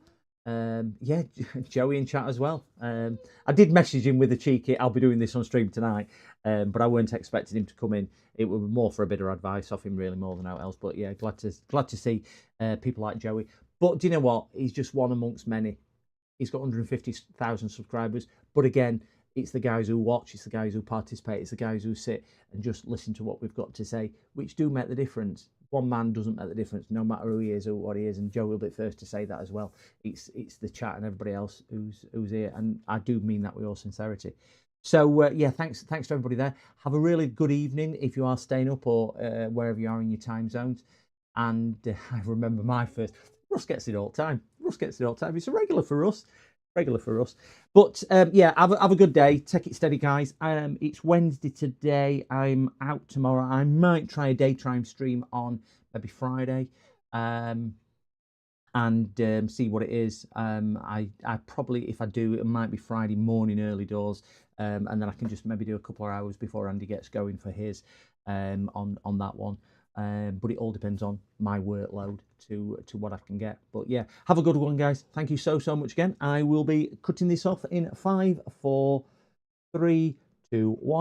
Yeah, Joey in chat as well. I did message him with a cheeky, I'll be doing this on stream tonight, but I weren't expecting him to come in. It was more for a bit of advice off him, really, more than out else. But yeah, glad to see people like Joey. But do you know what? He's just one amongst many. He's got 150,000 subscribers. But again, it's the guys who watch, it's the guys who participate, it's the guys who sit and just listen to what we've got to say, which do make the difference. One man doesn't make the difference, no matter who he is or what he is, and Joe will be first to say that as well. It's the chat and everybody else who's here, and I do mean that with all sincerity. So yeah, thanks to everybody there. Have a really good evening if you are staying up or wherever you are in your time zones. And I remember my first. Russ gets it all the time. It's a regular for us. But yeah, have a good day. Take it steady, guys. It's Wednesday today. I'm out tomorrow. I might try a daytime stream on maybe Friday, and see what it is. I probably, if I do, it might be Friday morning, early doors, and then I can just maybe do a couple of hours before Andy gets going for his on that one. But it all depends on my workload to what I can get. But yeah, have a good one, guys. Thank you so much again. I will be cutting this off in 5, 4, 3, 2, 1.